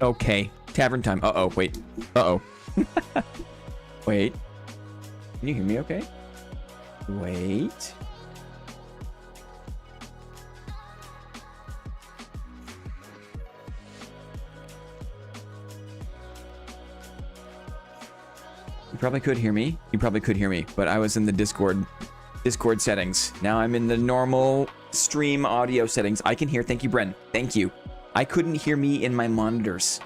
Okay. Tavern time. Uh-oh. Wait. Uh-oh. Wait. Can you hear me okay? Wait. You probably could hear me. You probably could hear me, but I was in the Discord settings. Now I'm in the normal stream audio settings. I can hear. Thank you, Bren. Thank you. I couldn't hear me in my monitors.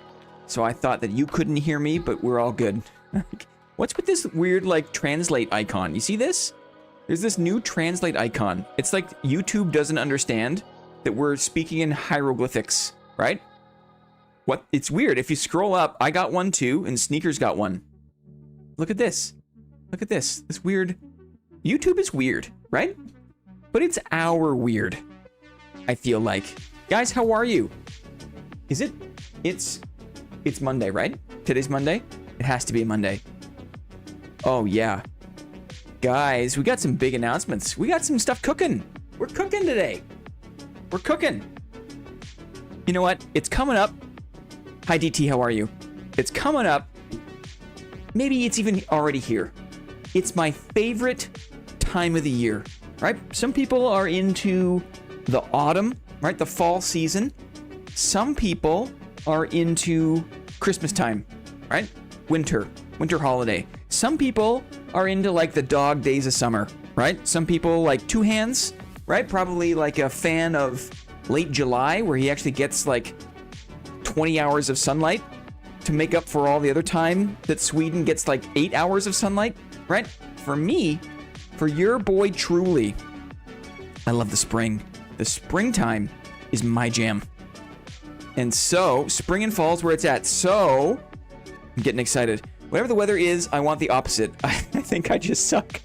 So I thought that you couldn't hear me, but we're all good. What's with this weird, like, translate icon? You see this? There's this new translate icon. It's like YouTube doesn't understand that we're speaking in hieroglyphics, right? What? It's weird. If you scroll up, I got one too, and Sneakers got one. Look at this. Look at this. This weird... YouTube is weird, right? But it's our weird, I feel like. Guys, how are you? Is it... It's Monday, right? Today's Monday? It has to be a Monday. Oh, yeah. Guys, we got some big announcements. We got some stuff cooking. We're cooking today. We're cooking. You know what? It's coming up. Hi, DT, how are you? It's coming up. Maybe it's even already here. It's my favorite time of the year, right? Some people are into the autumn, right? The fall season. Some people are into Christmas time, right? Winter holiday. Some people are into like the dog days of summer, right? Some people like two hands, right? Probably like a fan of late July where he actually gets like 20 hours of sunlight to make up for all the other time that Sweden gets like 8 hours of sunlight, right? For me, for your boy truly, I love the spring. The springtime is my jam. And so, spring and fall is where it's at. So, I'm getting excited. Whatever the weather is, I want the opposite. I think I just suck.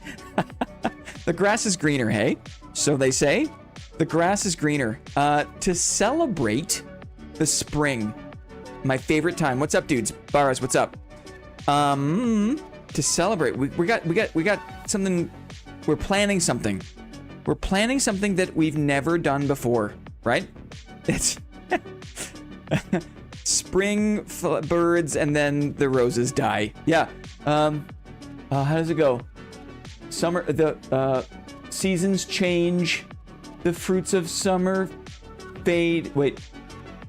The grass is greener, hey? So they say. The grass is greener. To celebrate the spring, my favorite time. What's up, dudes? Barras, what's up? To celebrate, we got something. We're planning something. We're planning something that we've never done before, right? It's spring birds and then the roses die. Yeah. How does it go? Summer. The seasons change. The fruits of summer fade. Wait.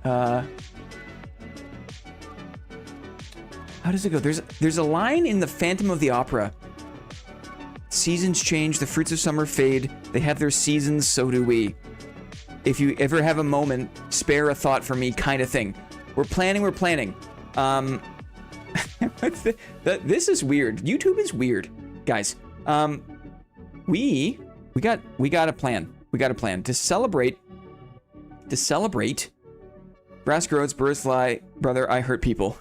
How does it go? There's a line in the Phantom of the Opera. Seasons change, the fruits of summer fade. They have their seasons, so do we. If you ever have a moment, spare a thought for me, kind of thing. We're planning. This is weird. YouTube is weird, guys. We got a plan. We got a plan to celebrate. Grass grows, birds fly, brother, I hurt people.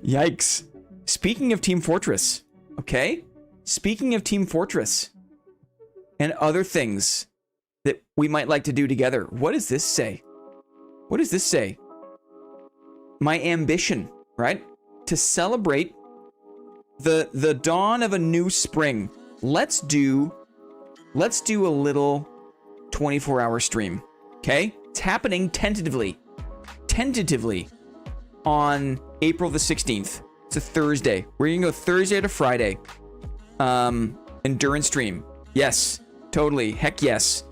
Yikes. Speaking of Team Fortress, okay? Speaking of Team Fortress and other things that we might like to do together, what does this say? What does this say? My ambition, right? To celebrate the dawn of a new spring. Let's do a little 24-hour stream, okay? It's happening tentatively on April the 16th. It's a Thursday. We're gonna go Thursday to Friday. Endurance stream. Yes, totally. Heck yes.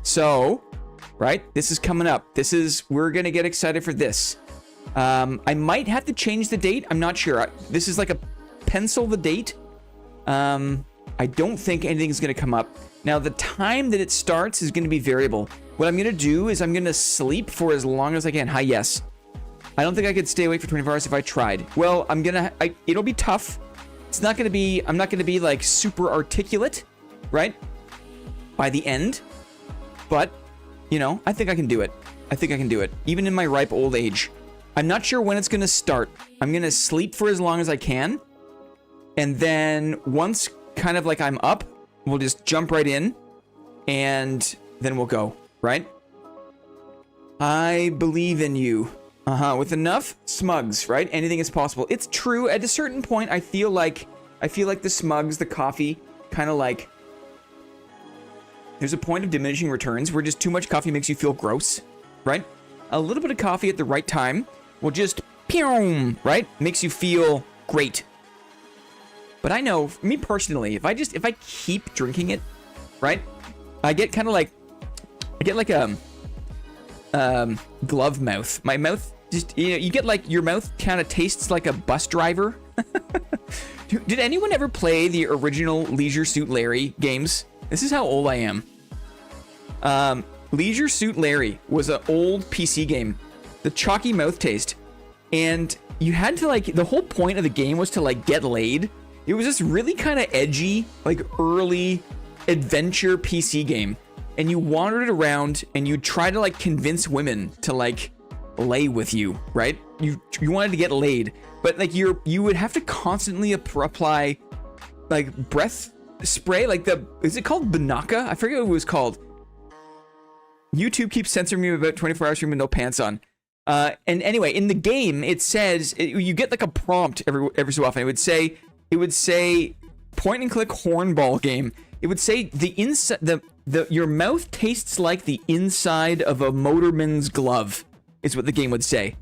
So, right, this is coming up. We're gonna get excited for this. I might have to change the date. I'm not sure. This is like a pencil the date. I don't think anything's gonna come up. Now, the time that it starts is gonna be variable. What I'm gonna do is I'm gonna sleep for as long as I can. Hi, yes. I don't think I could stay awake for 24 hours if I tried. Well, it'll be tough. I'm not gonna be like super articulate, right? By the end. But, you know, I think I can do it. Even in my ripe old age. I'm not sure when it's gonna start. I'm gonna sleep for as long as I can. And then once kind of like I'm up, we'll just jump right in. And then we'll go, right? I believe in you. With enough smugs, right? Anything is possible. It's true. At a certain point, I feel like the smugs, the coffee, kind of like... There's a point of diminishing returns where just too much coffee makes you feel gross, right? A little bit of coffee at the right time will just, pew, right? Makes you feel great. But I know, me personally, if I keep drinking it, right? I get kind of like, I get like a glove mouth. My mouth just, you know, you get like, your mouth kind of tastes like a bus driver. Did anyone ever play the original Leisure Suit Larry games? This is how old I am. Leisure Suit Larry was an old PC game. The chalky mouth taste. And you had to like, the whole point of the game was to like get laid. It was this really kind of edgy, like early adventure PC game. And you wandered around and you tried to like convince women to like lay with you, right? You wanted to get laid, but like you would have to constantly apply like breath spray, like is it called Banaka? I forget what it was called. YouTube keeps censoring me about 24 hours stream with no pants on. And anyway, in the game, it says you get like a prompt every so often. It would say point and click hornball game. It would say your mouth tastes like the inside of a motorman's glove, is what the game would say.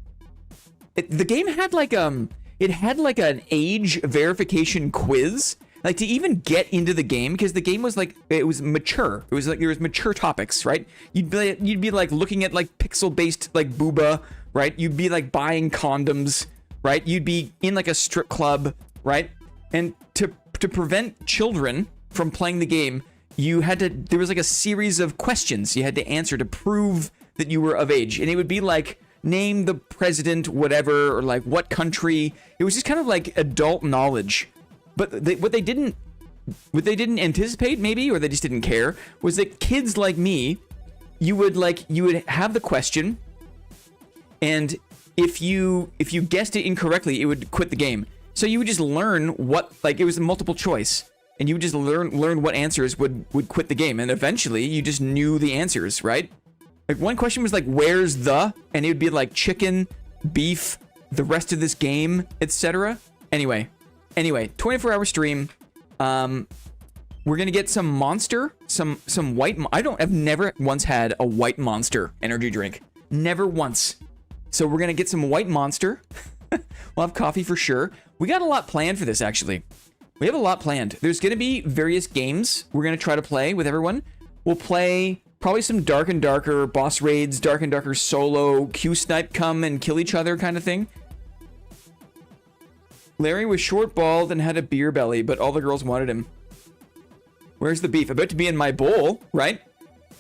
The game had like it had like an age verification quiz, like to even get into the game, because the game was like, it was mature. It was like there was mature topics, right? You'd be like looking at like pixel based like booba, right? You'd be like buying condoms, right? You'd be in like a strip club, right? And to prevent children from playing the game, there was like a series of questions you had to answer to prove that you were of age. And it would be like, name the president, whatever, or like what country. It was just kind of like adult knowledge. But what they didn't anticipate, maybe, or they just didn't care, was that kids like me, you would have the question, and if you guessed it incorrectly, it would quit the game. So you would just learn what, like, it was a multiple choice, and you would just learn what answers would quit the game, and eventually you just knew the answers, right? Like one question was like, where's the, and it would be like chicken, beef, the rest of this game, etc. Anyway, 24-hour stream. We're gonna get some Monster, some white. I've never once had a white Monster energy drink, never once. So we're gonna get some white Monster. We'll have coffee for sure. We got a lot planned for this, actually. We have a lot planned. There's gonna be various games we're gonna try to play with everyone. We'll play probably some Dark and Darker boss raids, Dark and Darker solo, Q-snipe come and kill each other kind of thing. Larry was short, bald, and had a beer belly, but all the girls wanted him. Where's the beef? About to be in my bowl, right?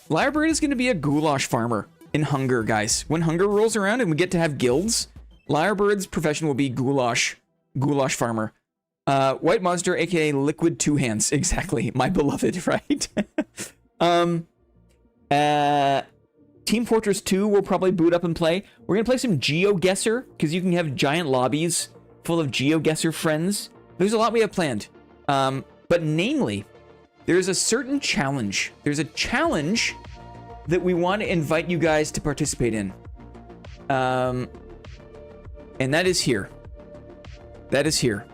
Lyrebird is going to be a goulash farmer in Hunger, guys. When Hunger rolls around and we get to have guilds, Lyrebird's profession will be goulash farmer. White Monster, aka Liquid Two Hands. Exactly. My beloved, right? Team Fortress 2 will probably boot up and play. We're going to play some GeoGuessr, because you can have giant lobbies full of GeoGuessr friends. There's a lot we have planned. But namely, there's a certain challenge. There's a challenge that we want to invite you guys to participate in. And that is here. That is here.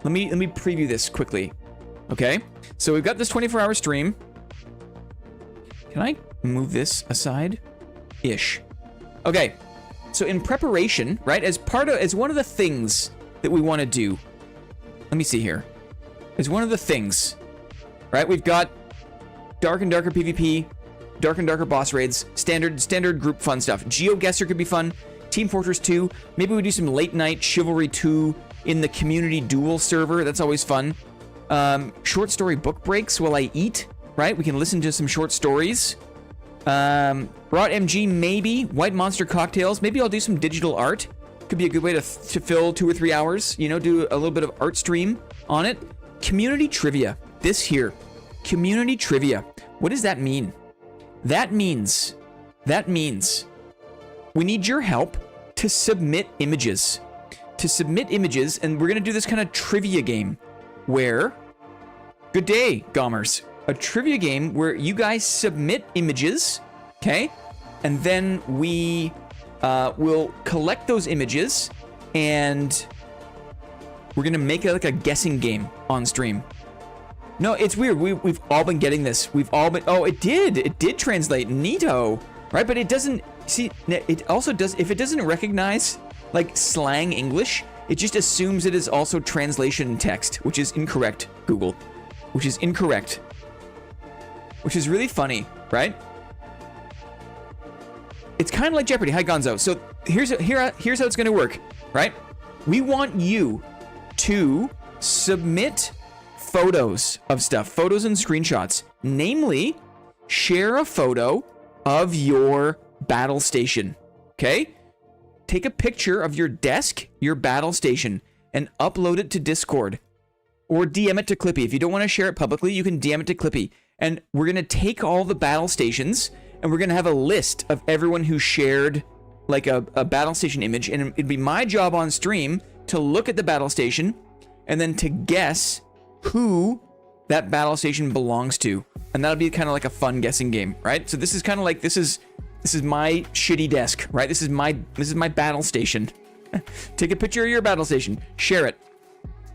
Let me preview this quickly. Okay? So we've got this 24-hour stream. Can I move this aside? Ish. Okay. So in preparation, right, as one of the things that we want to do. Let me see here. As one of the things, right? We've got Dark and Darker PvP, Dark and Darker boss raids, standard group fun stuff. GeoGuessr could be fun. Team Fortress 2. Maybe we do some late night Chivalry 2 in the community duel server. That's always fun. Short story book breaks while I eat, right? We can listen to some short stories. Rot MG, maybe. White Monster cocktails. Maybe I'll do some digital art. Could be a good way to fill 2 or 3 hours, you know, do a little bit of art stream on it. Community trivia. This here. Community trivia. What does that mean? That means we need your help to submit images. And we're going to do this kind of trivia game where, good day, Gommers. A trivia game where you guys submit images, okay? And then we will collect those images and we're going to make it like a guessing game on stream. No, it's weird. We've all been getting this. We've all been... Oh, it did translate. Neato. Right? But it doesn't... See, it also does... If it doesn't recognize like slang English, it just assumes it is also translation text, which is incorrect, Google. Which is incorrect. Which is really funny, right? It's kind of like Jeopardy. Hi, Gonzo. So here's how it's going to work, right? We want you to submit photos of stuff, photos and screenshots. Namely, share a photo of your battle station, okay? Take a picture of your desk, your battle station, and upload it to Discord. Or DM it to Clippy. If you don't want to share it publicly, you can DM it to Clippy. And we're going to take all the battle stations, and we're going to have a list of everyone who shared like a battle station image. And it'd be my job on stream to look at the battle station and then to guess who that battle station belongs to. And that'll be kind of like a fun guessing game, right? So this is kind of like, this is my shitty desk, right? This is my battle station. Take a picture of your battle station, share it.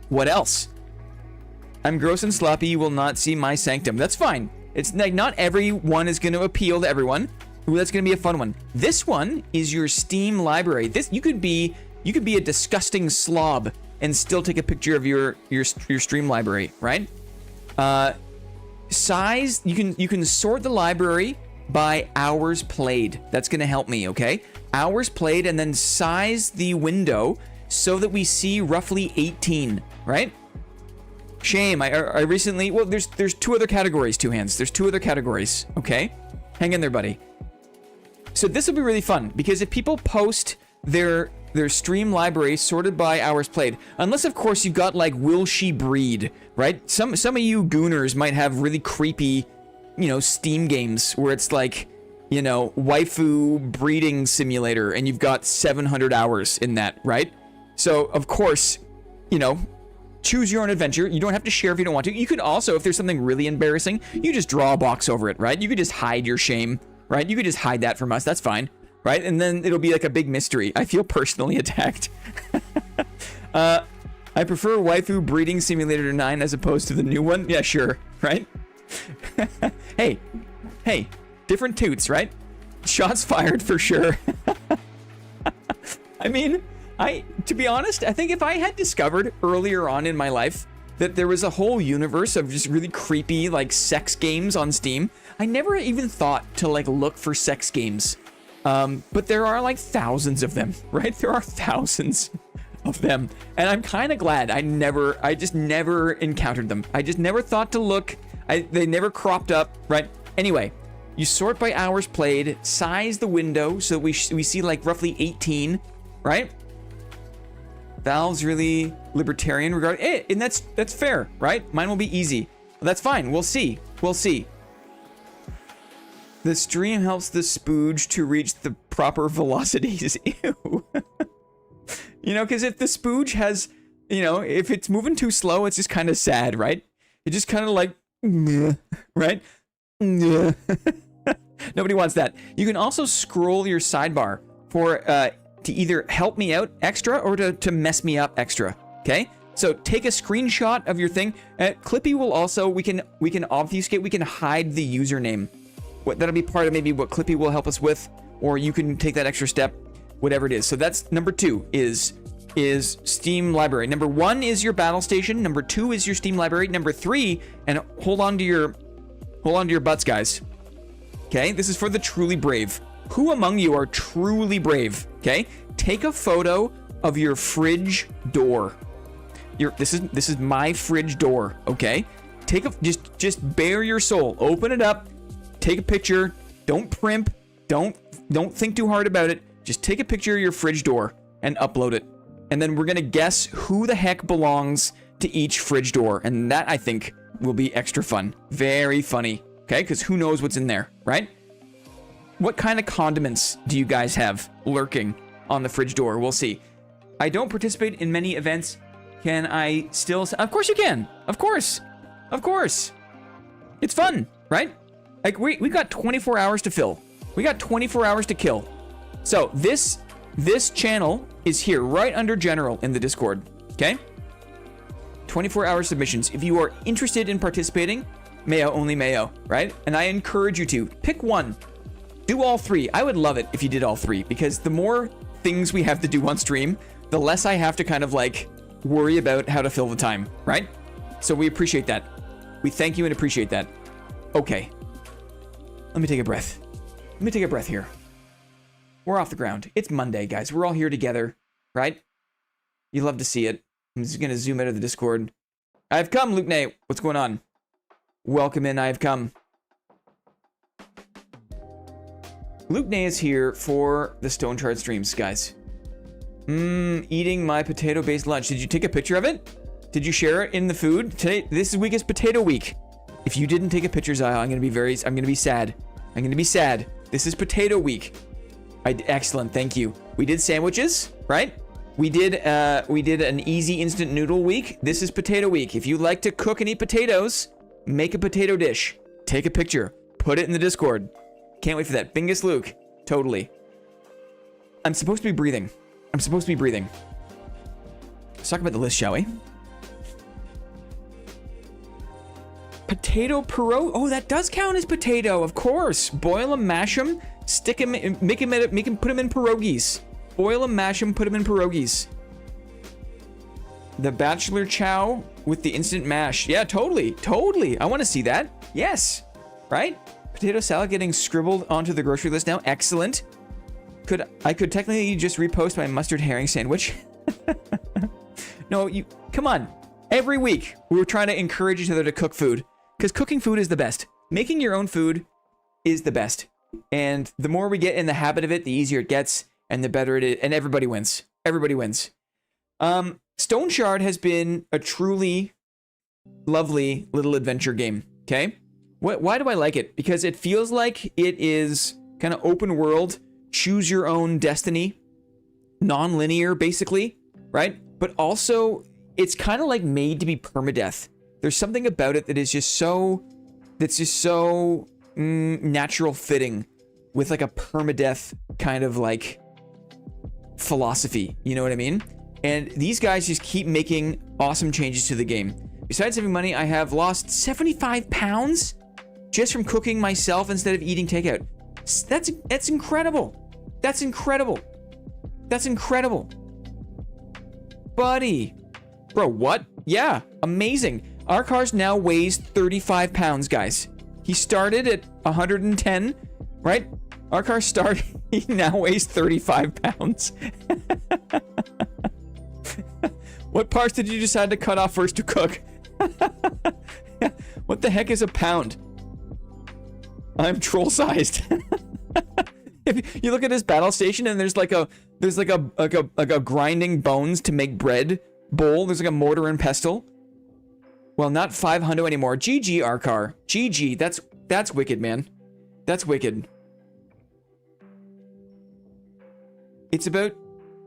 What else? I'm gross and sloppy, you will not see my sanctum. That's fine. It's like not everyone is going to appeal to everyone. Ooh, that's going to be a fun one. This one is your Steam library. This you could be a disgusting slob and still take a picture of your stream library, right? Size, you can sort the library by hours played. That's going to help me, okay? Hours played, and then size the window so that we see roughly 18, right? Shame, I recently, well, there's two other categories, two hands. There's two other categories, okay? Hang in there, buddy. So this will be really fun, because if people post their stream library sorted by hours played, unless of course you've got like will she breed, right? Some of you gooners might have really creepy, Steam games where it's like, waifu breeding simulator and you've got 700 hours in that, right? So of course, choose your own adventure. You don't have to share if you don't want to. You could also, if there's something really embarrassing, you just draw a box over it, right? You could just hide your shame, right? You could just hide that from us. That's fine, right? And then it'll be like a big mystery. I feel personally attacked. I prefer Waifu Breeding Simulator 9 as opposed to the new one. Yeah, sure, right? Hey, different toots, right? Shots fired for sure. I mean, to be honest, I think if I had discovered earlier on in my life that there was a whole universe of just really creepy, like, sex games on Steam, I never even thought to, like, look for sex games. But there are, like, thousands of them, right? There are thousands of them. And I'm kind of glad I just never encountered them. I just never thought to look. They never cropped up, right? Anyway, you sort by hours played, size the window so we see, like, roughly 18, right? Valve's really libertarian regarding it, and that's fair, right? Mine will be easy. Well, that's fine. We'll see. The stream helps the spooge to reach the proper velocities. Ew. Because if the spooge has, if it's moving too slow, it's just kind of sad, right? It just kind of like, right? Nobody wants that. You can also scroll your sidebar for to either help me out extra or to mess me up extra, okay? So take a screenshot of your thing. Clippy will also, we can obfuscate, we can hide the username. That'll be part of maybe what Clippy will help us with, or you can take that extra step, whatever it is. So that's number 2 is Steam library. Number 1 is your battle station. Number 2 is your Steam library. Number 3, and hold on to your butts, guys. Okay, this is for the truly brave. Who among you are truly brave? Okay, take a photo of your fridge door. This is my fridge door. Okay, just bare your soul. Open it up. Take a picture. Don't primp. Don't think too hard about it. Just take a picture of your fridge door and upload it. And then we're gonna guess who the heck belongs to each fridge door, and that I think will be extra fun. Very funny. Okay, because who knows what's in there, right? What kind of condiments do you guys have lurking on the fridge door? We'll see. I don't participate in many events. Can I still... Of course you can. Of course. It's fun, right? Like, we got 24 hours to fill. We got 24 hours to kill. So, this channel is here, right under General in the Discord, okay? 24-hour submissions. If you are interested in participating, Mayo, only Mayo, right? And I encourage you to. Pick one. Do all 3. I would love it if you did all 3, because the more things we have to do on stream, the less I have to kind of like worry about how to fill the time, right? So we appreciate that. We thank you and appreciate that. Okay. Let me take a breath. Let me take a breath here. We're off the ground. It's Monday, guys. We're all here together, right? You love to see it. I'm just going to zoom out of the Discord. I've come, Luke Nay. What's going on? Welcome in, I've come. Luke Nay is here for the Stoneshard streams, guys. Eating my potato-based lunch. Did you take a picture of it? Did you share it in the food? Today, this week is Potato Week. If you didn't take a picture, Zyle, I'm going to be sad. I'm going to be sad. This is Potato Week. Excellent, thank you. We did sandwiches, right? We did an easy instant noodle week. This is Potato Week. If you like to cook and eat potatoes, make a potato dish. Take a picture. Put it in the Discord. Can't wait for that. Bingus Luke. Totally. I'm supposed to be breathing. I'm supposed to be breathing. Let's talk about the list, shall we? Potato pierogi. Oh, that does count as potato, of course. Boil them, mash them, stick them, make them, put them in pierogies. Boil them, mash them, put them in pierogies. The bachelor chow with the instant mash. Yeah, totally, totally. I want to see that. Yes, right? Potato salad getting scribbled onto the grocery list now. Excellent. I could technically just repost my mustard herring sandwich. No, you come on. Every week we were trying to encourage each other to cook food because cooking food is the best. Making your own food is the best. And the more we get in the habit of it, the easier it gets and the better it is. And everybody wins. Everybody wins. Stoneshard has been a truly lovely little adventure game. Okay. Why do I like it? Because it feels like it is kind of open world, choose your own destiny, non-linear basically, right? But also it's kind of like made to be permadeath. There's something about it that is just so, natural fitting with like a permadeath kind of like philosophy. You know what I mean? And these guys just keep making awesome changes to the game. Besides saving money, I have lost 75 pounds just from cooking myself instead of eating takeout. That's incredible. That's incredible. That's incredible. Buddy. Bro, what? Yeah, amazing. Our car's now weighs 35 pounds, guys. He started at 110, right? Our car started, he now weighs 35 pounds. What parts did you decide to cut off first to cook? What the heck is a pound? I'm troll-sized. If you look at his battle station and there's like a grinding bones to make bread bowl. There's like a mortar and pestle. Well, not 500 anymore. GG, Arcar. GG. That's wicked, man. That's wicked. It's about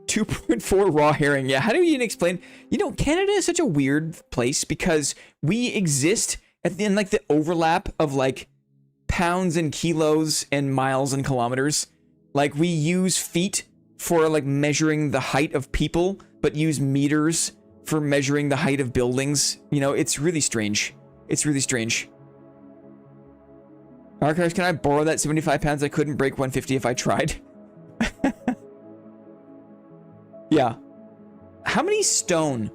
2.4 raw herring. Yeah, how do you even explain? You know, Canada is such a weird place because we exist in like the overlap of like pounds and kilos and miles and kilometers. Like we use feet for like measuring the height of people, but use meters for measuring the height of buildings. You know, it's really strange. It's really strange. Archives, can I borrow that 75 pounds? I couldn't break 150 if I tried. Yeah. How many stone?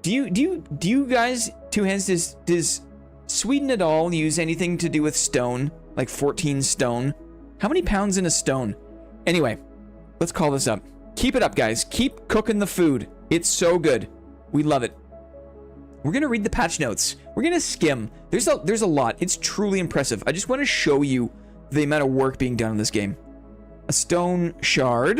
Do you guys, two hands, does Sweden at all use anything to do with stone? Like 14 stone? How many pounds in a stone? Anyway, let's call this up. Keep it up, guys. Keep cooking the food. It's so good. We love it. We're gonna read the patch notes. We're gonna skim. There's a lot. It's truly impressive. I just want to show you the amount of work being done in this game. A stone shard.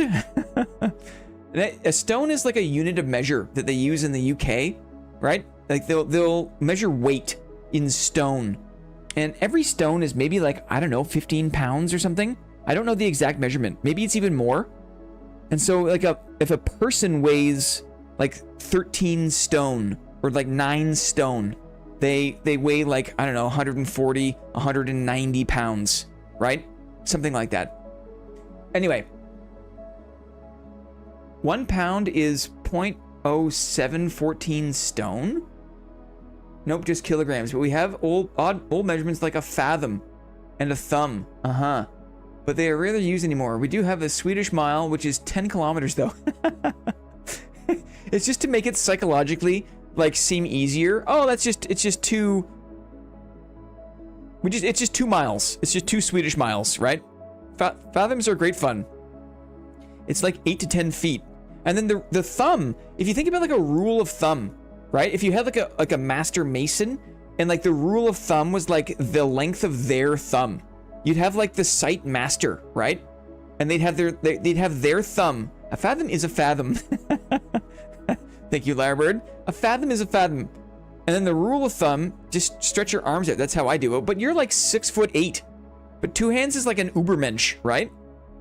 A stone is like a unit of measure that they use in the UK, right? Like they'll measure weight in stone. And every stone is maybe like, I don't know, 15 pounds or something. I don't know the exact measurement. Maybe it's even more. And so like if a person weighs like 13 stone or like 9 stone, they weigh like, I don't know, 140, 190 pounds, right? Something like that. Anyway, 1 pound is 0.0714 stone. Nope, just kilograms. But we have old measurements like a fathom and a thumb. But but they are rarely used anymore. We do have a Swedish mile, which is 10 kilometers though. It's just to make it psychologically like seem easier. Oh, it's just 2 miles. It's just 2 Swedish miles, right? Fathoms are great fun. It's like 8 to 10 feet. And then the thumb, if you think about like a rule of thumb, right? If you had like a master mason and like the rule of thumb was like the length of their thumb, you'd have like the site master, right? And they'd have their thumb. A fathom is a fathom. Thank you, Lyrebird. A fathom is a fathom. And then the rule of thumb, just stretch your arms out. That's how I do it. But you're like 6'8". But 2 hands is like an Ubermensch, right?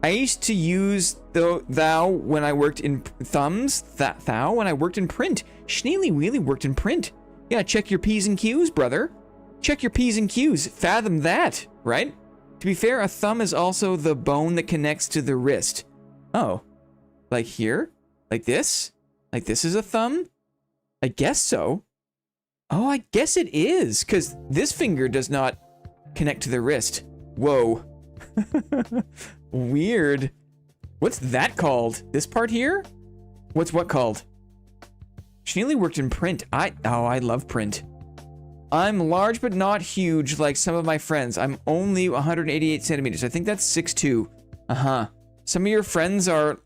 I used to use thou when I worked in thumbs. Thou when I worked in print. Schneely Wheely worked in print. Yeah, check your P's and Q's, brother. Check your P's and Q's. Fathom that, right? To be fair, a thumb is also the bone that connects to the wrist. Oh, like here? Like this? Like this is a thumb? I guess so. Oh, I guess it is, because this finger does not connect to the wrist. Whoa. Weird. What's that called? This part here? What's what called? Schneely worked in print. I love print. I'm large but not huge like some of my friends. I'm only 188 centimeters. I think that's 6'2". Uh-huh. Some of your friends are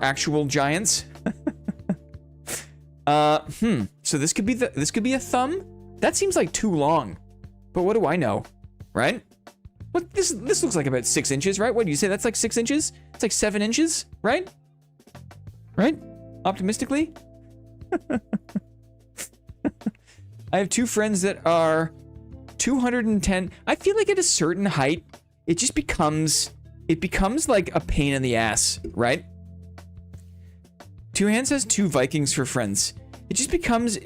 actual giants. So this could be a thumb? That seems like too long. But what do I know? Right? What this looks like about 6 inches, right? What do you say? That's like 6 inches? It's like 7 inches, right? Right? Optimistically? I have 2 friends that are 210. I feel like at a certain height, it just becomes like a pain in the ass, right? 2 hands has 2 Vikings for friends. It just becomes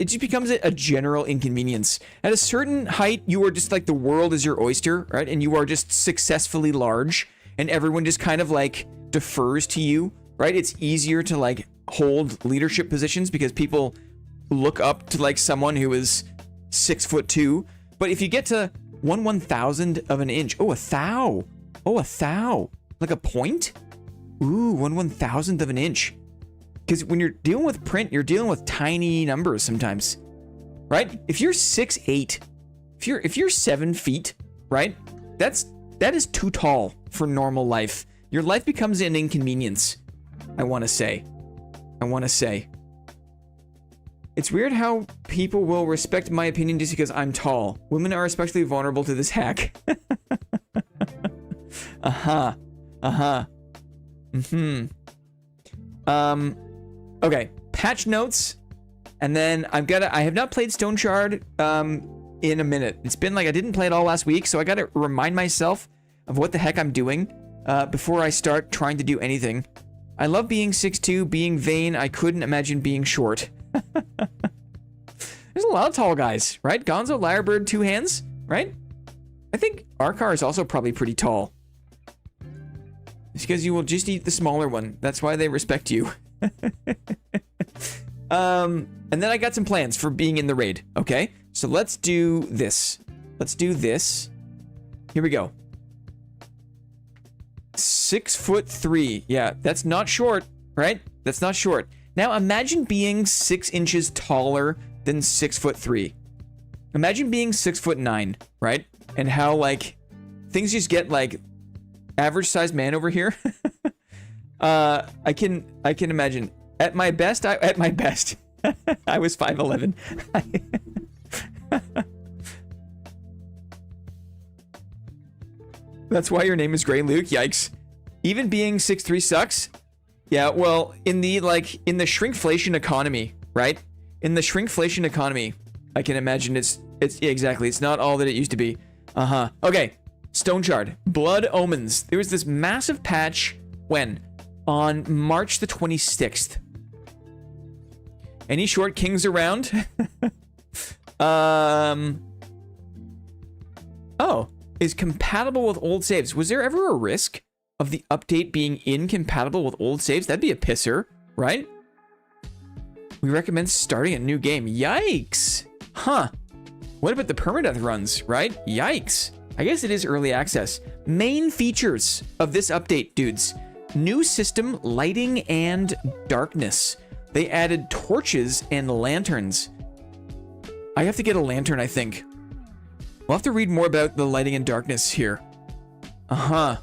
a general inconvenience. At a certain height, you are just like the world is your oyster, right? And you are just successfully large, and everyone just kind of like defers to you, right? It's easier to like hold leadership positions because people look up to like someone who is 6'2". But if you get to 1/1000 of an inch, oh, a thou. Oh, a thou. Like a point? Ooh, 1/1000 of an inch. Because when you're dealing with print, you're dealing with tiny numbers sometimes, right? If you're 6'8", if you're 7 feet, right? That is too tall for normal life. Your life becomes an inconvenience. I want to say. It's weird how people will respect my opinion just because I'm tall. Women are especially vulnerable to this hack. Okay, patch notes, and then I have not played Stoneshard in a minute. It's been like I didn't play it all last week, so I gotta remind myself of what the heck I'm doing before I start trying to do anything. I love being 6'2", being vain. I couldn't imagine being short. There's a lot of tall guys, right? Gonzo, Lyrebird, 2 hands, right? I think Arkar is also probably pretty tall. It's because you will just eat the smaller one. That's why they respect you. And then I got some plans for being in the raid, okay? So let's do this. Here we go. 6'3". Yeah, that's not short, right? That's not short. Now imagine being 6 inches taller than 6'3". Imagine being 6'9", right? And how like things just get like average sized man over here. I can imagine. At my best, I was 5'11". That's why your name is Grey Luke. Yikes. Even being 6'3" sucks. Yeah, well, in the shrinkflation economy, right? In the shrinkflation economy, I can imagine it's yeah, exactly. It's not all that it used to be. Okay. Stoneshard. Blood Omens. There was this massive patch when? On March the 26th. Any short kings around? Oh, is compatible with old saves. Was there ever a risk of the update being incompatible with old saves? That'd be a pisser, right? We recommend starting a new game. Yikes. Huh. What about the permadeath runs, right? Yikes. I guess it is early access. Main features of this update, dudes. New system, lighting and darkness. They added torches and lanterns. I have to get a lantern, I think. We'll have to read more about the lighting and darkness here. Uh-huh.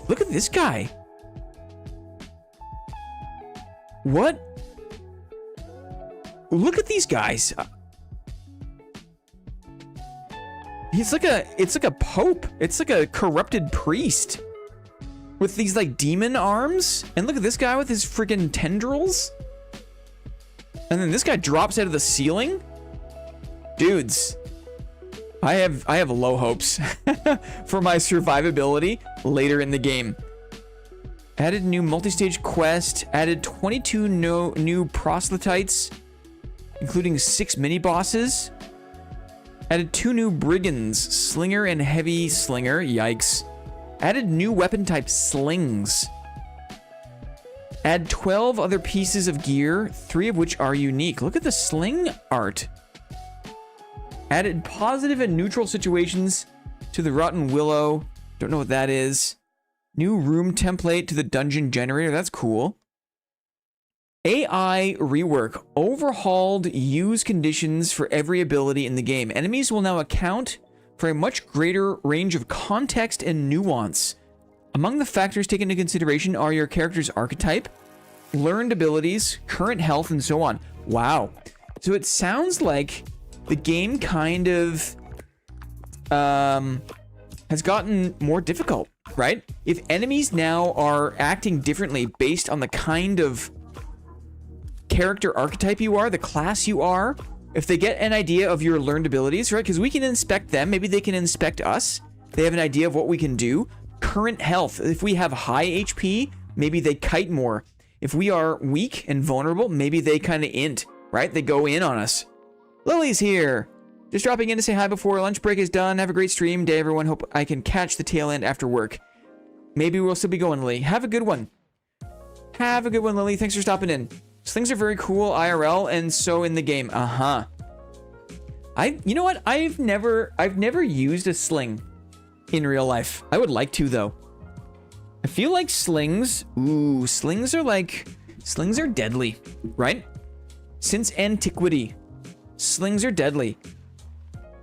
Look at this guy. What? Look at these guys. It's like a pope. It's like a corrupted priest with these like demon arms. And look at this guy with his freaking tendrils. And then this guy drops out of the ceiling. Dudes, I have low hopes for my survivability later in the game. Added new multi-stage quest. Added 22 new proselytes, including 6 mini-bosses. Added 2 new brigands, slinger and heavy slinger. Yikes. Added new weapon type, slings. Add 12 other pieces of gear, 3 of which are unique. Look at the sling art. Added positive and neutral situations to the Rotten Willow. Don't know what that is. New room template to the dungeon generator. That's cool. AI rework. Overhauled use conditions for every ability in the game. Enemies will now account for a much greater range of context and nuance. Among the factors taken into consideration are your character's archetype, learned abilities, current health, and so on. Wow. So it sounds like the game kind of has gotten more difficult, right? If enemies now are acting differently based on the kind of character archetype you are, the class you are, if they get an idea of your learned abilities, right? Because we can inspect them, maybe they can inspect us. They have an idea of what we can do. Current health. If we have high HP, maybe they kite more. If we are weak and vulnerable, maybe they kind of int, right? They go in on us. Lily's here. Just dropping in to say hi before lunch break is done. Have a great stream day, everyone. Hope I can catch the tail end after work. Maybe we'll still be going, Lily. Have a good one. Have a good one, Lily. Thanks for stopping in. Slings are very cool IRL and so in the game. Uh-huh. You know what? I've never used a sling in real life. I would like to, though. I feel like slings... Ooh, slings are deadly, right? Since antiquity, slings are deadly.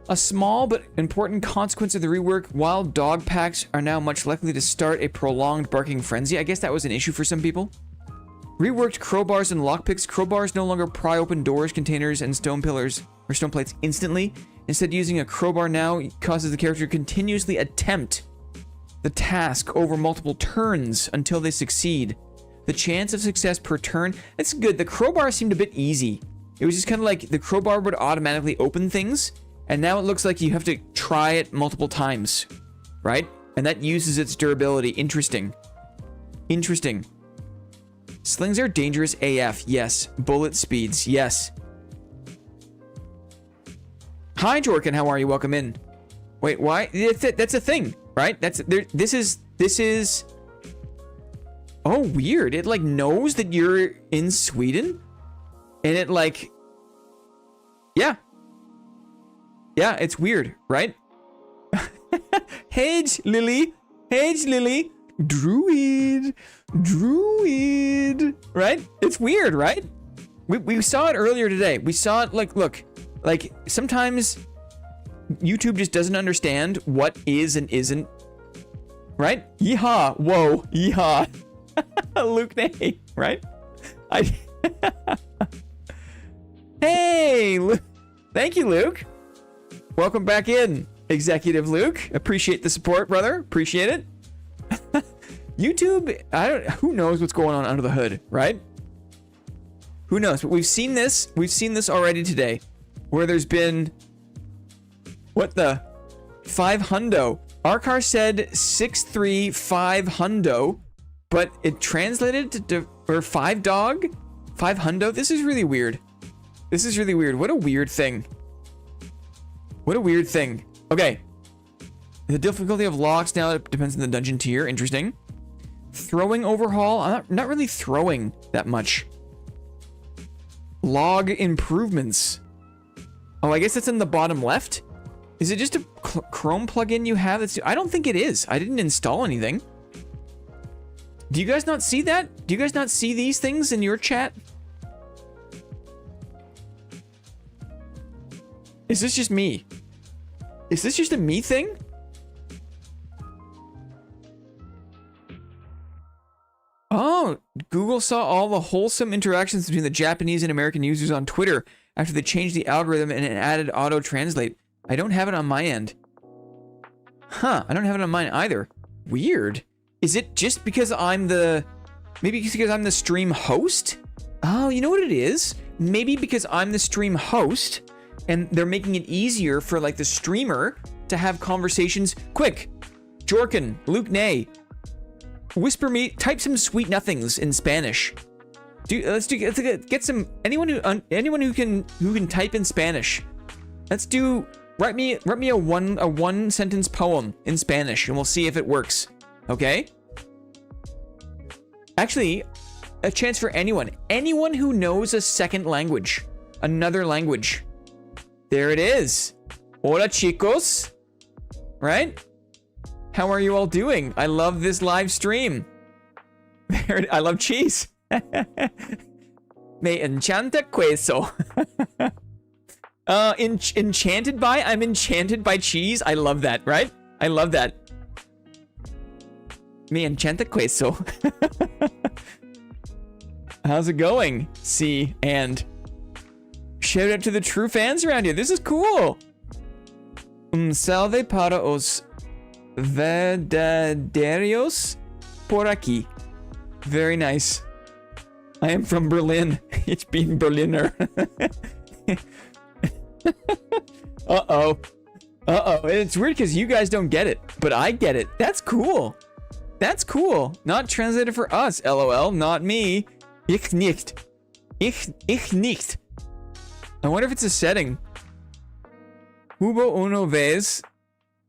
A small but important consequence of the rework, wild dog packs are now much likely to start a prolonged barking frenzy. I guess that was an issue for some people. Reworked crowbars and lockpicks. Crowbars no longer pry open doors, containers, and stone pillars or stone plates instantly. Instead, using a crowbar now causes the character to continuously attempt the task over multiple turns until they succeed. The chance of success per turn, that's good. The crowbar seemed a bit easy. It was just kind of like the crowbar would automatically open things, and now it looks like you have to try it multiple times, right? And that uses its durability. Interesting. Interesting. Slings are dangerous AF. Yes. Bullet speeds. Yes. Hi, Jorkin. How are you? Welcome in. Wait, why? That's a thing, right? This is... Oh, weird. It, like, knows that you're in Sweden. And it, like... Yeah. Yeah, it's weird, right? Hedge, Lily. Hedge, Lily. Druid. Right? It's weird, right? We saw it earlier today. We saw it, like, look. Like, sometimes YouTube just doesn't understand what is and isn't. Right? Yeehaw. Whoa. Yeehaw. Luke Nay. Right? Hey! Thank you, Luke. Welcome back in, Executive Luke. Appreciate the support, brother. Appreciate it. YouTube, who knows what's going on under the hood, right? Who knows? But we've seen this already today, where there's been, what the, 5 hundo. Arkar said 635 hundo, but it translated to or 5 dog, 5 hundo. This is really weird. This is really weird. What a weird thing. What a weird thing. Okay. The difficulty of locks now depends on the dungeon tier. Interesting. Throwing overhaul. I'm not really throwing that much. Log improvements. Oh, I guess it's in the bottom left. Is it just a Chrome plugin you have? That's, I don't think it is. I didn't install anything. Do you guys not see that? Do you guys not see these things in your chat? Is this just me? Is this just a me thing? Oh, Google saw all the wholesome interactions between the Japanese and American users on Twitter after they changed the algorithm and it added auto-translate. I don't have it on my end. Huh, I don't have it on mine either. Weird. Is it just because I'm the... Maybe because I'm the stream host? Oh, you know what it is? Maybe because I'm the stream host and they're making it easier for like the streamer to have conversations. Quick, Jorkin, Luke Nay, whisper me, type some sweet nothings in Spanish. Let's get some, anyone who can type in Spanish. Let's do, write me a one sentence poem in Spanish and we'll see if it works. Okay? Actually, a chance for anyone who knows a second language, another language. There it is. Hola chicos. Right? How are you all doing? I love this live stream. I love cheese. Me encanta queso. Enchanted by? I'm enchanted by cheese. I love that, right? I love that. Me encanta queso. How's it going? See, and shout out to the true fans around here. This is cool. Salve para os verdadeiros por aquí. Very nice. I am from Berlin. Ich bin Berliner. Uh-oh. Uh-oh. It's weird because you guys don't get it, but I get it. That's cool. That's cool. Not translated for us, LOL. Not me. Ich nicht. Ich nicht. I wonder if it's a setting. Hubo una vez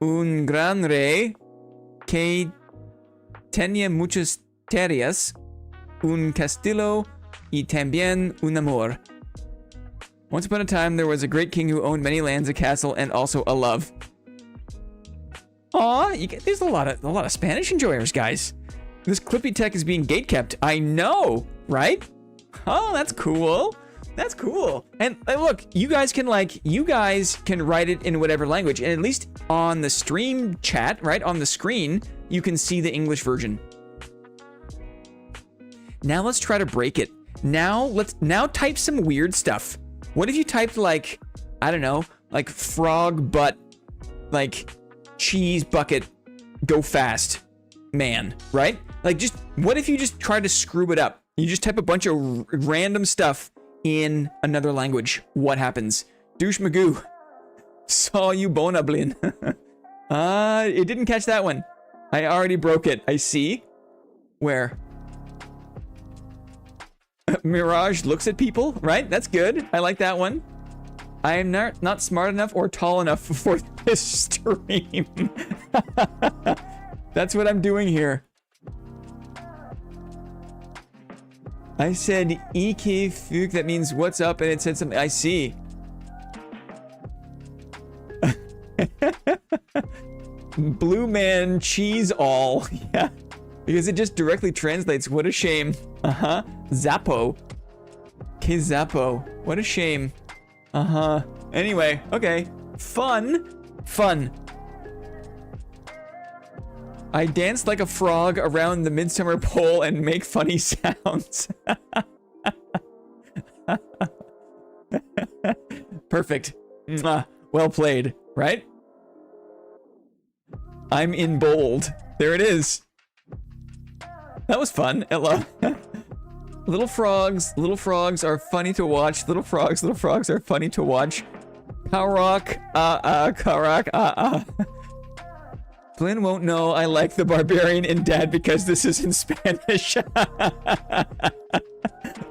un gran rey que tenía muchas tierras, un castillo y también un amor. Once upon a time, there was a great king who owned many lands, a castle, and also a love. Aw, there's a lot of Spanish enjoyers, guys. This Clippy Tech is being gatekept. I know, right? Oh, that's cool. That's cool. And look, you guys can write it in whatever language, and at least on the stream chat, right on the screen, you can see the English version. Now let's try to break it. Now type some weird stuff. What if you typed like, I don't know, like frog butt, like cheese bucket, go fast, man, right? Like just, what if you just try to screw it up? You just type a bunch of random stuff in another language. What happens? Douche Magoo. Saw you Bonablin. It didn't catch that one. I already broke it. I see. Where? Mirage looks at people, right? That's good. I like that one. I am not smart enough or tall enough for this stream. That's what I'm doing here. I said EK Fuke, that means what's up, and it said something. I see. Blue man cheese all. Yeah. Because it just directly translates. What a shame. Uh-huh. Zappo. Okay, Zappo. What a shame. Uh-huh. Anyway, okay. Fun. Fun. I dance like a frog around the midsummer pole and make funny sounds. Perfect. Mwah. Well played, right? I'm in bold. There it is. That was fun. Hello. Little frogs are funny to watch. Little frogs are funny to watch. Karak, Karak, Flynn won't know I like the barbarian in Dad because this is in Spanish.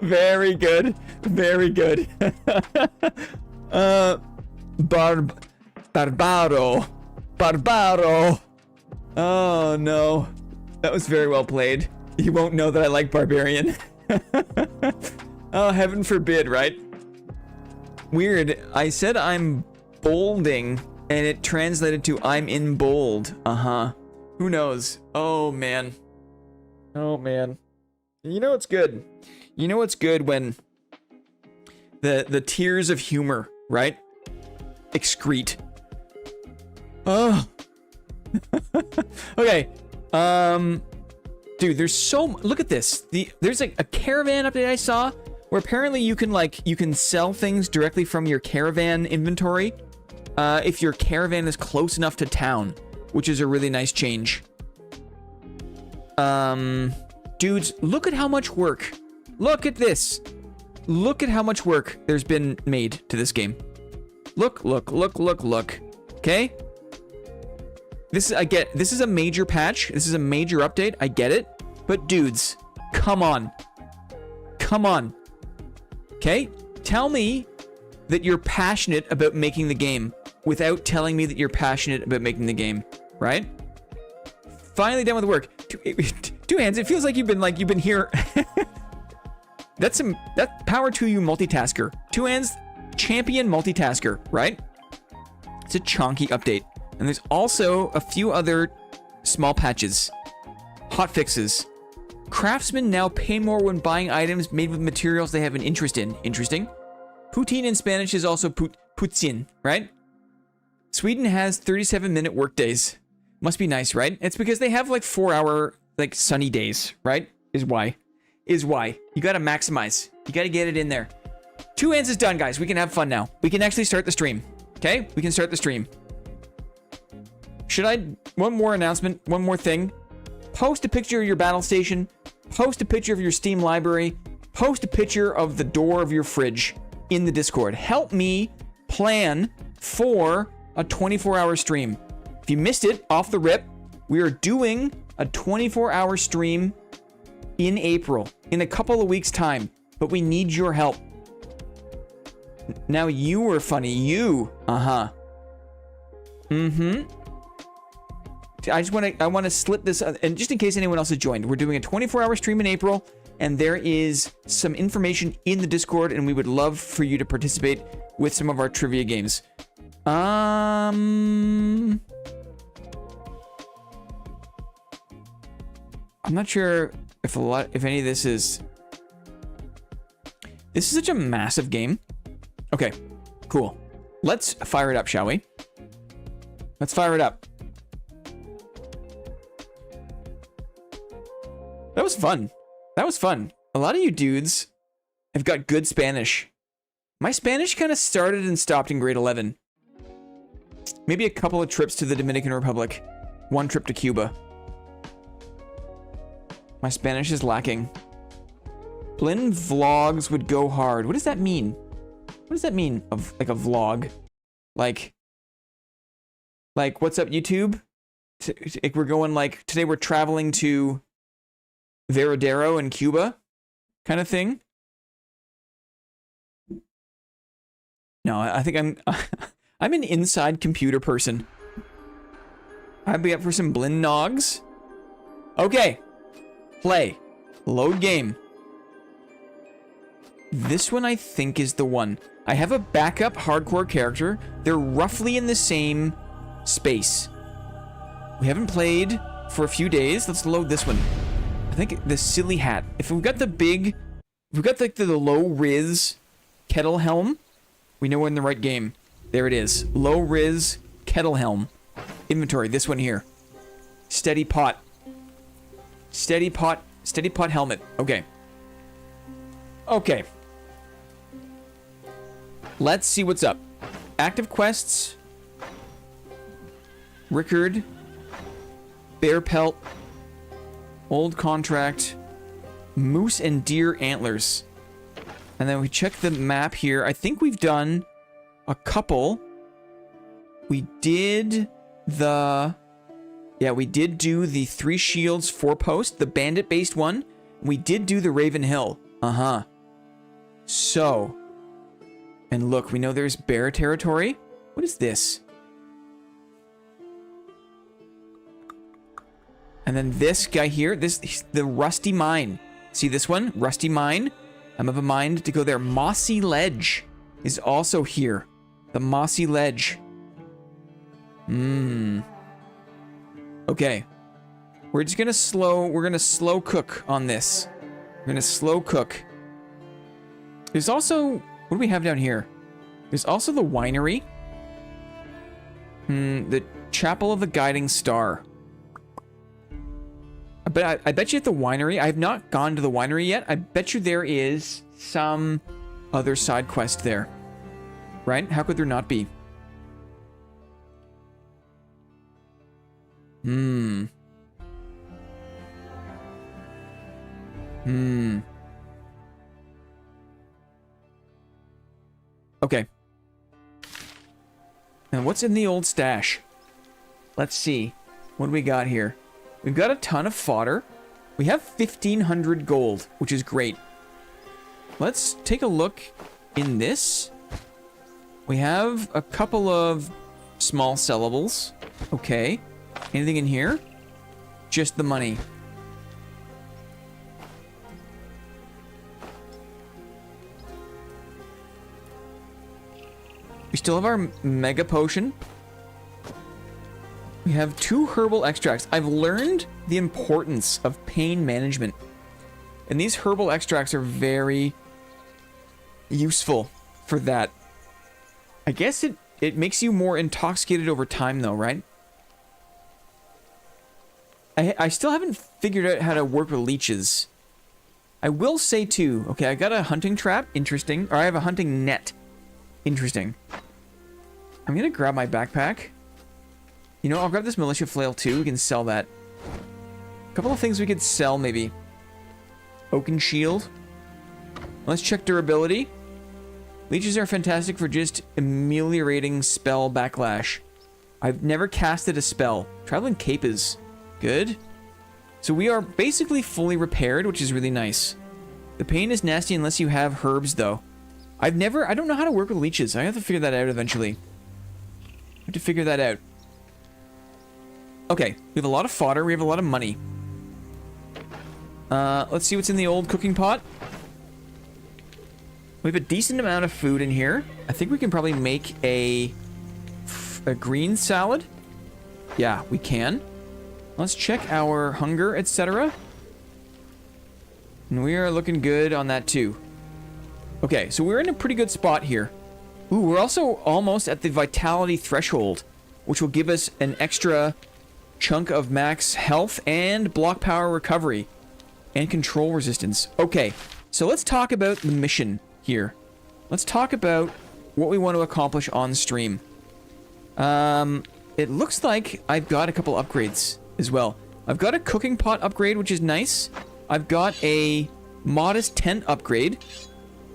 Very good. Very good. Barbaro. Barbaro. Oh, no. That was very well played. You won't know that I like barbarian. Oh, heaven forbid, right? Weird. I said I'm bolding And it translated to I'm in bold. Uh-huh. Who knows? Oh, man. Oh, man. You know what's good? You know what's good when the tears of humor, right? Excrete. Oh. Okay. Dude, there's so... Look at this. There's like a caravan update I saw where apparently you can sell things directly from your caravan inventory if your caravan is close enough to town, which is a really nice change. Dudes, look at how much work. Look at this. Look at how much work there's been made to this game. Look. Okay? This is a major patch. This is a major update. I get it. But dudes, come on. Come on. Okay? Tell me that you're passionate about making the game without telling me that you're passionate about making the game, right? Finally done with the work. Two hands. It feels like you've been here. That's power to you, multitasker. Two hands, champion multitasker, right? It's a chonky update. And there's also a few other small patches. Hot fixes. Craftsmen now pay more when buying items made with materials they have an interest in. Interesting. Poutine in Spanish is also poutine, right? Sweden has 37-minute workdays. Must be nice, right? It's because they have like 4-hour like sunny days, right? Is why. You gotta maximize. You gotta get it in there. Two hands is done, guys. We can have fun now. We can actually start the stream. Okay? We can start the stream. One more announcement, one more thing. Post a picture of your battle station. Post a picture of your Steam library. Post a picture of the door of your fridge in the Discord. Help me plan for a 24-hour stream. If you missed it off the rip, we are doing a 24-hour stream in April, in a couple of weeks' time. But we need your help. Now you were funny. You. Uh-huh. Mm-hmm. I want to slip this, and just in case anyone else has joined, we're doing a 24-hour stream in April, and there is some information in the Discord, and we would love for you to participate with some of our trivia games. I'm not sure if any of this is... This is such a massive game. Okay, cool. Let's fire it up, shall we? Let's fire it up. That was fun. That was fun. A lot of you dudes have got good Spanish. My Spanish kind of started and stopped in grade 11. Maybe a couple of trips to the Dominican Republic. One trip to Cuba. My Spanish is lacking. Blinn vlogs would go hard. What does that mean? What does that mean? Of like a vlog? Like what's up, YouTube? We're going like, today we're traveling to Veradero in Cuba kind of thing. No, I think I'm an inside computer person. I'd be up for some Blinn nogs. Okay. Play. Load game. This one I think is the one. I have a backup hardcore character. They're roughly in the same space. We haven't played for a few days. Let's load this one. I think the silly hat. If we've got the big... If we've got the low Riz kettle helm, we know we're in the right game. There it is. Low Riz kettle helm. Inventory. This one here. Steady pot. Steady pot helmet. Okay. Okay. Let's see what's up. Active quests. Rickard. Bear pelt. Old contract. Moose and deer antlers. And then we check the map here. I think we've done a couple. We did the... Yeah, we did do the 3 Shields 4-post, the bandit-based one. We did do the Raven Hill. Uh-huh. So. And look, we know there's bear territory. What is this? And then this guy here, the Rusty Mine. See this one? Rusty Mine. I'm of a mind to go there. Mossy Ledge is also here. The Mossy Ledge. Okay. We're gonna slow cook on this. We're gonna slow cook. There's also, what do we have down here? There's also the winery. The Chapel of the Guiding Star. But I bet you at the winery, I have not gone to the winery yet. I bet you there is some other side quest there. Right? How could there not be? Okay. And what's in the old stash? Let's see. What do we got here? We've got a ton of fodder. We have 1,500 gold, which is great. Let's take a look in this. We have a couple of small sellables. Okay. Anything in here? Just the money. We still have our mega potion. We have 2 herbal extracts. I've learned the importance of pain management. And these herbal extracts are very useful for that. I guess it makes you more intoxicated over time though, right? I still haven't figured out how to work with leeches. I will say too, okay, I got a hunting trap, interesting. Or I have a hunting net, interesting. I'm gonna grab my backpack. You know, I'll grab this militia flail too, we can sell that. A couple of things we could sell maybe. Oaken shield. Let's check durability. Leeches are fantastic for just ameliorating spell backlash. I've never casted a spell. Traveling cape is good. So we are basically fully repaired, which is really nice. The pain is nasty unless you have herbs, though. I don't know how to work with leeches. I have to figure that out eventually. I have to figure that out. Okay, we have a lot of fodder. We have a lot of money. Let's see what's in the old cooking pot. We have a decent amount of food in here. I think we can probably make a green salad. Yeah, we can. Let's check our hunger, etc. And we are looking good on that too. Okay, so we're in a pretty good spot here. Ooh, we're also almost at the vitality threshold, which will give us an extra chunk of max health and block power recovery and control resistance. Okay, so let's talk about the mission here. Let's talk about what we want to accomplish on stream. It looks like I've got a couple upgrades as well. I've got a cooking pot upgrade, which is nice. I've got a modest tent upgrade.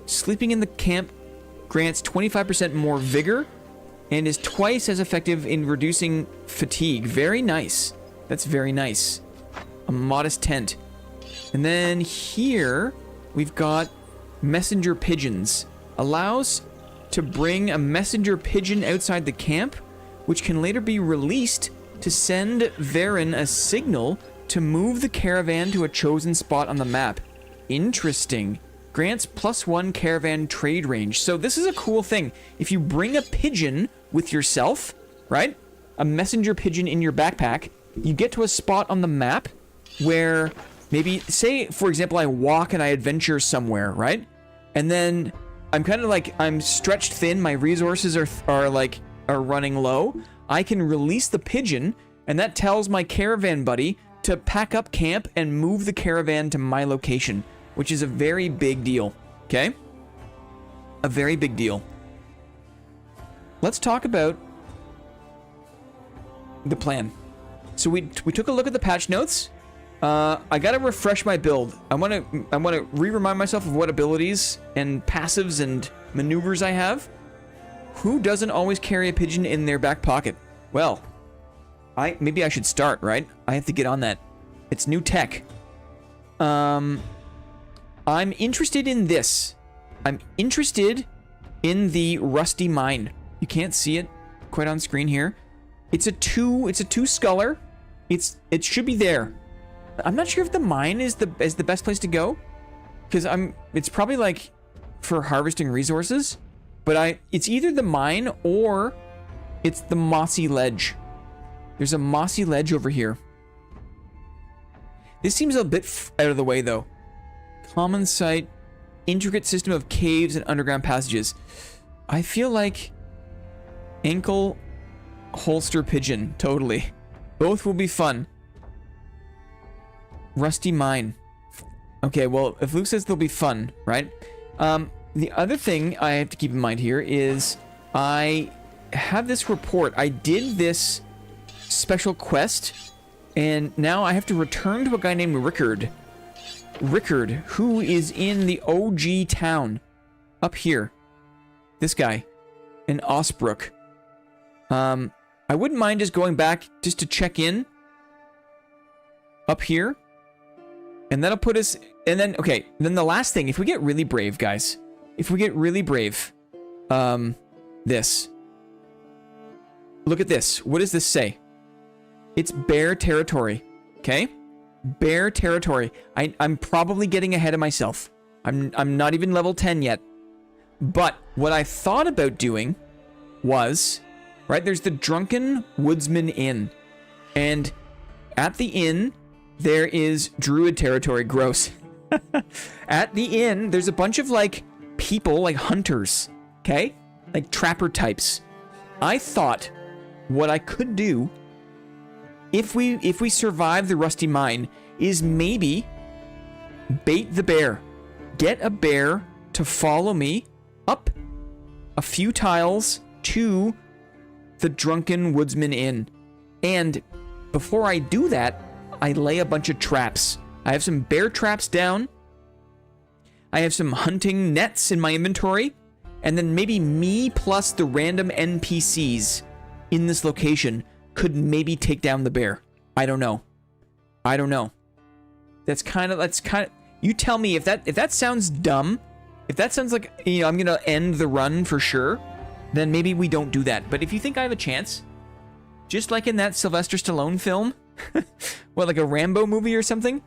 Sleeping in the camp grants 25% more vigor and is twice as effective in reducing fatigue. Very nice. That's very nice. A modest tent. And then here we've got messenger pigeons. Allows to bring a messenger pigeon outside the camp, which can later be released to send Varen a signal to move the caravan to a chosen spot on the map. Interesting. Grants +1 caravan trade range. So this is a cool thing. If you bring a pigeon with yourself, right? A messenger pigeon in your backpack, you get to a spot on the map where maybe, say, for example, I walk and I adventure somewhere, right? And then I'm kind of like, I'm stretched thin, my resources are running low. I can release the pigeon, and that tells my caravan buddy to pack up camp and move the caravan to my location, which is a very big deal, okay? A very big deal. Let's talk about the plan. So we took a look at the patch notes. I gotta refresh my build. I wanna re-remind myself of what abilities and passives and maneuvers I have. Who doesn't always carry a pigeon in their back pocket? Well, maybe I should start, right? I have to get on that. It's new tech. I'm interested in this. I'm interested in the rusty mine. You can't see it quite on screen here. It's a two sculler. It should be there. I'm not sure if the mine is the best place to go, because it's probably like for harvesting resources, but it's either the mine or it's the mossy ledge. There's a mossy ledge over here. This seems a bit out of the way, though. Common site, intricate system of caves and underground passages. I feel like ankle holster pigeon, totally. Both will be fun. Rusty mine. Okay, well, if Luke says they'll be fun, right? The other thing I have to keep in mind here is I have this report. I did this special quest, and now I have to return to a guy named Rickard. Rickard, who is in the OG town up here. This guy in Osbrook. I wouldn't mind just going back just to check in up here. And that'll put us... And then, okay, then the last thing, if we get really brave, guys. If we get really brave, this. Look at this. What does this say? It's bear territory, okay? Bear territory. I'm probably getting ahead of myself. I'm not even level 10 yet. But what I thought about doing was, right, there's the Drunken Woodsman Inn. And at the inn, there is druid territory. Gross. At the inn, there's a bunch of, like, people, like hunters, okay? Like trapper types. I thought what I could do if we survive the rusty mine is maybe bait the bear. Get a bear to follow me up a few tiles to the Drunken Woodsman Inn. And before I do that, I lay a bunch of traps. I have some bear traps down. I have some hunting nets in my inventory. And then maybe me plus the random NPCs in this location could maybe take down the bear. I don't know. I don't know. That's kind of... You tell me if that sounds dumb. If that sounds like, you know, I'm going to end the run for sure, then maybe we don't do that. But if you think I have a chance, just like in that Sylvester Stallone film, what, like a Rambo movie or something?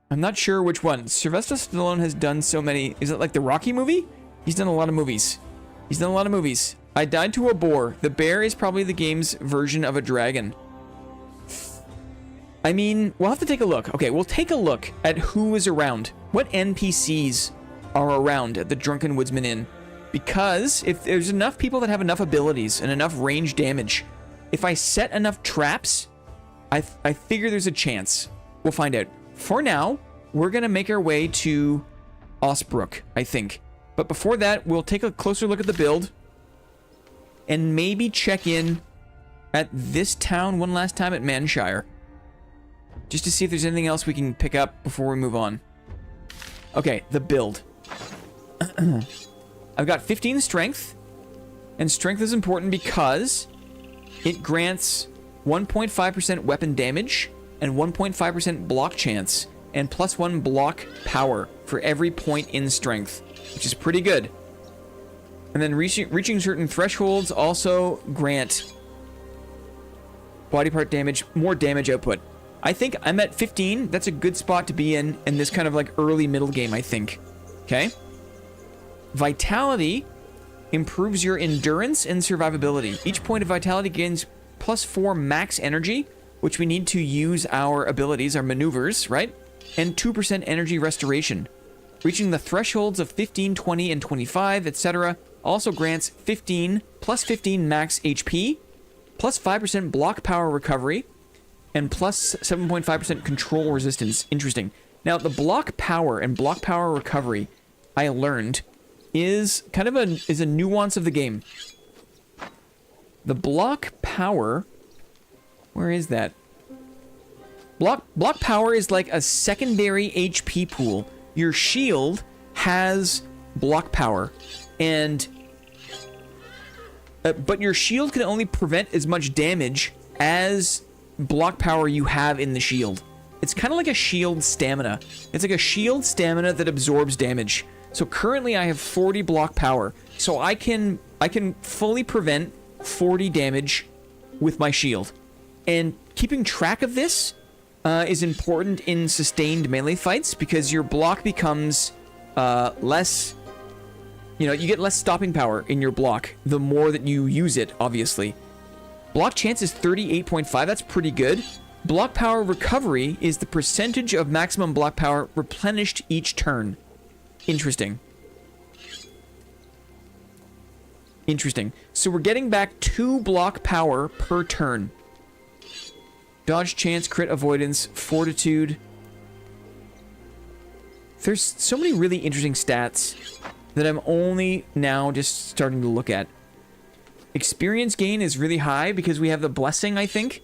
I'm not sure which one. Sylvester Stallone has done so many. Is it like the Rocky movie? He's done a lot of movies. He's done a lot of movies. I died to a boar. The bear is probably the game's version of a dragon. I mean, we'll have to take a look. Okay, we'll take a look at who is around. What NPCs are around at the Drunken Woodsman Inn? Because if there's enough people that have enough abilities and enough range damage, if I set enough traps, I figure there's a chance. We'll find out. For now, we're going to make our way to Osbrook, I think. But before that, we'll take a closer look at the build and maybe check in at this town one last time at Manshire. Just to see if there's anything else we can pick up before we move on. Okay, the build. I've got 15 strength. And strength is important because it grants 1.5% weapon damage and 1.5% block chance and +1 block power for every point in strength, which is pretty good. And then reaching certain thresholds also grant body part damage, more damage output. I think I'm at 15. That's a good spot to be in this kind of like early middle game, I think. Okay. Vitality improves your endurance and survivability. Each point of vitality gains +4 max energy, which we need to use our abilities, our maneuvers, right? And 2% energy restoration. Reaching the thresholds of 15, 20, and 25, etc. also grants 15 +15 max HP, +5% block power recovery, and +7.5% control resistance. Interesting. Now, the block power and block power recovery, I learned, is kind of a nuance of the game. The block power... Where is that? Block power is like a secondary HP pool. Your shield has block power, and but your shield can only prevent as much damage as block power you have in the shield. It's kind of like a shield stamina. It's like a shield stamina that absorbs damage. So currently I have 40 block power, so I can fully prevent 40 damage with my shield. And keeping track of this is important in sustained melee fights because your block becomes less... You know, you get less stopping power in your block the more that you use it, obviously. Block chance is 38.5. That's pretty good. Block power recovery is the percentage of maximum block power replenished each turn. Interesting. Interesting. So we're getting back 2 block power per turn. Dodge chance, crit avoidance, fortitude. There's so many really interesting stats that I'm only now just starting to look at. Experience gain is really high because we have the blessing, I think.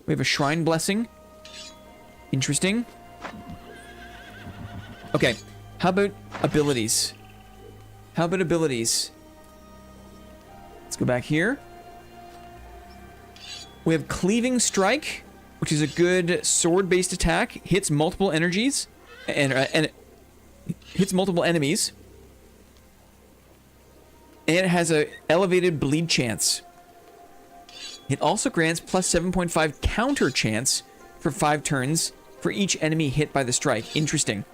We have a shrine blessing. Interesting. Okay. How about abilities? How about abilities? Let's go back here. We have Cleaving Strike, which is a good sword-based attack. Hits multiple energies and hits multiple enemies. And it has a elevated bleed chance. It also grants plus 7.5 counter chance for 5 turns for each enemy hit by the strike. Interesting.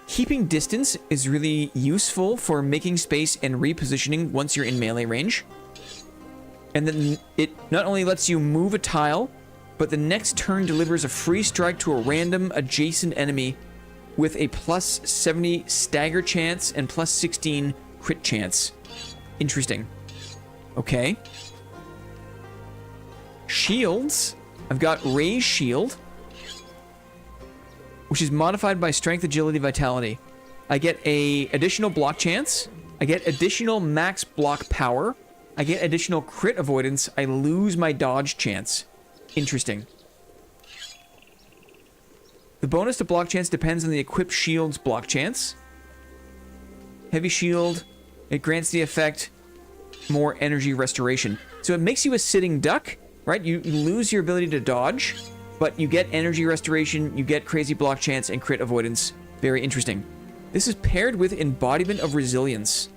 Keeping distance is really useful for making space and repositioning once you're in melee range. And then it not only lets you move a tile, but the next turn delivers a free strike to a random adjacent enemy with a plus 70 stagger chance and plus 16 crit chance. Interesting. Okay. Shields. I've got Raise Shield, which is modified by Strength, Agility, Vitality. I get a additional block chance. I get additional max block power. I get additional crit avoidance. I lose my dodge chance. Interesting. The bonus to block chance depends on the equipped shield's block chance. Heavy shield. It grants the effect more energy restoration. So it makes you a sitting duck, right? You lose your ability to dodge, but you get energy restoration, you get crazy block chance, and crit avoidance. Very interesting. This is paired with Embodiment of Resilience.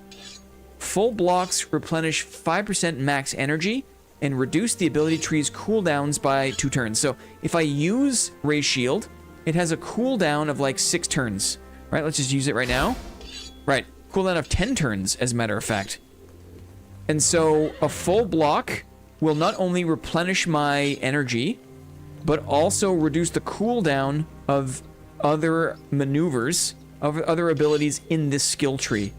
Full blocks replenish 5% max energy and reduce the ability tree's cooldowns by 2 turns. So if I use Raise Shield, it has a cooldown of like 6 turns. Right, let's just use it right now. Right, cooldown of 10 turns, as a matter of fact. And so a full block will not only replenish my energy, but also reduce the cooldown of other maneuvers, of other abilities in this skill tree.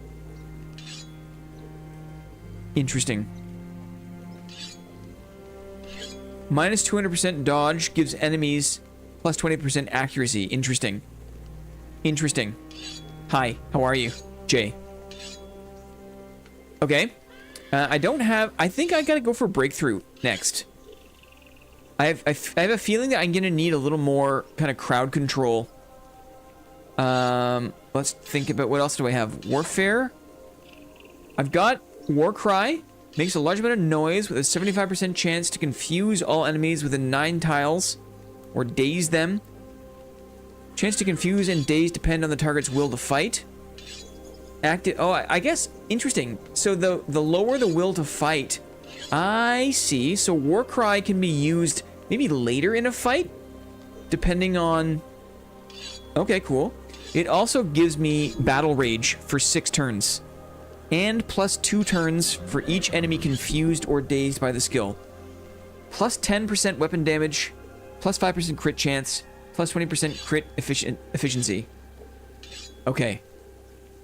Interesting. Minus 200% dodge gives enemies plus 20% accuracy. Interesting. Interesting. Hi, how are you? Jay. Okay. I don't have... I think I gotta go for Breakthrough next. I have a feeling that I'm gonna need a little more kind of crowd control. Let's think about what else do I have. Warfare. I've got Warcry. Makes a large amount of noise with a 75% chance to confuse all enemies within 9 tiles or daze them. Chance to confuse and daze depend on the target's will to fight. Active. Oh, I guess interesting. So the lower the will to fight. I see. So Warcry can be used maybe later in a fight, depending on. Okay, cool. It also gives me Battle Rage for 6 turns, and plus 2 turns for each enemy confused or dazed by the skill. Plus 10% weapon damage, plus 5% crit chance, plus 20% crit efficiency. Okay.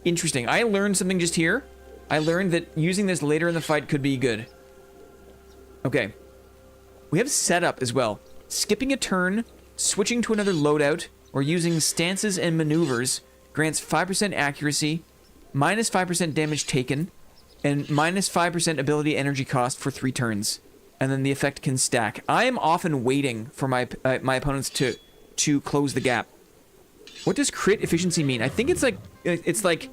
Interesting. I learned something just here. I learned that using this later in the fight could be good. Okay. We have setup as well. Skipping a turn, switching to another loadout, or using stances and maneuvers grants 5% accuracy, minus 5% damage taken, and minus 5% ability energy cost for 3 turns. And then the effect can stack. I am often waiting for my opponents to close the gap. What does crit efficiency mean? I think it's like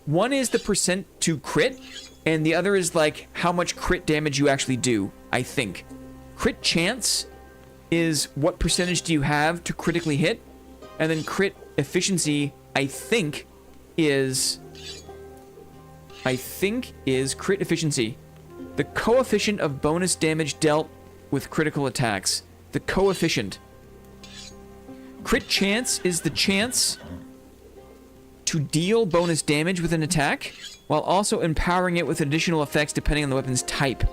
one is the percent to crit, and the other is like how much crit damage you actually do, I think. Crit chance is what percentage do you have to critically hit, and then crit efficiency, I think is crit efficiency. The coefficient of bonus damage dealt with critical attacks. The coefficient. Crit chance is the chance to deal bonus damage with an attack. while also empowering it with additional effects depending on the weapon's type.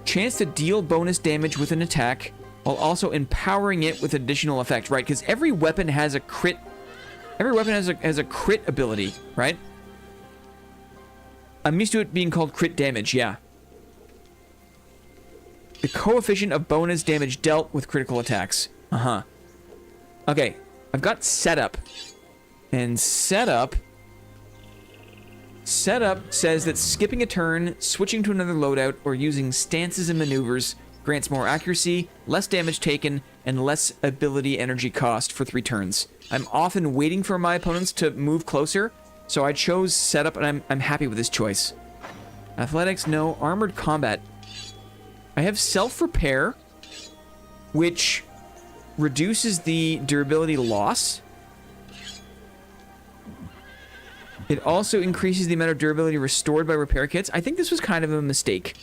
Chance to deal bonus damage with an attack, while also empowering it with additional effects, right? Because every weapon has a crit. Every weapon has a crit ability, right? I'm used to it being called crit damage, yeah. The coefficient of bonus damage dealt with critical attacks. Uh-huh. Okay, I've got setup. And setup says that skipping a turn, switching to another loadout, or using stances and maneuvers grants more accuracy, less damage taken, and less ability energy cost for 3 turns. I'm often waiting for my opponents to move closer, so I chose setup, and I'm happy with this choice. Athletics, no. Armored combat. I have self-repair, which reduces the durability loss. It also increases the amount of durability restored by repair kits. I think this was kind of a mistake.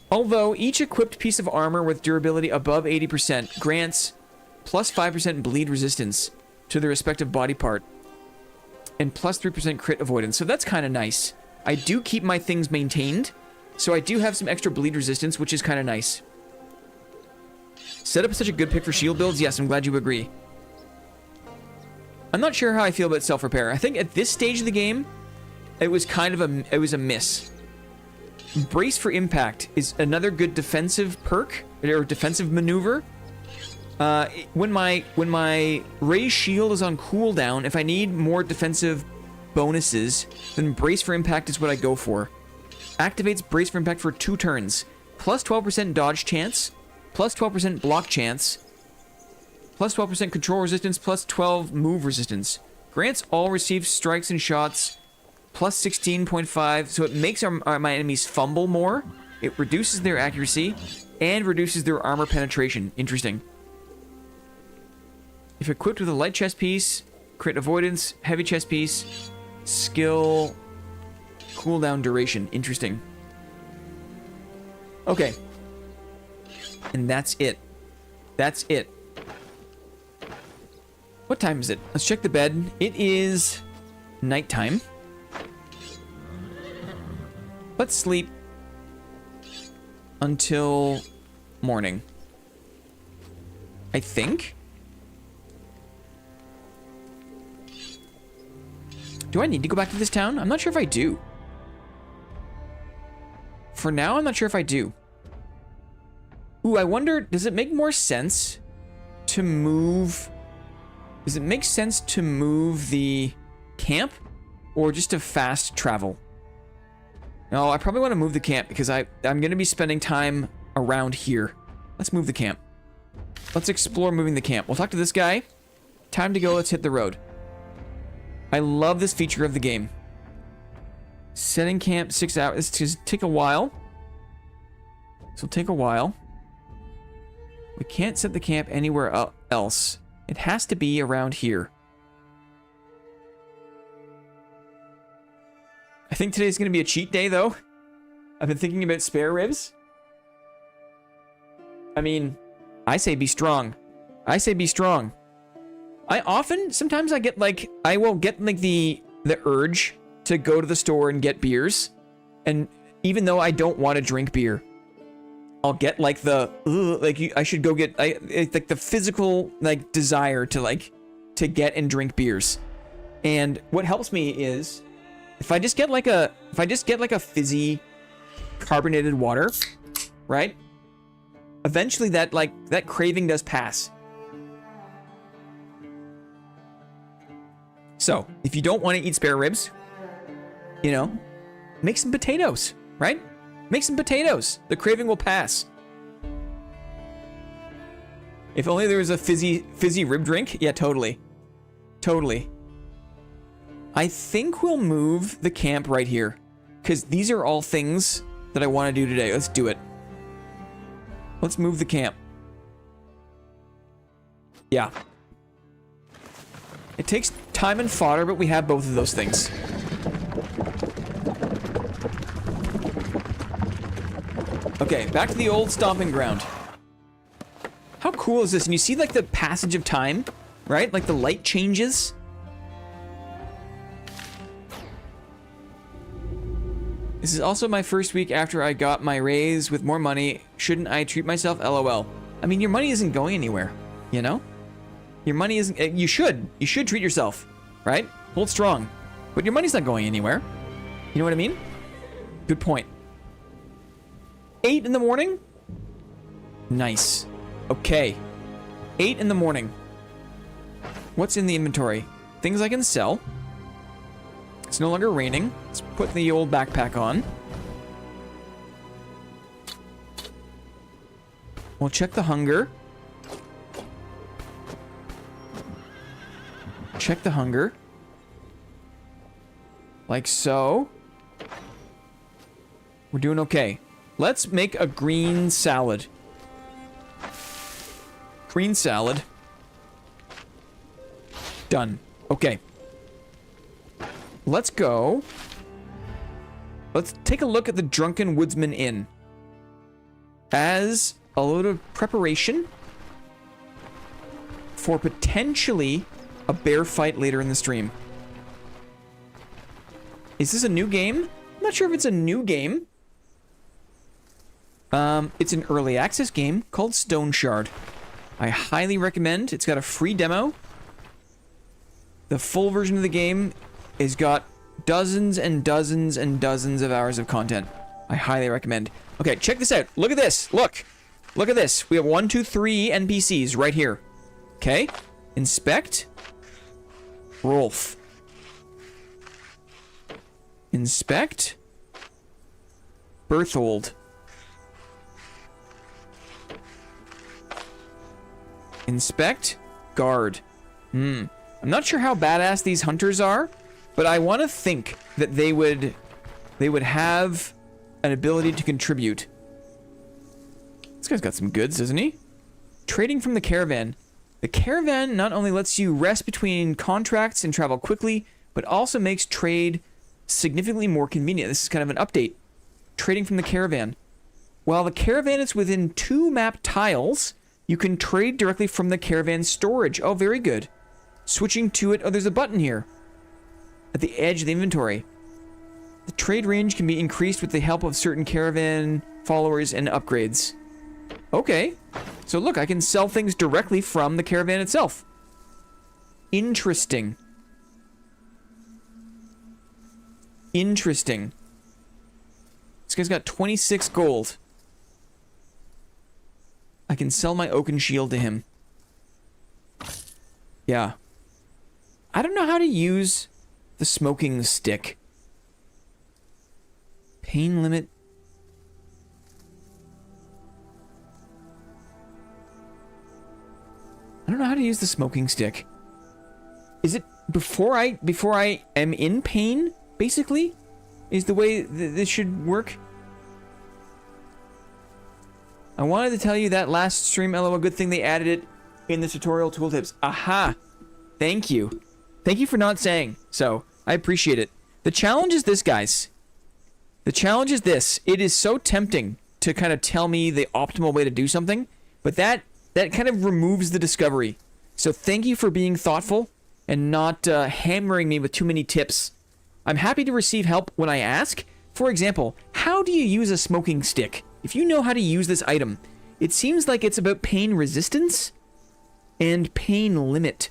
Although each equipped piece of armor with durability above 80% grants plus 5% bleed resistance to the respective body part and plus 3% crit avoidance. So that's kind of nice. I do keep my things maintained, so I do have some extra bleed resistance, which is kind of nice. Setup is such a good pick for shield builds. Yes, I'm glad you agree. I'm not sure how I feel about self-repair. I think at this stage of the game, it was kind of a miss. Brace for impact is another good defensive perk or defensive maneuver. When my raised shield is on cooldown, if I need more defensive bonuses, then brace for impact is what I go for. Activates brace for impact for 2 turns. Plus 12% dodge chance, plus 12% block chance, plus 12% control resistance, plus 12 move resistance. Grants all received strikes and shots plus 16.5, so it makes my enemies fumble more. It reduces their accuracy and reduces their armor penetration. Interesting. If equipped with a light chest piece, crit avoidance, heavy chest piece, skill, cooldown duration. Interesting. Okay. And that's it. That's it. What time is it? Let's check the bed. It is nighttime. Let's sleep until morning. I think. Do I need to go back to this town? I'm not sure if I do. For now, I'm not sure if I do. Ooh, I wonder, does it make more sense to move... Does it make sense to move the camp or just to fast travel? No, I probably want to move the camp because I'm going to be spending time around here. Let's move the camp. Let's explore moving the camp. We'll talk to this guy. Time to go. Let's hit the road. I love this feature of the game. Setting camp 6 hours. This is take a while. This will take a while. We can't set the camp anywhere else. It has to be around here. I think today's going to be a cheat day, though. I've been thinking about spare ribs. I mean, I say be strong. I say be strong. Sometimes I get like, I will get like the urge to go to the store and get beers. And even though I don't want to drink beer, I'll get like I should go get, like the physical like desire to get and drink beers. And what helps me is if I just get like a fizzy carbonated water, right? Eventually that craving does pass. So, if you don't want to eat spare ribs, you know, make some potatoes, right? Make some potatoes. The craving will pass. If only there was a fizzy rib drink. Yeah, totally. Totally. I think we'll move the camp right here, because these are all things that I want to do today. Let's do it. Let's move the camp. Yeah. It takes time and fodder, but we have both of those things. Okay, back to the old stomping ground. How cool is this? And you see like the passage of time, right? Like the light changes. This is also my first week after I got my raise with more money. Shouldn't I treat myself? LOL. I mean, your money isn't going anywhere, you know? Your money isn't... You should. You should treat yourself, right? Hold strong. But your money's not going anywhere. You know what I mean? Good point. 8 in the morning? Nice. Okay. 8 in the morning. What's in the inventory? Things I can sell. It's no longer raining. Let's put the old backpack on. We'll check the hunger. Check the hunger. Like so. We're doing okay. Let's make a green salad. Green salad. Done. Okay. Let's go. Let's take a look at the Drunken Woodsman Inn. As a load of preparation for potentially a bear fight later in the stream. Is this a new game? I'm not sure if it's a new game. It's an early access game called Stoneshard. I highly recommend. It's got a free demo. The full version of the game has got dozens and dozens and dozens of hours of content. I highly recommend. Okay, check this out. Look at this. Look. Look at this. We have 1, 2, 3 NPCs right here. Okay. Inspect. Rolf. Inspect. Berthold. Inspect. Guard. I'm not sure how badass these hunters are, but I want to think that they would have an ability to contribute. This guy's got some goods, doesn't he? Trading from the caravan. The caravan not only lets you rest between contracts and travel quickly, but also makes trade significantly more convenient. This is kind of an update. Trading from the caravan. While the caravan is within 2 map tiles, you can trade directly from the caravan storage. Oh, very good. Switching to it. Oh, there's a button here at the edge of the inventory. The trade range can be increased with the help of certain caravan followers and upgrades. Okay. So look, I can sell things directly from the caravan itself. Interesting. Interesting. This guy's got 26 gold. I can sell my oaken shield to him. Yeah. I don't know how to use the smoking stick. Pain limit. I don't know how to use the smoking stick. Is it before I am in pain, basically? Is the way this should work? I wanted to tell you that last stream, LO, a good thing they added it in the tutorial tooltips. Aha! Thank you. Thank you for not saying so. I appreciate it. The challenge is this, guys. The challenge is this. It is so tempting to kind of tell me the optimal way to do something, but that kind of removes the discovery. So thank you for being thoughtful and not hammering me with too many tips. I'm happy to receive help when I ask. For example, how do you use a smoking stick? If you know how to use this item, it seems like it's about pain resistance and pain limit.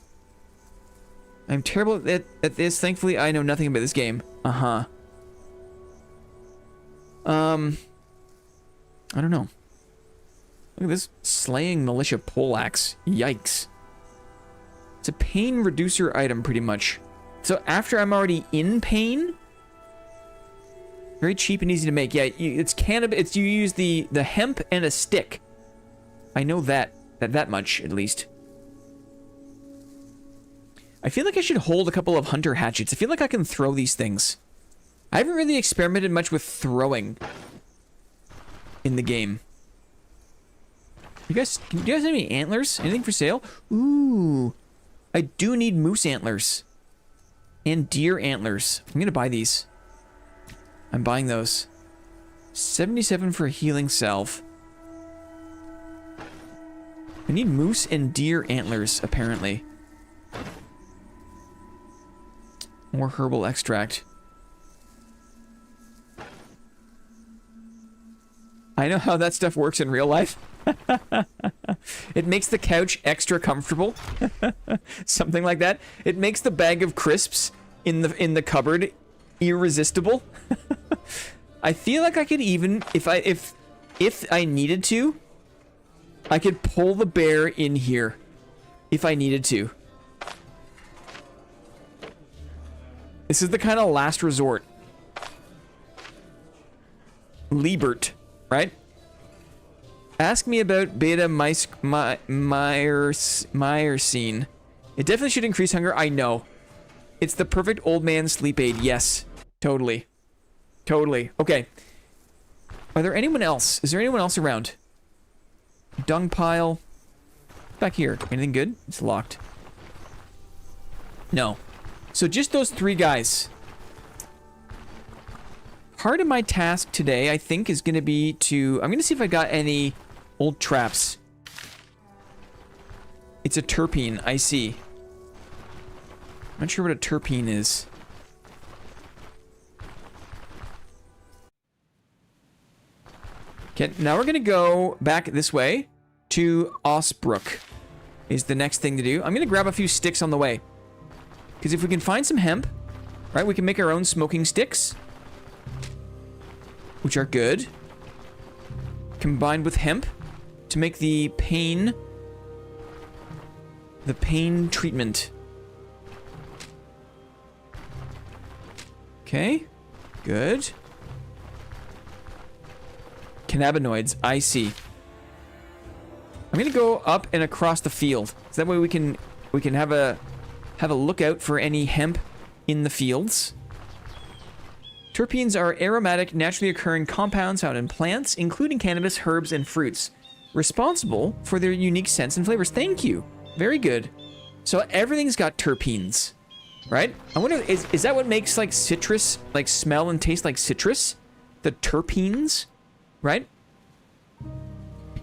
I'm terrible at this. Thankfully, I know nothing about this game. I don't know. Look at this slaying militia poleaxe. Yikes. It's a pain reducer item, pretty much. So after I'm already in pain, very cheap and easy to make. Yeah, it's cannabis. It's you use the hemp and a stick. I know that much at least. I feel like I should hold a couple of hunter hatchets. I feel like I can throw these things. I haven't really experimented much with throwing in the game. Do you guys have any antlers? Anything for sale? Ooh, I do need moose antlers and deer antlers. I'm gonna buy these. I'm buying those. 77 for a healing salve. I need moose and deer antlers, apparently. More herbal extract. I know how that stuff works in real life. It makes the couch extra comfortable. Something like that. It makes the bag of crisps in the cupboard irresistible. I feel like I could even, if I needed to, I could pull the bear in here if I needed to. This is the kind of last resort. Liebert, right? Ask me about beta myrcene. It definitely should increase hunger. I know. It's the perfect old man sleep aid. Yes. Totally. Totally. Okay. Are there anyone else? Is there anyone else around? Dung pile. Back here. Anything good? It's locked. No. So just those 3 guys. Part of my task today, I think, is going to be to... I'm going to see if I got any old traps. It's a terpene. I see. I'm not sure what a terpene is. Okay, now we're going to go back this way to Osbrook. Is the next thing to do. I'm going to grab a few sticks on the way. Because if we can find some hemp, right, we can make our own smoking sticks. Which are good. Combined with hemp to make the pain treatment. Okay. Good. Cannabinoids. I see. I'm gonna go up and across the field. So that way we can have a lookout for any hemp in the fields. Terpenes are aromatic, naturally occurring compounds found in plants, including cannabis, herbs, and fruits, responsible for their unique scents and flavors. Thank you. Very good. So everything's got terpenes, right? I wonder, is that what makes, like, citrus, like, smell and taste like citrus? The terpenes, right?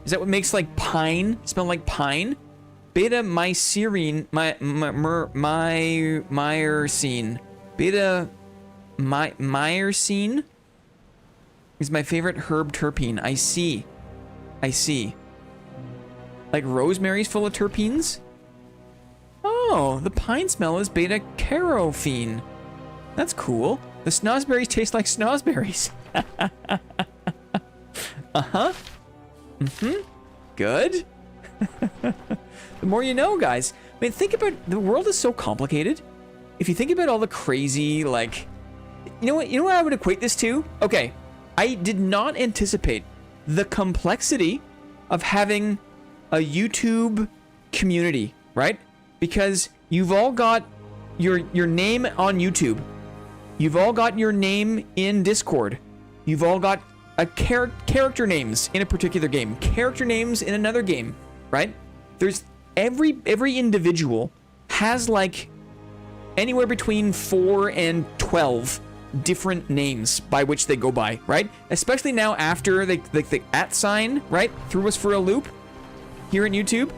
Is that what makes, like, pine smell like pine? Beta myrcene, myrcene. Beta myrcene is my favorite herb terpene. I see. I see. Like rosemary's full of terpenes? Oh, the pine smell is beta carophene. That's cool. The snozberries taste like snozberries. Uh-huh. Mm-hmm. Good. The more you know, guys. I mean, think about, the world is so complicated. If you think about all the crazy, like... You know what I would equate this to? Okay, I did not anticipate the complexity of having a YouTube community, right? Because you've all got your name on YouTube. You've all got your name in Discord. You've all got a character names in a particular game. Character names in another game, right? There's every individual has like anywhere between 4 and 12 different names by which they go by, right? Especially now after the @ sign, right, threw us for a loop here in YouTube.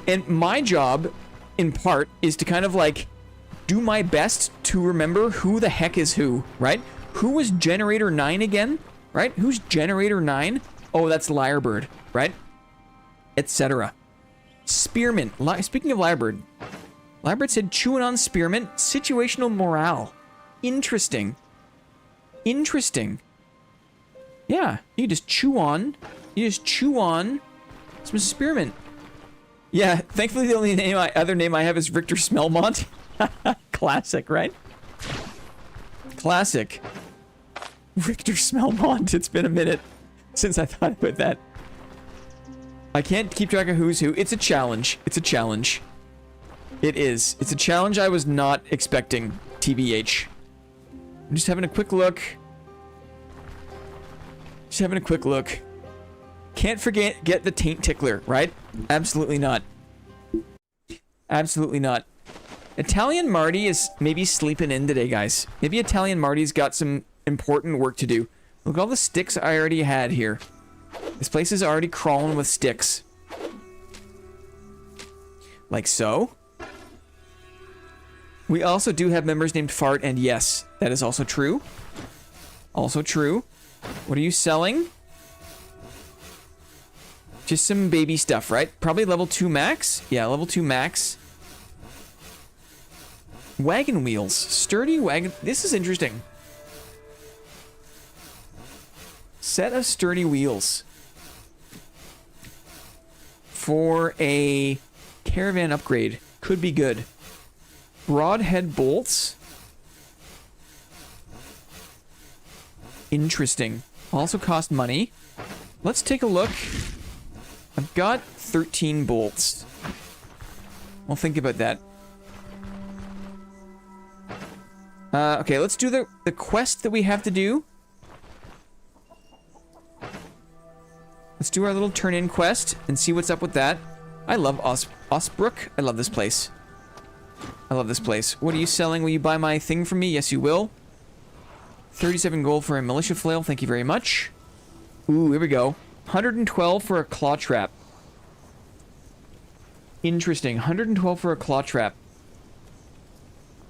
And my job, in part, is to kind of like do my best to remember who the heck is who, right? Who was Generator 9 again, right? Who's Generator 9? Oh, that's Lyrebird, right? Etc. Spearmint. Speaking of Lyrebird, Lyrebird said chewing on spearmint, situational morale. Interesting. Interesting. Yeah, you just chew on some spearmint. Yeah, thankfully the only other name I have is Richter Smelmont. Classic, right? Classic. Richter Smelmont. It's been a minute since I thought about that. I can't keep track of who's who. It's a challenge. It's a challenge. It is. It's a challenge I was not expecting, TBH. I'm just having a quick look. Just having a quick look. Can't get the taint tickler, right? Absolutely not. Absolutely not. Italian Marty is maybe sleeping in today, guys. Maybe Italian Marty's got some important work to do. Look at all the sticks I already had here. This place is already crawling with sticks. Like so. We also do have members named Fart, and yes, that is also true. Also true. What are you selling? Just some baby stuff, right? Probably level 2 max? Yeah, level 2 max. Wagon wheels. Sturdy wagon... This is interesting. Set of sturdy wheels. For a caravan upgrade. Could be good. Broadhead bolts. Interesting. Also cost money. Let's take a look. I've got 13 bolts. I'll think about that. Okay, let's do the quest that we have to do. Let's do our little turn-in quest and see what's up with that. I love Osbrook. I love this place. I love this place. What are you selling? Will you buy my thing from me? Yes, you will. 37 gold for a militia flail. Thank you very much. Ooh, here we go. 112 for a claw trap. Interesting. 112 for a claw trap.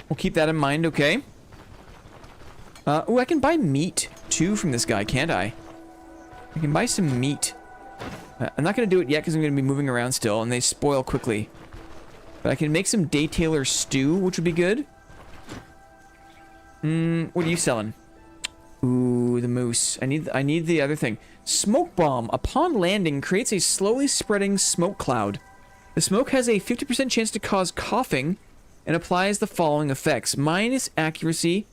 We'll keep that in mind, okay? Ooh, I can buy meat, too, from this guy, can't I? I can buy some meat. I'm not going to do it yet because I'm going to be moving around still, and they spoil quickly. But I can make some Daytailor stew, which would be good. What are you selling? Ooh, the moose. I need the other thing. Smoke bomb. Upon landing, creates a slowly spreading smoke cloud. The smoke has a 50% chance to cause coughing and applies the following effects. Minus accuracy.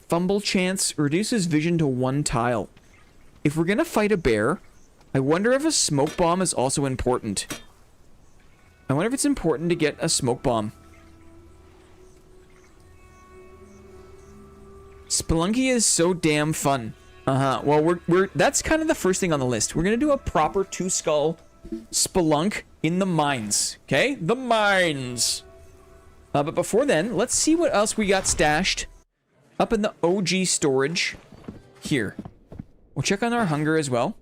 Fumble chance. Reduces vision to 1 tile. If we're going to fight a bear, I wonder if a smoke bomb is also important. I wonder if it's important to get a smoke bomb. Spelunky is so damn fun. Well, that's kind of the first thing on the list. We're going to do a proper 2-skull spelunk in the mines. Okay? The mines. But before then, let's see what else we got stashed up in the OG storage here. We'll check on our hunger as well.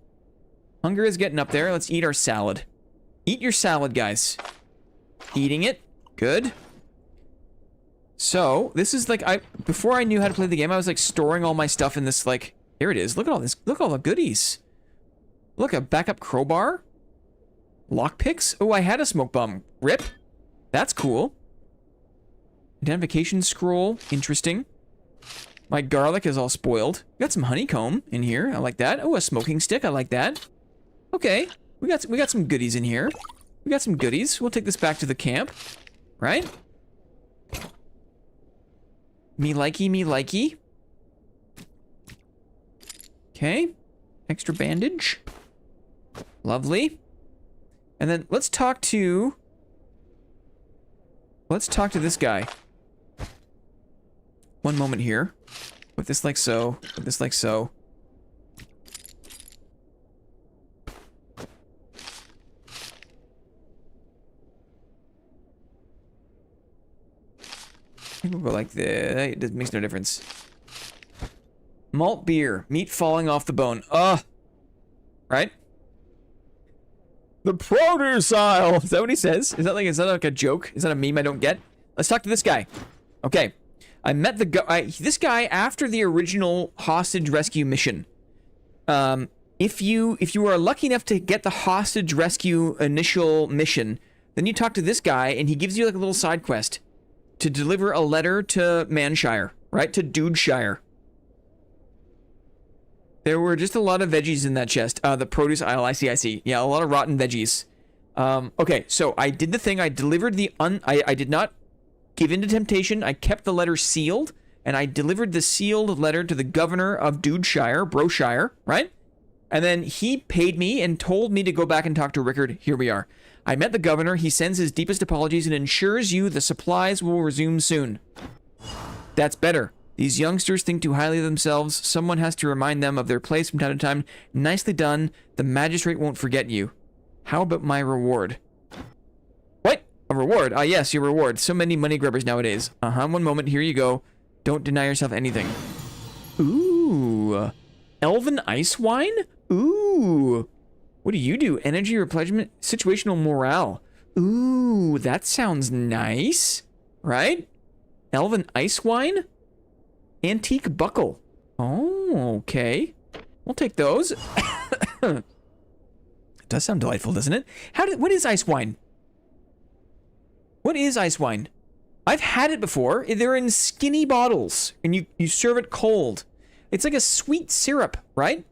Hunger is getting up there. Let's eat our salad. Eat your salad, guys. Eating it. Good. So, this is like, before I knew how to play the game, I was like storing all my stuff in this, like, here it is. Look at all this. Look at all the goodies. Look, a backup crowbar. Lockpicks. Oh, I had a smoke bomb. Rip. That's cool. Identification scroll. Interesting. My garlic is all spoiled. Got some honeycomb in here. I like that. Oh, a smoking stick. I like that. Okay. We got some goodies in here. We got some goodies. We'll take this back to the camp. Right? Me likey, me likey. Okay. Extra bandage. Lovely. And then let's talk to this guy. One moment here. Put this like so. Put this like so. I think we'll go like this. It makes no difference. Malt beer. Meat falling off the bone. Right? The produce aisle. Is that what he says? Is that like a joke? Is that a meme I don't get? Let's talk to this guy. Okay. I met this guy after the original hostage rescue mission. If you are lucky enough to get the hostage rescue initial mission, then you talk to this guy and he gives you like a little side quest to deliver a letter to Manshire, right? To Dudeshire. There were just a lot of veggies in that chest. The produce aisle, I see. Yeah, a lot of rotten veggies. Okay, so I did the thing. I delivered I did not give in to temptation. I kept the letter sealed, and I delivered the sealed letter to the governor of Dudeshire, Broshire, right? And then he paid me and told me to go back and talk to Rickard. Here we are. I met the governor. He sends his deepest apologies and ensures you the supplies will resume soon. That's better. These youngsters think too highly of themselves. Someone has to remind them of their place from time to time. Nicely done. The magistrate won't forget you. How about my reward? What? A reward? Ah, yes, your reward. So many money grubbers nowadays. One moment. Here you go. Don't deny yourself anything. Ooh. Elven ice wine? Ooh. What do you do? Energy replenishment? Situational morale. Ooh, that sounds nice. Right? Elven ice wine? Antique buckle. Oh, okay. We'll take those. does sound delightful, doesn't it? What is ice wine? What is ice wine? I've had it before. They're in skinny bottles, and you serve it cold. It's like a sweet syrup, right?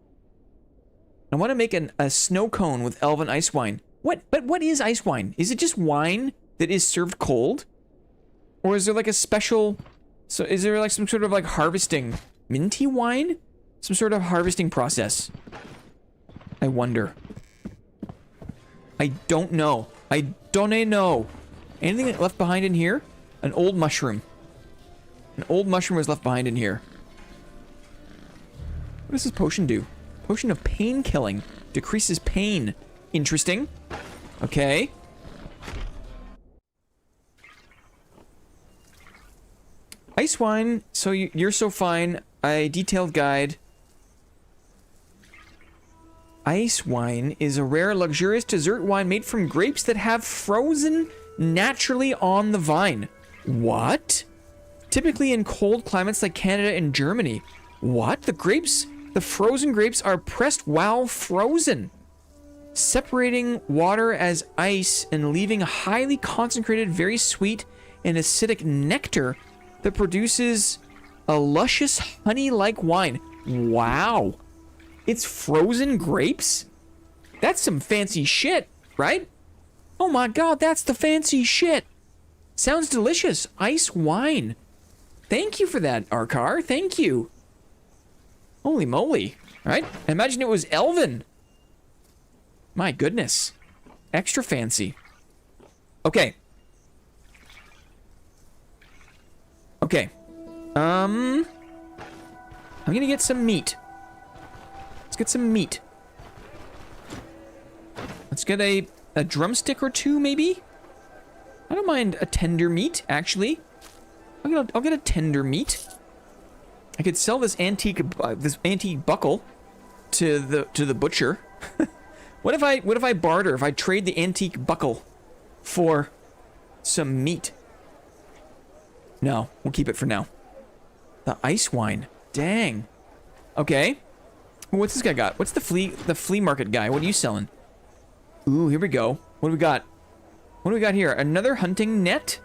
I want to make a snow cone with elven ice wine. But what is ice wine? Is it just wine that is served cold? Or is there like a special... So is there like some sort of like harvesting... Minty wine? Some sort of harvesting process. I wonder. I don't know. I don't know. Anything left behind in here? An old mushroom. An old mushroom was left behind in here. What does this potion do? Potion of pain killing. Decreases pain. Interesting. Okay. Ice wine. So you're so fine. A detailed guide. Ice wine is a rare, luxurious dessert wine made from grapes that have frozen naturally on the vine. What? Typically in cold climates like Canada and Germany. What? The frozen grapes are pressed while frozen, separating water as ice and leaving a highly concentrated, very sweet and acidic nectar that produces a luscious honey-like wine. Wow. It's frozen grapes? That's some fancy shit, right? Oh my god, that's the fancy shit. Sounds delicious. Ice wine. Thank you for that, Arkar. Thank you. Holy moly. Right? Imagine it was elven. My goodness. Extra fancy. Okay. Okay. I'm gonna get some meat. Let's get some meat. Let's get a drumstick or two, maybe? I don't mind a tender meat, actually. I'll get a tender meat. I could sell this antique buckle to the butcher. What if I barter? If I trade the antique buckle for some meat? No, we'll keep it for now. The ice wine. Dang. Okay. What's this guy got? What's the flea market guy? What are you selling? Ooh, here we go. What do we got? What do we got here? Another hunting net?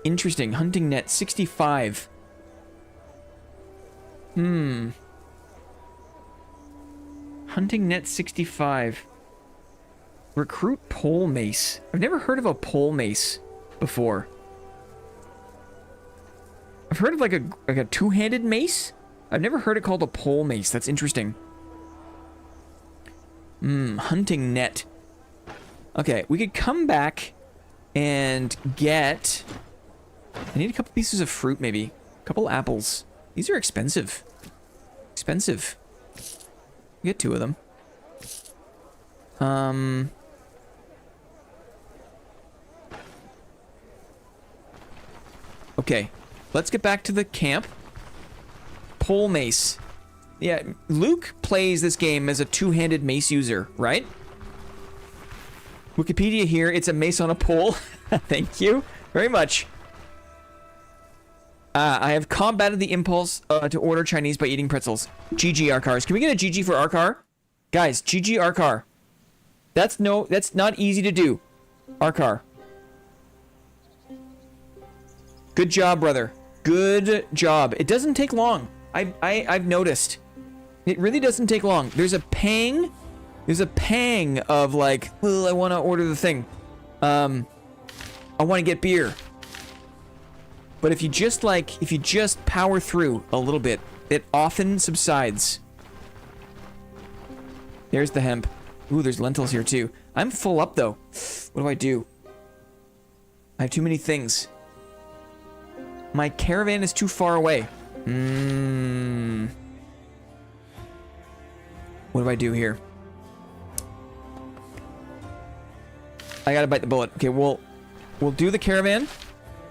Interesting. Hunting net 65. Hunting net 65. Recruit pole mace. I've never heard of a pole mace before. I've heard of like a two-handed mace. I've never heard it called a pole mace. That's interesting. Hunting net. Okay, we could come back and get... I need a couple pieces of fruit, maybe. A couple apples. These are expensive. Expensive. Get two of them. Okay, let's get back to the camp. Pole mace. Yeah, Luke plays this game as a two-handed mace user, right? Wikipedia here, it's a mace on a pole. Thank you very much. I have combated the impulse to order Chinese by eating pretzels. GG Arkars. Can we get a GG for Arkar? Guys, GG Arkar. That's not easy to do. Arkar. Good job, brother. Good job. It doesn't take long. I've noticed. It really doesn't take long. There's a pang. There's a pang of like, well, I want to order the thing. I want to get beer. But if you just power through a little bit, it often subsides. There's the hemp. Ooh, there's lentils here too. I'm full up though. What do? I have too many things. My caravan is too far away. What do I do here? I gotta bite the bullet. Okay, we'll do the caravan.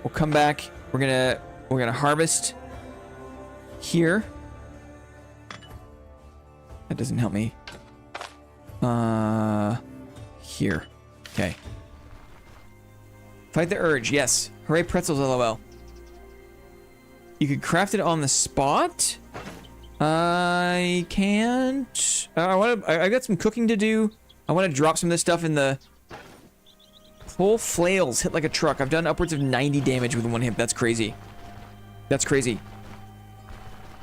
We'll come back. We're gonna harvest here. That doesn't help me. Here. Okay. Fight the urge. Yes. Hooray pretzels, lol. You could craft it on the spot. I can't. I got some cooking to do. I want to drop some of this stuff in the... Whole flails hit like a truck. I've done upwards of 90 damage with one hit. That's crazy. That's crazy.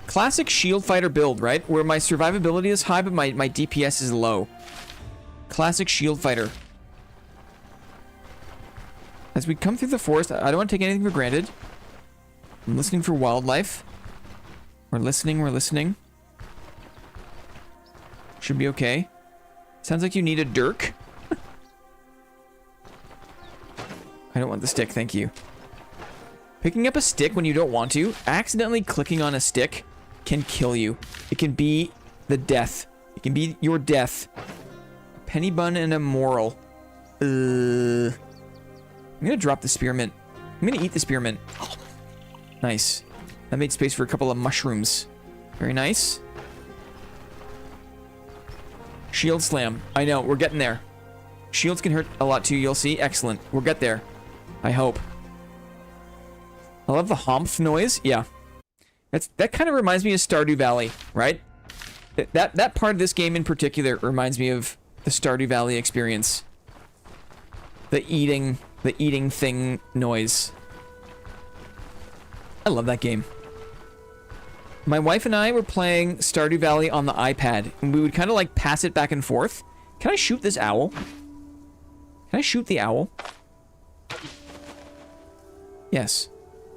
Classic shield fighter build, right? Where my survivability is high, but my DPS is low. Classic shield fighter. As we come through the forest, I don't want to take anything for granted. I'm listening for wildlife. We're listening. Should be okay. Sounds like you need a dirk. I don't want the stick, thank you. Picking up a stick when you don't want to, accidentally clicking on a stick can kill you. It can be the death. It can be your death. A penny bun and a moral. I'm gonna drop the spearmint. I'm gonna eat the spearmint. Nice. That made space for a couple of mushrooms. Very nice. Shield slam. I know, we're getting there. Shields can hurt a lot too, you'll see. Excellent. We'll get there. I hope. I love the humph noise. Yeah. That kind of reminds me of Stardew Valley, right? That part of this game in particular reminds me of the Stardew Valley experience. The eating thing noise. I love that game. My wife and I were playing Stardew Valley on the iPad, and we would kind of like pass it back and forth. Can I shoot this owl? Can I shoot the owl? Yes.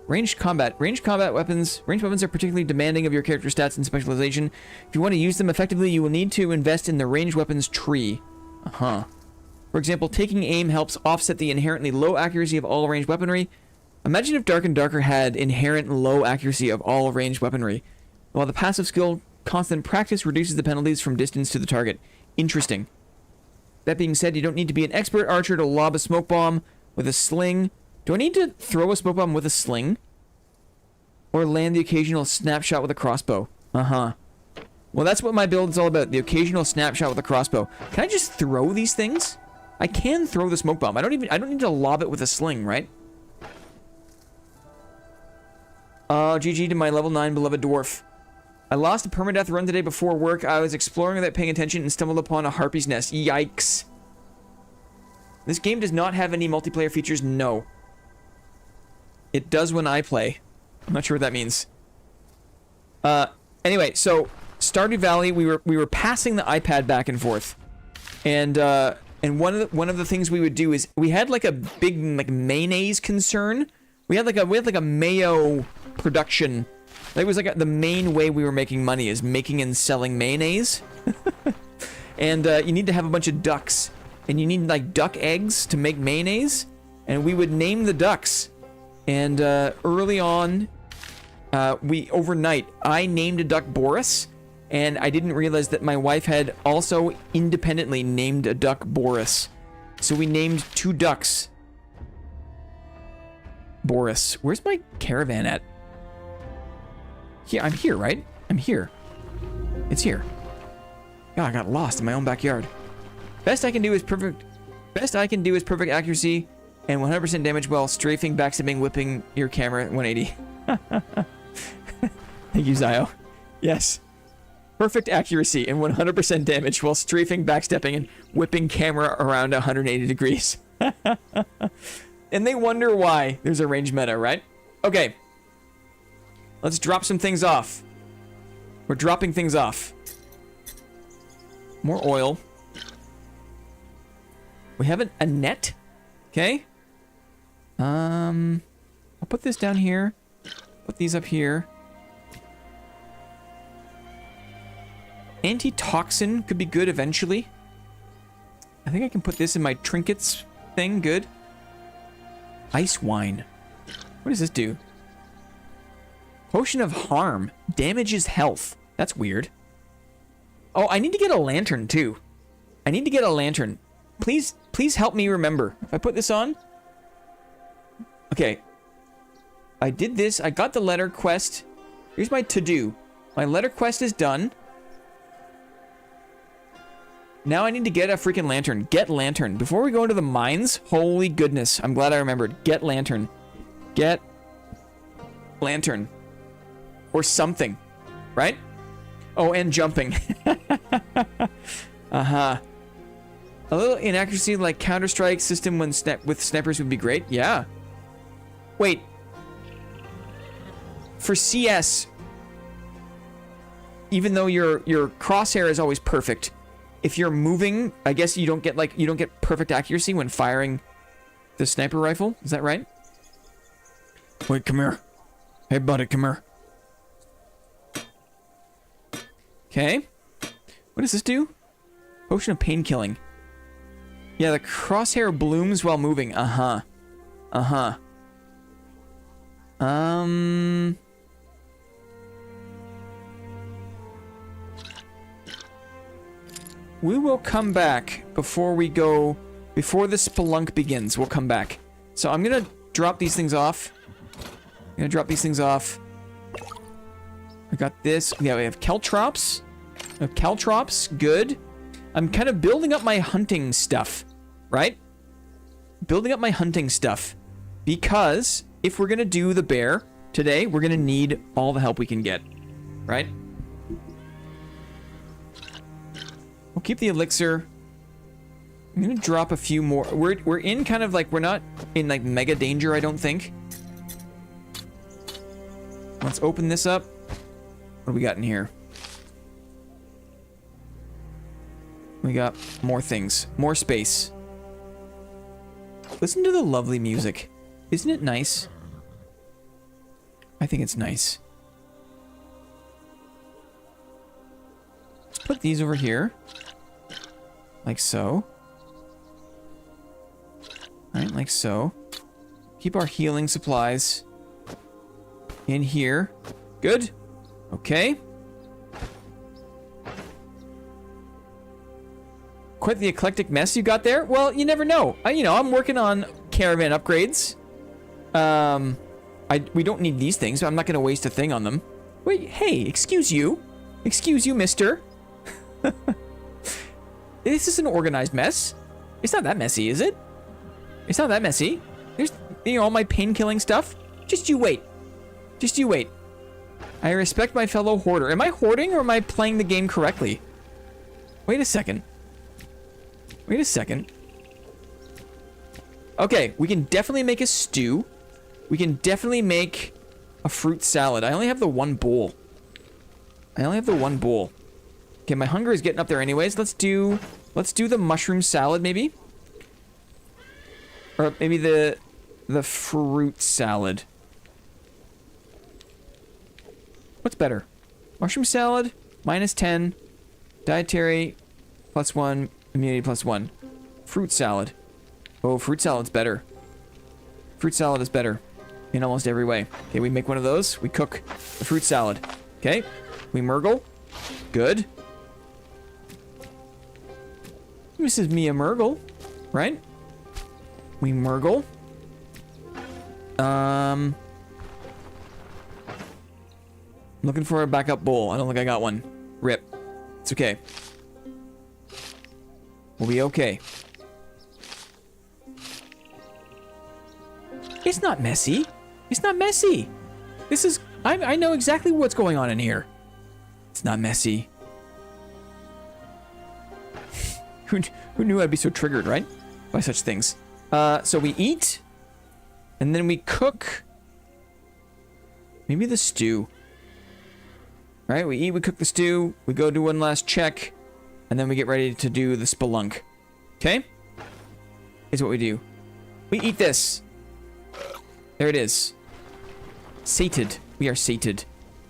Ranged combat. Ranged weapons are particularly demanding of your character stats and specialization. If you want to use them effectively, you will need to invest in the ranged weapons tree. For example, taking aim helps offset the inherently low accuracy of all ranged weaponry. Imagine if Dark and Darker had inherent low accuracy of all ranged weaponry, while the passive skill constant practice reduces the penalties from distance to the target. Interesting. That being said, you don't need to be an expert archer to lob a smoke bomb with a sling. Do I need to throw a smoke bomb with a sling? Or land the occasional snapshot with a crossbow? Well, that's what my build is all about. The occasional snapshot with a crossbow. Can I just throw these things? I can throw the smoke bomb. I don't need to lob it with a sling, right? GG to my level 9 beloved dwarf. I lost a permadeath run today before work. I was exploring without paying attention and stumbled upon a harpy's nest. Yikes. This game does not have any multiplayer features. No. It does when I play. I'm not sure what that means. Anyway, so Stardew Valley, we were passing the iPad back and forth, and one of the things we would do is we had like a big like mayonnaise concern. We had like a mayo production. That was like the main way we were making money is making and selling mayonnaise. And you need to have a bunch of ducks, and you need like duck eggs to make mayonnaise, and we would name the ducks. And early on, overnight, I named a duck Boris, and I didn't realize that my wife had also independently named a duck Boris. So we named 2 ducks Boris. Where's my caravan at? Here, I'm here, right? I'm here. It's here. God, I got lost in my own backyard. Best I can do is perfect accuracy and 100% damage while strafing, backstabbing, whipping your camera at 180. Thank you, Zio. Yes. Perfect accuracy and 100% damage while strafing, backstepping, and whipping camera around 180 degrees. And they wonder why there's a range meta, right? Okay. Let's drop some things off. We're dropping things off. More oil. We have a net. Okay. I'll put this down here. Put these up here. Antitoxin could be good eventually. I think I can put this in my trinkets thing. Good. Ice wine. What does this do? Potion of harm. Damages health. That's weird. Oh, I need to get a lantern too. I need to get a lantern. Please help me remember. If I put this on. Okay. I did this. I got the letter quest. Here's my to-do. My letter quest is done. Now I need to get a freaking lantern. Get lantern. Before we go into the mines, holy goodness. I'm glad I remembered. Get lantern. Get lantern. Or something. Right? Oh, and jumping. Uh-huh. A little inaccuracy like Counter-Strike system when with snipers would be great. Yeah. Wait. For CS, even though your crosshair is always perfect, if you're moving, I guess you don't get perfect accuracy when firing the sniper rifle. Is that right? Wait, come here. Hey, buddy, come here. Okay. What does this do? Potion of pain killing. Yeah, the crosshair blooms while moving. Uh-huh. Uh-huh. We will come back before the spelunk begins. We'll come back. So I'm gonna drop these things off. I got this. Yeah, we have caltrops. Good. I'm kind of building up my hunting stuff, right? Building up my hunting stuff. Because if we're gonna do the bear today, we're gonna need all the help we can get, right? We'll keep the elixir. I'm gonna drop a few more. We're in kind of like, we're not in like mega danger, I don't think. Let's open this up. What do we got in here? We got more things. More space. Listen to the lovely music. Isn't it nice? I think it's nice. Let's put these over here. Like so. Alright, like so. Keep our healing supplies in here. Good. Okay. Quite the eclectic mess you got there. Well, you never know. I'm working on caravan upgrades. We don't need these things, so I'm not going to waste a thing on them. Wait, hey, excuse you. Excuse you, mister. This is an organized mess. It's not that messy, is it? It's not that messy. There's, all my pain-killing stuff. Just you wait. Just you wait. I respect my fellow hoarder. Am I hoarding or am I playing the game correctly? Wait a second. Wait a second. Okay, we can definitely make a stew. We can definitely make a fruit salad. I only have the one bowl. Okay, my hunger is getting up there anyways. Let's do the mushroom salad maybe. Or maybe the fruit salad. What's better? Mushroom salad, -10. Dietary, +1. Immunity, +1. Fruit salad. Oh, fruit salad's better. Fruit salad is better. In almost every way. Okay, we make one of those. We cook the fruit salad. Okay. We Murgle. Good. Mrs. Mia Murgle. Right? We Murgle. Looking for a backup bowl. I don't think I got one. Rip. It's okay. We'll be okay. It's not messy. It's not messy. This is... I know exactly what's going on in here. It's not messy. Who knew I'd be so triggered, right? By such things. So we eat. And then we cook. Maybe the stew. Right? We eat, we cook the stew. We go do one last check. And then we get ready to do the spelunk. Okay? Here's what we do. We eat this. There it is. Sated. We are sated.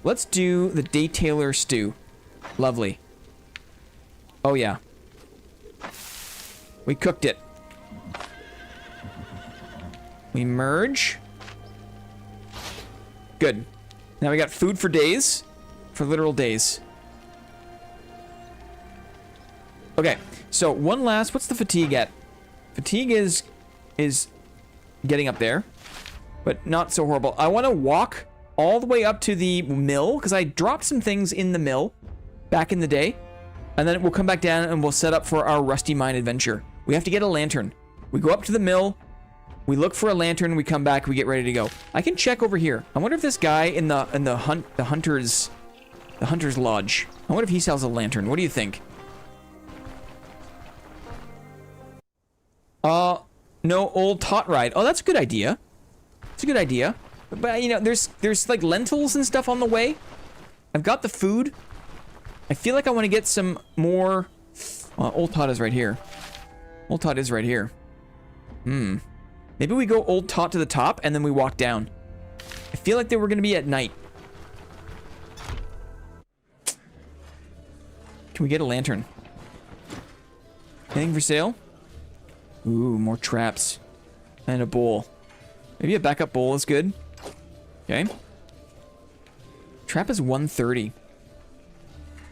Let's do the Daytailor stew. Lovely. Oh, yeah. We cooked it. We merge. Good. Now we got food for days. For literal days. Okay. So, one last... What's the fatigue at? Fatigue is getting up there. But not so horrible. I want to walk all the way up to the mill. Because I dropped some things in the mill. Back in the day. And then we'll come back down and we'll set up for our Rusty Mine adventure. We have to get a lantern. We go up to the mill. We look for a lantern. We come back. We get ready to go. I can check over here. I wonder if this guy in the hunter's The Hunter's Lodge. I wonder if he sells a lantern. What do you think? No, old tot ride. Oh, that's a good idea. It's a good idea. But, you know, there's like lentils and stuff on the way. I've got the food. I feel like I want to get some more... Old tot is right here. Old tot is right here. Maybe we go old tot to the top and then we walk down. I feel like they were going to be at night. Can we get a lantern? Anything for sale? Ooh, more traps. And a bowl. Maybe a backup bowl is good. Okay. Trap is 130.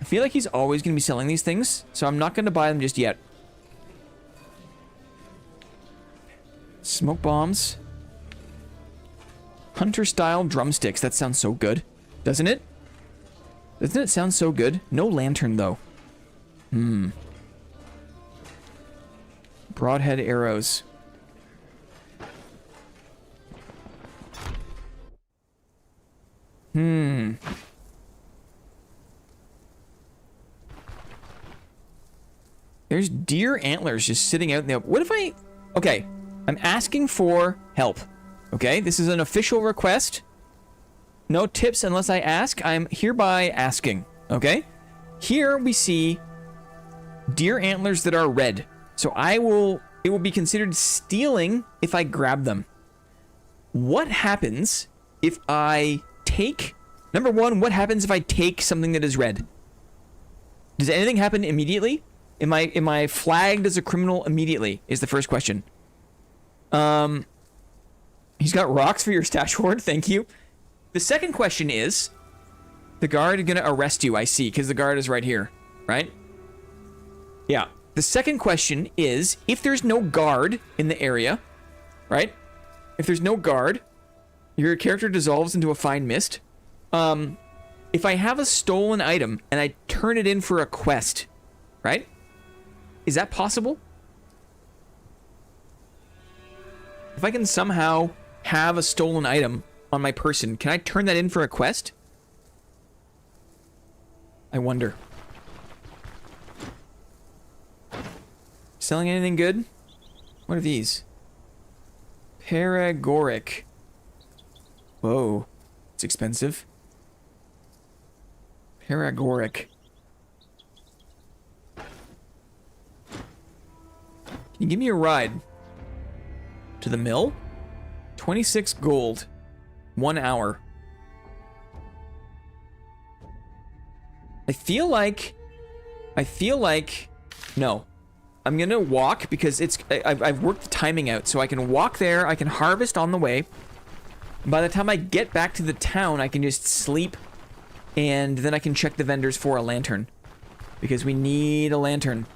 I feel like he's always going to be selling these things, so I'm not going to buy them just yet. Smoke bombs. Hunter-style drumsticks. That sounds so good. Doesn't it? Doesn't it sound so good? No lantern, though. Broadhead arrows. There's deer antlers just sitting out in the open. What if I... Okay, I'm asking for help. Okay, this is an official request. No tips unless I ask. I'm hereby asking. Okay? Here we see deer antlers that are red. So it will be considered stealing if I grab them. What happens if I take... Number one, what happens if I take something that is red? Does anything happen immediately? Am I flagged as a criminal immediately? Is the first question. He's got rocks for your stash hoard. Thank you. The second question is, the guard is going to arrest you, I see, because the guard is right here, right? Yeah. The second question is, if there's no guard in the area, right? If there's no guard, your character dissolves into a fine mist. If I have a stolen item and I turn it in for a quest, right? Is that possible? If I can somehow have a stolen item on my person, can I turn that in for a quest? I wonder. Selling anything good? What are these? Paragoric. Whoa. It's expensive. Paragoric. Can you give me a ride? To the mill? 26 gold. 1 hour. I feel like... No. I'm gonna walk because I've worked the timing out, so I can walk there, I can harvest on the way. By the time I get back to the town, I can just sleep, and then I can check the vendors for a lantern. Because we need a lantern.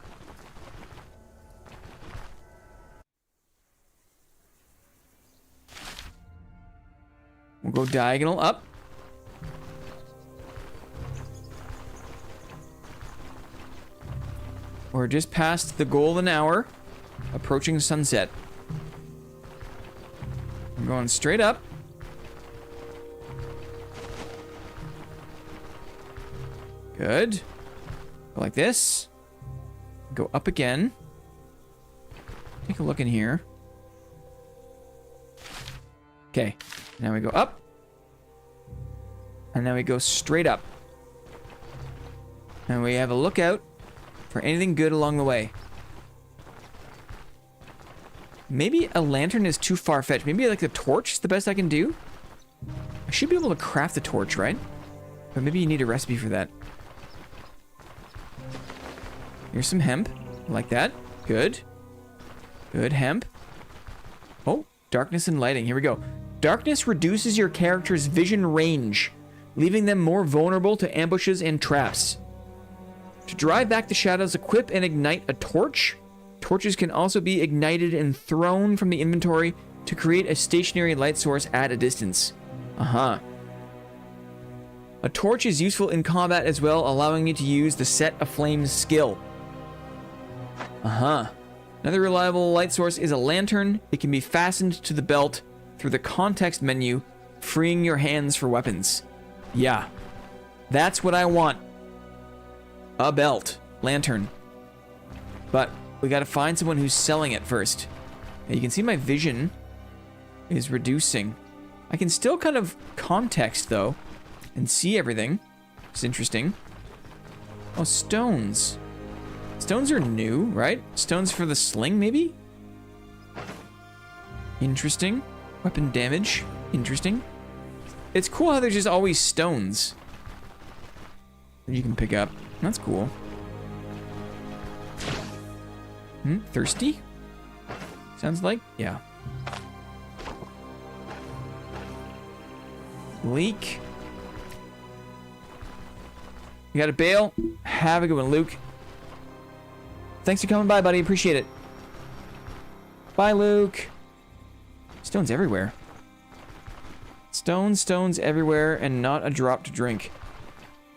We'll go diagonal up. We're just past the golden hour, approaching sunset. I'm going straight up. Good. Go like this. Go up again. Take a look in here. Okay. Now we go up. And now we go straight up. And we have a lookout for anything good along the way. Maybe a lantern is too far-fetched. Maybe like a torch is the best I can do. I should be able to craft a torch, right? But maybe you need a recipe for that. Here's some hemp. Like that. Good. Good hemp. Oh, darkness and lighting. Here we go. Darkness reduces your character's vision range, leaving them more vulnerable to ambushes and traps. To drive back the shadows, equip and ignite a torch. Torches can also be ignited and thrown from the inventory to create a stationary light source at a distance. A torch is useful in combat as well, allowing you to use the Set Aflame skill. Another reliable light source is a lantern. It can be fastened to the belt through the context menu, freeing your hands for weapons. Yeah. That's what I want. A belt. Lantern. But we gotta find someone who's selling it first. Now, you can see my vision is reducing. I can still kind of context, though, and see everything. It's interesting. Oh, stones. Stones are new, right? Stones for the sling, maybe? Interesting. Weapon damage. Interesting. It's cool how there's just always stones that you can pick up. That's cool. Thirsty? Sounds like? Yeah. Leak. You got a bail? Have a good one, Luke. Thanks for coming by, buddy. Appreciate it. Bye, Luke. Stones everywhere. Stones everywhere, and not a drop to drink.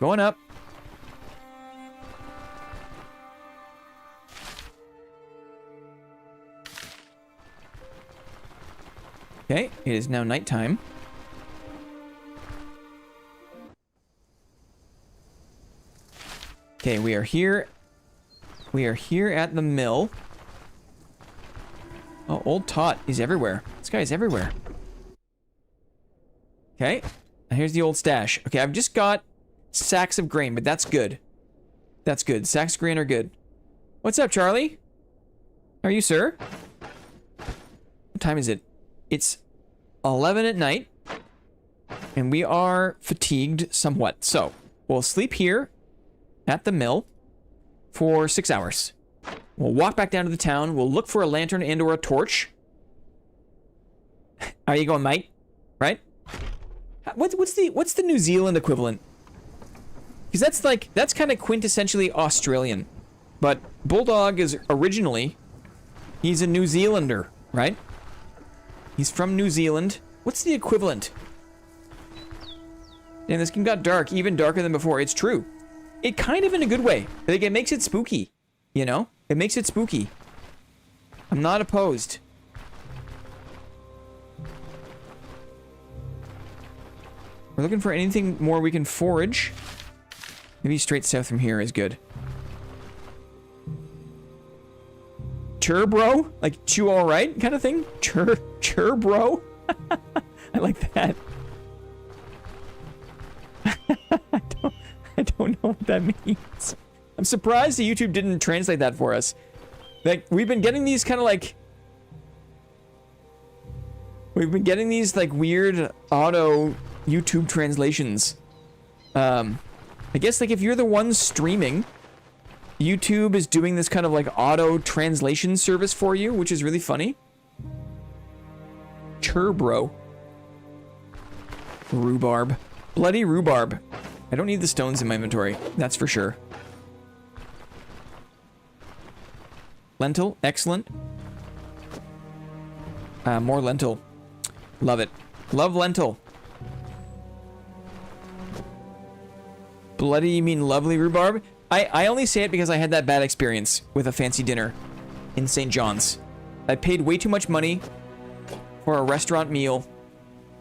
Going up. Okay, it is now nighttime. Okay, we are here. We are here at the mill. Oh, old Tot is everywhere. This guy is everywhere. Okay, and here's the old stash. Okay, I've just got sacks of grain, but that's good. That's good. Sacks of grain are good. What's up, Charlie? How are you, sir? What time is it? It's 11 at night, and we are fatigued somewhat. So, we'll sleep here at the mill for 6 hours. We'll walk back down to the town. We'll look for a lantern and or a torch. How are you going, mate? Right? What's the New Zealand equivalent? Because that's kind of quintessentially Australian. But Bulldog is originally, he's a New Zealander, right? He's from New Zealand. What's the equivalent? And this game got dark, even darker than before. It's true. It kind of in a good way. Like, it makes it spooky, you know? It makes it spooky. I'm not opposed. We're looking for anything more we can forage. Maybe straight south from here is good. Chur, bro? Like, chew all right kind of thing? Chur, bro? I like that. I don't know what that means. I'm surprised that YouTube didn't translate that for us. Like, we've been getting these kind of like... We've been getting these, like, weird auto YouTube translations. I guess, like, if you're the one streaming, YouTube is doing this kind of, like, auto translation service for you, which is really funny. Chur, bro. Rhubarb. Bloody rhubarb. I don't need the stones in my inventory. That's for sure. Lentil. Excellent. More lentil. Love it. Love lentil. Bloody, you mean lovely rhubarb? I only say it because I had that bad experience with a fancy dinner in St. John's. I paid way too much money for a restaurant meal.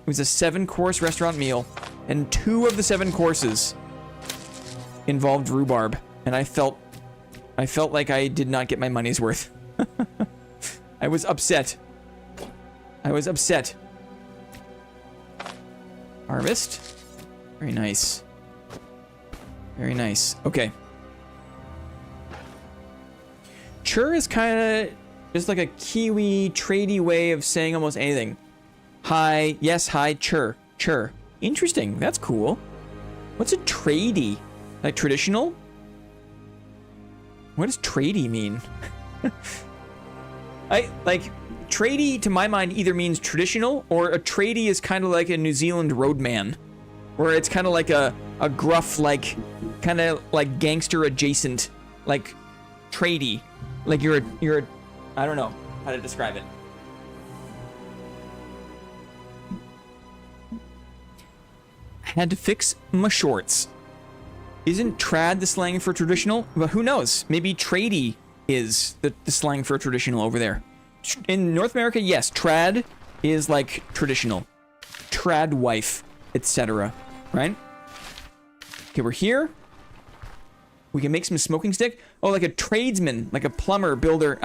It was a 7-course restaurant meal, and 2 of the 7 courses involved rhubarb, and I felt like I did not get my money's worth. I was upset. I was upset. Harvest. Very nice. Very nice. Okay. Chur is kind of just like a Kiwi tradey way of saying almost anything. Hi. Yes, hi. Chur. Chur. Interesting. That's cool. What's a tradey? Like traditional? What does tradey mean? Tradey to my mind either means traditional, or a tradey is kind of like a New Zealand roadman, where it's kind of like a gruff, like kind of like gangster adjacent, like tradey. Like you're I don't know how to describe it. Had to fix my shorts. Isn't trad the slang for traditional? But who knows? Maybe tradey is the slang for traditional over there. In North America, yes, trad is like traditional. Trad wife, etc. Right? Okay, we're here. We can make some smoking stick. Oh, like a tradesman, like a plumber, builder.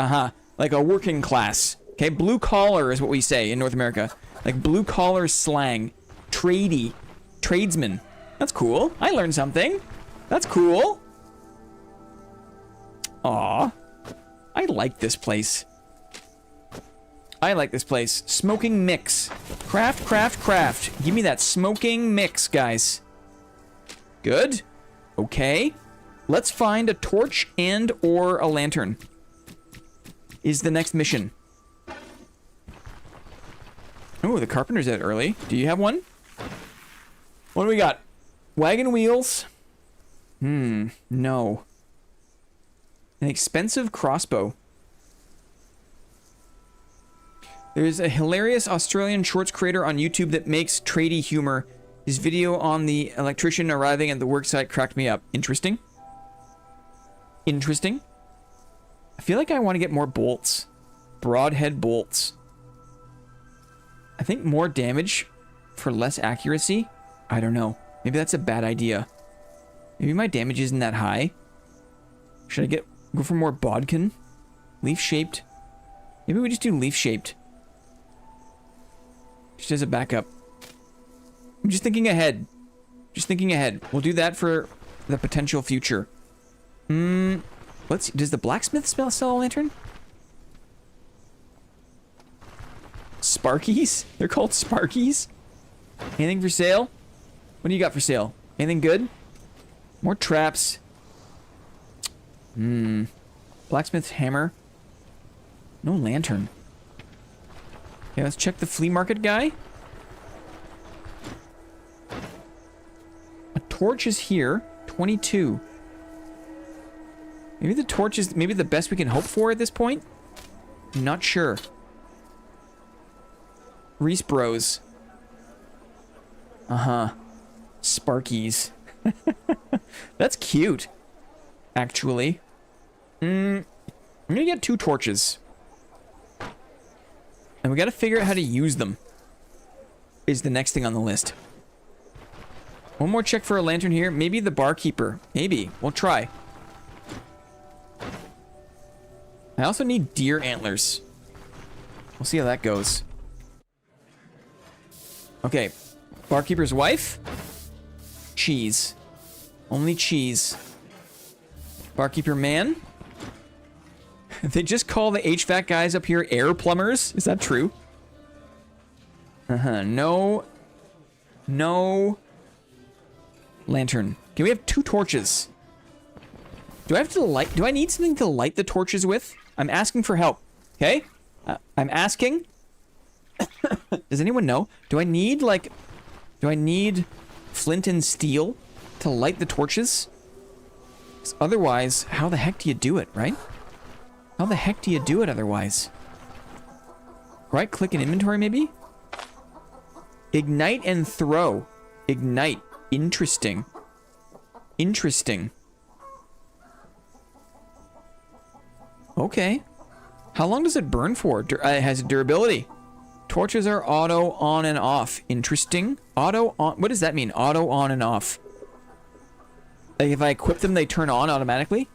Like a working class. Okay, blue collar is what we say in North America. Like blue collar slang. Tradey. Tradesman. That's cool. I learned something. That's cool. Aw. I like this place. I like this place. Smoking mix. Craft, craft, craft. Give me that smoking mix, guys. Good. Okay. Let's find a torch and or a lantern. Is the next mission. Oh, the carpenter's out early. Do you have one? What do we got? Wagon wheels. No. An expensive crossbow. There's a hilarious Australian shorts creator on YouTube that makes tradie humor. His video on the electrician arriving at the worksite cracked me up. Interesting. Interesting. I feel like I want to get more bolts. Broadhead bolts. I think more damage for less accuracy. I don't know. Maybe that's a bad idea. Maybe my damage isn't that high. Should I go for more bodkin? Leaf-shaped. Maybe we just do leaf-shaped. Just as a backup. I'm just thinking ahead. Just thinking ahead. We'll do that for the potential future. Let's see. Does the blacksmith sell a lantern? Sparkies? They're called Sparkies? Anything for sale? What do you got for sale? Anything good? More traps. Blacksmith's hammer. No lantern. Okay, let's check the flea market guy. A torch is here. 22. Maybe the torch is maybe the best we can hope for at this point? I'm not sure. Reese Bros. Sparkies. That's cute. Actually. I'm gonna get 2 torches. And we gotta figure out how to use them. Is the next thing on the list. One more check for a lantern here. Maybe the barkeeper. Maybe. We'll try. I also need deer antlers. We'll see how that goes. Okay. Barkeeper's wife. Cheese. Only cheese. Barkeeper man. They just call the HVAC guys up here air plumbers. Is that true? No. No. Lantern. Okay, we have 2 torches. Do I have to light? Do I need something to light the torches with? I'm asking for help. Okay? I'm asking. Does anyone know? Do I need, like... Do I need flint and steel to light the torches? 'Cause otherwise, how the heck do you do it, right? How the heck do you do it otherwise? Right-click in inventory, maybe? Ignite and throw. Ignite. Interesting. Interesting. Okay. How long does it burn for? It has durability. Torches are auto on and off. Interesting. Auto on. What does that mean? Auto on and off. Like if I equip them, they turn on automatically?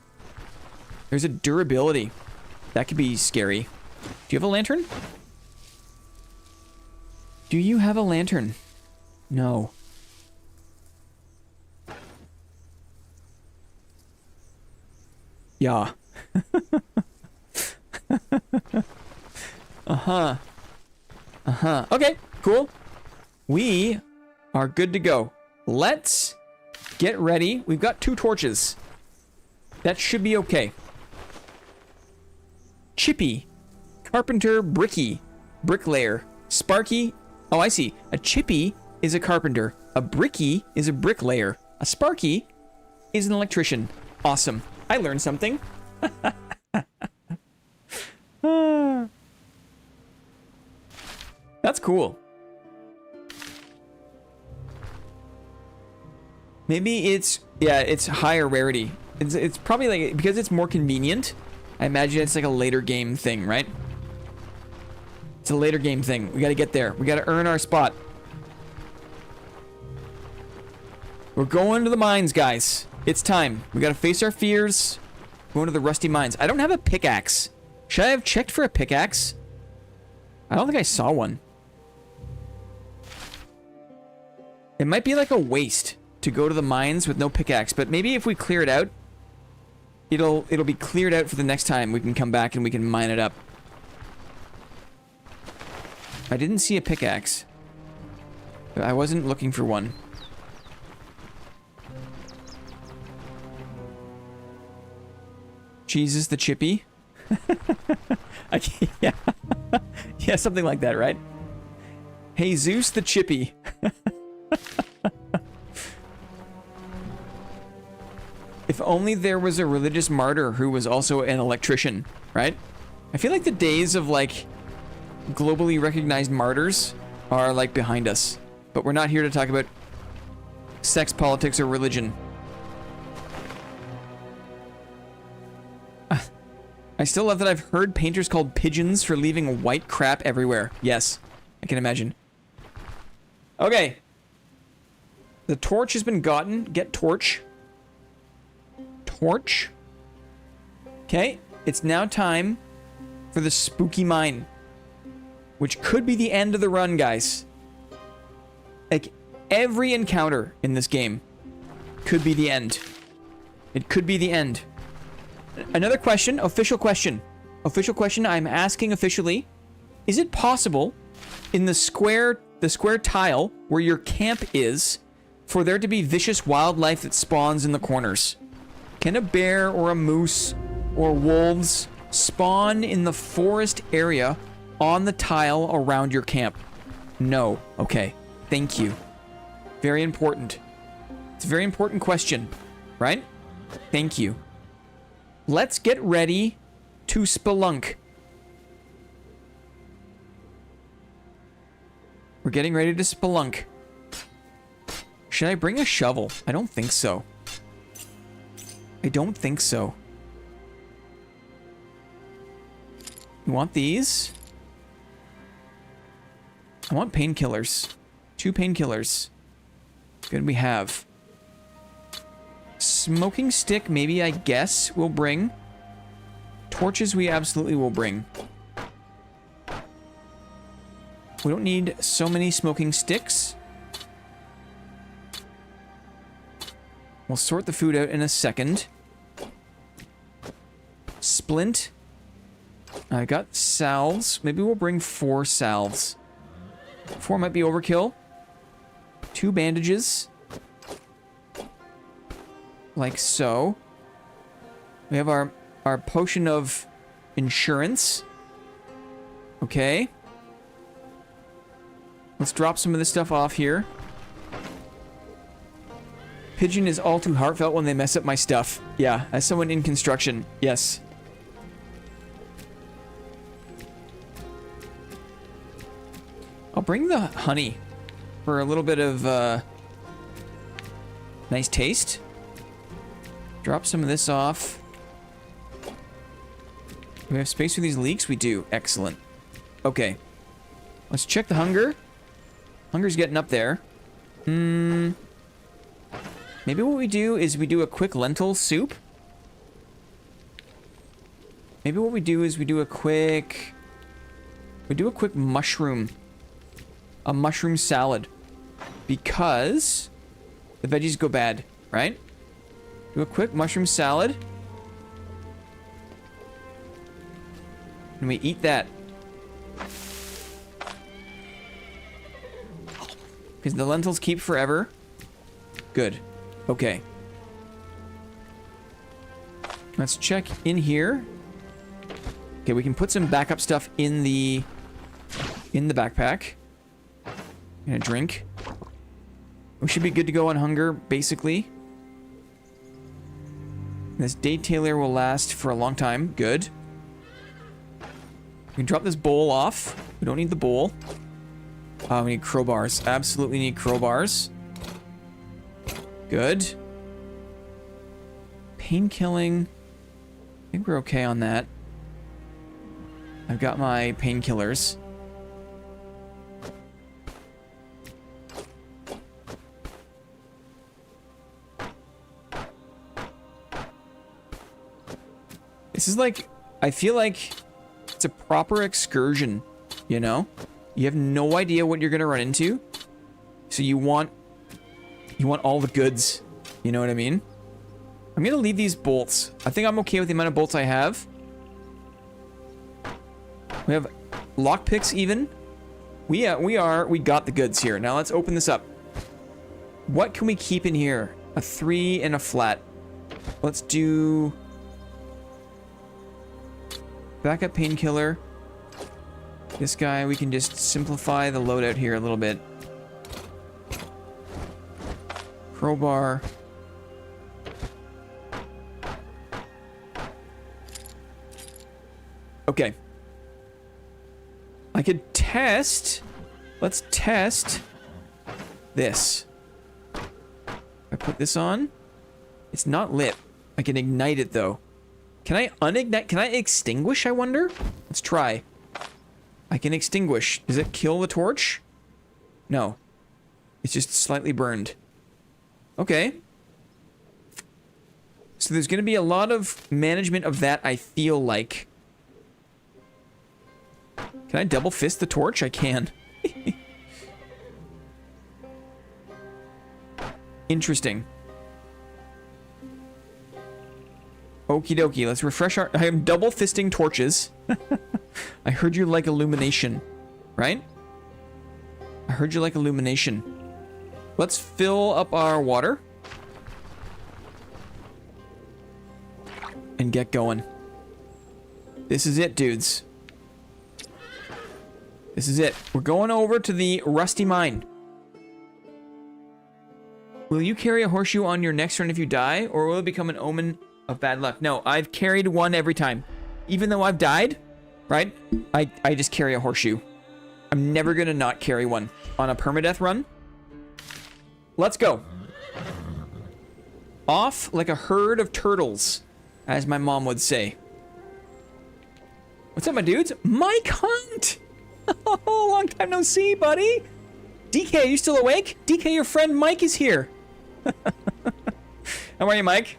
There's a durability. That could be scary. Do you have a lantern? Do you have a lantern? No. Yeah. Okay, cool. We are good to go. Let's get ready. We've got 2 torches. That should be okay. Chippy. Carpenter, bricky. Bricklayer. Sparky. Oh, I see. A chippy is a carpenter. A bricky is a bricklayer. A sparky is an electrician. Awesome. I learned something. That's cool. Maybe it's, yeah, it's higher rarity. It's probably like, because it's more convenient, I imagine it's like a later game thing, right? It's a later game thing. We gotta get there. We gotta earn our spot. We're going to the mines, guys. It's time. We gotta face our fears. Going to the rusty mines. I don't have a pickaxe. Should I have checked for a pickaxe? I don't think I saw one. It might be like a waste to go to the mines with no pickaxe, but maybe if we clear it out, it'll be cleared out for the next time. We can come back and we can mine it up. I didn't see a pickaxe. I wasn't looking for one. Jesus the Chippy. Yeah. Yeah, something like that, right? Jesus the Chippy. If only there was a religious martyr who was also an electrician, right? I feel like the days of, like, globally recognized martyrs are, like, behind us. But we're not here to talk about sex, politics, or religion. I still love that I've heard painters called pigeons for leaving white crap everywhere. Yes, I can imagine. Okay. The torch has been gotten. Get torch. Torch. Okay, it's now time for the spooky mine. Which could be the end of the run, guys. Like, every encounter in this game could be the end. It could be the end. Another question, official question. Official question I'm asking officially. Is it possible in the square tile where your camp is for there to be vicious wildlife that spawns in the corners? Can a bear or a moose or wolves spawn in the forest area on the tile around your camp? No. Okay. Thank you. Very important. It's a very important question, right? Thank you. Let's get ready to spelunk. We're getting ready to spelunk. Should I bring a shovel? I don't think so. I don't think so. You want these? I want painkillers. 2 painkillers. Good, we have. Smoking stick, maybe, I guess, we'll bring. Torches, we absolutely will bring. We don't need so many smoking sticks. We'll sort the food out in a second. Splint. I got salves. Maybe we'll bring 4 salves. 4 might be overkill. 2 bandages. Like so. We have our potion of insurance. Okay. Let's drop some of this stuff off here. Pigeon is all too heartfelt when they mess up my stuff. Yeah, as someone in construction, yes. I'll bring the honey for a little bit of nice taste. Drop some of this off. Do we have space for these leeks? We do. Excellent. Okay. Let's check the hunger. Hunger's getting up there. Maybe what we do is we do a quick lentil soup. Maybe what we do is we do a quick... mushroom. A mushroom salad. Because the veggies go bad, right? Do a quick mushroom salad. And we eat that. Because the lentils keep forever. Good. Okay. Let's check in here. Okay, we can put some backup stuff in the backpack. And a drink. We should be good to go on hunger, basically. This day tailor will last for a long time. Good. We can drop this bowl off. We don't need the bowl. We need crowbars. Absolutely need crowbars. Good. Pain killing. I think we're okay on that. I've got my painkillers. This is like, I feel like it's a proper excursion, you know? You have no idea what you're gonna run into. So you want all the goods. You know what I mean? I'm gonna leave these bolts. I think I'm okay with the amount of bolts I have. We have lockpicks even. We got the goods here. Now let's open this up. What can we keep in here? A 3 and a flat. Let's do backup painkiller. This guy, we can just simplify the loadout here a little bit. Crowbar. Okay. I could test. Let's test this. I put this on. It's not lit. I can ignite it though. Can I unignite? Can I extinguish, I wonder? Let's try. I can extinguish. Does it kill the torch? No. It's just slightly burned. Okay. So there's going to be a lot of management of that, I feel like. Can I double fist the torch? I can. Interesting. Okie dokie, let's refresh our... I am double fisting torches. I heard you like illumination, right? I heard you like illumination. Let's fill up our water. And get going. This is it, dudes. This is it. We're going over to the Rusty Mine. Will you carry a horseshoe on your next turn if you die, or will it become an omen of bad luck? No, I've carried one every time. Even though I've died, right? I just carry a horseshoe. I'm never gonna not carry one on a permadeath run. Let's go. Off like a herd of turtles, as my mom would say. What's up, my dudes? Mike Hunt! Oh, long time no see, buddy. DK, are you still awake? DK, your friend Mike is here. How are you, Mike?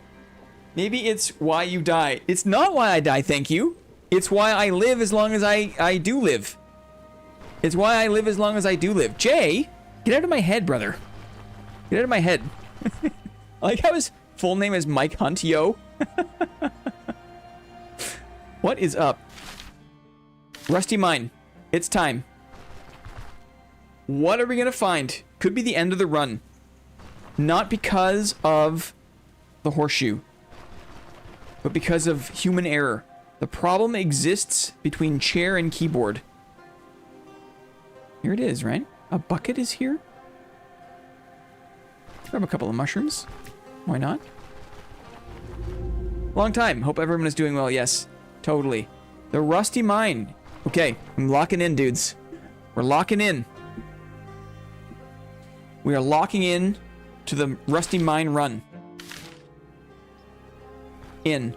Maybe it's why you die. It's not why I die, thank you. It's why I live as long as I do live. It's why I live as long as I do live. Jay, get out of my head, brother. Get out of my head. I like how his full name is Mike Hunt, yo. What is up? Rusty Mine. It's time. What are we gonna find? Could be the end of the run. Not because of the horseshoe, but because of human error. The problem exists between chair and keyboard. Here it is, right? A bucket is here. Grab a couple of mushrooms. Why not? Long time. Hope everyone is doing well. Yes, totally. The Rusty Mine. Okay, I'm locking in, dudes. We're locking in. We are locking in to the Rusty Mine run. In.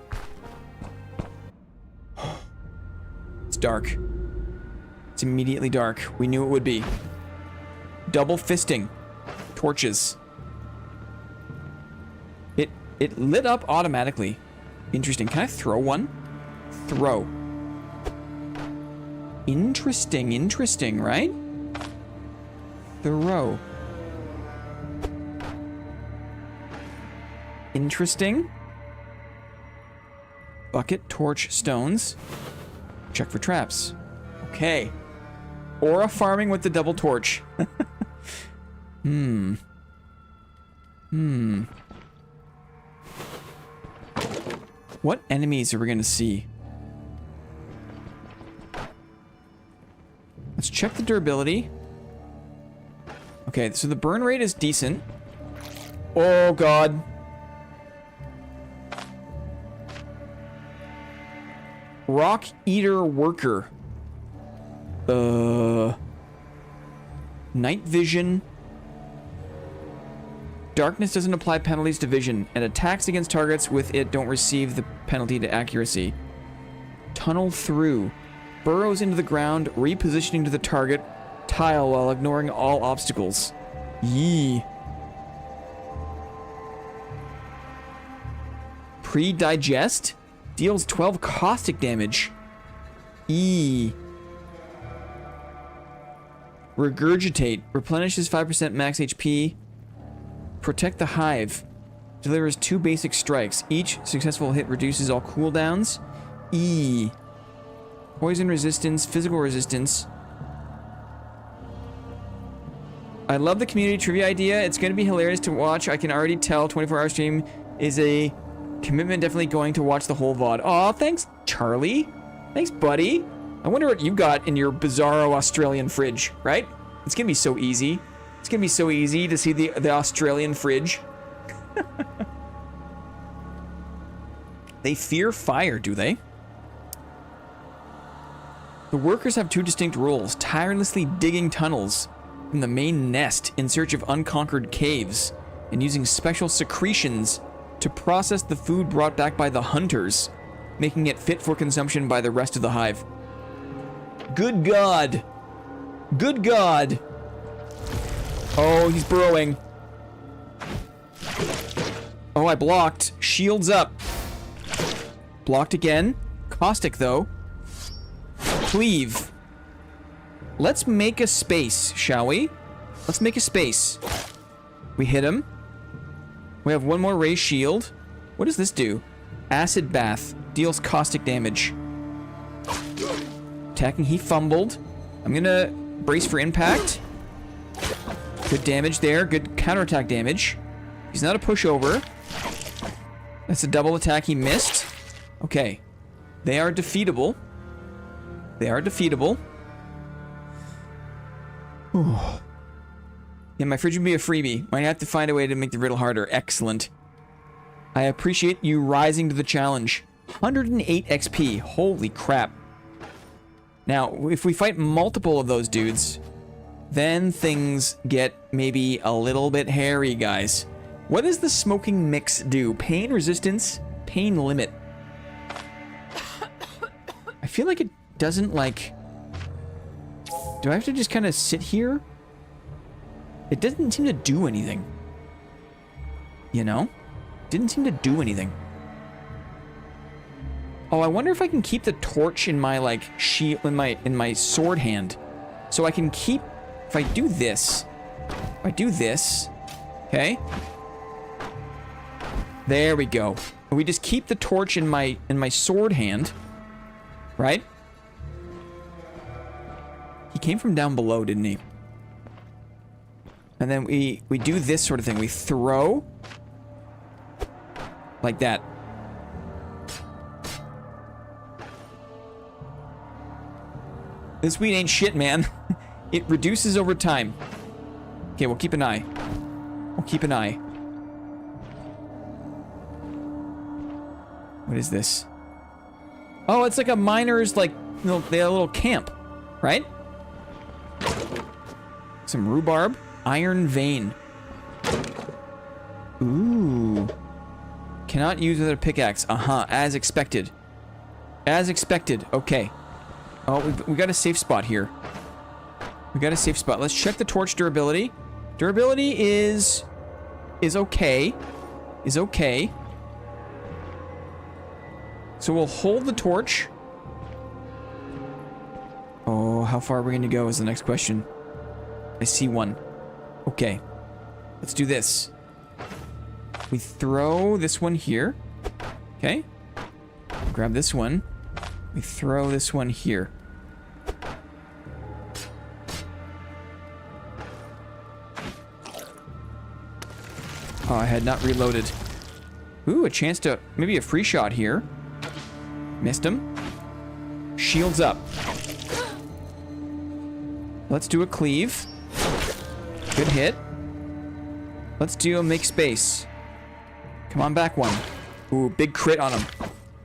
It's dark. It's immediately dark. We knew it would be. Double fisting. Torches. It lit up automatically. Interesting. Can I throw one? Throw. Interesting, right? Throw. Interesting. Bucket, torch, stones. Check for traps. Okay. Aura farming with the double torch. What enemies are we gonna see? Let's check the durability. Okay, so the burn rate is decent. Oh, God. Rock Eater Worker. Night vision. Darkness doesn't apply penalties to vision, and attacks against targets with it don't receive the penalty to accuracy. Tunnel through. Burrows into the ground, repositioning to the target tile while ignoring all obstacles. Yee. Pre-digest? Deals 12 caustic damage. E. Regurgitate. Replenishes 5% max HP. Protect the hive. Delivers 2 basic strikes. Each successful hit reduces all cooldowns. E. Poison resistance. Physical resistance. I love the community trivia idea. It's going to be hilarious to watch. I can already tell 24-hour stream is a commitment. Definitely going to watch the whole VOD. Aw, thanks, Charlie. Thanks, buddy. I wonder what you got in your bizarro Australian fridge, right? It's going to be so easy. It's going to be so easy to see the Australian fridge. They fear fire, do they? The workers have 2 distinct roles, tirelessly digging tunnels from the main nest in search of unconquered caves, and using special secretions to process the food brought back by the hunters, making it fit for consumption by the rest of the hive. Good God! Good God! Oh, he's burrowing. Oh, I blocked. Shields up. Blocked again. Caustic, though. Cleave. Let's make a space, shall we? Let's make a space. We hit him. We have 1 more ray shield. What does this do? Acid bath. Deals caustic damage. Attacking. He fumbled. I'm gonna brace for impact. Good damage there. Good counterattack damage. He's not a pushover. That's a double attack. He missed. Okay. They are defeatable. They are defeatable. Ooh. Yeah, my fridge would be a freebie. Might have to find a way to make the riddle harder. Excellent. I appreciate you rising to the challenge. 108 XP. Holy crap. Now, if we fight multiple of those dudes, then things get maybe a little bit hairy, guys. What does the smoking mix do? Pain resistance, pain limit. I feel like it doesn't, like... Do I have to just kind of sit here? It doesn't seem to do anything. You know? Didn't seem to do anything. Oh, I wonder if I can keep the torch in my, like, shield, in my sword hand. So I can keep... If I do this... If I do this... Okay? There we go. We just keep the torch in my sword hand. Right? He came from down below, didn't he? And then we do this sort of thing. We throw... Like that. This weed ain't shit, man. It reduces over time. Okay, we'll keep an eye. We'll keep an eye. What is this? Oh, it's like a miner's, like, they have a little camp, right? Some rhubarb. Iron vein. Ooh. Cannot use with a pickaxe. Uh-huh, as expected. As expected. Okay. Oh, we got a safe spot here. We got a safe spot. Let's check the torch durability. Durability is okay. Is okay. So we'll hold the torch. Oh, how far are we going to go is the next question. I see one. Okay. Let's do this. We throw this one here. Okay. Grab this one. We throw this one here. Oh, I had not reloaded. Ooh, a chance to... Maybe a free shot here. Missed him. Shields up. Let's do a cleave. Good hit. Let's do a make space. Come on, back one. Ooh, big crit on him.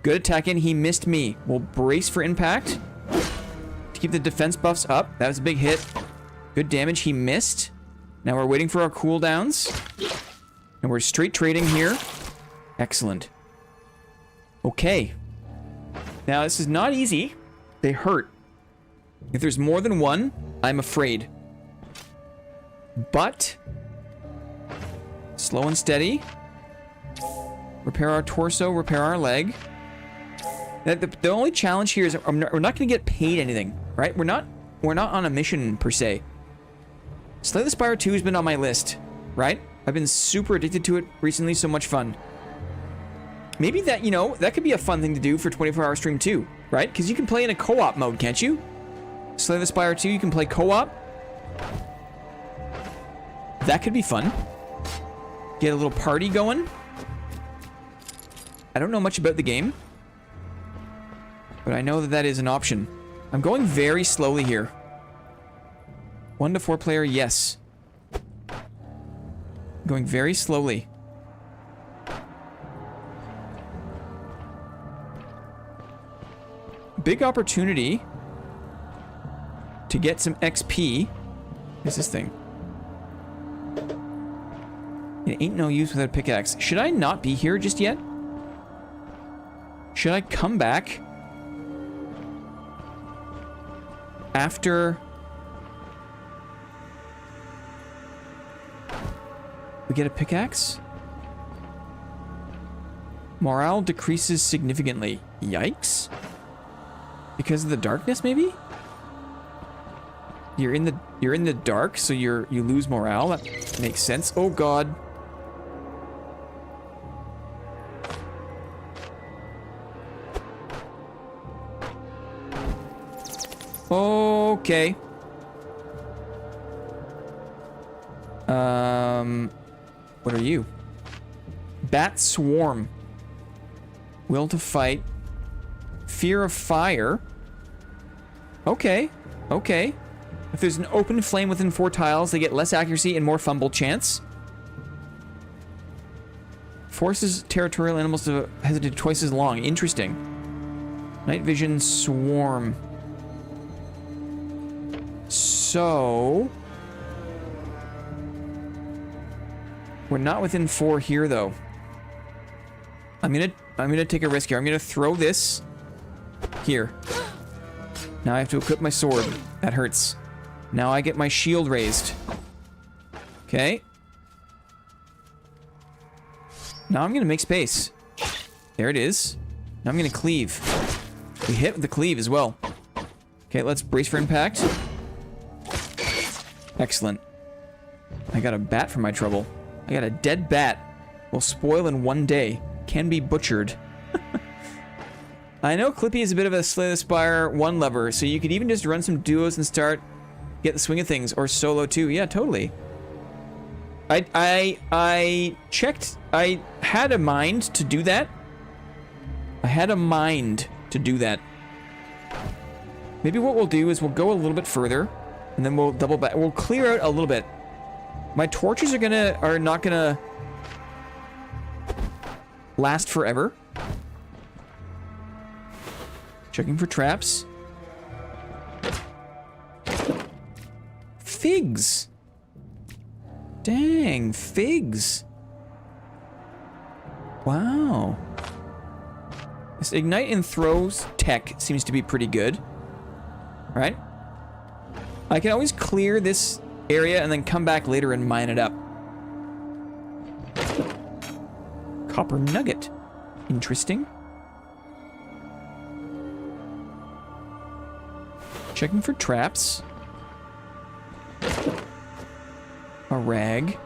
Good attack in. He missed me. We'll brace for impact. To keep the defense buffs up. That was a big hit. Good damage. He missed. Now we're waiting for our cooldowns. And we're straight trading here. Excellent. Okay. Now, this is not easy. They hurt. If there's more than one, I'm afraid. But... slow and steady. Repair our torso, repair our leg. The only challenge here is we're not going to get paid anything, right? We're not on a mission per se. Slay the Spire 2 has been on my list, right? I've been super addicted to it recently. So much fun. Maybe that, you know, that could be a fun thing to do for 24-hour stream too, right? Because you can play in a co-op mode, can't you? Slay the Spire 2, you can play co-op. That could be fun. Get a little party going. I don't know much about the game, but I know that that is an option. I'm going very slowly here. 1 to 4 player, yes. Going very slowly. Big opportunity to get some XP. What's this thing? It ain't no use without a pickaxe. Should I not be here just yet? Should I come back after we get a pickaxe? Morale decreases significantly. Yikes. Because of the darkness, maybe? You're in the dark, so you lose morale. That makes sense. Oh god. Okay. What are you? Bat Swarm. Will to fight. Fear of fire. Okay. Okay. If there's an open flame within 4 tiles, they get less accuracy and more fumble chance. Forces territorial animals to hesitate twice as long. Interesting. Night vision swarm. So we're not within 4 here though. I'm gonna take a risk here. I'm gonna throw this here. Now I have to equip my sword. That hurts. Now I get my shield raised. Okay. Now I'm gonna make space. There it is. Now I'm gonna cleave. We hit with the cleave as well. Okay, let's brace for impact. Excellent. I got a bat for my trouble. I got a dead bat. Will spoil in 1 day. Can be butchered. I know Clippy is a bit of a Slay the Spire 1 lover, so you could even just run some duos and get the swing of things, or solo too. Yeah, totally. I checked. I had a mind to do that. Maybe what we'll do is we'll go a little bit further, and then we'll double back. We'll clear out a little bit. My torches are not gonna last forever. Checking for traps. Figs. Dang, figs. Wow. This ignite and throws tech seems to be pretty good. Right? I can always clear this area and then come back later and mine it up. Copper nugget. Interesting. Checking for traps. A rag.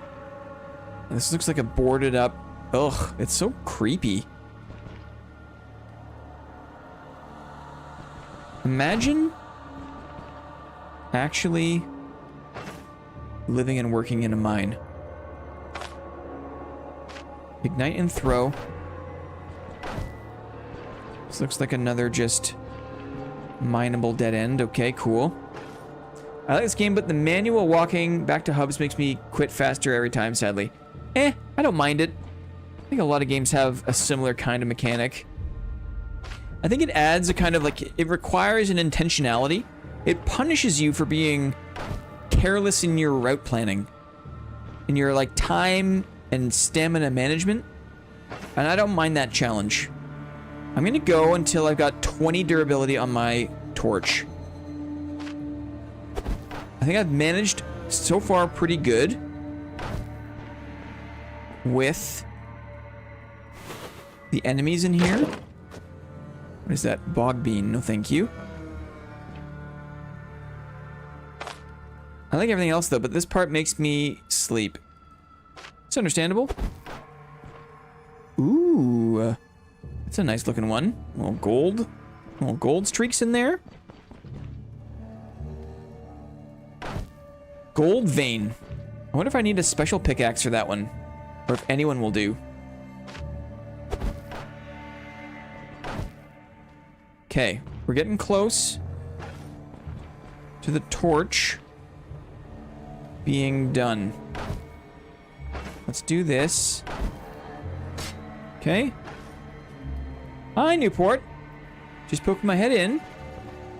This looks like a boarded up... Ugh, it's so creepy. Imagine actually living and working in a mine. Ignite and throw. This looks like another just mineable dead end. Okay, cool. I like this game, but the manual walking back to hubs makes me quit faster every time, sadly. I don't mind it. I think a lot of games have a similar kind of mechanic. I think it adds a kind of like, it requires an intentionality. It punishes you for being careless in your route planning, in your like time and stamina management. And I don't mind that challenge. I'm gonna go until I've got 20 durability on my torch. I think I've managed so far pretty good with the enemies in here. What What is that? Bog bean. No, thank you. I like everything else, though, but this part makes me sleep. It's understandable. Ooh. That's a nice looking one. A little gold. Little gold streaks in there. Gold vein. I wonder if I need a special pickaxe for that one. Or if anyone will do. Okay. We're getting close to the torch being done. Let's do this. Okay. Hi, Newport. Just poking my head in.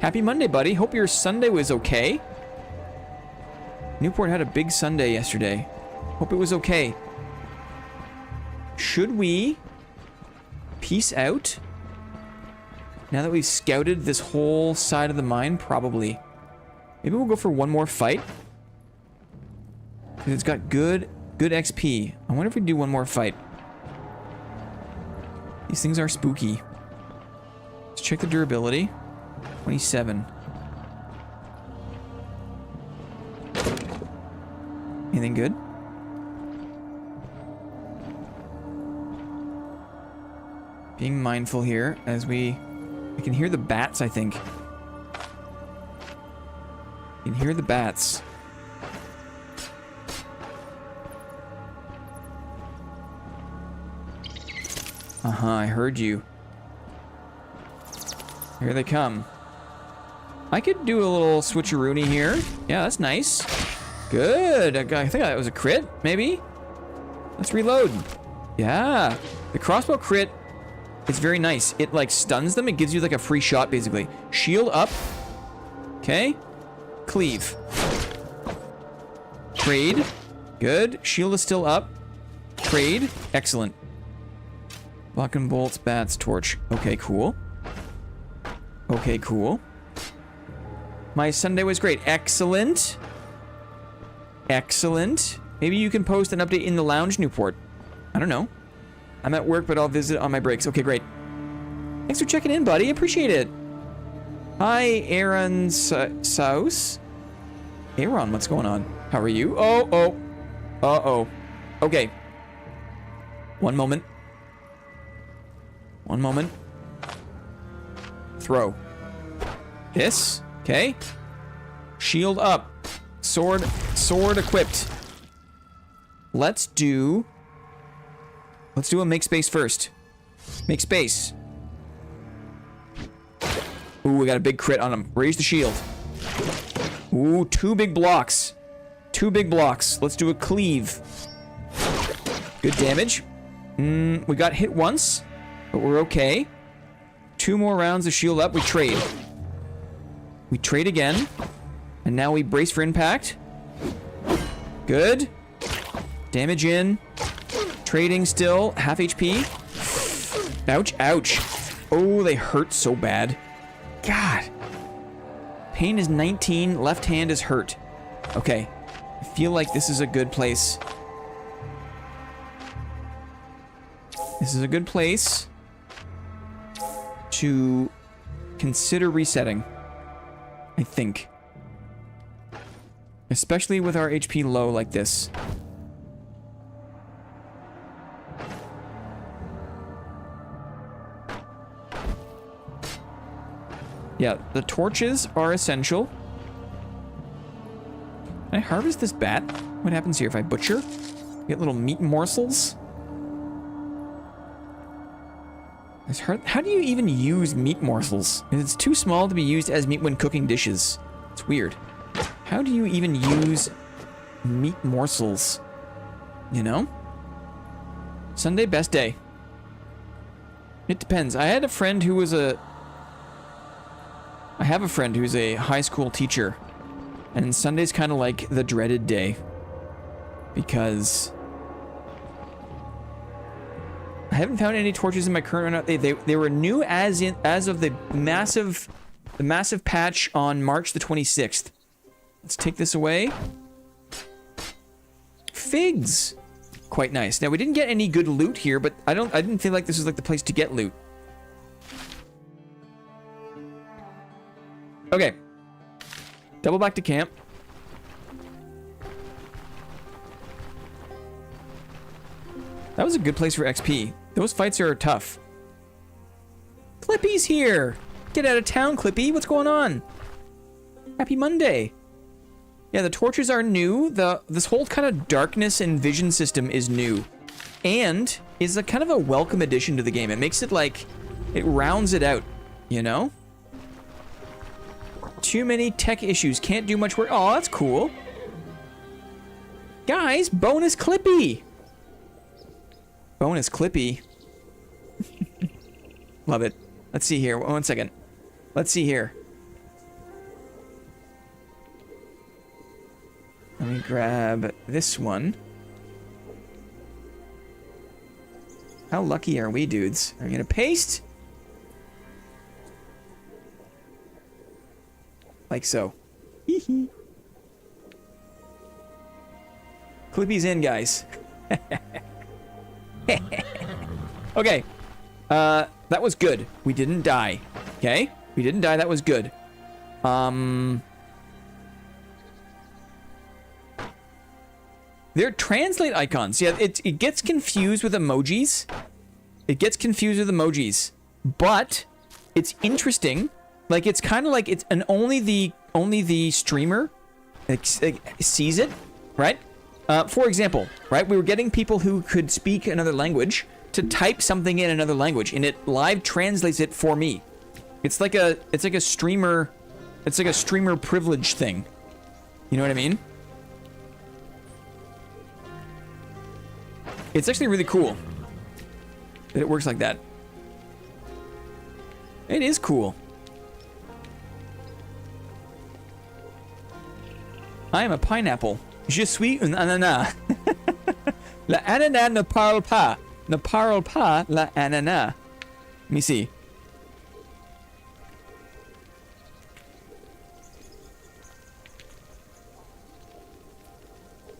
Happy Monday, buddy. Hope your Sunday was okay. Newport had a big Sunday yesterday. Hope it was okay. Should we peace out? Now that we've scouted this whole side of the mine, probably. Maybe we'll go for one more fight. Because it's got good XP. I wonder if we do one more fight. These things are spooky. Let's check the durability. 27. Anything good? Being mindful here as I can hear the bats, I think. I can hear the bats. Uh-huh, I heard you. Here they come. I could do a little switcheroony here. Yeah, that's nice. Good. I think that was a crit, maybe? Let's reload. Yeah. The crossbow crit is very nice. It, like, stuns them. It gives you, like, a free shot, basically. Shield up. Okay. Cleave. Trade. Good. Shield is still up. Trade. Excellent. Lock and bolts, bats, torch. Okay, cool. Okay, cool. My Sunday was great. Excellent. Excellent. Maybe you can post an update in the lounge, Newport. I don't know. I'm at work, but I'll visit on my breaks. Okay, great. Thanks for checking in, buddy. Appreciate it. Hi, Aaron Souse. Aaron, what's going on? How are you? Oh. Uh-oh. Okay. One moment. One moment. Throw. This. Okay. Shield up. Sword equipped. Let's do a make space first. Make space. Ooh, we got a big crit on him. Raise the shield. Ooh, 2 big blocks. 2 big blocks. Let's do a cleave. Good damage. We got hit once, but we're okay. 2 more rounds of shield up. We trade. We trade again. And now we brace for impact. Good. Damage in. Trading still. Half HP. Ouch, ouch. Oh, they hurt so bad. God. Pain is 19. Left hand is hurt. Okay. I feel like this is a good place. This is a good place to consider resetting. I think. Especially with our HP low like this. Yeah, the torches are essential. Can I harvest this bat? What happens here if I butcher? Get little meat morsels? It's hard. How do you even use meat morsels? It's too small to be used as meat when cooking dishes. It's weird. How do you even use meat morsels? You know? Sunday, best day. It depends. I have a friend who's a high school teacher. And Sunday's kind of like the dreaded day. Because I haven't found any torches in my current run. They were new as of the massive patch on March the 26th. Let's take this away. Figs. Quite nice. Now we didn't get any good loot here, but I didn't feel like this was like the place to get loot. Okay. Double back to camp. That was a good place for XP. Those fights are tough. Clippy's here. Get out of town, Clippy. What's going on? Happy Monday. Yeah, the torches are new. This whole kind of darkness and vision system is new. And is a kind of a welcome addition to the game. It makes it like, it rounds it out, you know? Too many tech issues. Can't do much work. Oh, that's cool. Guys, bonus Clippy. Bonus Clippy. Love it. Let's see here. One second. Let's see here. Let me grab this one. How lucky are we, dudes? Are we gonna paste? Like so. Hee. Clippy's in, guys. Okay. That was good. We didn't die. Okay? We didn't die. That was good. They're translate icons. Yeah, it gets confused with emojis. It gets confused with emojis. But it's interesting. Like, it's kind of like it's an only the streamer sees it, right? For example, right? We were getting people who could speak another language to type something in another language, and it live translates it for me. It's like a streamer privilege thing. You know what I mean? It's actually really cool that it works like that. It is cool. I am a pineapple. Je suis un ananas. La ananas ne parle pas. Ne parle pas la ananas. Let me see.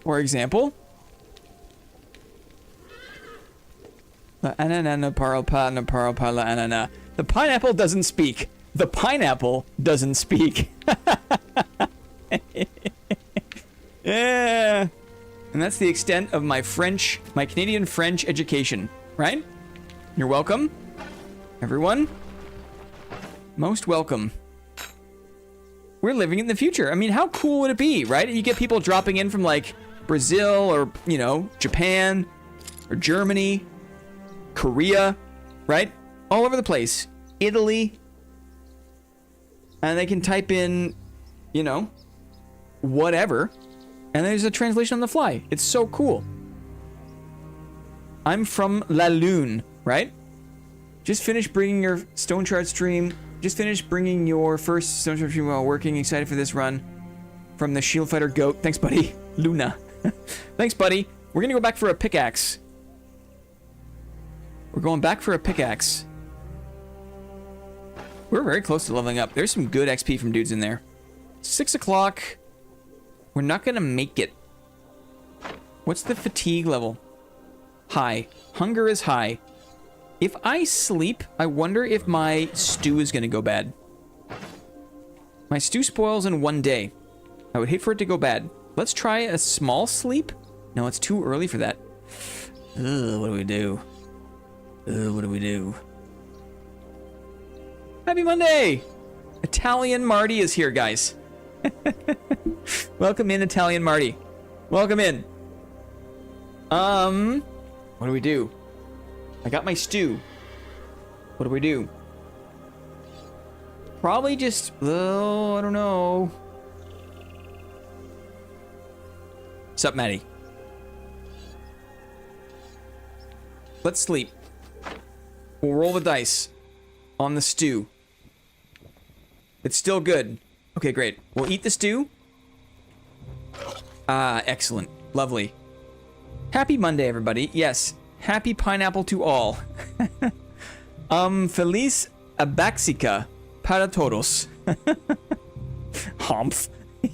For example, la ananas ne parle pas la ananas. The pineapple doesn't speak. The pineapple doesn't speak. Yeah. And that's the extent of my Canadian French education, right? You're welcome, everyone. Most welcome. We're living in the future. I mean, how cool would it be, right? You get people dropping in from like Brazil or, you know, Japan or Germany, Korea, right? All over the place. Italy. And they can type in, you know, whatever. And there's a translation on the fly. It's so cool. I'm from La Lune, right? Just finished bringing your Stoneshard stream. Just finished bringing your first Stoneshard stream while working. Excited for this run. From the Shield Fighter Goat. Thanks, buddy. Luna. Thanks, buddy. We're gonna go back for a pickaxe. We're going back for a pickaxe. We're very close to leveling up. There's some good XP from dudes in there. 6 o'clock. We're not gonna make it. What's the fatigue level? High. Hunger is high. If I sleep, I wonder if my stew is gonna go bad. My stew spoils in 1 day. I would hate for it to go bad. Let's try a small sleep. No, it's too early for that. Ugh, what do we do? What do we do? Happy Monday! Italian Marty is here, guys. Welcome in, Italian Marty. Welcome in. What do we do? I got my stew. What do we do? Probably just, oh, I don't know. Sup, Maddie? Let's sleep. We'll roll the dice on the stew. It's still good. Okay, great. We'll eat the stew. Ah, excellent. Lovely. Happy Monday, everybody. Yes. Happy pineapple to all. Feliz Abaxica para todos. Humph.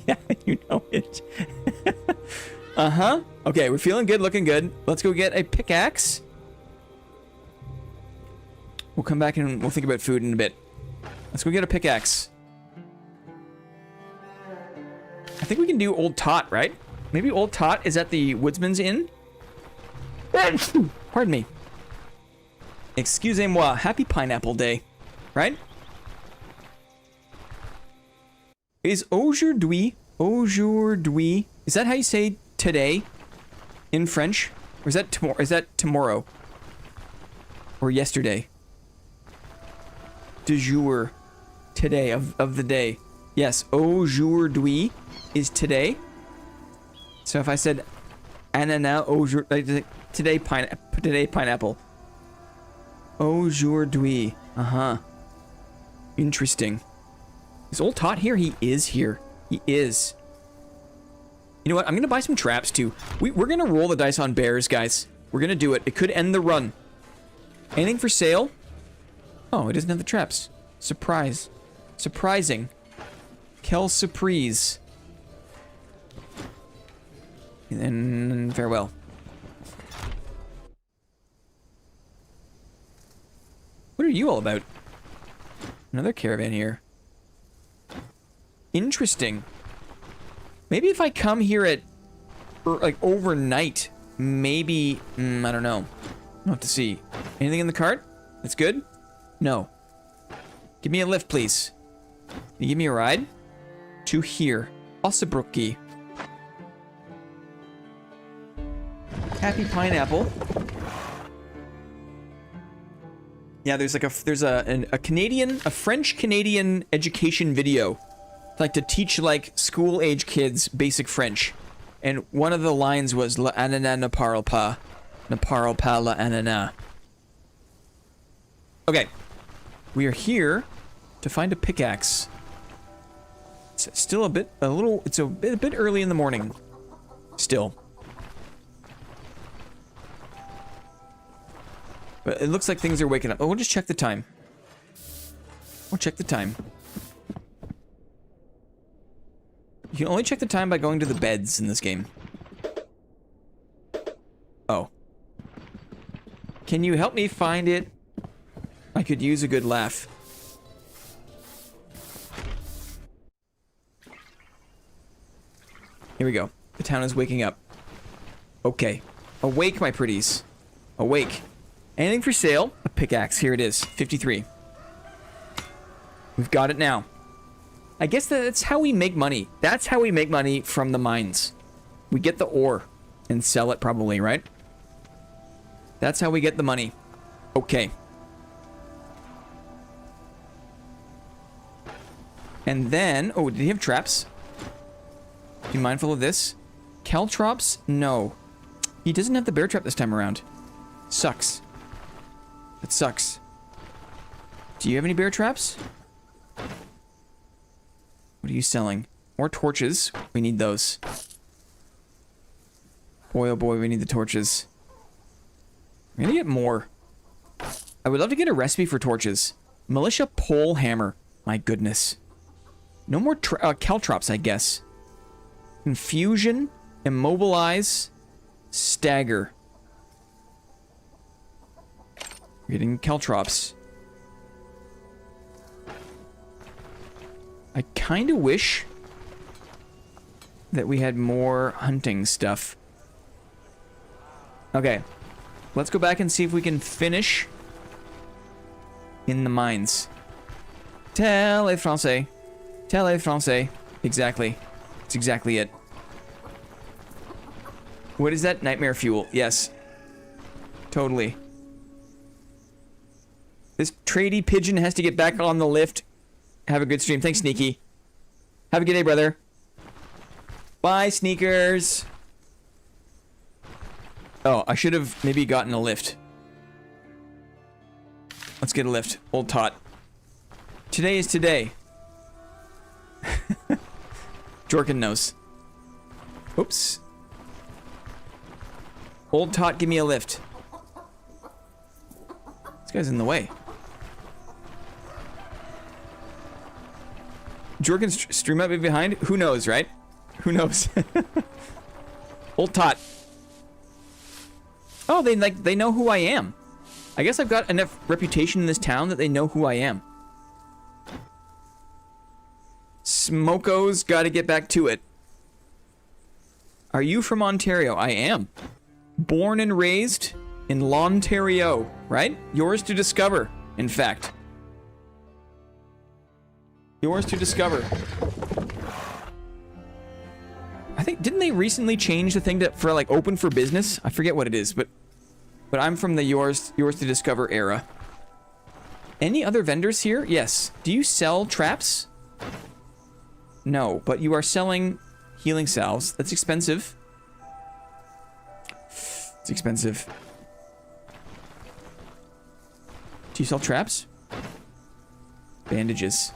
Yeah, you know it. Uh-huh. Okay, we're feeling good, looking good. Let's go get a pickaxe. We'll come back and we'll think about food in a bit. Let's go get a pickaxe. think we can do Old Tot, right? Maybe Old Tot is at the Woodsman's Inn? Pardon me. Excusez-moi. Happy Pineapple Day. Right? Is aujourd'hui? Aujourd'hui? Is that how you say today in French? Or is that tomorrow? Is that tomorrow? Or yesterday? De jour. Today. Of the day. Yes. Aujourd'hui is today. So if I said ananas aujourd'hui, today pineapple. Aujourd'hui. Interesting. Is Old Tot here? He is here. He is. You know what? I'm gonna buy some traps too. We're gonna roll the dice on bears, guys. We're gonna do it. It could end the run. Anything for sale? Oh, it doesn't have the traps. Surprise. Surprising. Quelle surprise. And farewell. What are you all about? Another caravan here. Interesting. Maybe if I come here at, like, overnight, maybe, I don't know. I'll have to see. Anything in the cart? That's good? No. Give me a lift, please. Can you give me a ride? To here. Ossebrücke. Happy Pineapple. Yeah, there's like a French-Canadian education video. Like to teach like school-age kids basic French. And one of the lines was La ananas ne parle pas. Ne parle pas la ananas. Okay. We are here to find a pickaxe. It's still it's a bit early in the morning. Still. But it looks like things are waking up. Oh, we'll just check the time. We'll check the time. You can only check the time by going to the beds in this game. Oh. Can you help me find it? I could use a good laugh. Here we go. The town is waking up. Okay. Awake, my pretties. Awake. Anything for sale? A pickaxe. Here it is. 53. We've got it now. I guess that's how we make money. That's how we make money from the mines. We get the ore and sell it probably, right? That's how we get the money. Okay. And then... Oh, did he have traps? Be mindful of this. Caltrops? No. He doesn't have the bear trap this time around. Sucks. That sucks. Do you have any bear traps? What are you selling? More torches. We need those. Boy, oh boy, we need the torches. We're gonna get more. I would love to get a recipe for torches. Militia pole hammer. My goodness. No more caltrops, I guess. Confusion. Immobilize. Stagger. We're getting caltrops. I kind of wish that we had more hunting stuff. Okay. Let's go back and see if we can finish in the mines. Tell les Français. Tell les Français. Exactly. That's exactly it. What is that? Nightmare fuel. Yes. Totally. This tradey pigeon has to get back on the lift. Have a good stream. Thanks, Sneaky. Have a good day, brother. Bye, Sneakers. Oh, I should have maybe gotten a lift. Let's get a lift. Old Tot. Today is today. Jorkin knows. Oops. Old Tot, give me a lift. This guy's in the way. Jorgen stream might be behind? Who knows, right? Who knows? Old Tot. Oh, they know who I am. I guess I've got enough reputation in this town that they know who I am. Smoko's gotta get back to it. Are you from Ontario? I am. Born and raised in L'Ontario, right? Yours to discover, in fact. Yours to discover. I think, didn't they recently change the thing for like open for business? I forget what it is, but I'm from the yours to discover era. Any other vendors here? Yes. Do you sell traps? No, but you are selling healing salves. That's expensive. It's expensive. Do you sell traps? Bandages.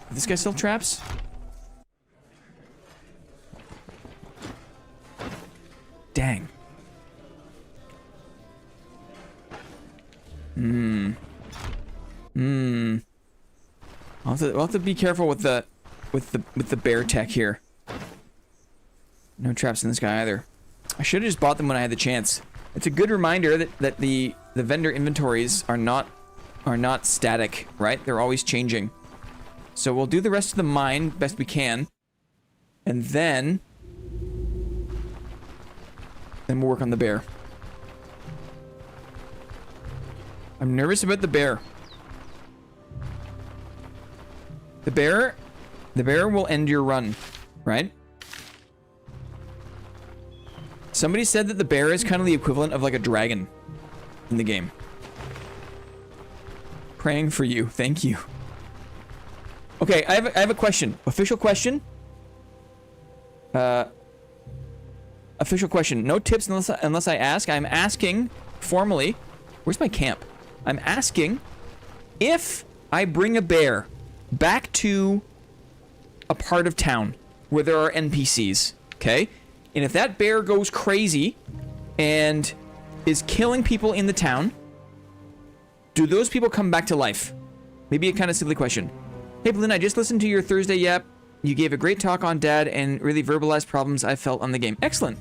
Does this guy sell traps? Dang. I'll have to be careful with the bear tech here. No traps in this guy either. I should have just bought them when I had the chance. It's a good reminder that the vendor inventories are not static, right? They're always changing. So we'll do the rest of the mine best we can, and then we'll work on the bear. I'm nervous about the bear. The bear will end your run, right? Somebody said that the bear is kind of the equivalent of like a dragon in the game. Praying for you. Thank you. Okay, I have a question. Official question. Official question. No tips unless I ask. I'm asking formally. Where's my camp? I'm asking if I bring a bear back to a part of town where there are NPCs, okay? And if that bear goes crazy and is killing people in the town, do those people come back to life? Maybe a kind of silly question. Hey, Blin, I just listened to your Thursday Yap. You gave a great talk on Dad and really verbalized problems I felt on the game. Excellent.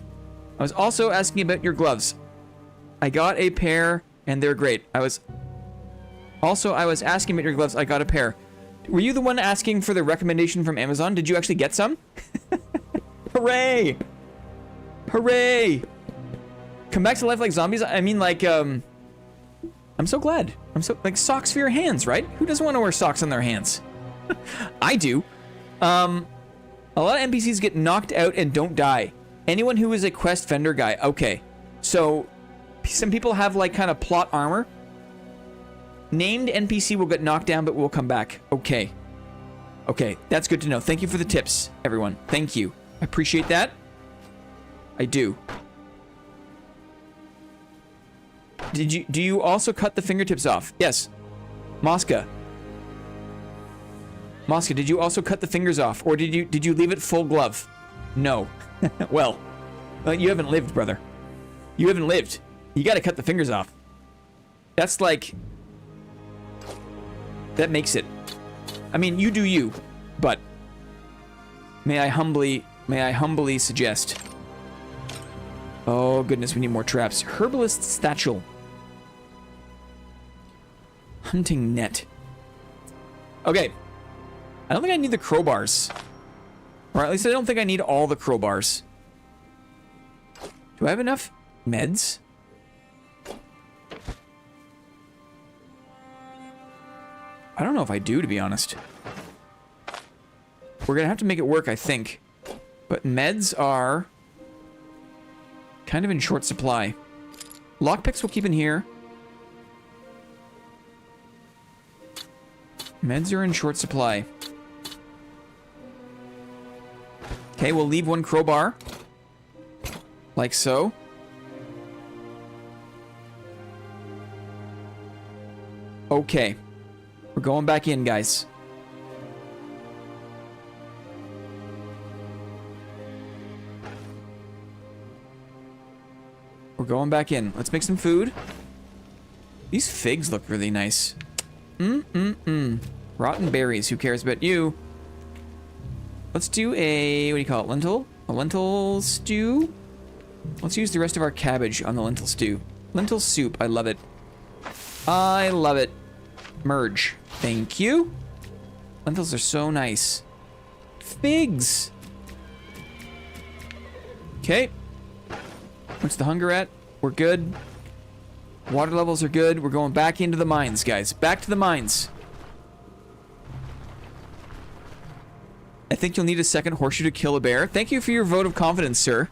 I was also asking about your gloves. I got a pair and they're great. I was asking about your gloves. I got a pair. Were you the one asking for the recommendation from Amazon? Did you actually get some? Hooray! Hooray! Come back to life like zombies? I mean, like, I'm so glad. I'm so, like, socks for your hands, right? Who doesn't want to wear socks on their hands? I do. A lot of NPCs get knocked out and don't die. Anyone who is a quest vendor guy. Okay. So, some people have, like, kind of plot armor. Named NPC will get knocked down, but will come back. Okay. Okay, that's good to know. Thank you for the tips, everyone. Thank you. I appreciate that. I do. Do you also cut the fingertips off? Yes. Mosca, did you also cut the fingers off? Or did you leave it full glove? No. Well, you haven't lived, brother. You haven't lived. You gotta cut the fingers off. That's like... That makes it. I mean, you do you, but... May I humbly suggest... Oh, goodness, we need more traps. Herbalist Statchel. Hunting net. Okay. I don't think I need the crowbars. Or at least I don't think I need all the crowbars. Do I have enough meds? I don't know if I do, to be honest. We're gonna have to make it work, I think. But meds are... kind of in short supply. Lockpicks we'll keep in here. Meds are in short supply. Okay, we'll leave one crowbar. Like so. Okay. We're going back in, guys. We're going back in. Let's make some food. These figs look really nice. Rotten berries. Who cares about you? Let's do a... what do you call it? Lentil? A lentil stew? Let's use the rest of our cabbage on the lentil stew. Lentil soup. I love it. I love it. Merge. Thank you. Lentils are so nice. Figs. Okay. What's the hunger at? We're good. Water levels are good. We're going back into the mines, guys. Back to the mines. I think you'll need a second horseshoe to kill a bear. Thank you for your vote of confidence, sir.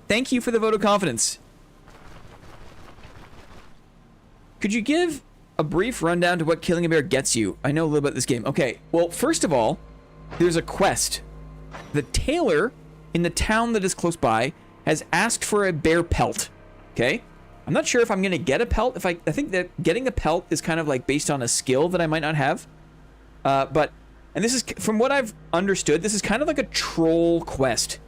Thank you for the vote of confidence. Could you give a brief rundown to what killing a bear gets you? I know a little about this game. Okay, well, first of all, there's a quest. The tailor in the town that is close by has asked for a bear pelt. Okay? I'm not sure if I'm going to get a pelt. I think that getting a pelt is kind of like based on a skill that I might not have. And this is, from what I've understood, this is kind of like a troll quest.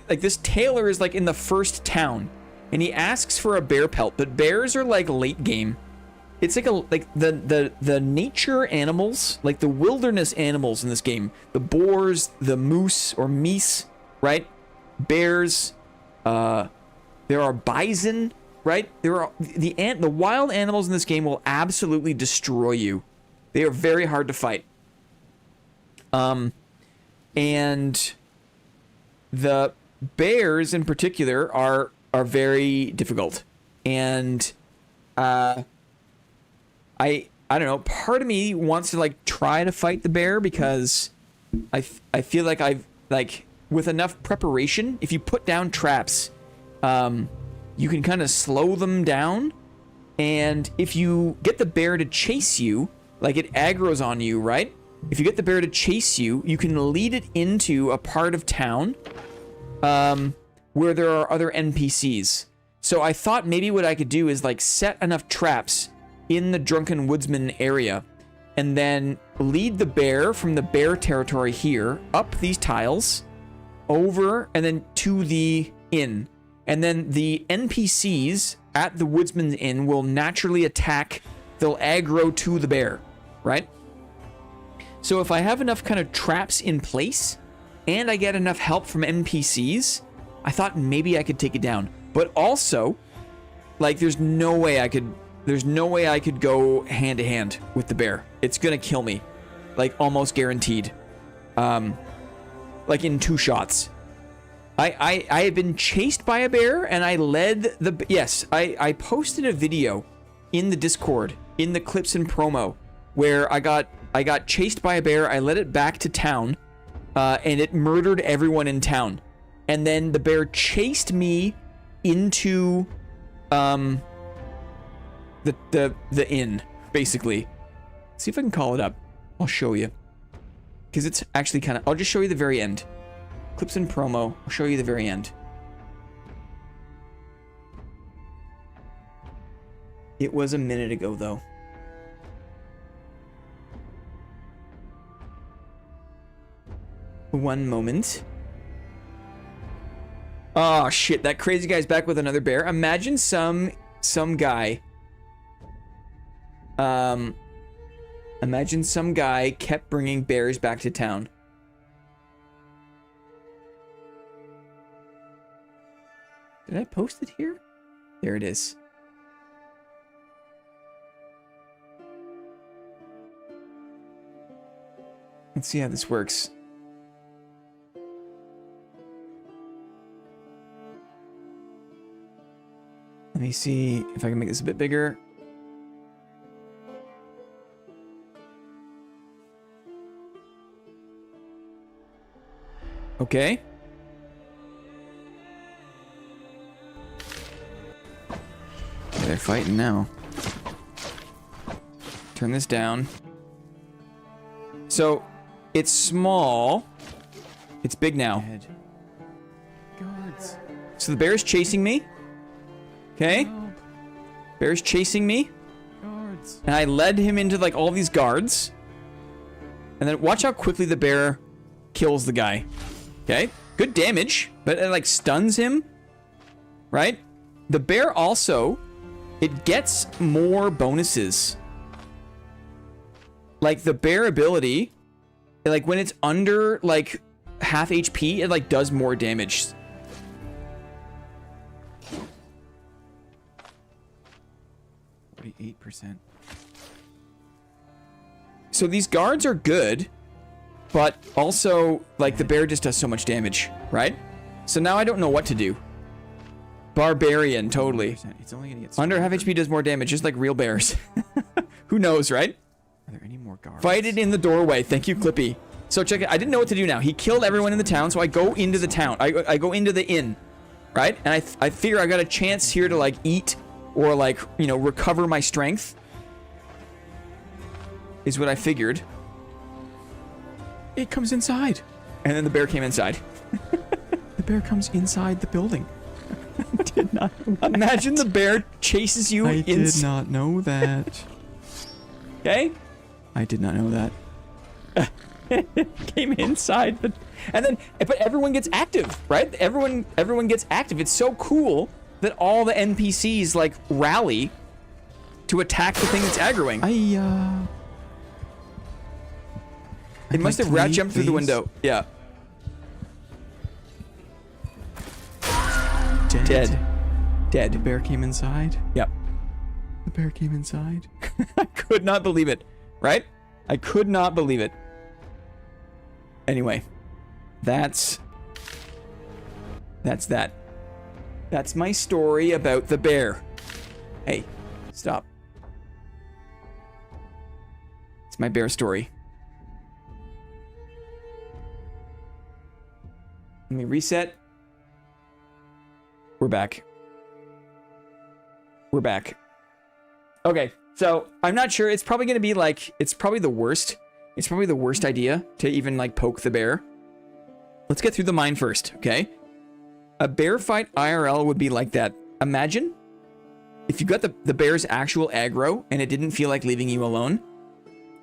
Like, this tailor is like in the first town, and he asks for a bear pelt, but bears are like late game. It's like the nature animals, like the wilderness animals in this game, the boars, the moose or meese, right? Bears, there are bison, right? There are the wild animals in this game will absolutely destroy you. They are very hard to fight. And the bears in particular are very difficult. And, I don't know, part of me wants to like try to fight the bear because I feel like with enough preparation, if you put down traps, you can kind of slow them down. And if you get the bear to chase you, like it aggroes on you, right? If you get the bear to chase you, you can lead it into a part of town where there are other NPCs. So I thought maybe what I could do is like set enough traps in the Drunken Woodsman area and then lead the bear from the bear territory here up these tiles over and then to the inn. And then the NPCs at the Woodsman's Inn will naturally attack. They'll aggro to the bear, right? So if I have enough kind of traps in place and I get enough help from NPCs, I thought maybe I could take it down. But also, like, there's no way I could go hand to hand with the bear. It's gonna kill me, like almost guaranteed. Like in 2 shots. I have been chased by a bear and I led the, yes, I posted a video in the Discord in the clips and promo where I got chased by a bear. I led it back to town, and it murdered everyone in town. And then the bear chased me into the inn, basically. See if I can call it up. I'll show you. Because it's actually kind of... I'll just show you the very end. Clips and promo. I'll show you the very end. It was a minute ago, though. One moment. Oh, shit. That crazy guy's back with another bear. Imagine some guy... Imagine some guy kept bringing bears back to town. Did I post it here? There it is. Let's see how this works. Let me see if I can make this a bit bigger. Okay. Okay, they're fighting now. Turn this down. So, it's small. It's big now. Guards. So the bear's chasing me. Okay. Help. Bear's chasing me. Guards. And I led him into like all these guards. And then watch how quickly the bear kills the guy. Okay. Good damage, but it like stuns him. Right? The bear also, it gets more bonuses. Like the bear ability, like when it's under like half HP, it like does more damage. %. So these guards are good, but also like the bear just does so much damage, right? So now I don't know what to do. Barbarian, totally. It's only gonna get Under half HP does more damage, just like real bears. Who knows, right? Are there any more guards? Fight it in the doorway. Thank you, Clippy. So check it. I didn't know what to do now. He killed everyone in the town, so I go into the town. I go into the inn, right? And I figure I got a chance here to like eat or like, you know, recover my strength. Is what I figured. It comes inside. And then the bear came inside. The bear comes inside the building. I did not know that. Imagine the bear chases you I did not know that. Okay? I did not know that. Came inside the... And then... But everyone gets active, right? Everyone gets active. It's so cool that all the NPCs, like, rally to attack the thing that's aggroing. It must have rat jumped through the window. Yeah. Dead. The bear came inside? Yep. The bear came inside? I could not believe it, right? I could not believe it. Anyway, that's that. That's my story about the bear. Hey, stop. It's my bear story. Let me reset. We're back. We're back. Okay, so I'm not sure. It's probably going to be like, it's probably the worst. It's probably the worst idea to even like poke the bear. Let's get through the mine first, okay? A bear fight IRL would be like that. Imagine if you got the bear's actual aggro and it didn't feel like leaving you alone.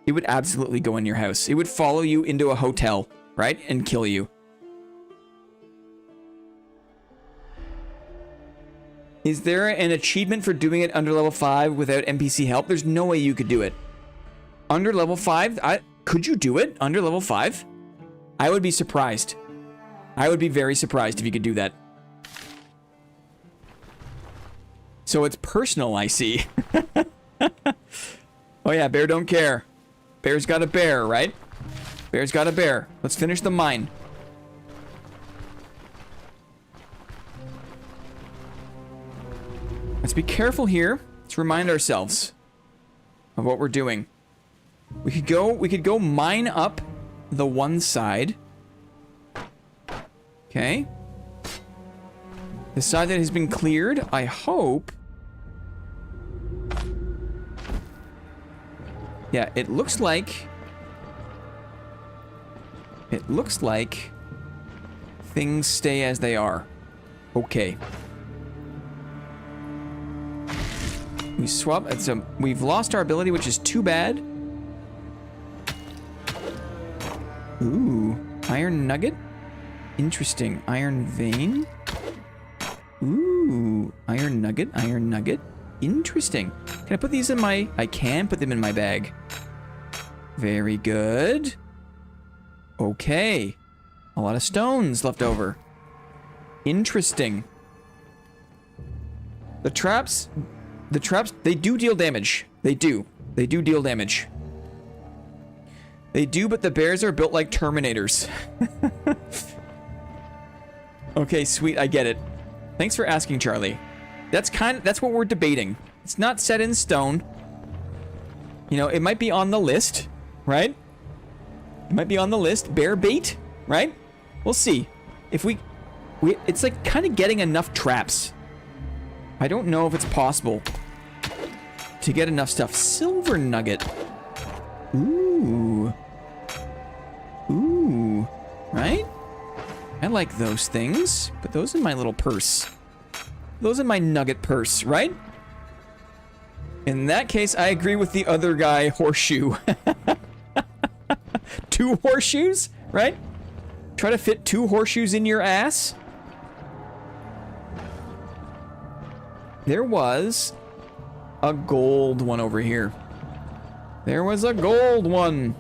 It would absolutely go in your house. It would follow you into a hotel, right? And kill you. Is there an achievement for doing it under level 5 without NPC help? There's no way you could do it. Under level 5? Could you do it under level 5? I would be surprised. I would be very surprised if you could do that. So it's personal, I see. Oh yeah, bear don't care. Bear's got a bear, right? Bear's got a bear. Let's finish the mine. Let's be careful here. Let's remind ourselves of what we're doing. We could go mine up the one side. Okay. The side that has been cleared, I hope. Yeah, it looks like things stay as they are. Okay. We swap. We've lost our ability, which is too bad. Ooh, iron nugget. Interesting. Iron vein. Ooh, iron nugget. Iron nugget. Interesting. Can I put these in my... I can put them in my bag. Very good. Okay. A lot of stones left over. Interesting. The traps, they do deal damage. They do deal damage. They do, but the bears are built like Terminators. Okay, sweet, I get it. Thanks for asking, Charlie. That's what we're debating. It's not set in stone. You know, it might be on the list, right? It might be on the list. Bear bait, right? We'll see. If it's like kind of getting enough traps. I don't know if it's possible to get enough stuff. Silver nugget. Ooh. Ooh. Right? I like those things. Put those in my little purse. Those in my nugget purse, right? In that case, I agree with the other guy, horseshoe. 2 horseshoes, right? Try to fit 2 horseshoes in your ass. There was a gold one over here. There was a gold one.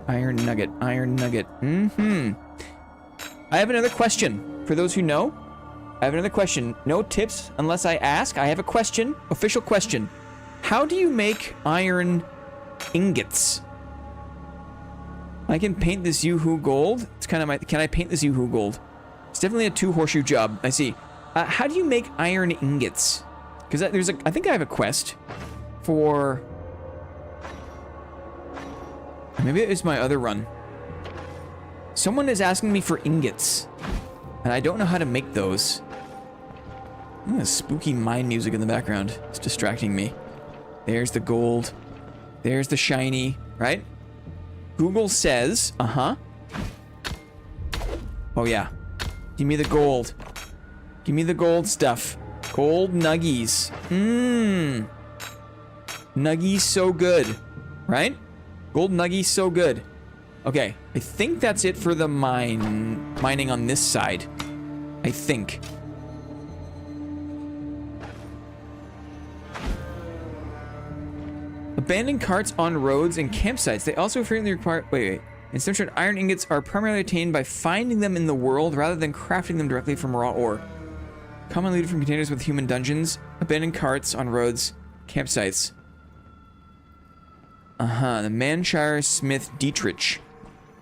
Iron nugget, iron nugget. I have another question. For those who know, I have another question. No tips unless I ask. I have a question, official question. How do you make iron ingots? I can paint this Yoo-hoo gold. It's kind of my... Can I paint this Yoo-hoo gold? It's definitely a 2-horseshoe job. I see. How do you make iron ingots? Because there's a... I think I have a quest for... Maybe it's my other run. Someone is asking me for ingots. And I don't know how to make those. Spooky mine music in the background. It's distracting me. There's the gold. There's the shiny, right? Google says, oh yeah. Give me the gold. Give me the gold stuff. Gold nuggies. Nuggies so good, right? Gold nuggies so good. Okay, I think that's it for the mining on this side. I think. Abandoned carts on roads and campsites. They also frequently require... Wait. In Stoneshard, iron ingots are primarily attained by finding them in the world rather than crafting them directly from raw ore. Commonly looted from containers with human dungeons. Abandoned carts on roads. Campsites. The Manshire Smith Dietrich.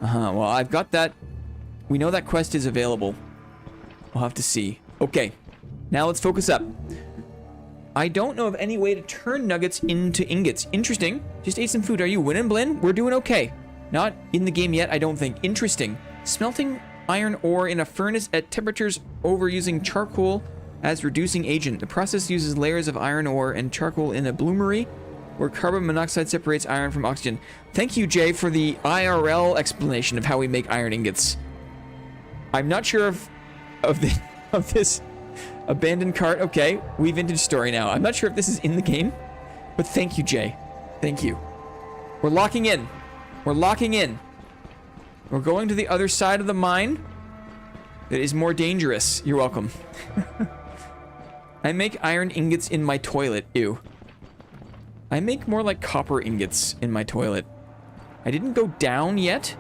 Well, I've got that. We know that quest is available. We'll have to see. Okay. Now let's focus up. I don't know of any way to turn nuggets into ingots. Interesting. Just ate some food. Are you winning, Blinn? We're doing okay. Not in the game yet, I don't think. Interesting. Smelting iron ore in a furnace at temperatures over using charcoal as reducing agent. The process uses layers of iron ore and charcoal in a bloomery where carbon monoxide separates iron from oxygen. Thank you, Jay, for the IRL explanation of how we make iron ingots. I'm not sure of this abandoned cart. Okay, we vintage story now. I'm not sure if this is in the game, but thank you, Jay. Thank you. We're locking in. We're locking in. We're going to the other side of the mine. It is more dangerous. You're welcome. I make iron ingots in my toilet. Ew. I make more like copper ingots in my toilet. I didn't go down yet.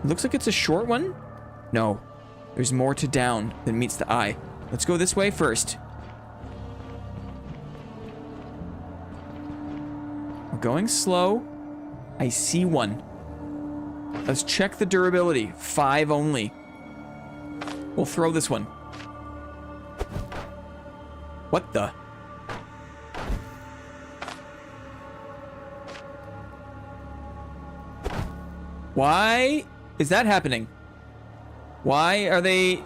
Looks like it's a short one. No. There's more to down than meets the eye. Let's go this way first. We're going slow. I see one. Let's check the durability. 5 only. We'll throw this one. What the? Why is that happening? Why are they...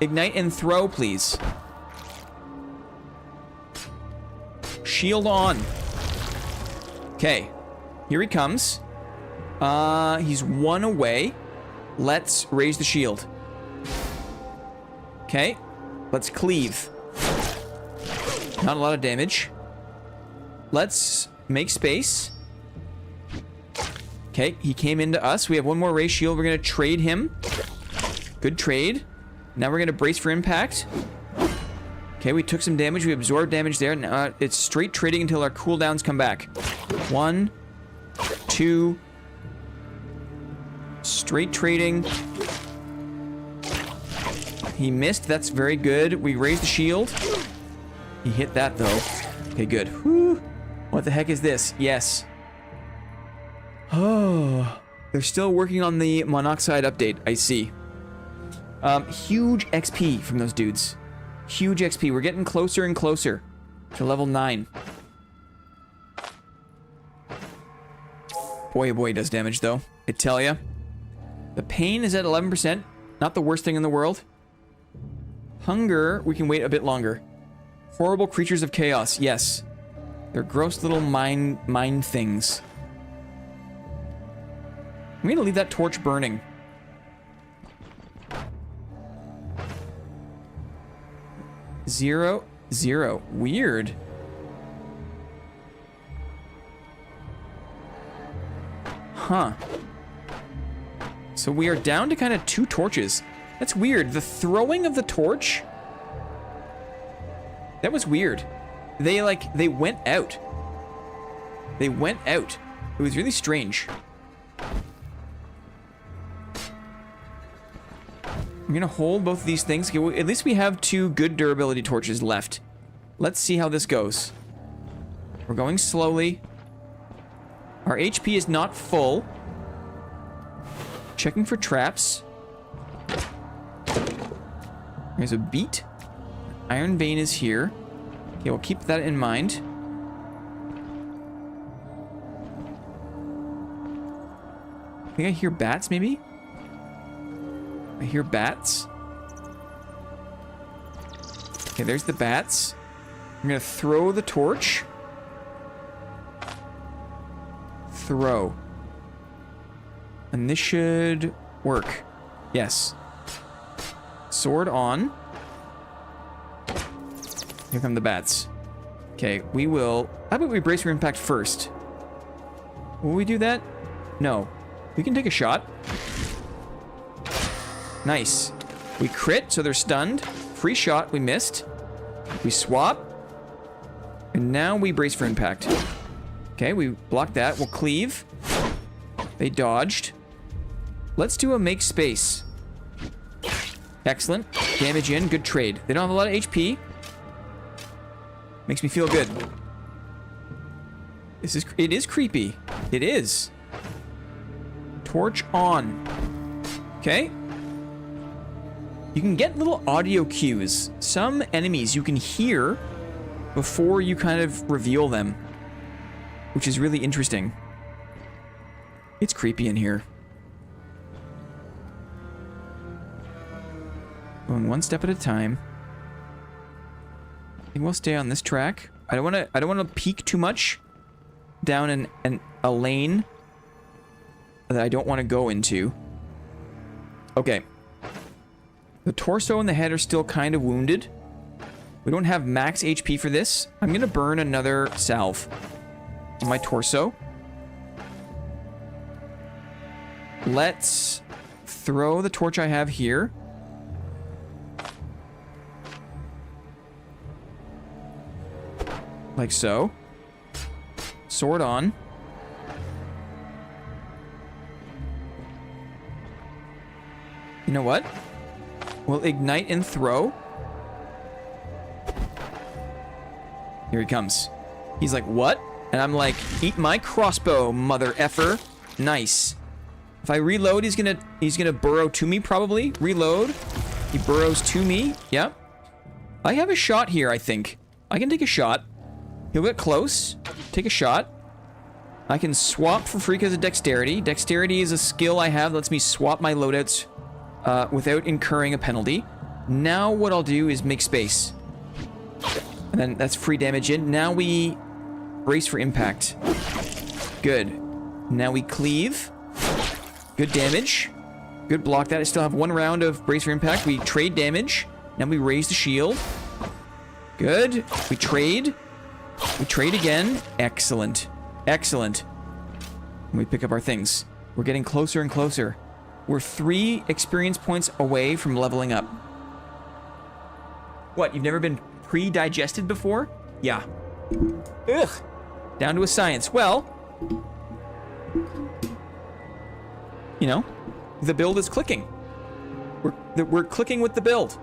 Ignite and throw, please. Shield on. Okay. Here he comes. He's 1 away. Let's raise the shield. Okay. Let's cleave. Not a lot of damage. Let's make space. Okay, he came into us. We have 1 more raised shield. We're going to trade him. Good trade. Now we're going to brace for impact. Okay, we took some damage. We absorbed damage there. Now it's straight trading until our cooldowns come back. 1, 2. Straight trading. He missed. That's very good. We raised the shield. He hit that, though. Okay, good. Whew. What the heck is this? Yes. Oh. They're still working on the monoxide update. I see. Huge XP from those dudes. Huge XP. We're getting closer and closer to level 9. Boy, oh boy, it does damage, though. I tell ya. The pain is at 11%. Not the worst thing in the world. Hunger, we can wait a bit longer. Horrible creatures of chaos. Yes. They're gross little mine things. I'm gonna leave that torch burning. Zero. Weird. Huh. So we are down to kind of 2 torches. That's weird. The throwing of the torch? That was weird. They went out. They went out. It was really strange. I'm gonna hold both of these things. Okay, at least we have 2 good durability torches left. Let's see how this goes. We're going slowly. Our HP is not full. Checking for traps. There's a beat. Iron vein is here. Okay, we'll keep that in mind. I think I hear bats, maybe? I hear bats. Okay, there's the bats. I'm gonna throw the torch. Throw. And this should work. Yes. Sword on. Here come the bats. Okay, we will... How about we brace for impact first? Will we do that? No. We can take a shot. Nice. We crit, so they're stunned. Free shot, we missed. We swap. And now we brace for impact. Okay, we blocked that. We'll cleave. They dodged. Let's do a make space. Excellent. Damage in. Good trade. They don't have a lot of HP. Makes me feel good. It is creepy. It is. Torch on. Okay. You can get little audio cues. Some enemies you can hear before you kind of reveal them, which is really interesting. It's creepy in here. Going one step at a time. I think we'll stay on this track. I don't want to peek too much down a lane that I don't want to go into. Okay. The torso and the head are still kind of wounded. We don't have max HP for this. I'm going to burn another salve on my torso. Let's throw the torch I have here. Like so. Sword on. You know what? We'll ignite and throw. Here he comes. He's like, what? And I'm like, eat my crossbow, mother effer. Nice. If I reload, he's gonna burrow to me, probably. Reload. He burrows to me. Yep. I have a shot here, I think. I can take a shot. He'll get close. Take a shot. I can swap for free because of dexterity. Dexterity is a skill I have that lets me swap my loadouts without incurring a penalty. Now what I'll do is make space. And then that's free damage in. Now we brace for impact. Good. Now we cleave. Good damage. Good block that. I still have one round of brace for impact. We trade damage. Now we raise the shield. Good. We trade. We trade again. Excellent. Excellent. And we pick up our things. We're getting closer and closer. We're 3 experience points away from leveling up. What, you've never been pre-digested before? Yeah. Ugh. Down to a science. Well, you know, the build is clicking. We're clicking with the build.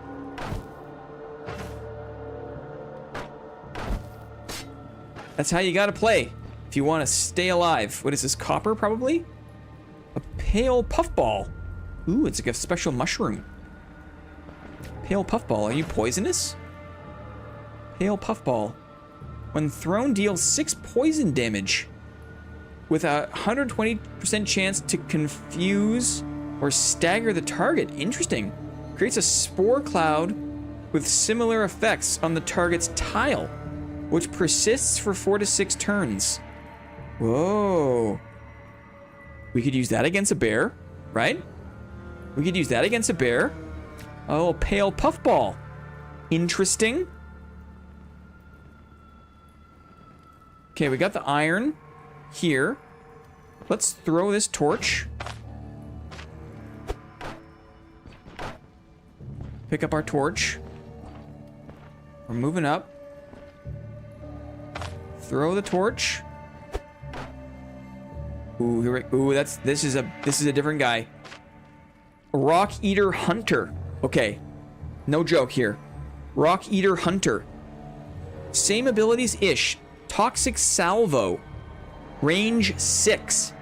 That's how you gotta play if you want to stay alive. What is this, copper probably? A pale puffball. Ooh, it's like a special mushroom. Pale puffball, are you poisonous? Pale puffball. When thrown, deals 6 poison damage with a 120% chance to confuse or stagger the target. Interesting. Creates a spore cloud with similar effects on the target's tile, which persists for 4 to 6 turns. Whoa. We could use that against a bear, right? We could use that against a bear. Oh, pale puffball. Interesting. Okay, we got the iron here. Let's throw this torch. Pick up our torch. We're moving up. Throw the torch. Ooh, this is a different guy. Rock Eater Hunter. Okay. No joke here. Rock Eater Hunter. Same abilities-ish. Toxic Salvo. Range 6.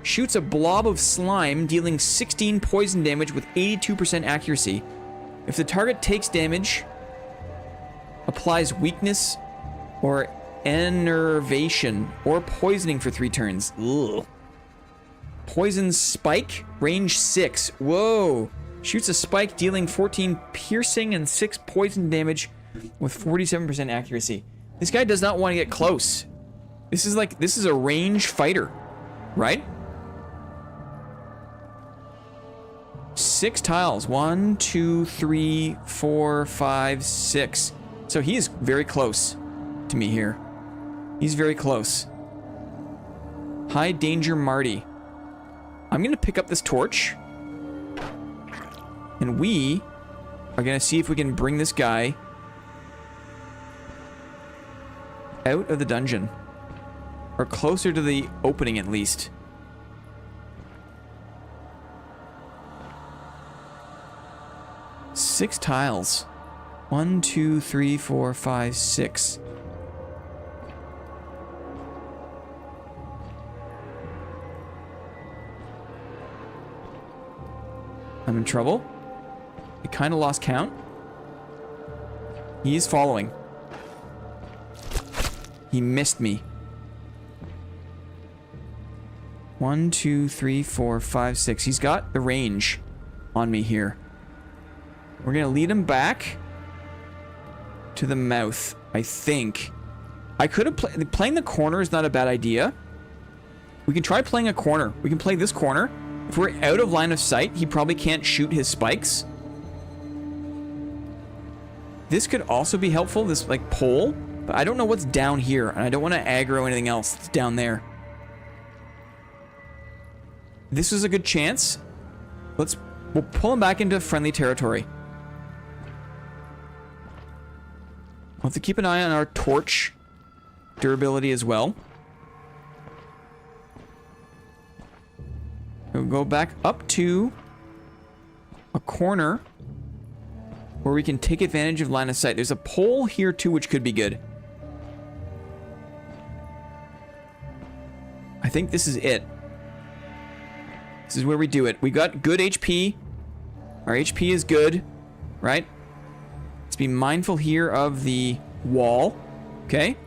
Shoots a blob of slime, dealing 16 poison damage with 82% accuracy. If the target takes damage, applies weakness or enervation or poisoning for 3 turns. Ugh. Poison spike, range 6. Whoa. Shoots a spike, dealing 14 piercing and 6 poison damage with 47% accuracy. This guy does not want to get close. This is a range fighter, right? 6 tiles. 1, 2, 3, 4, 5, 6. So he is very close to me here. He's very close. High danger Marty. I'm going to pick up this torch. And we are going to see if we can bring this guy out of the dungeon. Or closer to the opening, at least. Six tiles. 1, 2, 3, 4, 5, 6. I'm in trouble. I kind of lost count. He is following. He missed me. 1, 2, 3, 4, 5, 6. He's got the range on me here. We're gonna lead him back to the mouth, I think. I could have playing the corner is not a bad idea. We can try playing a corner. We can play this corner. If we're out of line of sight, he probably can't shoot his spikes. This could also be helpful, this like pole, but I don't know what's down here, and I don't want to aggro anything else that's down there. This is a good chance. We'll pull him back into friendly territory. We'll have to keep an eye on our torch durability as well. We'll go back up to a corner where we can take advantage of line of sight. There's a pole here too, which could be good. I think this is it. This is where we do it. We got good HP. Our HP is good, right? Let's be mindful here of the wall. Okay.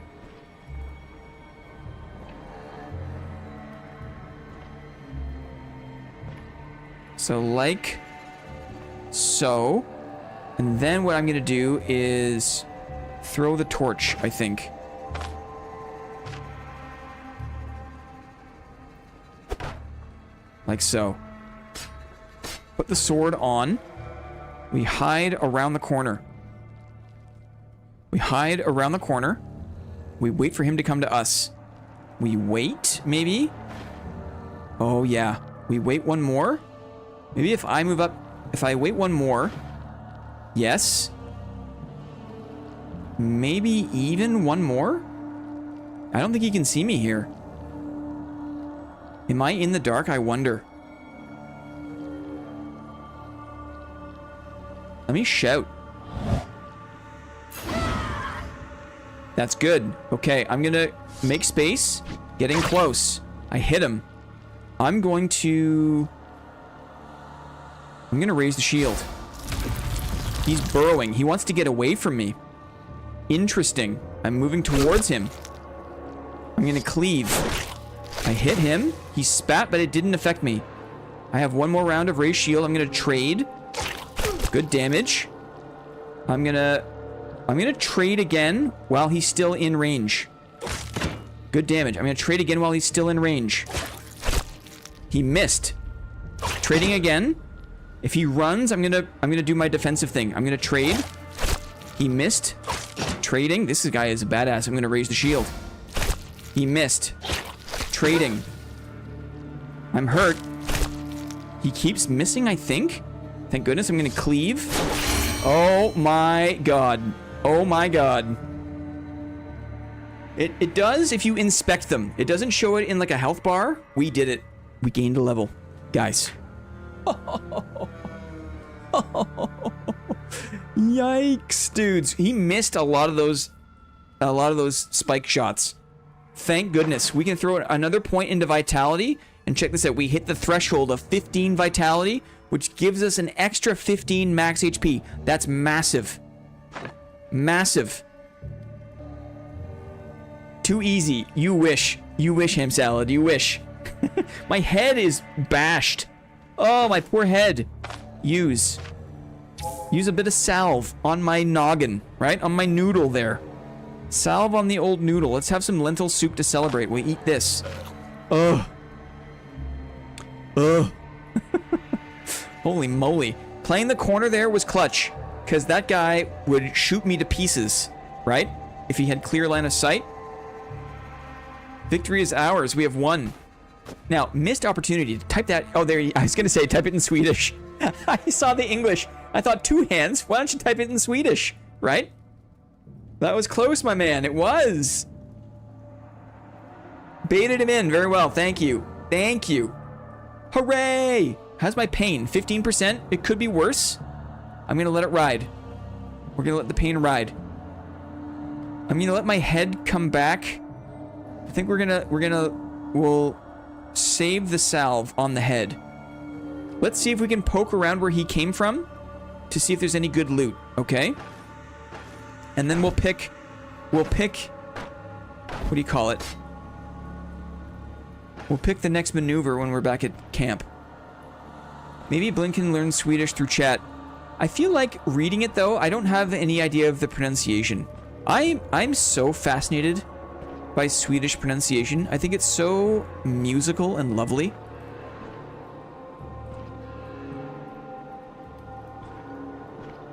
So like so. And then what I'm going to do is throw the torch, I think. Like so. Put the sword on. We hide around the corner. We hide around the corner. We wait for him to come to us. We wait, maybe? Oh, yeah. We wait one more. Maybe if I move up... If I wait one more... Yes. Maybe even one more? I don't think he can see me here. Am I in the dark? I wonder. Let me shout. That's good. Okay, I'm gonna make space. Getting close. I hit him. I'm gonna raise the shield. He's burrowing. He wants to get away from me. Interesting. I'm moving towards him. I'm gonna cleave. I hit him. He spat, but it didn't affect me. I have one more round of raised shield. I'm gonna trade. Good damage. I'm gonna trade again while he's still in range. Good damage. I'm gonna trade again while he's still in range. He missed. Trading again. If he runs, I'm gonna do my defensive thing. I'm gonna trade. He missed. Trading. This guy is a badass. I'm gonna raise the shield. He missed. Trading. I'm hurt. He keeps missing, I think. Thank goodness. I'm gonna cleave. Oh my god. Oh my god. It does if you inspect them. It doesn't show it in like a health bar. We did it. We gained a level. Guys. Yikes, dudes. He missed a lot of those spike shots. Thank goodness. We can throw another point into vitality And check this out. We hit the threshold of 15 vitality, which gives us an extra 15 max HP. That's massive. Massive. Too easy. You wish. You wish, ham salad. You wish. My head is bashed. Oh, my poor head. Use a bit of salve on my noggin, right? On my noodle there. Salve on the old noodle. Let's have some lentil soup to celebrate. We eat this. Ugh. Ugh. Holy moly. Playing the corner there was clutch, because that guy would shoot me to pieces, right? If he had clear line of sight. Victory is ours. We have won. Now, missed opportunity to type that. Oh, there. I was going to say type it in Swedish. I saw the English. I thought 2 hands. Why don't you type it in Swedish, right? That was close, my man. It was. Baited him in. Very well. Thank you. Thank you. Hooray! How's my pain? 15%? It could be worse. I'm going to let it ride. We're going to let the pain ride. I'm going to let my head come back. I think we'll save the salve on the head. Let's see if we can poke around where he came from to see if there's any good loot, okay? And then we'll pick, what do you call it? We'll pick the next maneuver when we're back at camp. Maybe Blink can learn Swedish through chat. I feel like reading it though, I don't have any idea of the pronunciation. I'm so fascinated by Swedish pronunciation. I think it's so musical and lovely.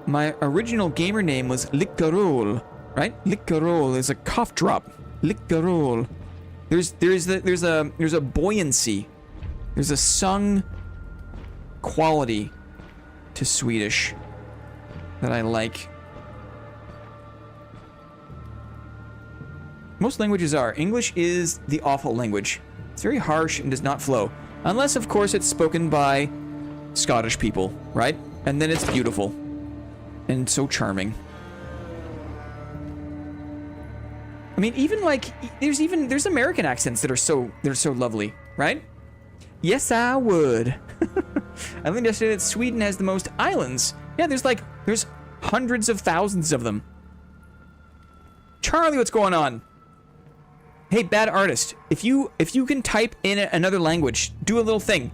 My original gamer name was Lickarol, right? Lickarol is a cough drop. Lickarol. There's a buoyancy. There's a sung quality to Swedish that I like. Most languages are. English is the awful language. It's very harsh and does not flow. Unless, of course, it's spoken by Scottish people, right? And then it's beautiful. And so charming. I mean, even like, there's American accents that are so lovely, right? Yes, I would. I learned yesterday that Sweden has the most islands. Yeah, there's hundreds of thousands of them. Charlie, what's going on? Hey, bad artist, if you can type in another language, do a little thing.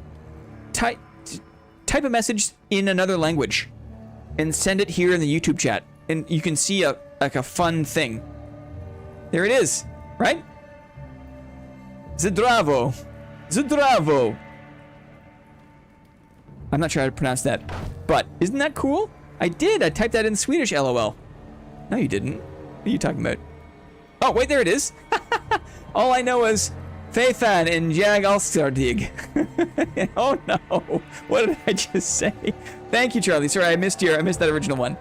Type a message in another language and send it here in the YouTube chat, and you can see a fun thing. There it is, right? Zdravo. Zdravo. I'm not sure how to pronounce that, but isn't that cool? I did. I typed that in Swedish, LOL. No, you didn't. What are you talking about? Oh, wait, there it is. All I know is Faithan and Jag Alstardig. Oh no, what did I just say? Thank you, Charlie. Sorry, I missed that original one.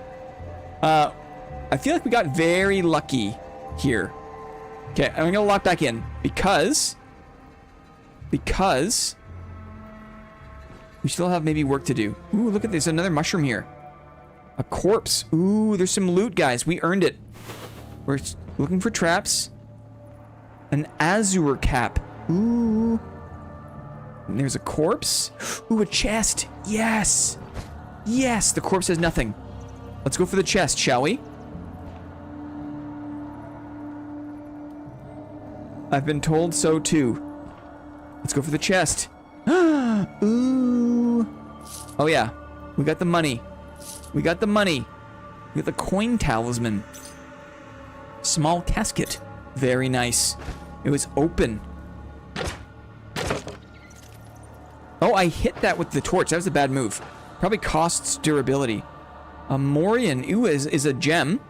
I feel like we got very lucky here. Okay, I'm gonna lock back in because we still have maybe work to do. Ooh, look at this, another mushroom here. A corpse. Ooh, there's some loot, guys. We earned it. We're looking for traps. An azure cap. Ooh. And there's a corpse. Ooh, a chest. Yes. Yes, the corpse has nothing. Let's go for the chest, shall we? I've been told so too. Let's go for the chest. Ooh. Oh yeah, we got the money. We got the money. We got the coin talisman. Small casket. Very nice. It was open. Oh, I hit that with the torch. That was a bad move. Probably costs durability. A Morian. Ooh, is a gem.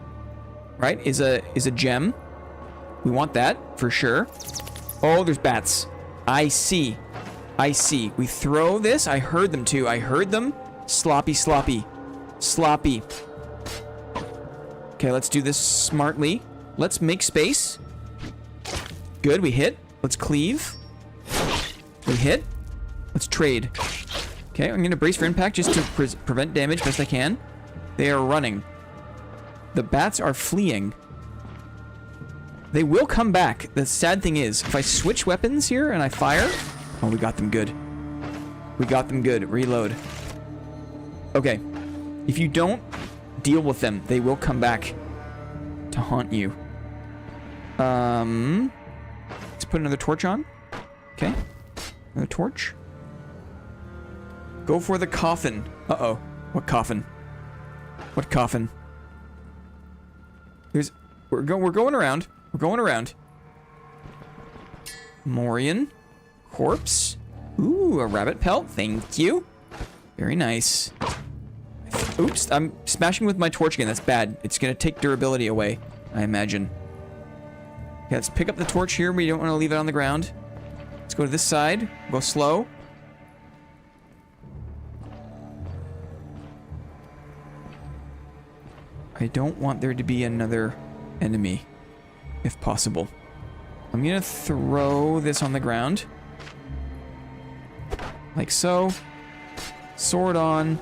Right? Is a gem. We want that for sure. Oh, there's bats. I see. I see. We throw this. I heard them too. I heard them. Sloppy, sloppy. Sloppy. Okay, let's do this smartly. Let's make space. Good, we hit. Let's cleave. We hit. Let's trade. Okay, I'm gonna brace for impact just to prevent damage best I can. They are running. The bats are fleeing. They will come back. The sad thing is, if I switch weapons here and I fire... Oh, we got them good. We got them good. Reload. Okay. If you don't deal with them, they will come back to haunt you. Let's put another torch on. Okay. Another torch. Go for the coffin. Uh-oh. What coffin? What coffin? We're going around. We're going around. Morian. Corpse. Ooh, a rabbit pelt. Thank you. Very nice. Oops, I'm smashing with my torch again. That's bad. It's going to take durability away, I imagine. Okay, let's pick up the torch here. We don't want to leave it on the ground. Let's go to this side. Go slow. I don't want there to be another enemy, if possible. I'm going to throw this on the ground. Like so. Sword on.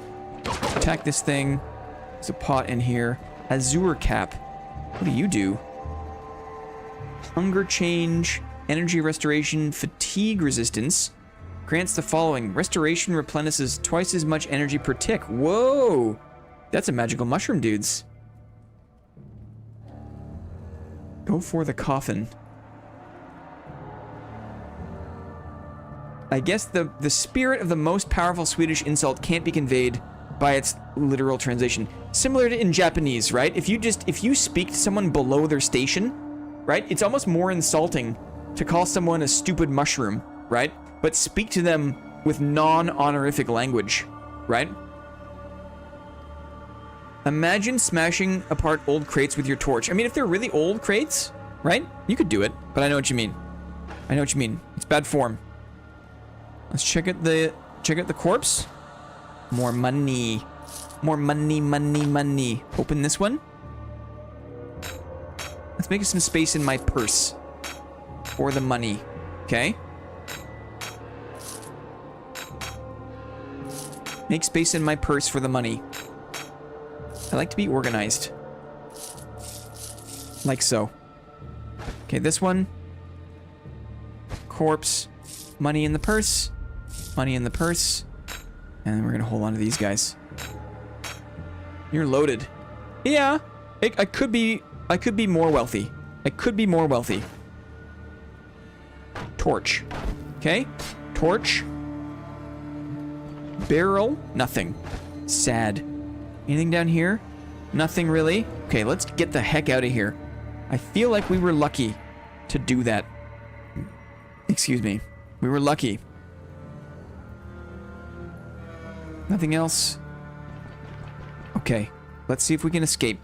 Attack this thing. There's a pot in here. Azure cap. What do you do? Hunger change. Energy restoration. Fatigue resistance. Grants the following. Restoration replenishes twice as much energy per tick. Whoa! That's a magical mushroom, dudes. Go for the coffin. I guess the spirit of the most powerful Swedish insult can't be conveyed by its literal translation. Similar to in Japanese, right? If you speak to someone below their station, right? It's almost more insulting to call someone a stupid mushroom, right? But speak to them with non-honorific language, right? Imagine smashing apart old crates with your torch. I mean, if they're really old crates, right? You could do it, but I know what you mean. I know what you mean. It's bad form. Let's check out the corpse. More money. More money, money, money. Open this one. Let's make some space in my purse for the money. Okay? Make space in my purse for the money. I like to be organized. Like so. Okay, this one. Corpse. Money in the purse. Money in the purse. And then we're gonna hold on to these guys. You're loaded. Yeah. I could be more wealthy. I could be more wealthy. Torch. Okay. Torch. Barrel. Nothing. Sad. Anything down here? Nothing really. Okay, let's get the heck out of here. I feel like we were lucky to do that. Excuse me. We were lucky. Nothing else? Okay, let's see if we can escape.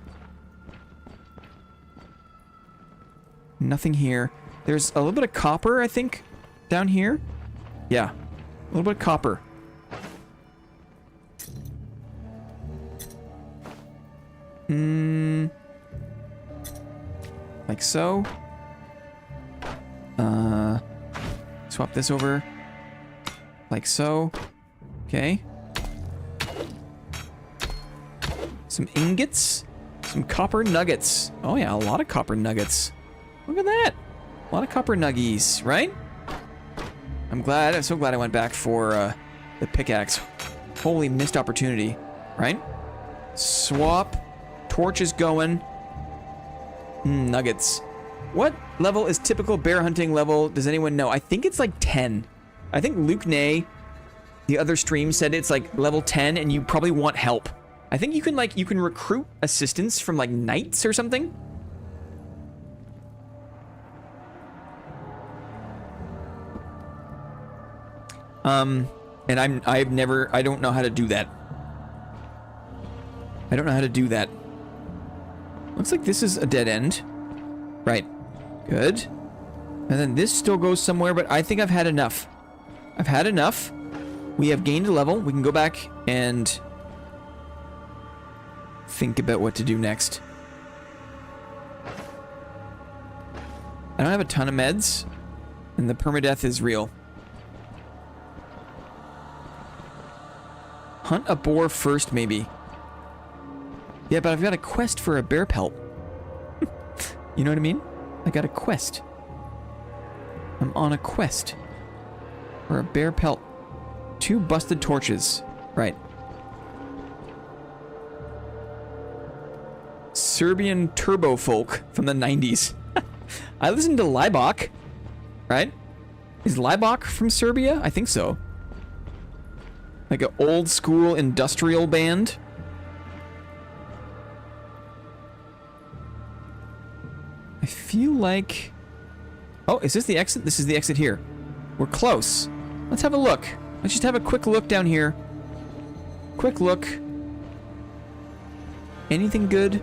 Nothing here. There's a little bit of copper, I think, down here. Yeah, a little bit of copper. Like so. Swap this over. Like so. Okay. Some ingots. Some copper nuggets. Oh yeah, a lot of copper nuggets. Look at that. A lot of copper nuggies, right? I'm so glad I went back for the pickaxe. Holy missed opportunity, right? Swap. Torch is going. Nuggets. What level is typical bear hunting level? Does anyone know? I think it's like 10. I think Luke Nay, the other stream, said it's like level 10 and you probably want help. I think you can recruit assistance from like knights or something. And I don't know how to do that. I don't know how to do that. Looks like this is a dead end. Right. Good. And then this still goes somewhere, but I think I've had enough. I've had enough. We have gained a level. We can go back and think about what to do next. I don't have a ton of meds, and the permadeath is real. Hunt a boar first, maybe. Yeah, but I've got a quest for a bear pelt. You know what I mean? I got a quest. I'm on a quest. Or a bear pelt. 2 busted torches. Right. Serbian turbo folk from the 90s. I listened to Laibach. Right? Is Laibach from Serbia? I think so. Like an old school industrial band. I feel like... Oh, is this the exit? This is the exit here. We're close. Let's have a look. Let's just have a quick look down here. Quick look. Anything good?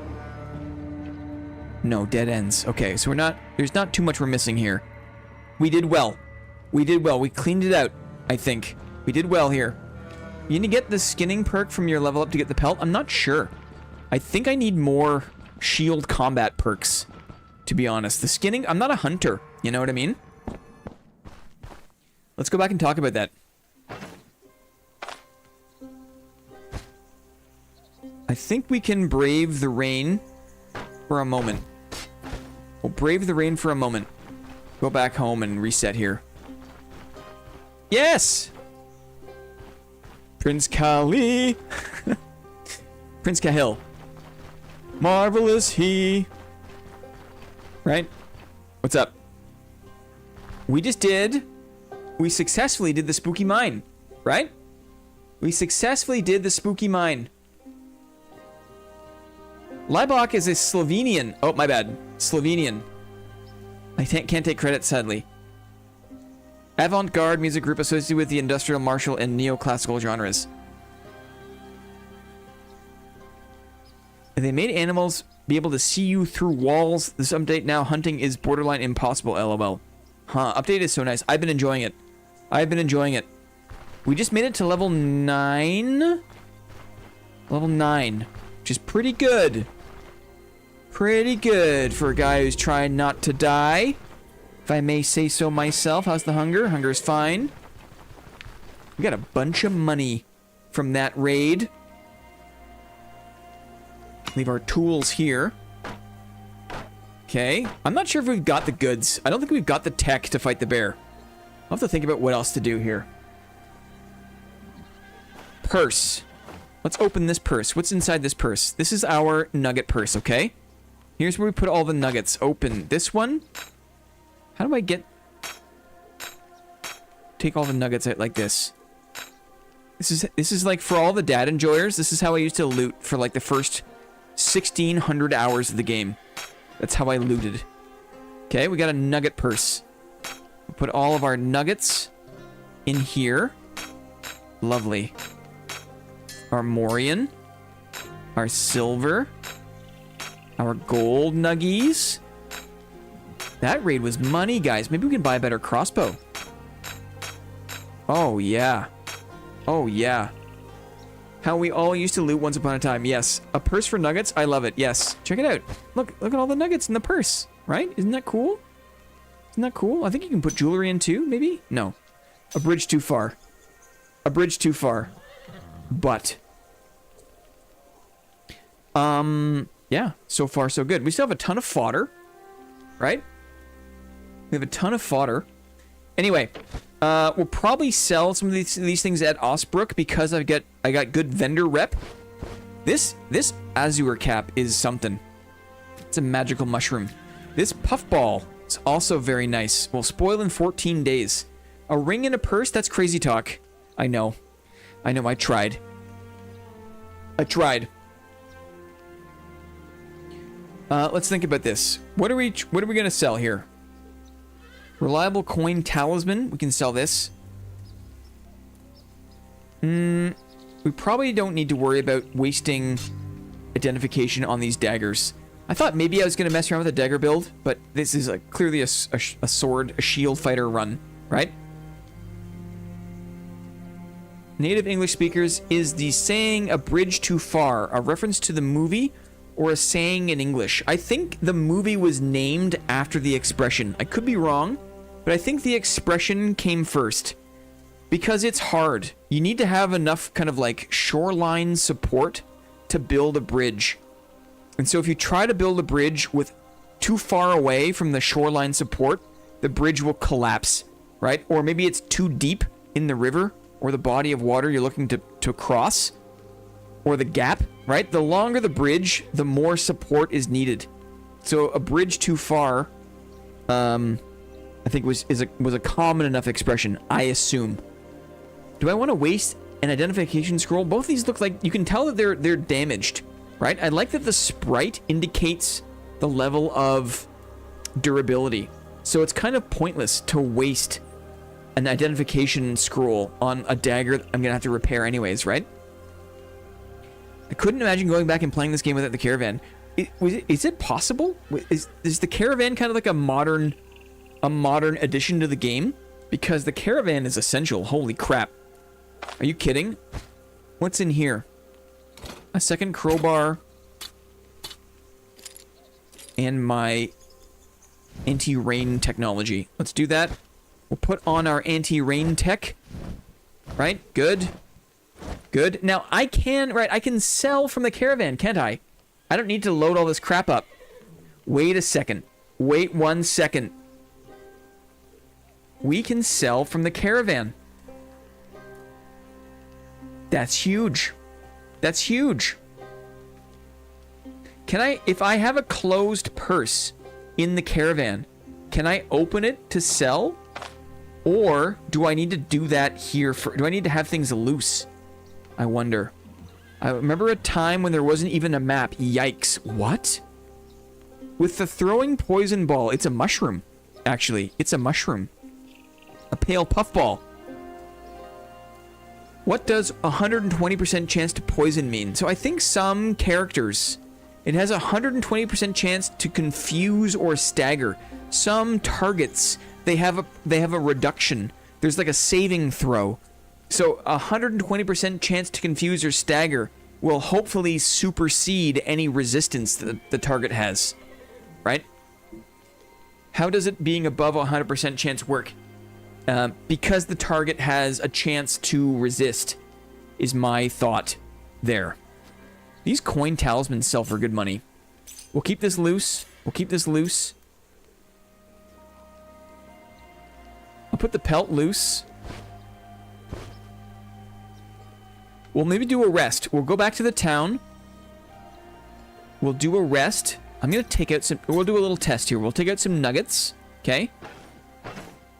No, dead ends. Okay, so we're not... There's not too much we're missing here. We did well. We did well. We cleaned it out, I think. We did well here. You need to get the skinning perk from your level up to get the pelt? I'm not sure. I think I need more shield combat perks, to be honest. The skinning... I'm not a hunter. You know what I mean? Let's go back and talk about that. I think we can brave the rain for a moment. We'll brave the rain for a moment. Go back home and reset here. Yes! Prince Kali. Prince Cahill. Marvelous he. Right? What's up? We successfully did the spooky mine. Right? We successfully did the spooky mine. Laibach is a Slovenian. Oh, my bad. Slovenian. I can't take credit, sadly. Avant-garde music group associated with the industrial, martial, and neoclassical genres. They made animals be able to see you through walls. This update now, hunting is borderline impossible, lol. Huh, update is so nice. I've been enjoying it. I've been enjoying it. We just made it to level 9? Level 9. Which is pretty good. Pretty good for a guy who's trying not to die. If I may say so myself. How's the hunger? Hunger's fine. We got a bunch of money from that raid. Leave our tools here. Okay. I'm not sure if we've got the goods. I don't think we've got the tech to fight the bear. I'll have to think about what else to do here. Purse. Let's open this purse. What's inside this purse? This is our nugget purse, okay? Here's where we put all the nuggets. Open this one. How do I get... Take all the nuggets out like this. This is like for all the dad enjoyers. This is how I used to loot for like the first 1,600 hours of the game. That's how I looted. Okay, we got a nugget purse. We'll put all of our nuggets in here. Lovely. Our Morian. Our silver. Our gold nuggies. That raid was money, guys. Maybe we can buy a better crossbow. Oh, yeah. Oh, yeah. How we all used to loot once upon a time. Yes. A purse for nuggets? I love it. Yes. Check it out. Look at all the nuggets in the purse. Right? Isn't that cool? Isn't that cool? I think you can put jewelry in too, maybe? No. A bridge too far. A bridge too far. But. Yeah. So far, so good. We still have a ton of fodder. Right? We have a ton of fodder. Anyway, we'll probably sell some of these things at Osbrook because I got good vendor rep. This Azure cap is something. It's a magical mushroom. This puffball is also very nice. Will spoil in 14 days. A ring and a purse? That's crazy talk. I know. I know. I tried. Let's think about this. What are we gonna sell here? Reliable coin talisman. We can sell this. We probably don't need to worry about wasting identification on these daggers. I thought maybe I was going to mess around with a dagger build, but this is clearly a sword, a shield fighter run, right? Native English speakers, is the saying "a bridge too far" a reference to the movie or a saying in English? I think the movie was named after the expression. I could be wrong, but I think the expression came first. Because it's hard. You need to have enough kind of like shoreline support to build a bridge. And so if you try to build a bridge with too far away from the shoreline support, the bridge will collapse, right? Or maybe it's too deep in the river or the body of water you're looking to cross, or the gap, right? The longer the bridge, the more support is needed. So a bridge too far, I think was a common enough expression, I assume. Do I want to waste an identification scroll? Both of these look like, you can tell that they're damaged, right? I like that the sprite indicates the level of durability. So it's kind of pointless to waste an identification scroll on a dagger I'm gonna have to repair anyways, right? I couldn't imagine going back and playing this game without the caravan. Is it possible? Is the caravan kind of like a modern addition to the game? Because the caravan is essential. Holy crap. Are you kidding? What's in here? A second crowbar. And my anti-rain technology. Let's do that. We'll put on our anti-rain tech. Right? Good. Good. Now, I can sell from the caravan, can't I? I don't need to load all this crap up. Wait a second. Wait 1 second. We can sell from the caravan. That's huge. That's huge. Can I, if I have a closed purse in the caravan, can I open it to sell? Or do I need to do that here do I need to have things loose? I wonder. I remember a time when there wasn't even a map. Yikes. What? With the throwing poison ball, it's a mushroom. Actually, it's a mushroom. A pale puffball. What does 120% chance to poison mean? So I think some characters, it has a 120% chance to confuse or stagger. Some targets, they have a reduction. There's like a saving throw. So 120% chance to confuse or stagger will hopefully supersede any resistance that the target has. Right? How does it being above 100% chance work? Because the target has a chance to resist, is my thought there. These coin talismans sell for good money. We'll keep this loose. We'll keep this loose. I'll put the pelt loose. We'll maybe do a rest. We'll go back to the town. We'll do a rest. I'm going to take out some... We'll do a little test here. We'll take out some nuggets. Okay.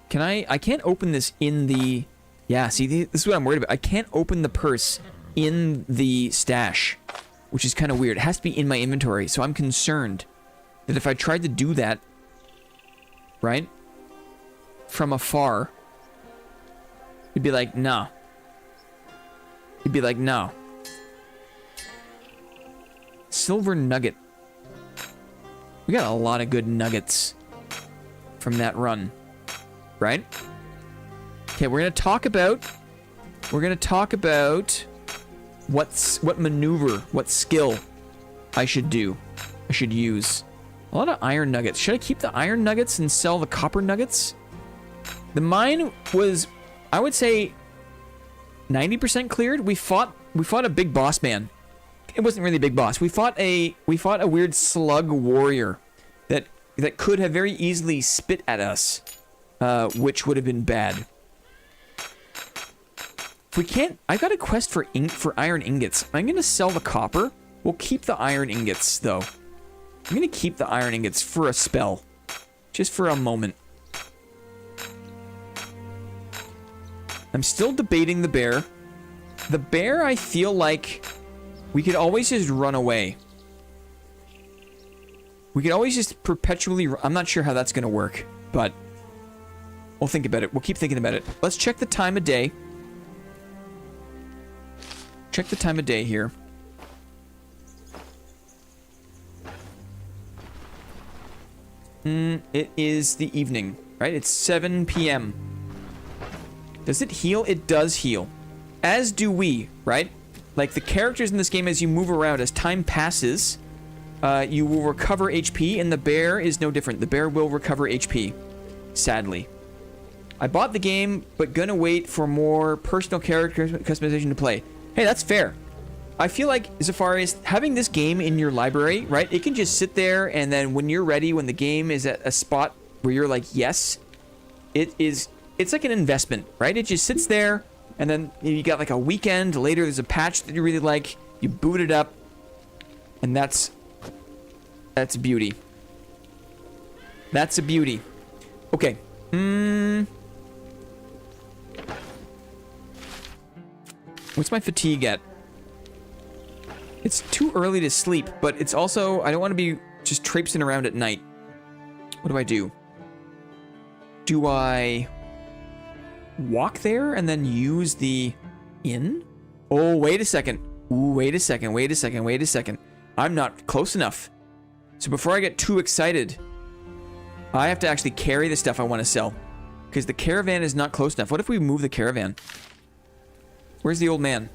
Can I can't open this in the... Yeah, see, this is what I'm worried about. I can't open the purse in the stash, which is kind of weird. It has to be in my inventory, so I'm concerned that if I tried to do that, right, from afar, it'd be like, no. It'd be like, no. Silver nugget. We got a lot of good nuggets from that run. Right? Okay, we're gonna talk about what maneuver, what skill I should do. I should use. A lot of iron nuggets. Should I keep the iron nuggets and sell the copper nuggets? The mine was, I would say, 90% cleared. We fought a big boss man. It wasn't really a big boss. We fought a weird slug warrior that could have very easily spit at us. Which would have been bad. If we can't... I got a quest for iron ingots. I'm going to sell the copper. We'll keep the iron ingots, though. I'm going to keep the iron ingots for a spell. Just for a moment. I'm still debating the bear. The bear, I feel like... We could always just run away. We could always just perpetually... I'm not sure how that's going to work, but... We'll think about it. We'll keep thinking about it. Let's check the time of day. Check the time of day here. It is the evening, right? It's 7 p.m. Does it heal? It does heal. As do we, right? Like the characters in this game, as you move around, as time passes, you will recover HP, and the bear is no different. The bear will recover HP, sadly. I bought the game, but gonna wait for more personal character customization to play. Hey, that's fair. I feel like, as far as having this game in your library, right? It can just sit there, and then when you're ready, when the game is at a spot where you're like, yes, it is it's like an investment, right? It just sits there, and then you got like a weekend later. There's a patch that you really like. You boot it up, and that's beauty. That's a beauty. Okay. What's my fatigue at? It's too early to sleep, but it's also, I don't want to be just traipsing around at night. What do I do? Do I walk there and then use the inn? Oh, wait a second. Ooh, wait a second, wait a second, wait a second. I'm not close enough. So before I get too excited, I have to actually carry the stuff I want to sell. Because the caravan is not close enough. What if we move the caravan? Where's the old man?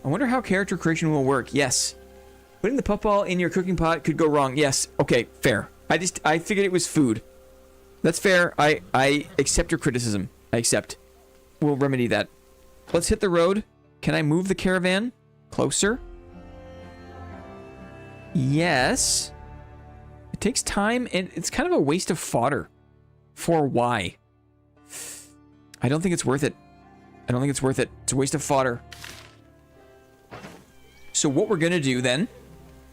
I wonder how character creation will work. Yes. Putting the puffball in your cooking pot could go wrong. Yes. Okay, fair. I figured it was food. That's fair. I accept your criticism. I accept. We'll remedy that. Let's hit the road. Can I move the caravan closer? Yes. It takes time, and it's kind of a waste of fodder. For why? I don't think it's worth it. I don't think it's worth it. It's a waste of fodder. So what we're going to do then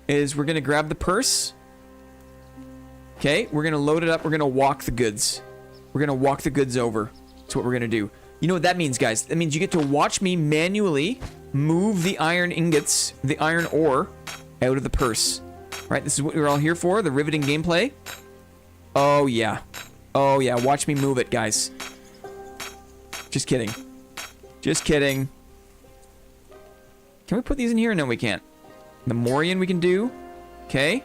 is we're going to grab the purse. Okay, we're going to load it up. We're going to walk the goods. We're going to walk the goods over. That's what we're going to do. You know what that means, guys? That means you get to watch me manually move the iron ingots, the iron ore, out of the purse. Right, this is what we're all here for, the riveting gameplay. Oh, yeah. Oh, yeah, watch me move it, guys. Just kidding. Just kidding. Can we put these in here? No, we can't. The Morian we can do. Okay.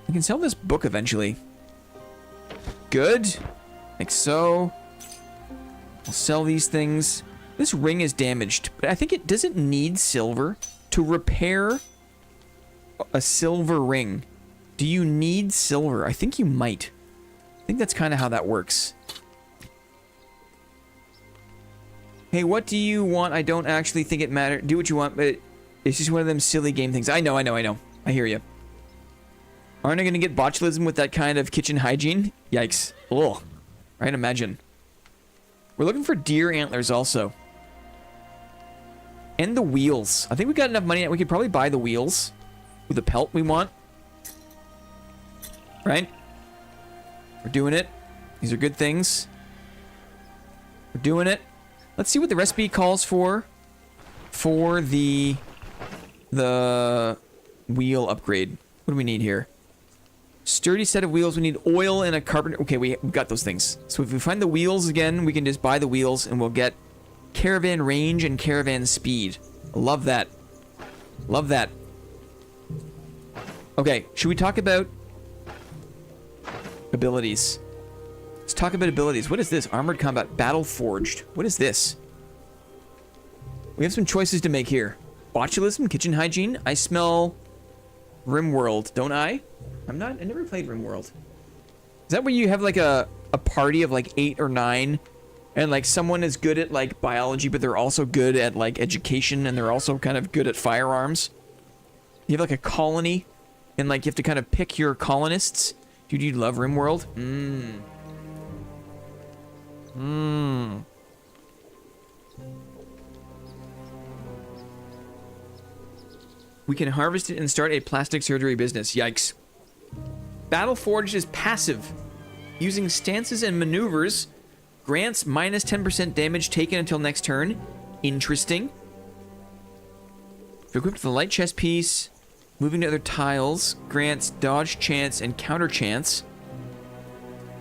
We can sell this book eventually. Good. Like so. I'll sell these things. This ring is damaged, but I think it doesn't need silver to repair a silver ring. Do you need silver? I think you might. I think that's kind of how that works. Hey, what do you want? I don't actually think it matters. Do what you want, but it's just one of them silly game things. I know. I hear you. Aren't I going to get botulism with that kind of kitchen hygiene? Yikes. Ugh. Right, imagine. We're looking for deer antlers also. And the wheels. I think we got enough money that we could probably buy the wheels with the pelt we want. Right? We're doing it. These are good things. We're doing it. Let's see what the recipe calls for the wheel upgrade. What do we need here? Sturdy set of wheels. We need oil and a carpenter. Okay, we've got those things. So if we find the wheels again, we can just buy the wheels and we'll get caravan range and caravan speed. Love that. Love that. Okay, should we talk about abilities? Let's talk about abilities. What is this? Armored combat. Battle forged. What is this? We have some choices to make here. Botulism, kitchen hygiene. I smell RimWorld, don't I? I never played RimWorld. Is that where you have like a party of like 8 or 9 and like someone is good at like biology, but they're also good at like education and they're also kind of good at firearms? You have like a colony and like you have to kind of pick your colonists. Dude, you love RimWorld? We can harvest it and start a plastic surgery business. Yikes. Battle Forged is passive. Using stances and maneuvers, grants minus 10% damage taken until next turn. Interesting. If equipped with a light chest piece, moving to other tiles, grants dodge chance and counter chance.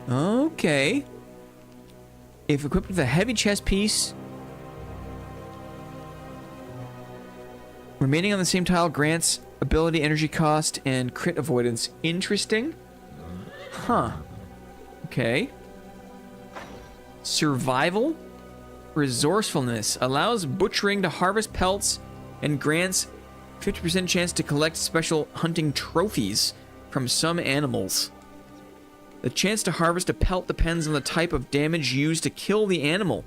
Okay. If equipped with a heavy chest piece, remaining on the same tile grants ability, energy cost, and crit avoidance. Interesting. Huh. Okay. Survival. Resourcefulness. Allows butchering to harvest pelts and grants 50% chance to collect special hunting trophies from some animals. The chance to harvest a pelt depends on the type of damage used to kill the animal.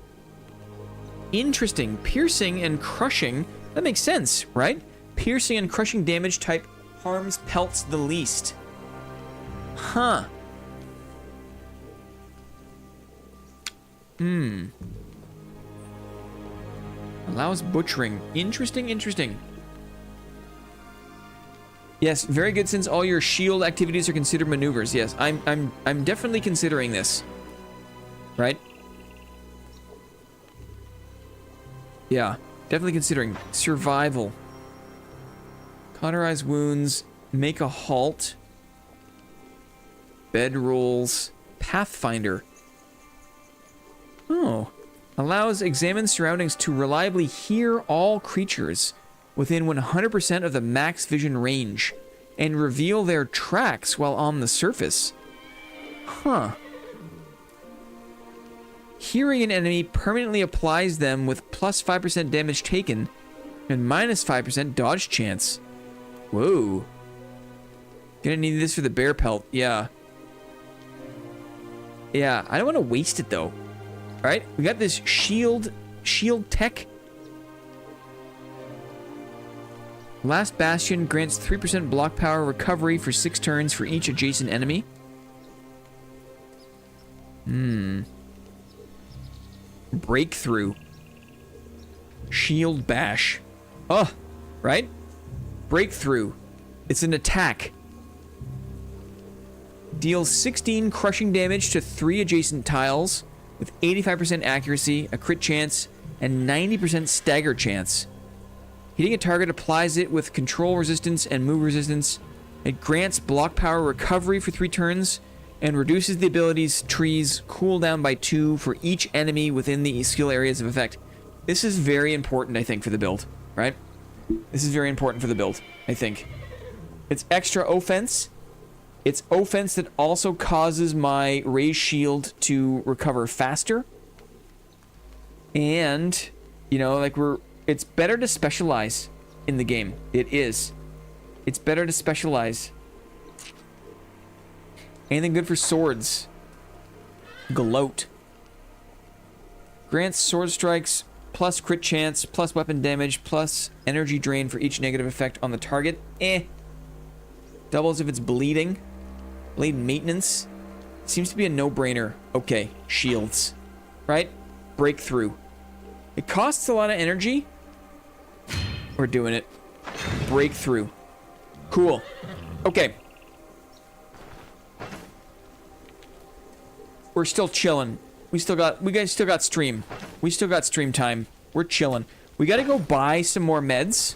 Interesting. Piercing and crushing. That makes sense, right? Piercing and crushing damage type harms pelts the least. Huh. Allows butchering. Interesting, interesting. Yes, very good since all your shield activities are considered maneuvers. Yes, I'm definitely considering this. Right? Yeah, definitely considering survival. Cauterize wounds, make a halt. Bed rolls, Pathfinder. Oh. Allows examine surroundings to reliably hear all creatures within 100% of the max vision range and reveal their tracks while on the surface. Huh. Hearing an enemy permanently applies them with plus 5% damage taken and minus 5% dodge chance. Whoa. Gonna need this for the bear pelt. Yeah. Yeah, I don't want to waste it though. Alright, we got this shield tech. Last Bastion grants 3% block power recovery for 6 turns for each adjacent enemy. Breakthrough. Shield bash. Oh, right? Breakthrough. It's an attack. Deals 16 crushing damage to 3 adjacent tiles with 85% accuracy, a crit chance, and 90% stagger chance. Hitting a target applies it with control resistance and move resistance. It grants block power recovery for 3 turns and reduces the ability's tree's cooldown by 2 for each enemy within the skill areas of effect. This is very important, I think, for the build, right? This is very important for the build, I think. It's extra offense. It's offense that also causes my raised shield to recover faster. And, you know, like it's better to specialize in the game. It is. It's better to specialize. Anything good for swords? Gloat. Grants sword strikes plus crit chance, plus weapon damage, plus energy drain for each negative effect on the target. Doubles if it's bleeding. Blade maintenance. Seems to be a no-brainer. Okay, shields. Right? Breakthrough. It costs a lot of energy. We're doing it. Breakthrough. Cool. Okay. We're still chilling. We guys still got stream. We still got stream time. We're chilling. We gotta go buy some more meds.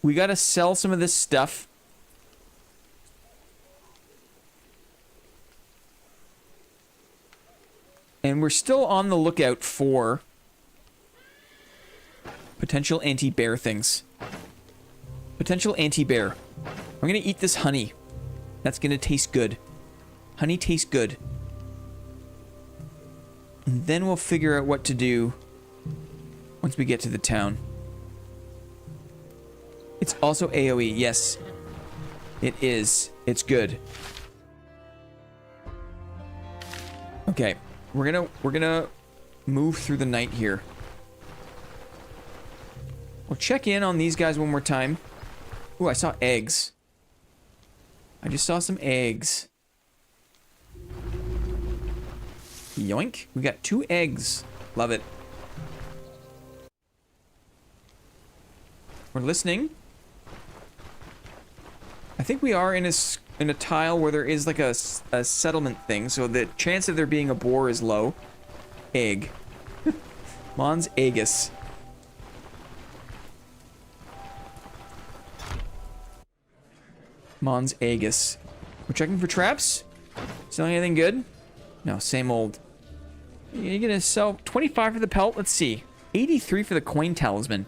We gotta sell some of this stuff. And we're still on the lookout for potential anti-bear things. Potential anti-bear. I'm gonna eat this honey. That's gonna taste good. Honey tastes good. And then we'll figure out what to do once we get to the town. It's also AoE. Yes. It is. It's good. Okay. We're gonna move through the night here. We'll check in on these guys one more time. Ooh, I saw eggs. I just saw some eggs. Yoink. We got 2 eggs. Love it. We're listening. I think we are in a tile where there is like a settlement thing, so the chance of there being a boar is low. Egg. Mons Aegis. Mons Aegis. We're checking for traps. Selling anything good? No, same old. You're gonna sell 25 for the pelt. Let's see. 83 for the coin talisman.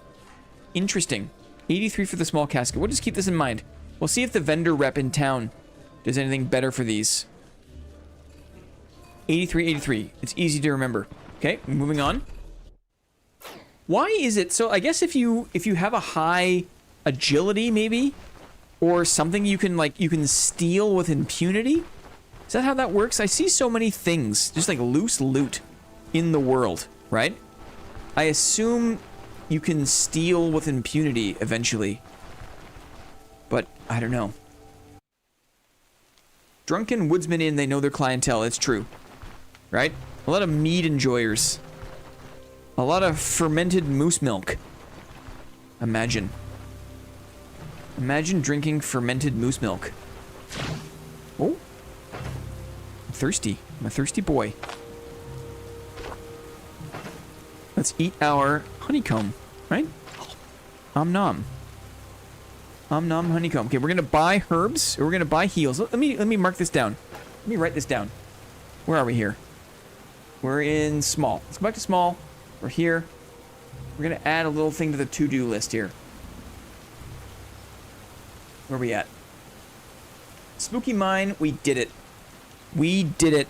Interesting. 83 for the small casket. We'll just keep this in mind. We'll see if the vendor rep in town does anything better for these. 83, 83. It's easy to remember. Okay, moving on. Why is it so? I guess if you have a high agility, maybe, or something you can steal with impunity. Is that how that works? I see so many things, just like loose loot in the world, right? I assume you can steal with impunity eventually. But I don't know. Drunken Woodsman Inn, they know their clientele. It's true. Right? A lot of mead enjoyers. A lot of fermented moose milk. Imagine. Imagine drinking fermented moose milk. Oh. I'm thirsty. I'm a thirsty boy. Let's eat our honeycomb, right? Om nom. Om nom honeycomb. Okay, we're gonna buy herbs. Or we're gonna buy heals. Let me mark this down. Let me write this down. Where are we here? We're in small. Let's go back to small. We're here. We're gonna add a little thing to the to-do list here. Where are we at? Spooky Mine. We did it. We did it.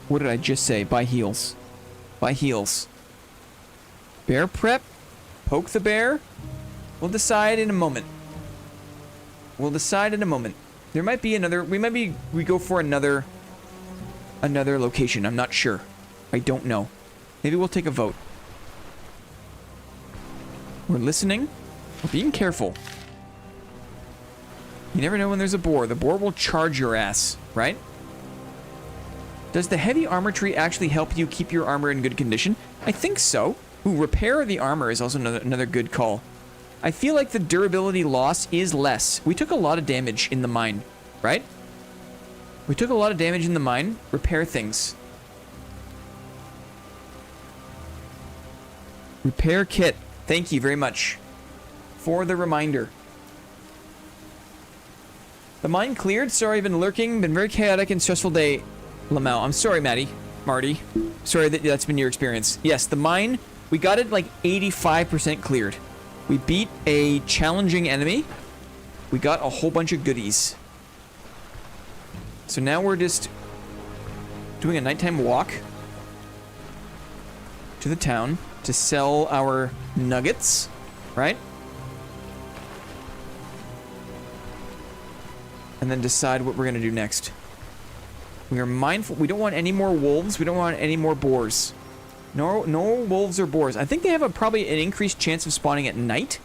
What did I just say? Buy heals. Buy heals. Bear prep? Poke the bear? We'll decide in a moment. We'll decide in a moment. There might be another... We go for another location. I'm not sure. I don't know. Maybe we'll take a vote. We're listening. We're being careful. You never know when there's a boar. The boar will charge your ass, right? Does the heavy armor tree actually help you keep your armor in good condition? I think so. Ooh, repair the armor is also another good call. I feel like the durability loss is less. We took a lot of damage in the mine, right? We took a lot of damage in the mine. Repair things. Repair kit. Thank you very much for the reminder. The mine cleared. Sorry, I've been lurking. Been very chaotic and stressful day. Lamau. I'm sorry, Marty. Sorry that that's been your experience. Yes, the mine, we got it like 85% cleared. We beat a challenging enemy. We got a whole bunch of goodies. So now we're just doing a nighttime walk to the town to sell our nuggets, right? And then decide what we're going to do next. We are mindful. We don't want any more wolves. We don't want any more boars. No wolves or boars. I think they have probably an increased chance of spawning at night.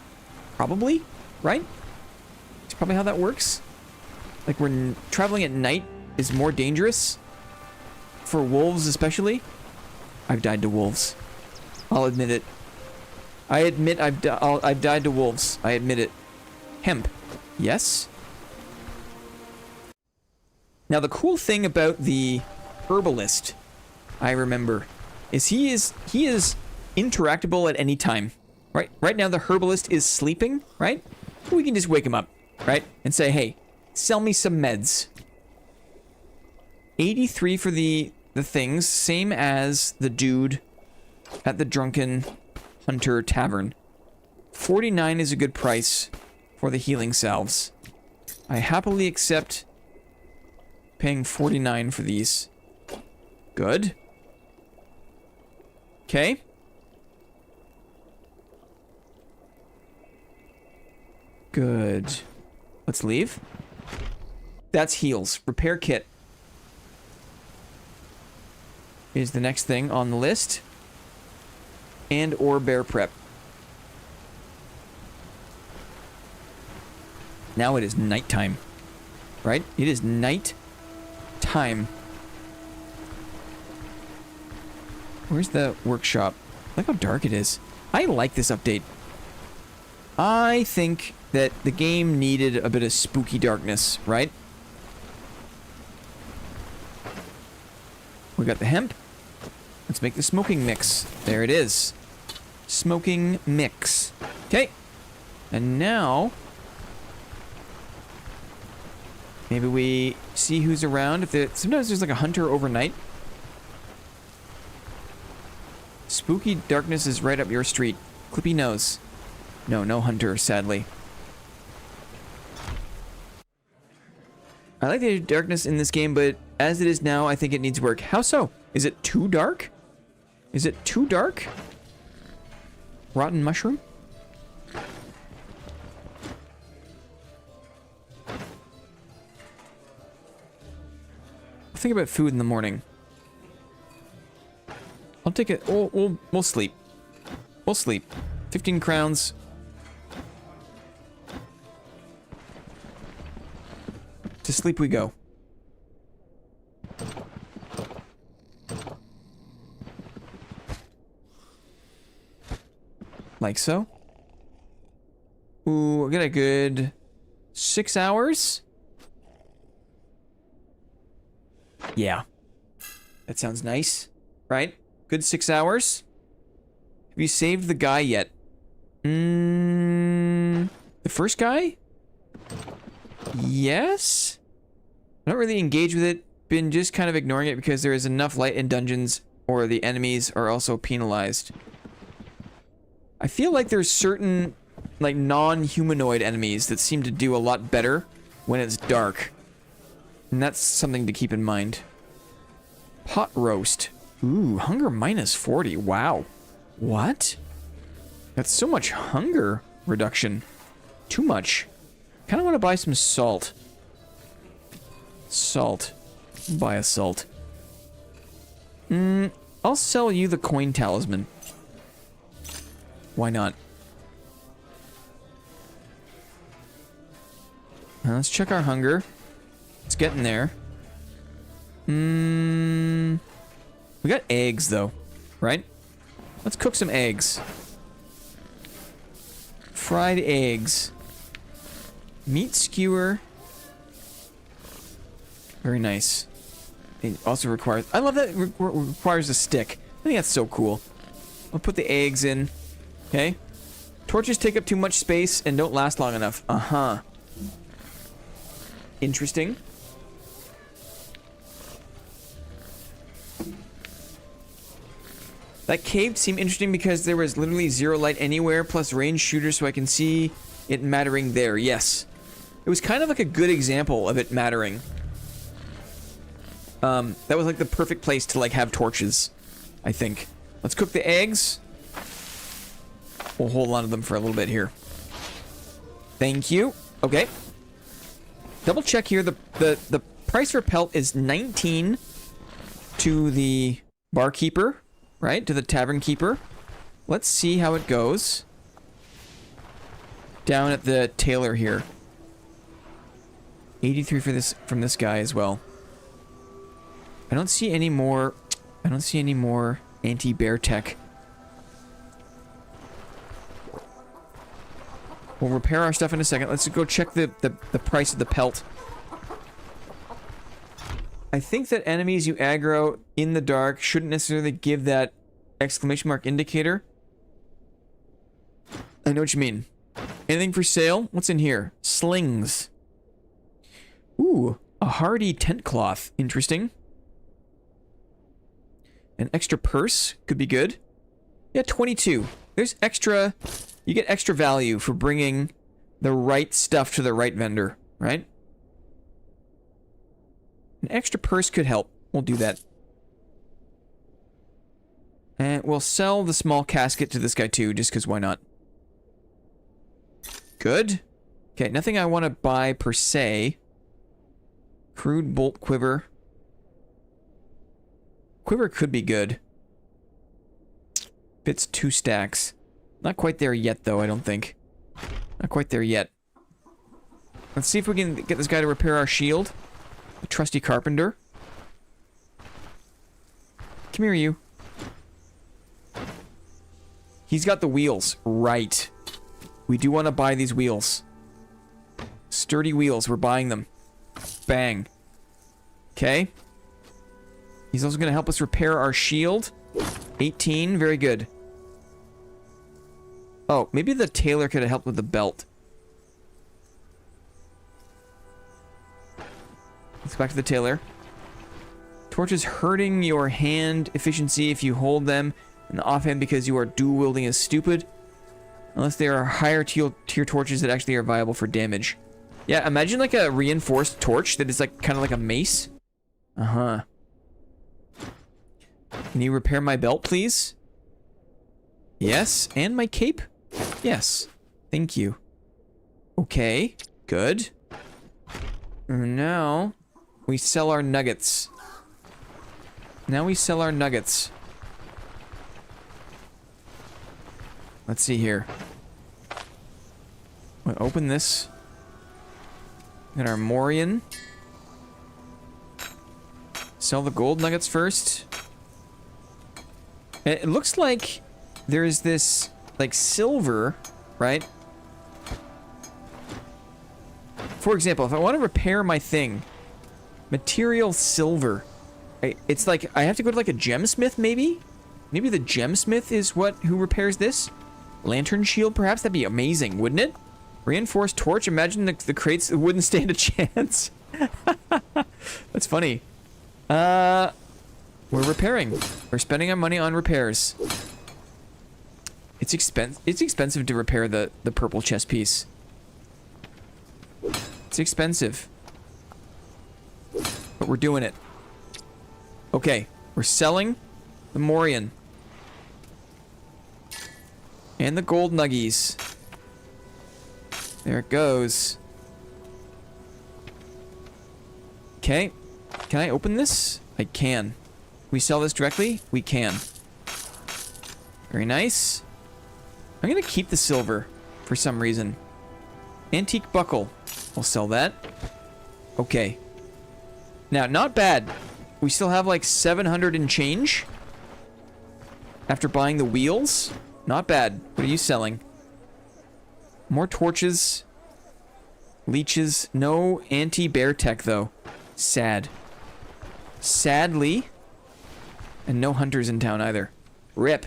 Probably, right? It's probably how that works. Like, we're traveling at night is more dangerous. For wolves especially. I've died to wolves. I'll admit it. I admit I've died to wolves. I admit it. Hemp. Yes? Now, the cool thing about the herbalist, I remember, is he is interactable at any time. Right now, the herbalist is sleeping, right? We can just wake him up, right? And say, hey, sell me some meds. 83 for the things, same as the dude at the Drunken Hunter Tavern. 49 is a good price for the healing salves. I happily accept paying 49 for these. Good. Okay. Good. Let's leave. That's heals. Repair kit is the next thing on the list. And or bear prep. Now it is nighttime. Right? It is night time. Where's the workshop? Look how dark it is. I like this update. I think that the game needed a bit of spooky darkness, right? We got the hemp. Let's make the smoking mix. There it is. Smoking mix. Okay. And now maybe we see who's around. Sometimes there's like a hunter overnight. Spooky darkness is right up your street. Clippy nose. No hunter, sadly. I like the darkness in this game, but as it is now, I think it needs work. How so? Is it too dark? Is it too dark? Rotten mushroom? Think about food in the morning. I'll take it. We'll sleep. We'll sleep. 15 crowns. To sleep we go. Like so. Ooh, I got a good 6 hours. Yeah. That sounds nice, right? Good 6 hours. Have you saved the guy yet? The first guy? Yes? I don't really engage with it. Been just kind of ignoring it because there is enough light in dungeons or the enemies are also penalized. I feel like there's certain, like, non-humanoid enemies that seem to do a lot better when it's dark. And that's something to keep in mind. Pot roast. Ooh, hunger minus 40. Wow. What? That's so much hunger reduction. Too much. Kind of want to buy some salt. Salt. Buy a salt. I'll sell you the coin talisman. Why not? Now let's check our hunger. It's getting there. We got eggs, though. Right? Let's cook some eggs. Fried eggs. Meat skewer. Very nice. It also requires... I love that it requires a stick. I think that's so cool. I'll put the eggs in. Okay. Torches take up too much space and don't last long enough. Uh-huh. Interesting. That cave seemed interesting because there was literally zero light anywhere, plus range shooter, so I can see it mattering there. Yes. It was kind of like a good example of it mattering. That was like the perfect place to like have torches, I think. Let's cook the eggs. We'll hold on to them for a little bit here. Thank you. Okay. Double check here. The price for pelt is 19 to the barkeeper, right? To the tavern keeper. Let's see how it goes. Down at the tailor here. 83 for this from this guy as well. I don't see any more anti-bear tech. We'll repair our stuff in a second. Let's go check the price of the pelt. I think that enemies you aggro in the dark shouldn't necessarily give that exclamation mark indicator. I know what you mean. Anything for sale? What's in here? Slings. Ooh, a hardy tent cloth. Interesting. An extra purse could be good. Yeah, 22. There's extra... You get extra value for bringing the right stuff to the right vendor, right? An extra purse could help. We'll do that. And we'll sell the small casket to this guy too, just because why not? Good. Okay, nothing I want to buy per se. Crude bolt quiver. Quiver could be good. Fits 2 stacks. Not quite there yet, though, I don't think. Not quite there yet. Let's see if we can get this guy to repair our shield. The trusty carpenter. Come here, you. He's got the wheels. Right. We do want to buy these wheels. Sturdy wheels. We're buying them. Bang. Okay. He's also going to help us repair our shield. 18. Very good. Oh, maybe the tailor could have helped with the belt. Let's go back to the tailor. Torches hurting your hand efficiency if you hold them. And offhand because you are dual wielding is stupid. Unless they are higher tier torches that actually are viable for damage. Yeah, imagine like a reinforced torch that is like kind of like a mace. Uh-huh. Can you repair my belt, please? Yes, and my cape? Yes. Thank you. Okay, good. Now, we sell our nuggets. Let's see here. We'll open this. Got our Morian. Sell the gold nuggets first. It looks like there's this, like, silver, right? For example, if I want to repair my thing, material silver. It's like, I have to go to, like, a gemsmith, maybe? Maybe the gemsmith is who repairs this? Lantern shield, perhaps? That'd be amazing, wouldn't it? Reinforced torch? Imagine the crates wouldn't stand a chance. That's funny. We're repairing. We're spending our money on repairs. It's expensive to repair the purple chess piece. It's expensive. But we're doing it. Okay, we're selling the Morian. And the gold nuggies. There it goes. Okay. Can I open this? I can. We sell this directly? We can. Very nice. I'm gonna keep the silver for some reason. Antique buckle. I'll sell that. Okay. Now, not bad. We still have like 700 and change. After buying the wheels. Not bad. What are you selling? More torches. Leeches. No anti-bear tech, though. Sad. Sadly. And no hunters in town either. Rip.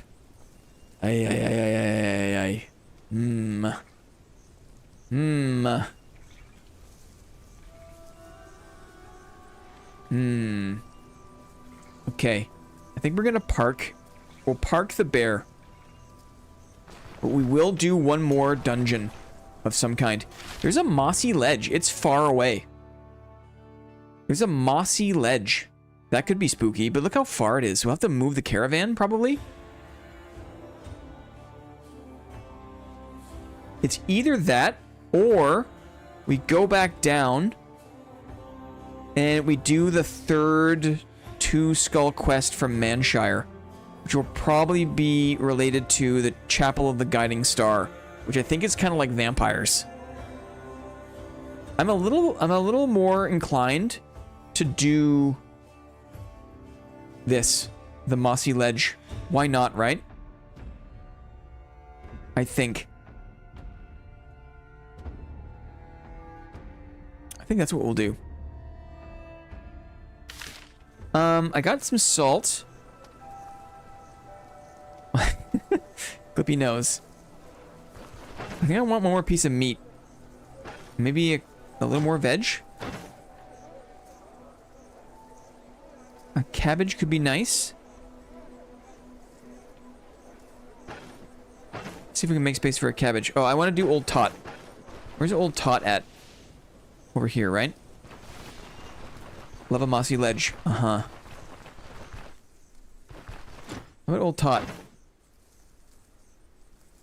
Ay, ay, ay, ay, ay, ay. Okay. I think we're gonna park. We'll park the bear. But we will do one more dungeon of some kind. There's a mossy ledge. It's far away. There's a mossy ledge. That could be spooky, but look how far it is. We'll have to move the caravan, probably. It's either that, or we go back down and we do the third 2-skull quest from Manshire, which will probably be related to the Chapel of the Guiding Star, which I think is kind of like vampires. I'm a little more inclined to do this, the mossy ledge. Why not, right? I think that's what we'll do. I got some salt. Clippy nose. I think I want one more piece of meat. Maybe a little more veg. A cabbage could be nice. Let's see if we can make space for a cabbage. Oh, I want to do Old Tot. Where's Old Tot at? Over here, right? Love a mossy ledge. Uh-huh. How about Old Tot?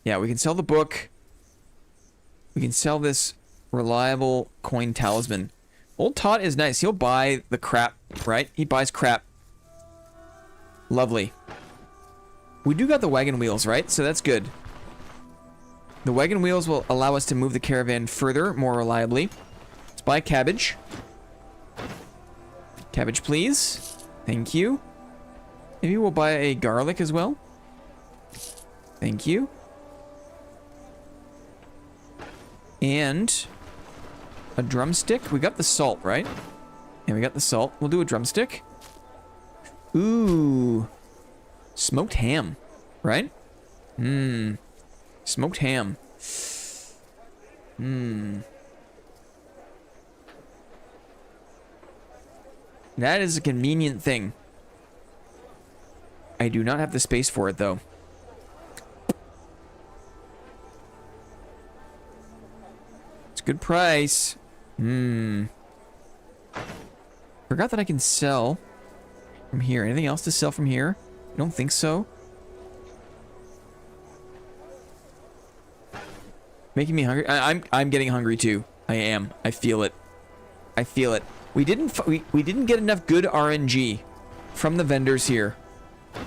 Yeah, we can sell the book. We can sell this reliable coin talisman. Old Tot is nice. He'll buy the crap, right? He buys crap. Lovely. We do got the wagon wheels, right? So that's good. The wagon wheels will allow us to move the caravan further, more reliably. Let's buy a cabbage. Cabbage, please. Thank you. Maybe we'll buy a garlic as well. Thank you. And a drumstick. We got the salt, right? Yeah, we got the salt. We'll do a drumstick. Ooh. Smoked ham, right? Mmm. Smoked ham. Mmm. That is a convenient thing. I do not have the space for it, though. It's a good price. Forgot that I can sell from here. Anything else to sell from here? I don't think so. Making me hungry. I'm getting hungry too. I am. I feel it. I feel it. We didn't get enough good RNG from the vendors here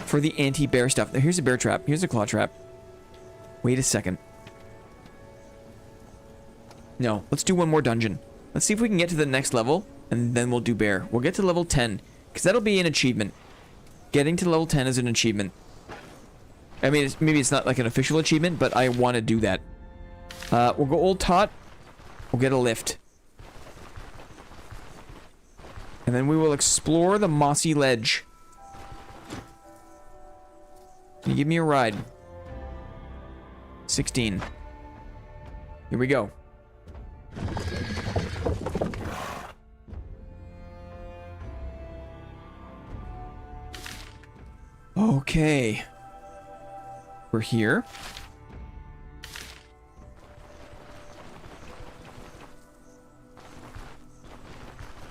for the anti-bear stuff. Here's a bear trap. Here's a claw trap. Wait a second. No, let's do one more dungeon. Let's see if we can get to the next level, and then we'll do bear. We'll get to level 10, because that'll be an achievement. Getting to level 10 is an achievement. I mean, maybe it's not like an official achievement, but I want to do that. We'll go Old Tot. We'll get a lift. And then we will explore the mossy ledge. Can you give me a ride? 16. Here we go. Okay. We're here.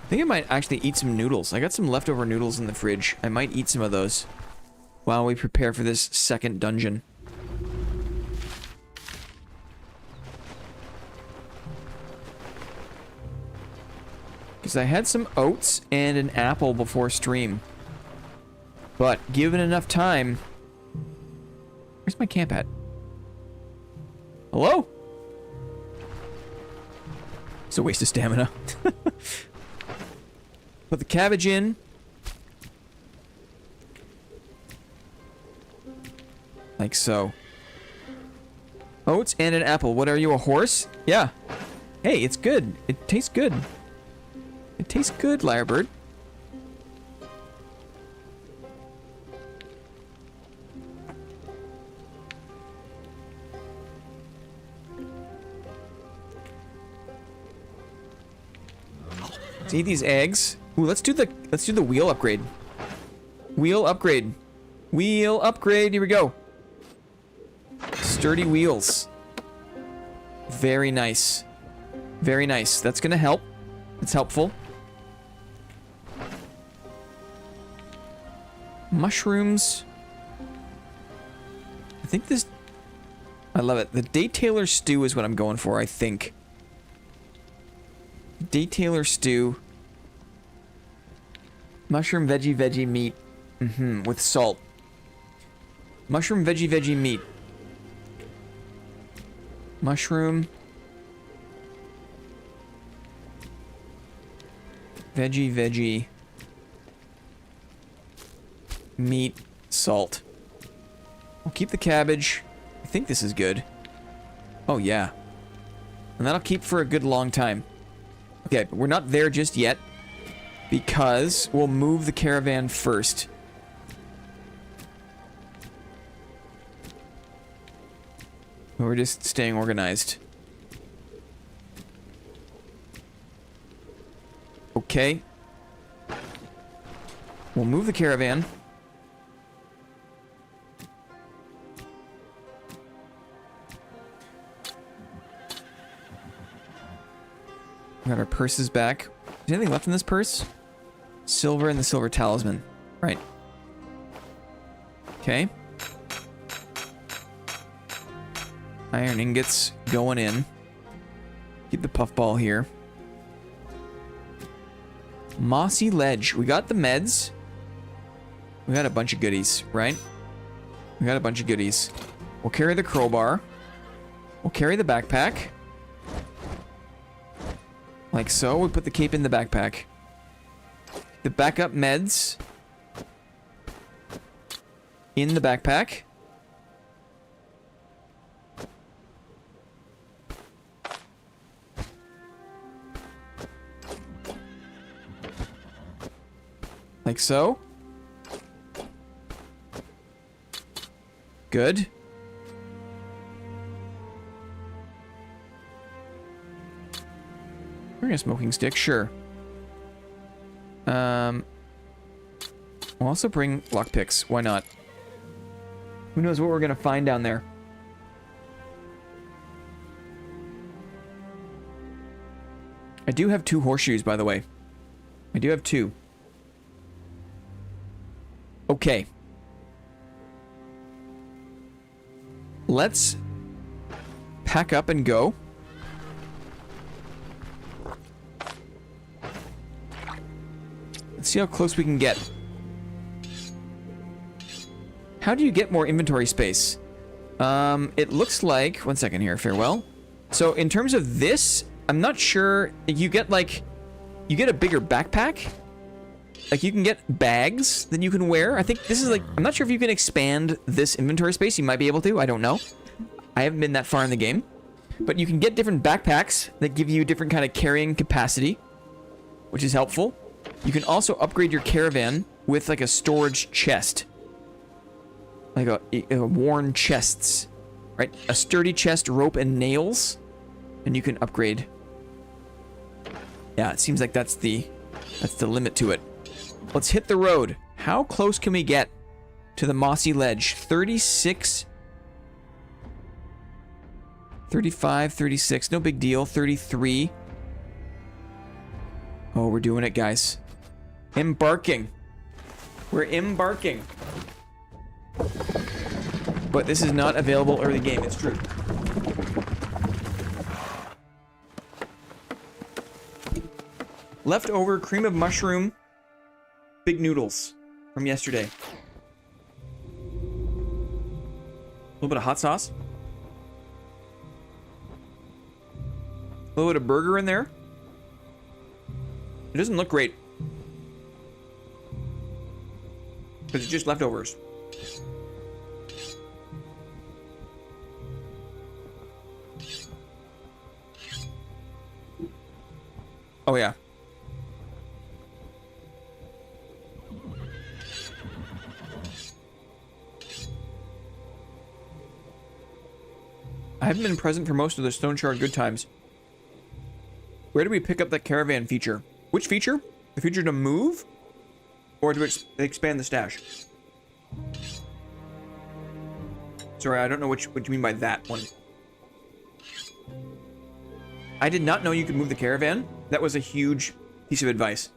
I think I might actually eat some noodles. I got some leftover noodles in the fridge. I might eat some of those while we prepare for this second dungeon. Because I had some oats and an apple before stream. But given enough time... Where's my camp at? Hello? It's a waste of stamina. Put the cabbage in. Like so. Oats and an apple. What are you, a horse? Yeah. Hey, it's good. It tastes good. It tastes good, lyrebird. Let's eat these eggs. Ooh, let's do the wheel upgrade. Wheel upgrade. Wheel upgrade. Here we go. Sturdy wheels. Very nice. Very nice. That's gonna help. It's helpful. Mushrooms. I think this... I love it. The Daytailor stew is what I'm going for, I think. Daytailor stew. Mushroom veggie meat. With salt. Mushroom veggie meat. Mushroom veggie meat, salt. We'll keep the cabbage. I think this is good. Oh yeah. And that'll keep for a good long time. Okay, but we're not there just yet, because we'll move the caravan first. We're just staying organized. Okay. We'll move the caravan. We got our purses back. Is anything left in this purse? Silver and the silver talisman. Right. Okay. Iron ingots going in. Keep the puffball here. Mossy ledge. We got the meds. We got a bunch of goodies, right? We got a bunch of goodies. We'll carry the crowbar. We'll carry the backpack. Like so. We put the cape in the backpack. The backup meds in the backpack. Like so. Good. Bring a smoking stick, sure. We'll also bring lockpicks. Why not? Who knows what we're gonna find down there? I do have 2 horseshoes, by the way. I do have 2. Okay. Let's pack up and go. Let's see how close we can get. How do you get more inventory space? It looks like, one second here, farewell. So in terms of this, I'm not sure, you get like, you get a bigger backpack. Like you can get bags that you can wear. I think this is like, I'm not sure if you can expand this inventory space. You might be able to, I don't know. I haven't been that far in the game. But you can get different backpacks that give you different kind of carrying capacity, which is helpful. You can also upgrade your caravan with like a storage chest. Like a worn chests, right? A sturdy chest, rope, and nails. And you can upgrade. Yeah, it seems like that's the limit to it. Let's hit the road. How close can we get to the mossy ledge? 36... 35, 36, no big deal. 33. Oh, we're doing it, guys. Embarking. We're embarking. But this is not available early game, it's true. Leftover cream of mushroom, big noodles from yesterday. A little bit of hot sauce. A little bit of burger in there. It doesn't look great. Because it's just leftovers. Oh, yeah. I haven't been present for most of the Stoneshard good times. Where do we pick up that caravan feature? Which feature? The feature to move? Or to expand the stash? Sorry, I don't know what you mean by that one. I did not know you could move the caravan. That was a huge piece of advice.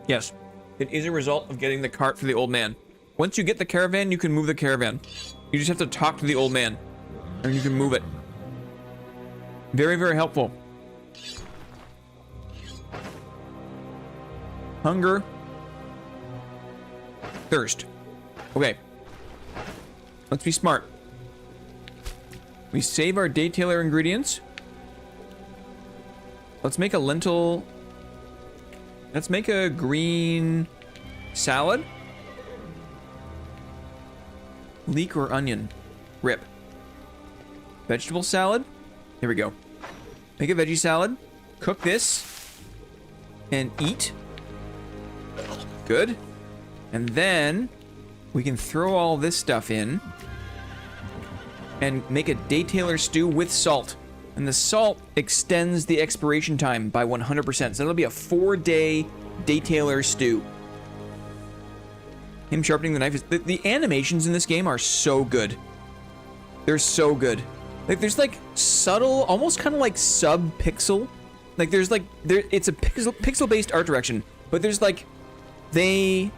Yes. It is a result of getting the cart for the old man. Once you get the caravan, you can move the caravan. You just have to talk to the old man, and you can move it. Very, very helpful. Hunger. Thirst. Okay. Let's be smart. We save our detailer ingredients. Let's make a lentil... Let's make a green salad. Leek or onion? Rip. Vegetable salad? Here we go. Make a veggie salad. Cook this. And eat. Good. And then we can throw all this stuff in. And make a detailer stew with salt. And the salt extends the expiration time by 100%. So it'll be a 4-day detailer stew. Him sharpening the knife is... The animations in this game are so good. They're so good. Like, there's, like, subtle, almost kind of like sub-pixel. Like, there's, like... it's a pixel-based art direction. But there's, like... They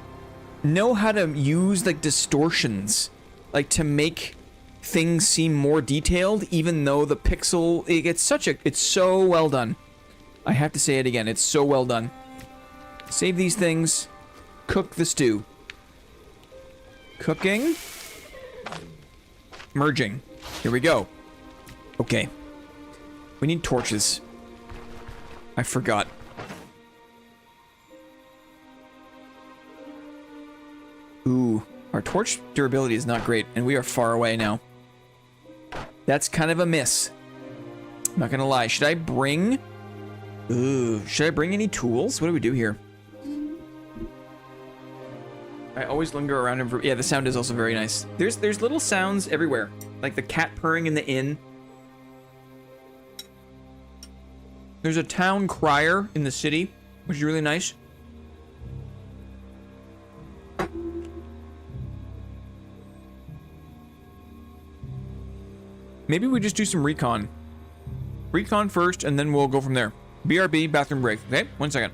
know how to use, like, distortions. Like, to make... things seem more detailed, even though the pixel, it's so well done. I have to say it again, it's so well done. Save these things, cook the stew. Cooking. Merging. Here we go. Okay. We need torches. I forgot. Ooh, our torch durability is not great, and we are far away now. That's kind of a miss. I'm not gonna lie. Should I bring... Ooh, should I bring any tools? What do we do here? I always linger around him for... Yeah, the sound is also very nice. There's little sounds everywhere. Like the cat purring in the inn. There's a town crier in the city, which is really nice. Maybe we just do some recon. Recon first, and then we'll go from there. BRB, bathroom break. Okay, 1 second.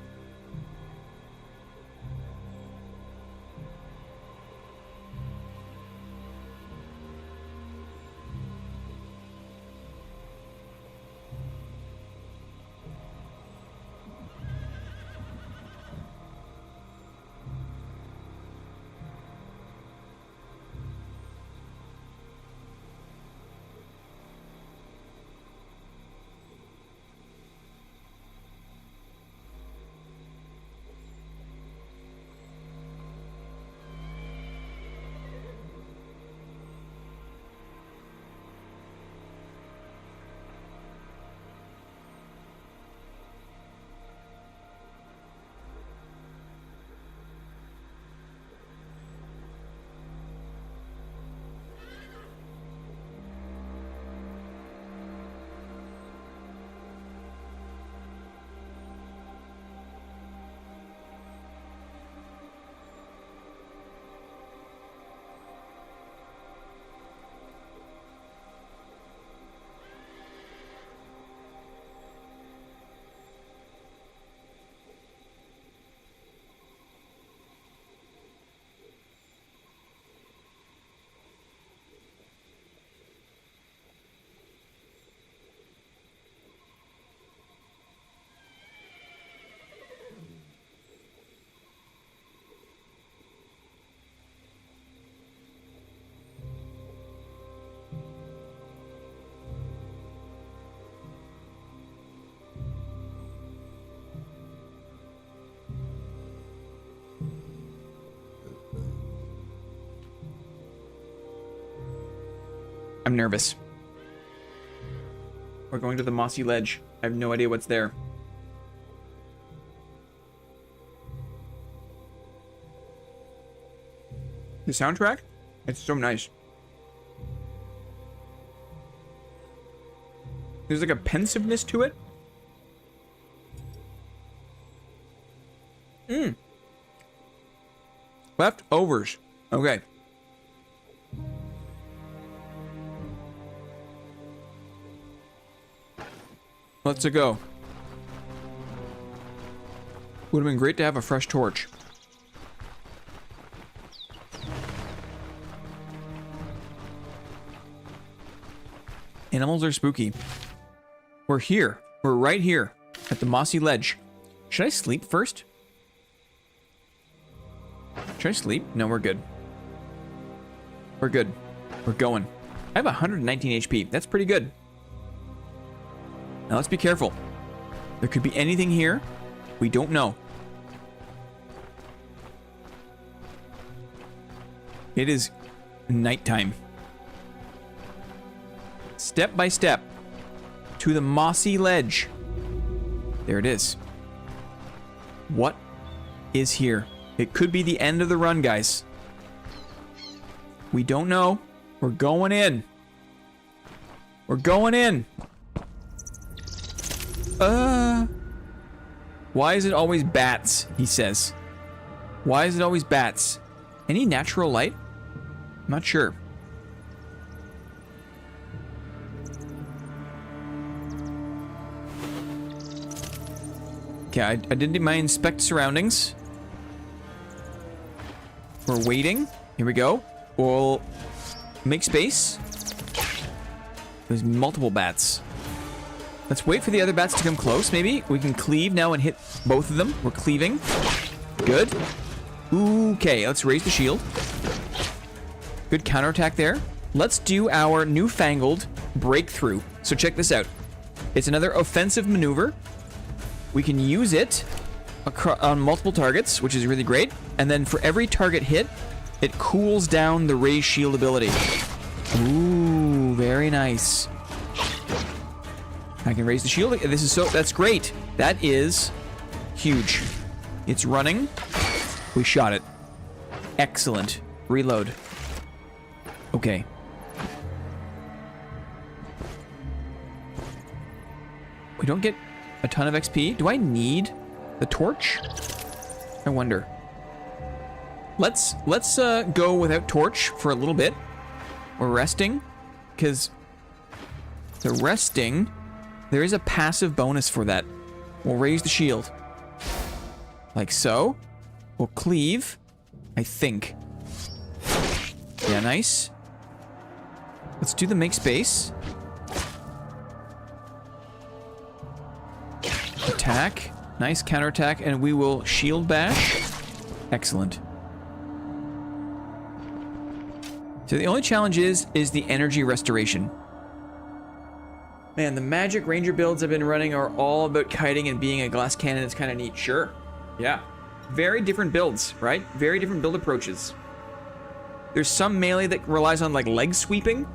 I'm nervous. We're going to the mossy ledge. I have no idea what's there. The soundtrack? It's so nice. There's like a pensiveness to it. Leftovers. Okay. Let's go. Would have been great to have a fresh torch. Animals are spooky. We're here. We're right here at the mossy ledge. Should I sleep first? Should I sleep? No, we're good. We're good. We're going. I have 119 HP. That's pretty good. Now let's be careful. There could be anything here. We don't know. It is nighttime. Step by step to the mossy ledge. There it is. What is here? It could be the end of the run, guys. We don't know. We're going in. We're going in. Why is it always bats? He says. Why is it always bats? Any natural light? I'm not sure. Okay, I did my inspect surroundings. We're waiting. Here we go. We'll make space. There's multiple bats. Let's wait for the other bats to come close, maybe. We can cleave now and hit both of them. We're cleaving. Good. Okay, let's raise the shield. Good counterattack there. Let's do our newfangled breakthrough. So check this out. It's another offensive maneuver. We can use it on multiple targets, which is really great. And then for every target hit, it cools down the raise shield ability. Ooh, very nice. I can raise the shield. This is that's great. That is huge. It's running. We shot it. Excellent. Reload. Okay. We don't get a ton of XP. Do I need the torch? I wonder. Let's go without torch for a little bit. We're resting, because the resting, there is a passive bonus for that. We'll raise the shield. Like so. We'll cleave, I think. Yeah, nice. Let's do the make space. Attack. Nice counterattack, and we will shield bash. Excellent. So the only challenge is the energy restoration. Man, the magic ranger builds I've been running are all about kiting and being a glass cannon. It's kind of neat. Sure. Yeah. Very different builds, right? Very different build approaches. There's some melee that relies on like leg sweeping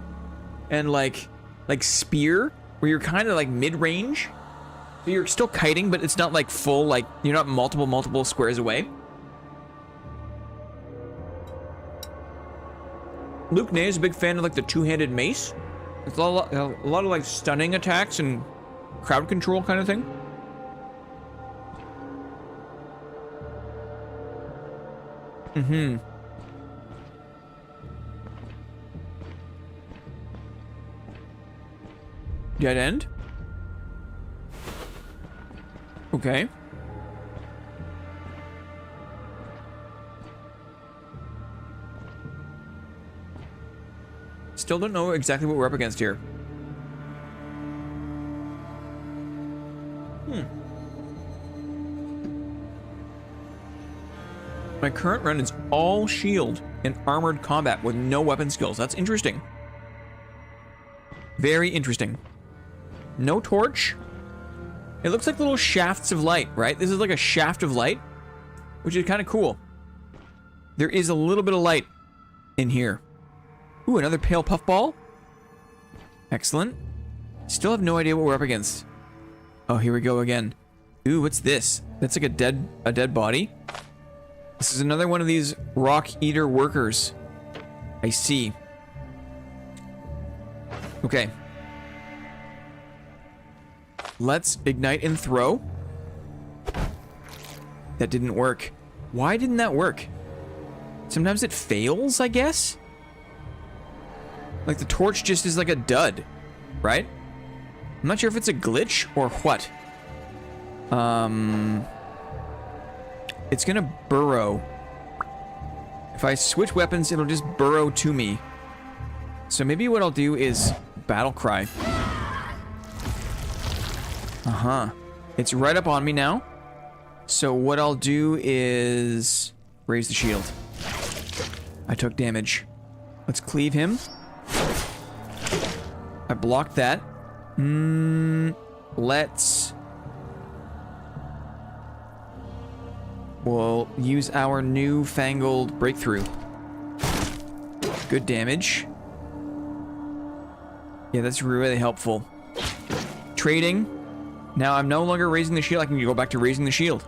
and like spear, where you're kind of like mid-range. So you're still kiting, but it's not like full, like you're not multiple squares away. Luke Ney is a big fan of like the two-handed mace. It's a lot of like stunning attacks and crowd control kind of thing. Mm-hmm. Dead end? Okay. Still don't know exactly what we're up against here. My current run is all shield and armored combat with no weapon skills. That's interesting. Very interesting. No torch. It looks like little shafts of light, right? This is like a shaft of light, which is kind of cool. There is a little bit of light in here. Ooh, another pale puffball. Excellent. Still have no idea what we're up against. Oh, here we go again. Ooh, what's this? That's like a dead body. This is another one of these rock eater workers. I see. Okay. Let's ignite and throw. That didn't work. Why didn't that work? Sometimes it fails, I guess? Like the torch just is like a dud, right? I'm not sure if it's a glitch or what. It's gonna burrow. If I switch weapons, it'll just burrow to me. So maybe what I'll do is battle cry. Uh-huh. It's right up on me now. So what I'll do is raise the shield. I took damage. Let's cleave him. I blocked that. Let's... We'll use our new fangled breakthrough. Good damage. Yeah, that's really helpful. Trading. Now I'm no longer raising the shield. I can go back to raising the shield.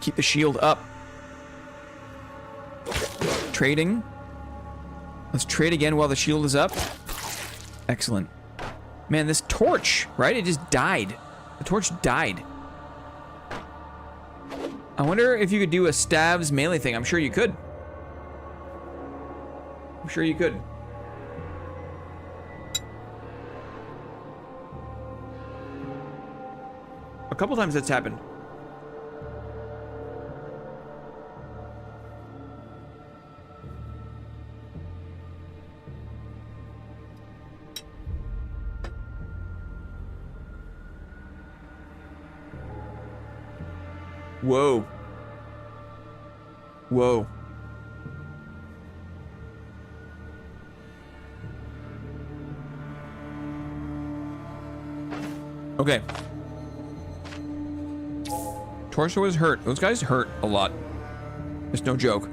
Keep the shield up. Trading. Let's trade again while the shield is up. Excellent. Man, this torch, right? It just died. The torch died. I wonder if you could do a stabs melee thing. I'm sure you could. I'm sure you could. A couple times that's happened. Whoa. Whoa. Okay. Torso is hurt. Those guys hurt a lot. It's no joke.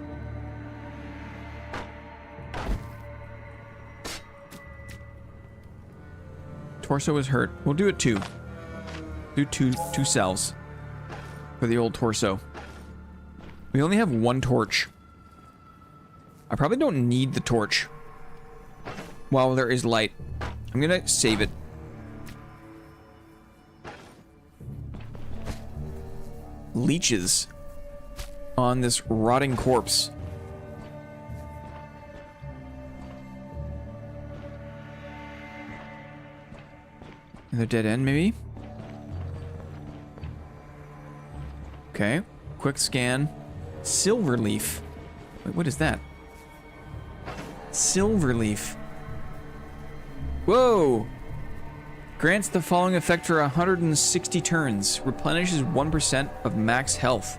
Torso is hurt. We'll do it two. Do two cells. For the old torso. We only have one torch. I probably don't need the torch while there is light. I'm gonna save it. Leeches on this rotting corpse. Another dead end, maybe? Okay, quick scan. Silver leaf. Wait, what is that? Silver leaf. Whoa! Grants the following effect for 160 turns. Replenishes 1% of max health.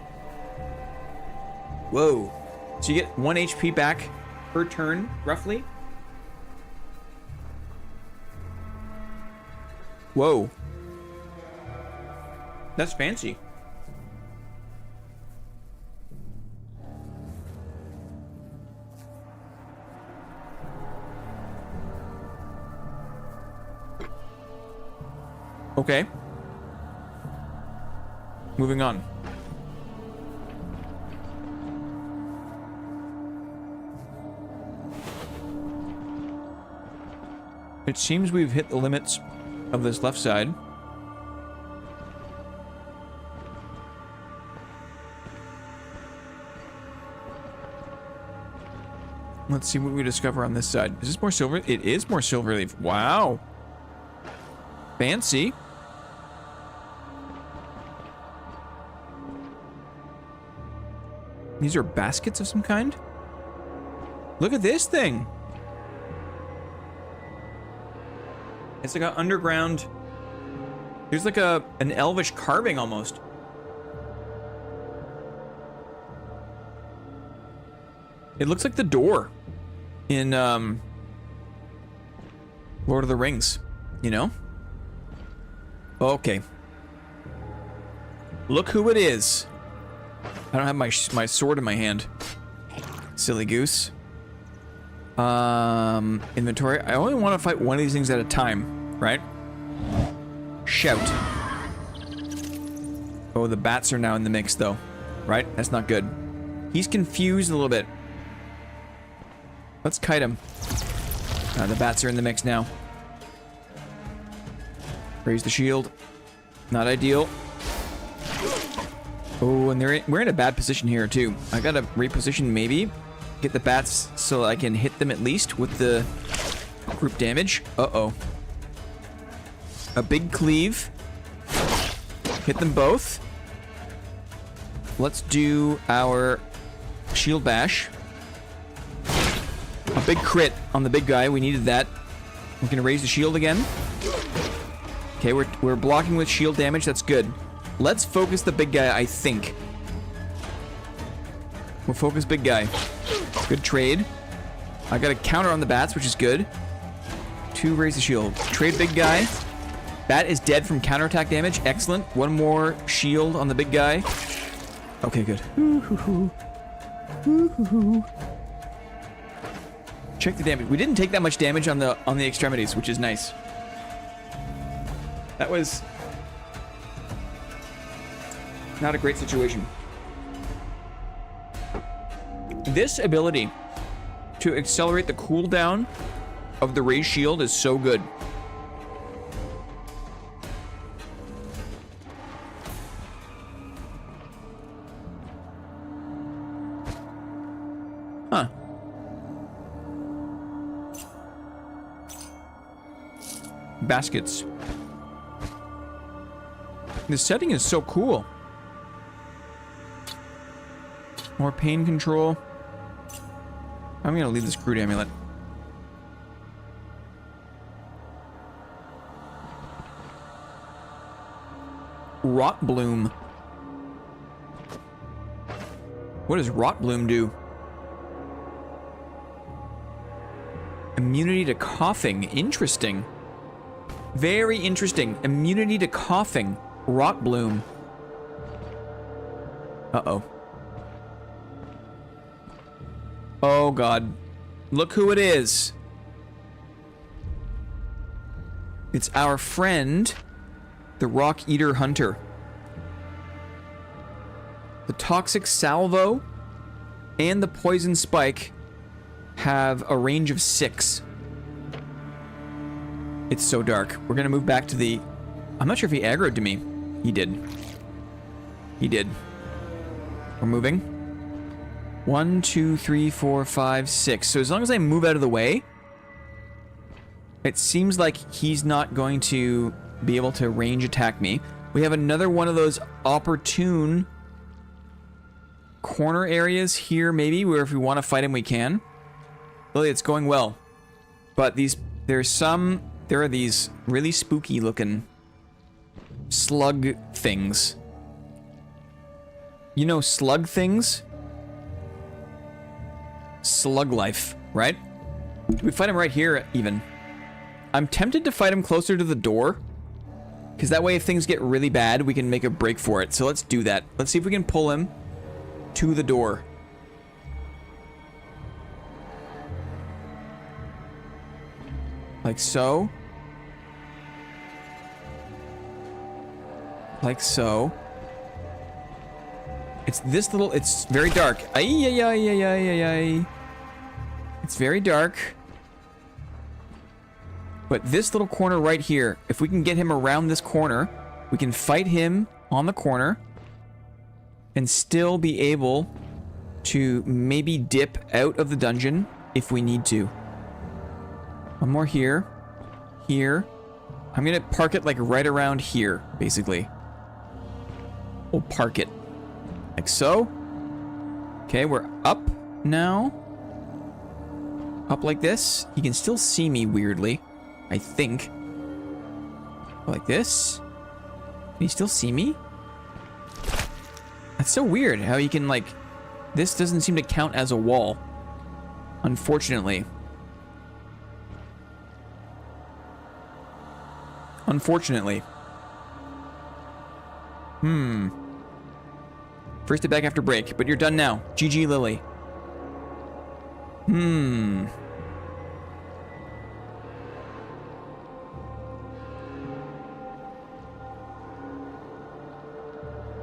Whoa. So you get 1 HP back per turn, roughly? Whoa. That's fancy. Okay. Moving on. It seems we've hit the limits of this left side. Let's see what we discover on this side. Is this more silver? It is more silver leaf. Wow. Fancy. These are baskets of some kind? Look at this thing. It's like an underground... There's like an elvish carving almost. It looks like the door in Lord of the Rings, you know? Okay. Look who it is. I don't have my sword in my hand. Silly goose. Inventory. I only want to fight one of these things at a time, right? Shout. Oh, the bats are now in the mix, though. Right? That's not good. He's confused a little bit. Let's kite him. The bats are in the mix now. Raise the shield. Not ideal. Oh, and we're in a bad position here, too. I gotta reposition, maybe. Get the bats so I can hit them at least with the group damage. Uh-oh. A big cleave. Hit them both. Let's do our shield bash. A big crit on the big guy. We needed that. We're gonna raise the shield again. Okay, we're blocking with shield damage. That's good. Let's focus the big guy, I think. We'll focus big guy. Good trade. I got a counter on the bats, which is good. 2, raise the shield. Trade big guy. Bat is dead from counterattack damage. Excellent. 1 more shield on the big guy. Okay, good. Check the damage. We didn't take that much damage on the extremities, which is nice. That was not a great situation. This ability to accelerate the cooldown of the raised shield is so good. Huh. Baskets. The setting is so cool. More pain control. I'm gonna leave this crude amulet. Rot Bloom. What does Rot Bloom do? Immunity to coughing. Interesting. Very interesting. Immunity to coughing. Rot Bloom. Uh-oh. Oh, God. Look who it is. It's our friend, the Rock Eater Hunter. The Toxic Salvo and the Poison Spike have a range of 6. It's so dark. We're gonna move back to the... I'm not sure if he aggroed to me. He did. He did. We're moving. 1, 2, 3, 4, 5, 6. So as long as I move out of the way, it seems like he's not going to be able to range attack me. We have another one of those opportune corner areas here, maybe, where if we want to fight him, we can. Lily, it's going well. But there are these really spooky looking slug things. You know slug things? Slug life, right? We fight him right here, even. I'm tempted to fight him closer to the door, because that way if things get really bad, we can make a break for it. So let's do that. Let's see if we can pull him to the door. Like so. Like so. It's this little... It's very dark. Ay, ay, ay, ay, ay, ay, ay. It's very dark. But this little corner right here, if we can get him around this corner, we can fight him on the corner and still be able to maybe dip out of the dungeon if we need to. One more here. Here. I'm gonna park it like right around here, basically. We'll park it. Like so. Okay, we're up now. Up like this. He can still see me weirdly, I think. Like this. Can he still see me? That's so weird how he can, like... This doesn't seem to count as a wall. Unfortunately. Unfortunately. First hit back after break, but you're done now. GG, Lily.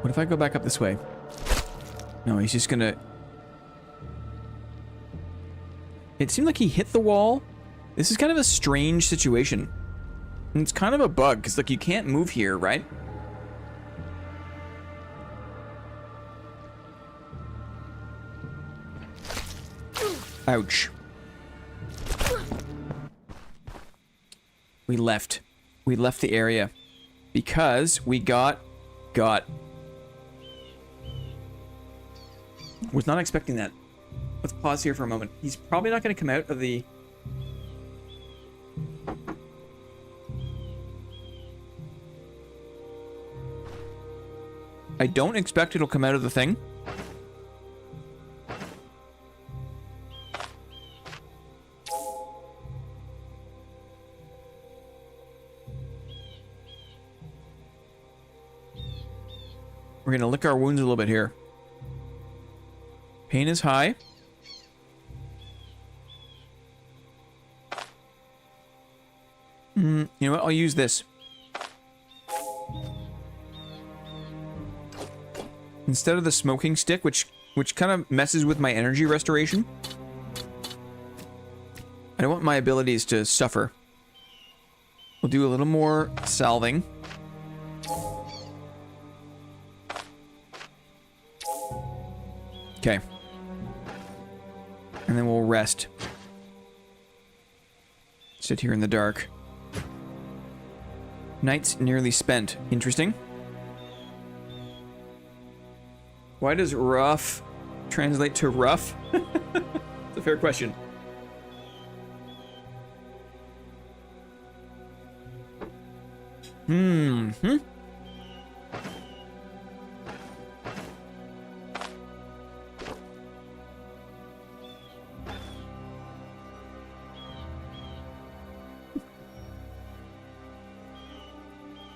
What if I go back up this way? No, he's just gonna... It seemed like he hit the wall. This is kind of a strange situation. And it's kind of a bug, because, like, you can't move here, right? Ouch. We left. We left the area. Because we got... Was not expecting that. Let's pause here for a moment. He's probably not going to come out of the... I don't expect it'll come out of the thing. We're going to lick our wounds a little bit here. Pain is high. You know what? I'll use this. Instead of the smoking stick, which kind of messes with my energy restoration. I don't want my abilities to suffer. We'll do a little more salving. Okay. And then we'll rest. Sit here in the dark. Night's nearly spent. Interesting. Why does rough translate to rough? It's a fair question.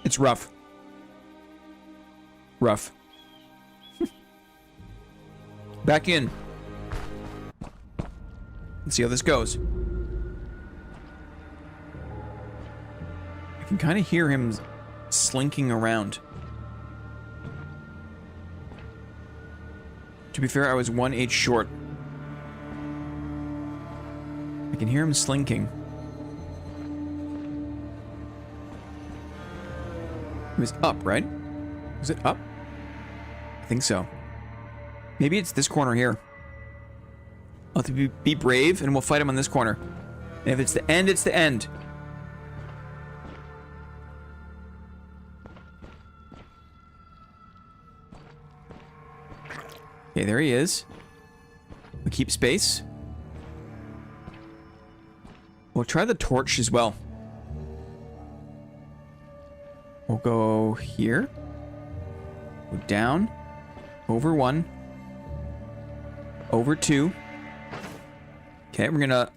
It's rough. Rough. Back in. Let's see how this goes. I can kind of hear him slinking around. To be fair, I was 1 H short. I can hear him slinking. It was up, right? Was it up? I think so. Maybe it's this corner here. I'll have to be brave, and we'll fight him on this corner. And if it's the end, it's the end. Okay, there he is. We keep space. We'll try the torch as well. We'll go here. Go down. Over 1. Over 2. Okay, we're gonna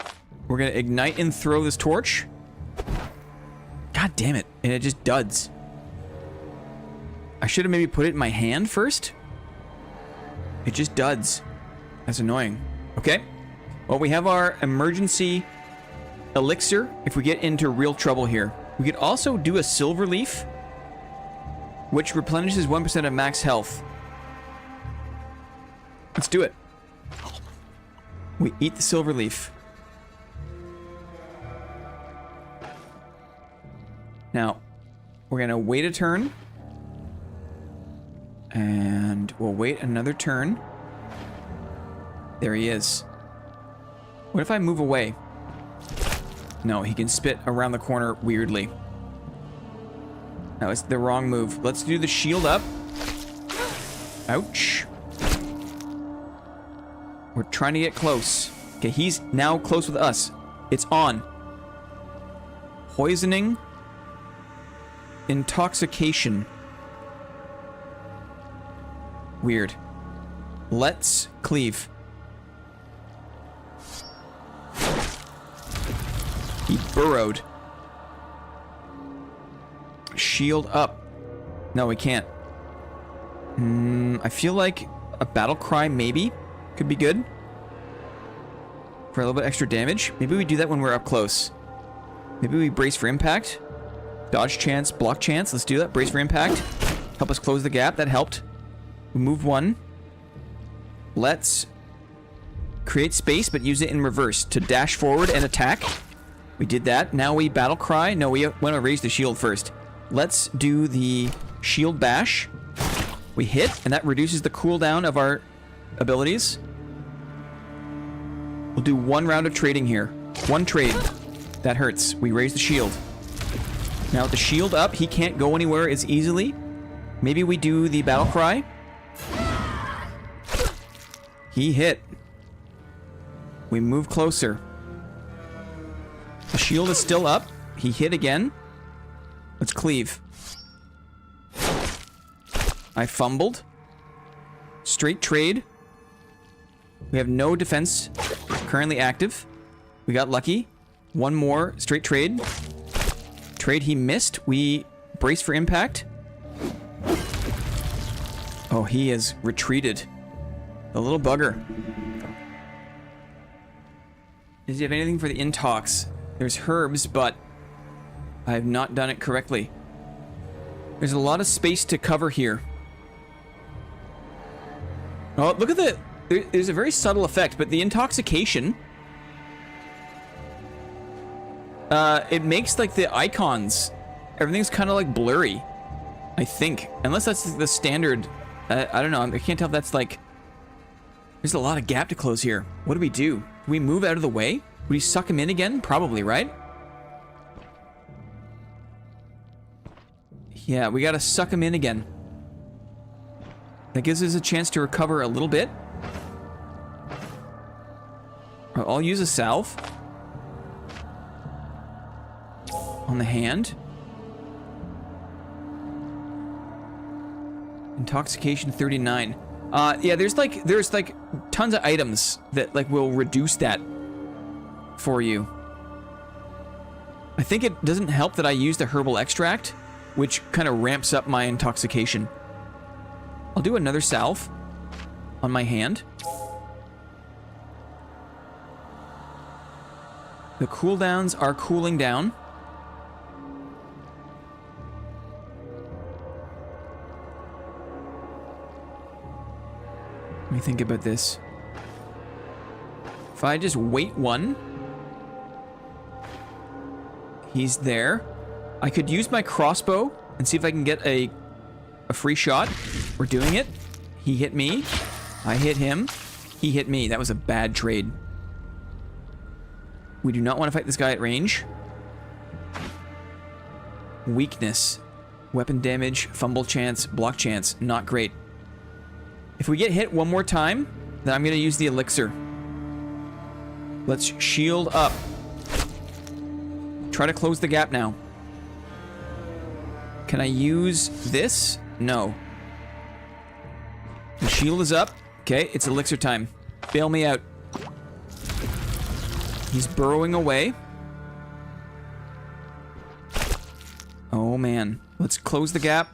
ignite and throw this torch. God damn it. And it just duds. I should have maybe put it in my hand first. It just duds. That's annoying. Okay. Well, we have our emergency elixir if we get into real trouble here. We could also do a silver leaf, which replenishes 1% of max health. Let's do it. We eat the silver leaf. Now, we're gonna wait a turn. And we'll wait another turn. There he is. What if I move away? No, he can spit around the corner weirdly. No, it's the wrong move. Let's do the shield up. Ouch. We're trying to get close. Okay, he's now close with us. It's on. Poisoning. Intoxication. Weird. Let's cleave. He burrowed. Shield up. No, we can't. I feel like a battle cry maybe could be good. For a little bit extra damage. Maybe we do that when we're up close. Maybe we brace for impact. Dodge chance, block chance. Let's do that. Brace for impact. Help us close the gap. That helped. We move one. Let's create space, but use it in reverse to dash forward and attack. We did that. Now we battle cry. No, we want to raise the shield first. Let's do the shield bash. We hit, and that reduces the cooldown of our abilities. We'll do one round of trading here. One trade. That hurts. We raise the shield. Now with the shield up, he can't go anywhere as easily. Maybe we do the battle cry. He hit. We move closer. The shield is still up. He hit again. Let's cleave. I fumbled. Straight trade. We have no defense currently active. We got lucky. One more straight trade. Trade he missed. We brace for impact. Oh, he has retreated. The little bugger. Does he have anything for the intox? There's herbs, but I have not done it correctly. There's a lot of space to cover here. Oh, look at the... There's a very subtle effect, but the intoxication... it makes, like, the icons... Everything's kind of, like, blurry. I think. Unless that's the standard... I don't know. I can't tell if that's, like... There's a lot of gap to close here. What do we do? Do we move out of the way? Would we suck him in again? Probably, right? Yeah, we gotta suck him in again. That gives us a chance to recover a little bit. I'll use a salve. On the hand. Intoxication 39. Yeah, there's like tons of items that like will reduce that for you. I think it doesn't help that I use the herbal extract, which kind of ramps up my intoxication. I'll do another salve on my hand. The cooldowns are cooling down. Let me think about this. If I just wait one, he's there. I could use my crossbow and see if I can get a free shot. We're doing it. He hit me. I hit him. He hit me. That was a bad trade. We do not want to fight this guy at range. Weakness. Weapon damage, fumble chance, block chance. Not great. If we get hit one more time, then I'm going to use the elixir. Let's shield up. Try to close the gap now. Can I use this? No. The shield is up. Okay, it's elixir time. Bail me out. He's burrowing away. Oh man. Let's close the gap.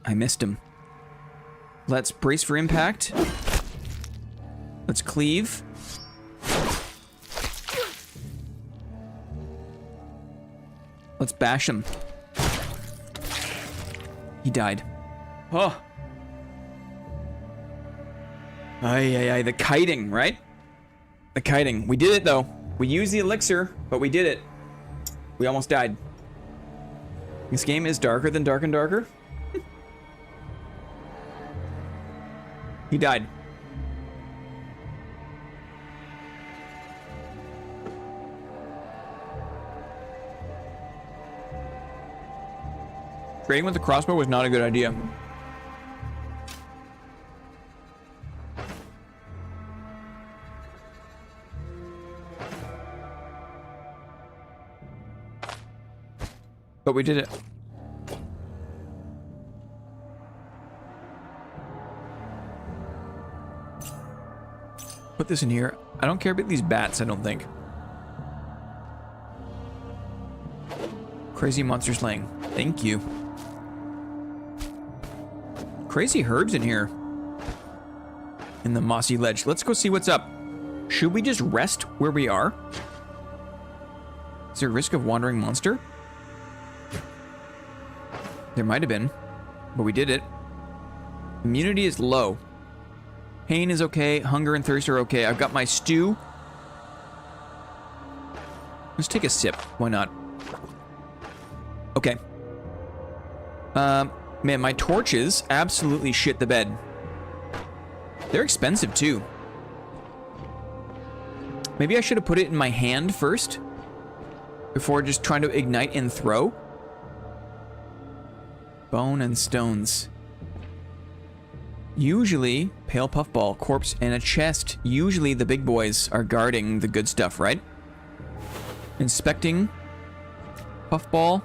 I missed him. Let's brace for impact. Let's cleave. Let's bash him. He died. Oh. Ay, the kiting, right? The kiting. We did it, though. We used the elixir, but we did it. We almost died. This game is darker than Dark and Darker. He died. Trading with the crossbow was not a good idea. But we did it. Put this in here. I don't care about these bats, I don't think. Crazy monster slaying. Thank you. Crazy herbs in here. In the mossy ledge. Let's go see what's up. Should we just rest where we are? Is there a risk of wandering monster? There might have been, but we did it. Immunity is low. Pain is okay. Hunger and thirst are okay. I've got my stew. Let's take a sip. Why not? Okay. Man, my torches absolutely shit the bed. They're expensive too. Maybe I should have put it in my hand first before just trying to ignite and throw. Bone and stones. Usually, pale puffball, corpse, and a chest. Usually the big boys are guarding the good stuff, right? Inspecting. Puffball.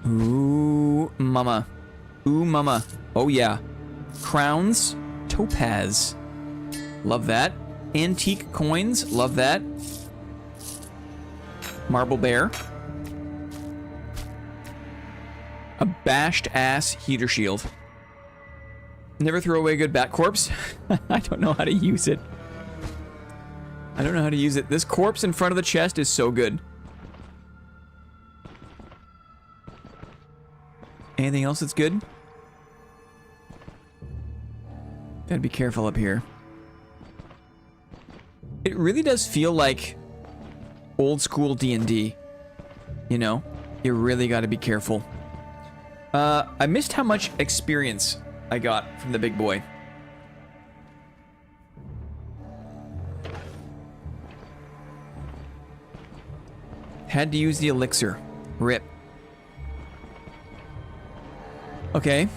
Ooh, mama. Ooh, mama. Oh, yeah. Crowns. Topaz. Love that. Antique coins. Love that. Marble bear. A bashed ass heater shield. Never throw away a good bat corpse. I don't know how to use it. I don't know how to use it. This corpse in front of the chest is so good. Anything else that's good? Gotta be careful up here. It really does feel like old school D&D. You know? You really gotta be careful. I missed how much experience I got from the big boy. Had to use the elixir. Rip. Okay.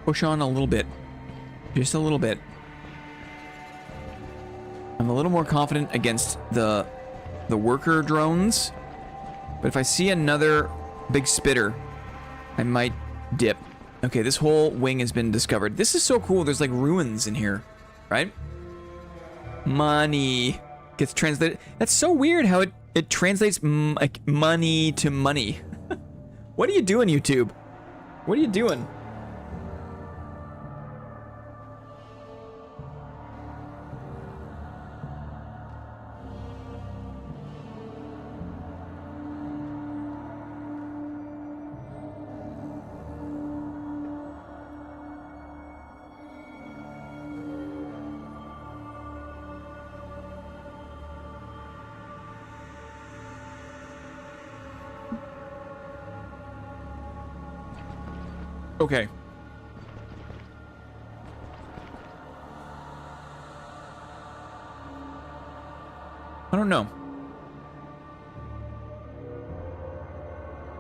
Push on a little bit. Just a little bit. I'm a little more confident against the worker drones. But if I see another big spitter, I might dip. Okay, this whole wing has been discovered. This is so cool. There's like ruins in here, right? Money gets translated. That's so weird how it translates like money to money. What are you doing, YouTube? What are you doing? Okay. I don't know.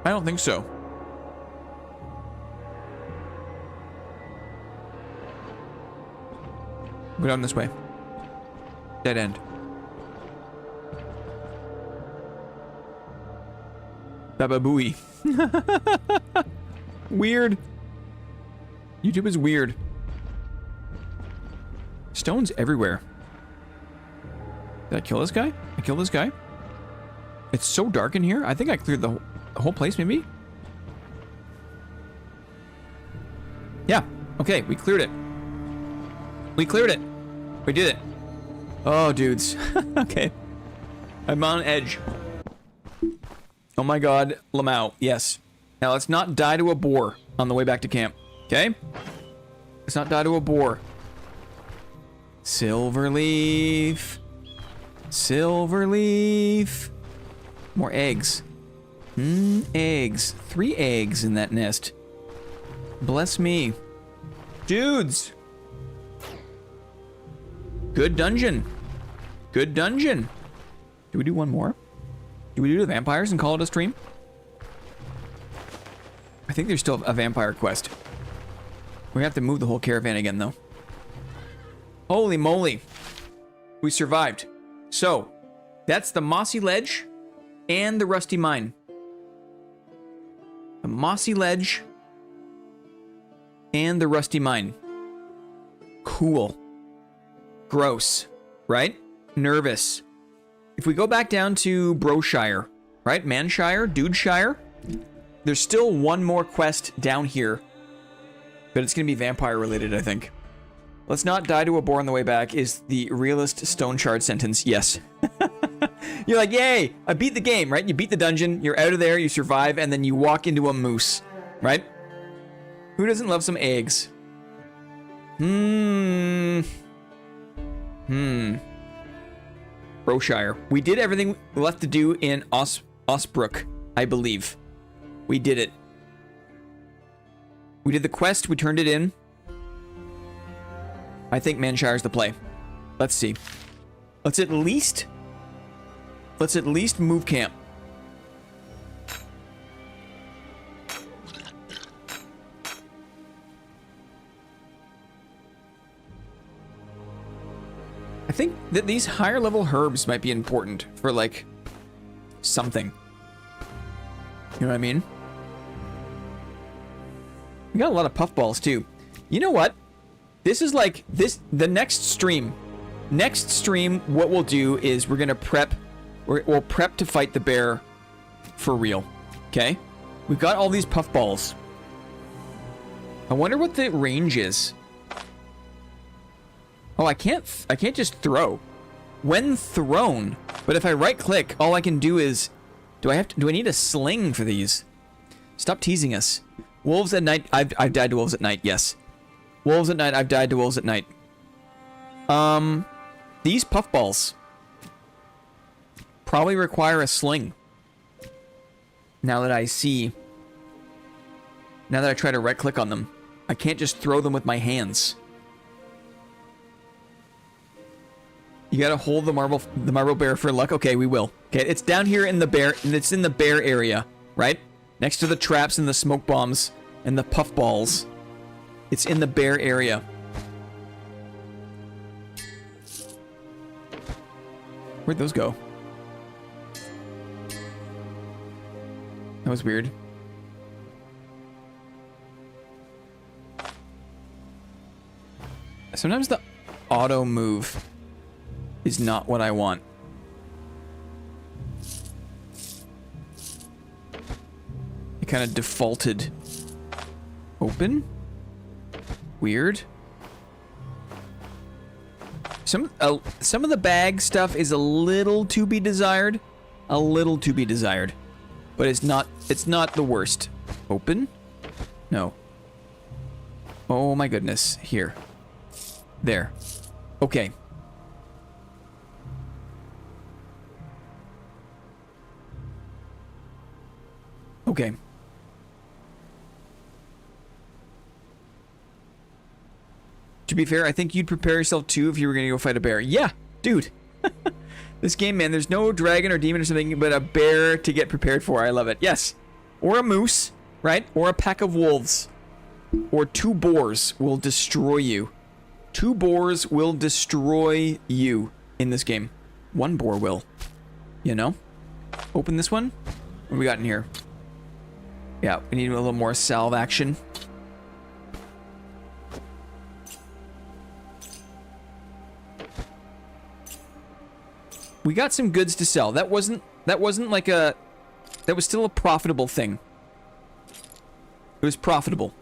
I don't think so. Go down this way. Dead end. Baba Booey. Weird. YouTube is weird. Stones everywhere. Did I kill this guy? I killed this guy? It's so dark in here. I think I cleared the whole place, maybe? Yeah. Okay, we cleared it. We cleared it. We did it. Oh, dudes. Okay. I'm on edge. Oh my god, Lamau. Yes. Now let's not die to a boar on the way back to camp. Okay? Let's not die to a boar. Silverleaf. Silverleaf. More eggs. Eggs. 3 eggs in that nest. Bless me. Dudes. Good dungeon. Good dungeon. Do we do one more? Do we do the vampires and call it a stream? I think there's still a vampire quest. We have to move the whole caravan again, though. Holy moly. We survived. So, that's the mossy ledge and the rusty mine. The mossy ledge and the rusty mine. Cool. Gross, right? Nervous. If we go back down to Broshire, right? Manshire, Dudeshire, there's still one more quest down here. But it's going to be vampire related, I think. Let's not die to a boar on the way back is the realist Stoneshard sentence. Yes. You're like, yay, I beat the game, right? You beat the dungeon, you're out of there, you survive, and then you walk into a moose, right? Who doesn't love some eggs? Roshire. We did everything left to do in Osbrook, I believe. We did it. We did the quest. We turned it in. I think Manshire's the play. Let's see. Let's at least move camp. I think that these higher level herbs might be important for like something. You know what I mean? We got a lot of puffballs too. You know what? This is like the next stream. Next stream, what we'll do is we're gonna prep. We'll prep to fight the bear for real. Okay? We've got all these puffballs. I wonder what the range is. Oh, I can't just throw. When thrown, but if I right click, all I can do is, do I need a sling for these? Stop teasing us. Wolves at night. I've died to wolves at night. Yes. Wolves at night. I've died to wolves at night. These puffballs probably require a sling. Now that I see. Now that I try to right click on them, I can't just throw them with my hands. You gotta hold the marble bear for luck. Okay, we will. Okay, it's down here in the bear. It's in the bear area, right? Next to the traps and the smoke bombs and the puffballs. It's in the bear area. Where'd those go? That was weird. Sometimes the auto move is not what I want. It kind of defaulted. Open? Weird. Some of the bag stuff is a little to be desired. A little to be desired. But it's not the worst. Open? No. Oh my goodness. Here. There. Okay. Okay. To be fair, I think you'd prepare yourself too if you were going to go fight a bear. Yeah, dude. This game, man, there's no dragon or demon or something, but a bear to get prepared for. I love it. Yes. Or a moose, right? Or a pack of wolves. Or 2 boars will destroy you. 2 boars will destroy you in this game. 1 boar will. You know? Open this one. What do we got in here? Yeah, we need a little more salve action. We got some goods to sell. That wasn't like a... That was still a profitable thing. It was profitable.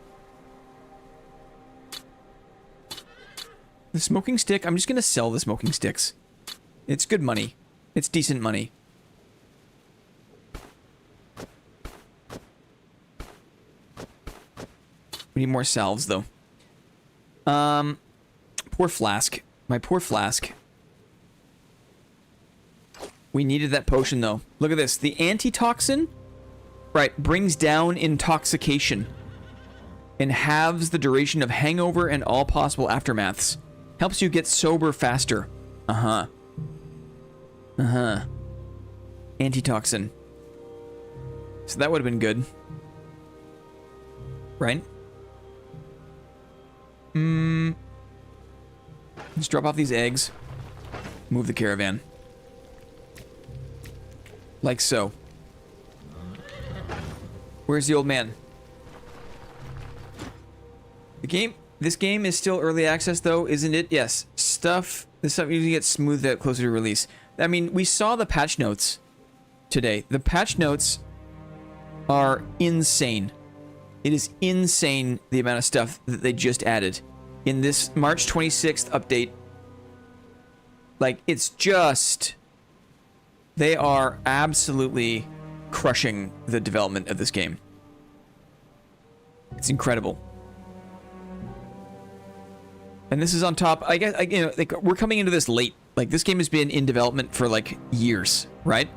The smoking stick, I'm just gonna sell the smoking sticks. It's good money. It's decent money. We need more salves, though. Poor flask. My poor flask. We needed that potion, though. Look at this. The antitoxin, right, brings down intoxication and halves the duration of hangover and all possible aftermaths. Helps you get sober faster. Uh-huh. Uh-huh. Antitoxin. So that would have been good. Right? Let's drop off these eggs. Move the caravan. Like so. Where's the old man? This game is still early access though, isn't it? Yes. This stuff usually gets smoothed out closer to release. I mean, we saw the patch notes today. The patch notes are insane. It is insane the amount of stuff that they just added in this March 26th update. Like, it's just... They are absolutely crushing the development of this game. It's incredible. And this is on top. I guess like we're coming into this late. Like this game has been in development for like years, right?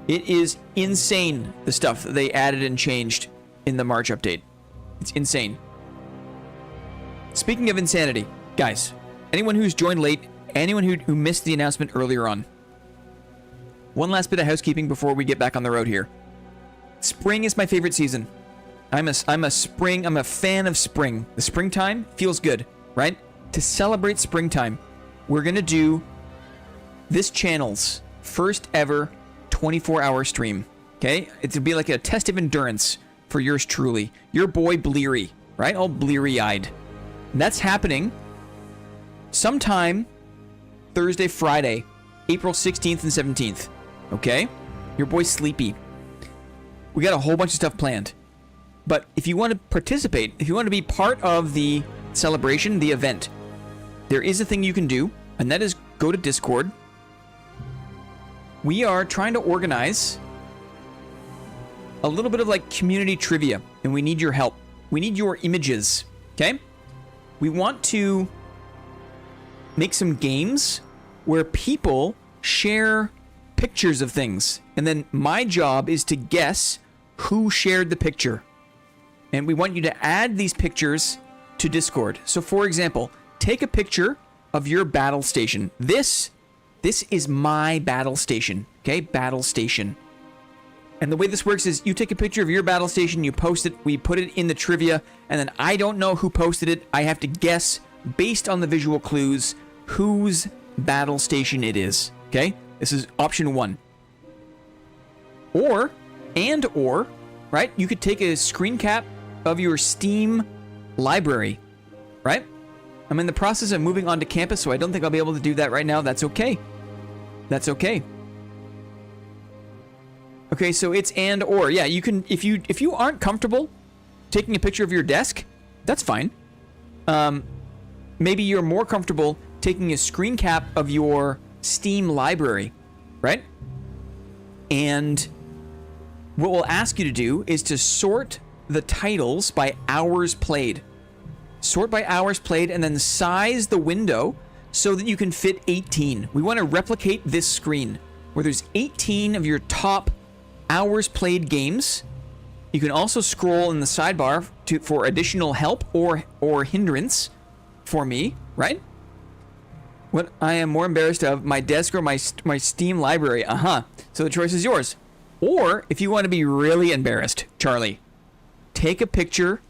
It is insane the stuff that they added and changed in the March update. It's insane. Speaking of insanity, guys, anyone who's joined late, anyone who missed the announcement earlier on, one last bit of housekeeping before we get back on the road here. Spring is my favorite season. I'm a fan of spring. The springtime feels good, right? To celebrate springtime, we're gonna do this channel's first ever 24-hour stream. Okay, it'll be like a test of endurance for yours truly, your boy Bleary, right? All bleary-eyed. And that's happening sometime Thursday, Friday, April 16th and 17th. Okay, your boy's sleepy. We got a whole bunch of stuff planned. But if you want to participate, if you want to be part of the celebration, the event, there is a thing you can do, and that is go to Discord. We are trying to organize a little bit of like community trivia, and we need your help. We need your images, okay? We want to make some games where people share pictures of things, and then my job is to guess who shared the picture. And we want you to add these pictures to Discord. So for example, take a picture of your battle station. This is my battle station, okay? Battle station. And the way this works is you take a picture of your battle station, you post it, we put it in the trivia, and then I don't know who posted it. I have to guess based on the visual clues whose battle station it is, okay? This is option 1. Or, right? You could take a screen cap of your Steam library, right? I'm in the process of moving on to campus, so I don't think I'll be able to do that right now. That's okay. That's okay. Okay, so it's or. Yeah, you can, if you aren't comfortable taking a picture of your desk, that's fine. Maybe you're more comfortable taking a screen cap of your Steam library, right? And what we'll ask you to do is to sort the titles by hours played. Sort by hours played and then size the window so that you can fit 18. We want to replicate this screen where there's 18 of your top hours played games. You can also scroll in the sidebar for additional help or hindrance for me, right? What I am more embarrassed of, my desk or my Steam library. So the choice is yours. Or if you want to be really embarrassed, Charlie, take a picture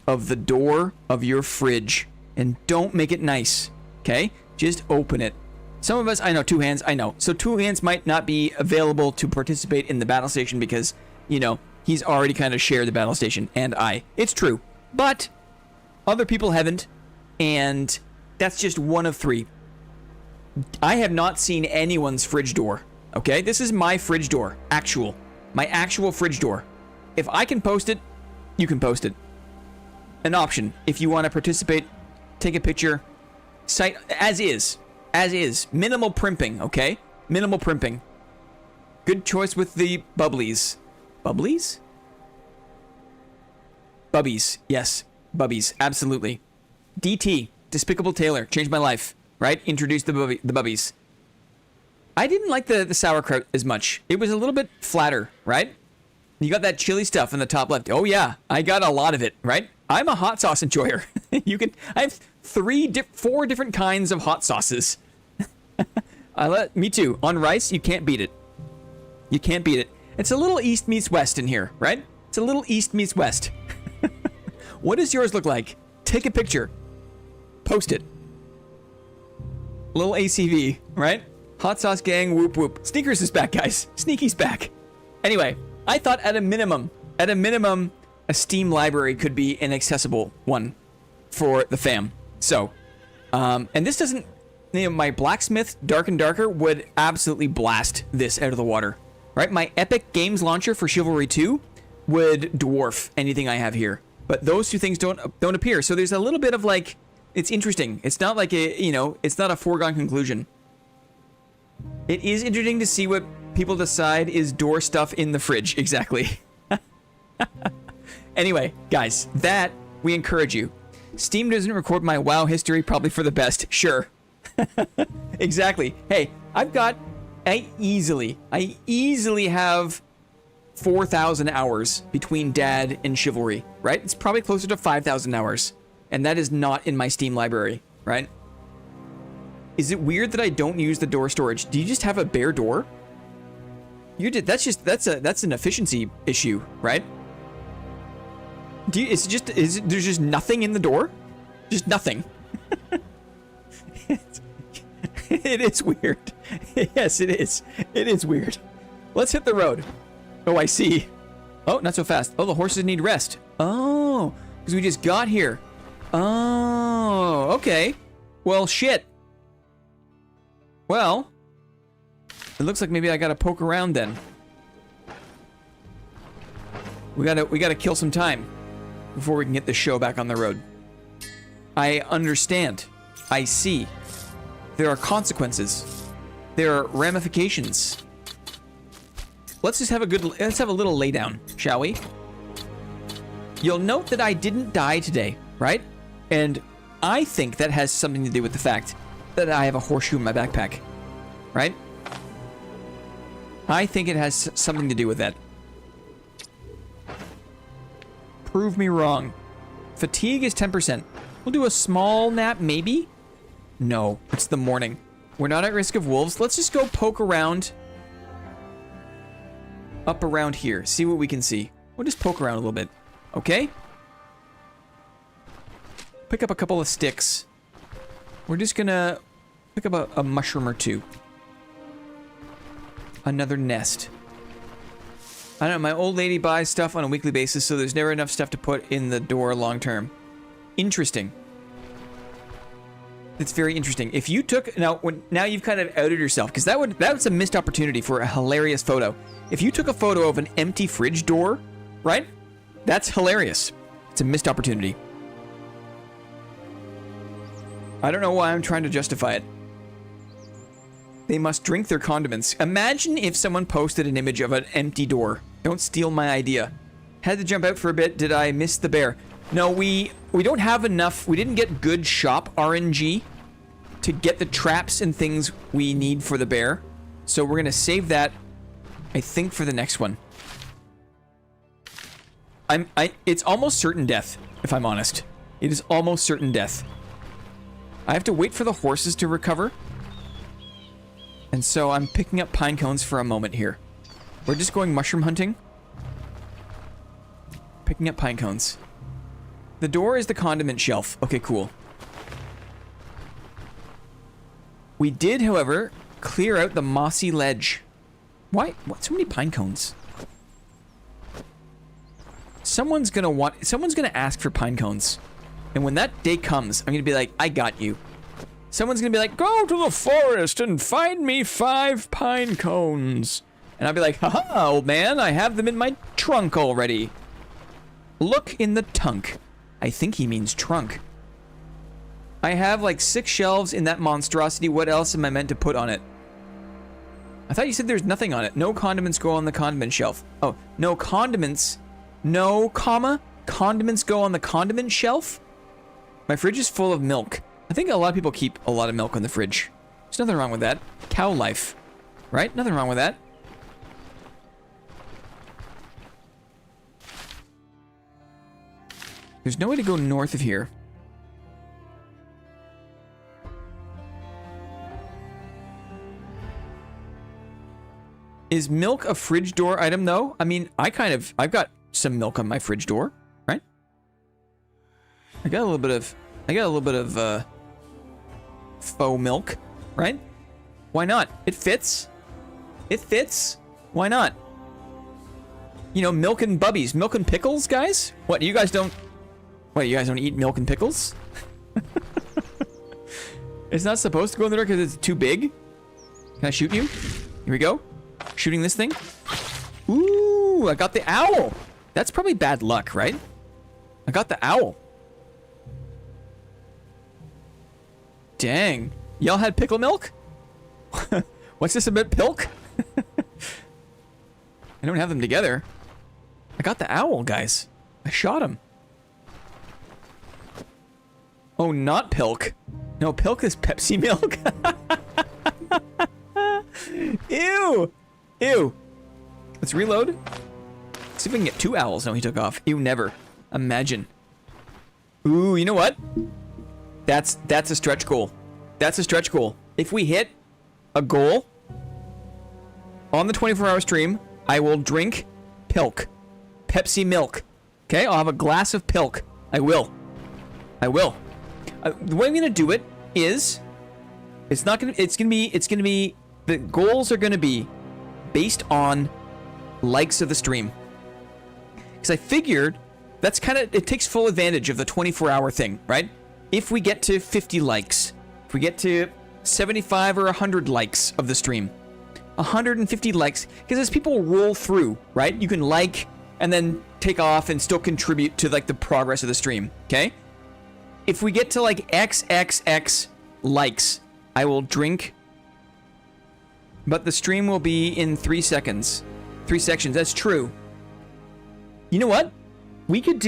of the door of your fridge and don't make it nice, okay? Just open it. Some of us, I know, two hands, I know. So two hands might not be available to participate in the battle station because, you know, he's already kind of shared the battle station, and it's true. But other people haven't, and that's just one of 3. I have not seen anyone's fridge door, okay? This is my fridge door, my actual fridge door. If I can post it, you can post it. An option, if you want to participate, take a picture, site as is, minimal primping, okay? Minimal primping. Good choice with the bubblies. Bubblies? Bubbies, yes, bubbies, absolutely. DT, Despicable Taylor, changed my life, right? Introduced the bubbies. I didn't like the sauerkraut as much. It was a little bit flatter, right? You got that chili stuff in the top left. Oh yeah, I got a lot of it, right? I'm a hot sauce enjoyer. I have 4 different kinds of hot sauces. Me too. On rice, you can't beat it. You can't beat it. It's a little East meets West in here, right? It's a little East meets West. What does yours look like? Take a picture. Post it. Little ACV, right? Hot sauce gang, whoop whoop. Sneakers is back, guys. Sneaky's back. Anyway, I thought at a minimum, a Steam library could be an accessible one for the fam. So, and this doesn't, my Blacksmith Dark and Darker would absolutely blast this out of the water, right? My Epic Games launcher for Chivalry 2 would dwarf anything I have here. But those two things don't appear. So there's a little bit of like, it's interesting. It's not like it's not a foregone conclusion. It is interesting to see what people decide is door stuff in the fridge. Exactly. Anyway, guys, that we encourage you. Steam doesn't record my WoW history, probably for the best. Sure. Exactly. Hey, I easily have 4,000 hours between Dad and Chivalry, right? It's probably closer to 5,000 hours. And that is not in my Steam library, right? Is it weird that I don't use the door storage? Do you just have a bare door? That's an efficiency issue, right? There's just nothing in the door? Just nothing. It is weird. Yes, it is. It is weird. Let's hit the road. Oh, I see. Oh, not so fast. Oh, the horses need rest. Oh, because we just got here. Oh, okay. Well, shit. Well, it looks like maybe I gotta poke around then. We gotta kill some time before we can get this show back on the road. I understand. I see. There are consequences. There are ramifications. Let's have a little lay down, shall we? You'll note that I didn't die today, right? And I think that has something to do with the fact that I have a horseshoe in my backpack, right? I think it has something to do with that. Prove me wrong. Fatigue is 10%. We'll do a small nap, maybe? No, it's the morning. We're not at risk of wolves. Let's just go poke around. Up around here. See what we can see. We'll just poke around a little bit. Okay? Pick up a couple of sticks. We're just gonna pick up a mushroom or two. Another nest. I don't know, my old lady buys stuff on a weekly basis, so there's never enough stuff to put in the door long term. Interesting. It's very interesting. If you took now you've kind of outed yourself, because that's a missed opportunity for a hilarious photo. If you took a photo of an empty fridge door, right? That's hilarious. It's a missed opportunity. I don't know why I'm trying to justify it. They must drink their condiments. Imagine if someone posted an image of an empty door. Don't steal my idea. Had to jump out for a bit. Did I miss the bear? No, we don't have enough. We didn't get good shop RNG to get the traps and things we need for the bear. So we're going to save that, I think, for the next one. It's almost certain death, if I'm honest. It is almost certain death. I have to wait for the horses to recover. And so I'm picking up pine cones for a moment here. We're just going mushroom hunting. Picking up pine cones. The door is the condiment shelf. Okay, cool. We did, however, clear out the mossy ledge. Why? What? So many pine cones. Someone's gonna ask for pine cones. And when that day comes, I'm gonna be like, I got you. Someone's gonna be like, go to the forest and find me 5 pine cones. And I'll be like, haha, old man, I have them in my trunk already. Look in the tunk. I think he means trunk. I have like 6 shelves in that monstrosity. What else am I meant to put on it? I thought you said there's nothing on it. No condiments go on the condiment shelf. Oh, no condiments. No, comma. Condiments go on the condiment shelf? My fridge is full of milk. I think a lot of people keep a lot of milk in the fridge. There's nothing wrong with that. Cow life. Right? Nothing wrong with that. There's no way to go north of here. Is milk a fridge door item though? I mean, I've got some milk on my fridge door, right? I got a little bit of faux milk, right? Why not? It fits. It fits. Why not? You know, milk and bubbies, milk and pickles, guys? What, you guys don't eat milk and pickles? It's not supposed to go in the door because it's too big? Can I shoot you? Here we go. Shooting this thing. Ooh, I got the owl. That's probably bad luck, right? I got the owl. Dang. Y'all had pickle milk? What's this about pilk? I don't have them together. I got the owl, guys. I shot him. Oh, not Pilk. No, Pilk is Pepsi milk. Ew. Ew. Let's reload. See if we can get 2 owls. No, he took off. Ew, never. Imagine. Ooh, you know what? That's a stretch goal. That's a stretch goal. If we hit a goal on the 24-hour stream, I will drink Pilk. Pepsi milk. Okay, I'll have a glass of Pilk. I will. I will. The way I'm gonna do it is, it's gonna be, the goals are gonna be based on likes of the stream. Because I figured that's kind of, it takes full advantage of the 24-hour thing, right? If we get to 50 likes, if we get to 75 or 100 likes of the stream, 150 likes, because as people roll through, right? You can like and then take off and still contribute to like the progress of the stream, okay? If we get to like XXX likes, I will drink, but the stream will be in 3 seconds. 3 sections, that's true. You know what? We'll think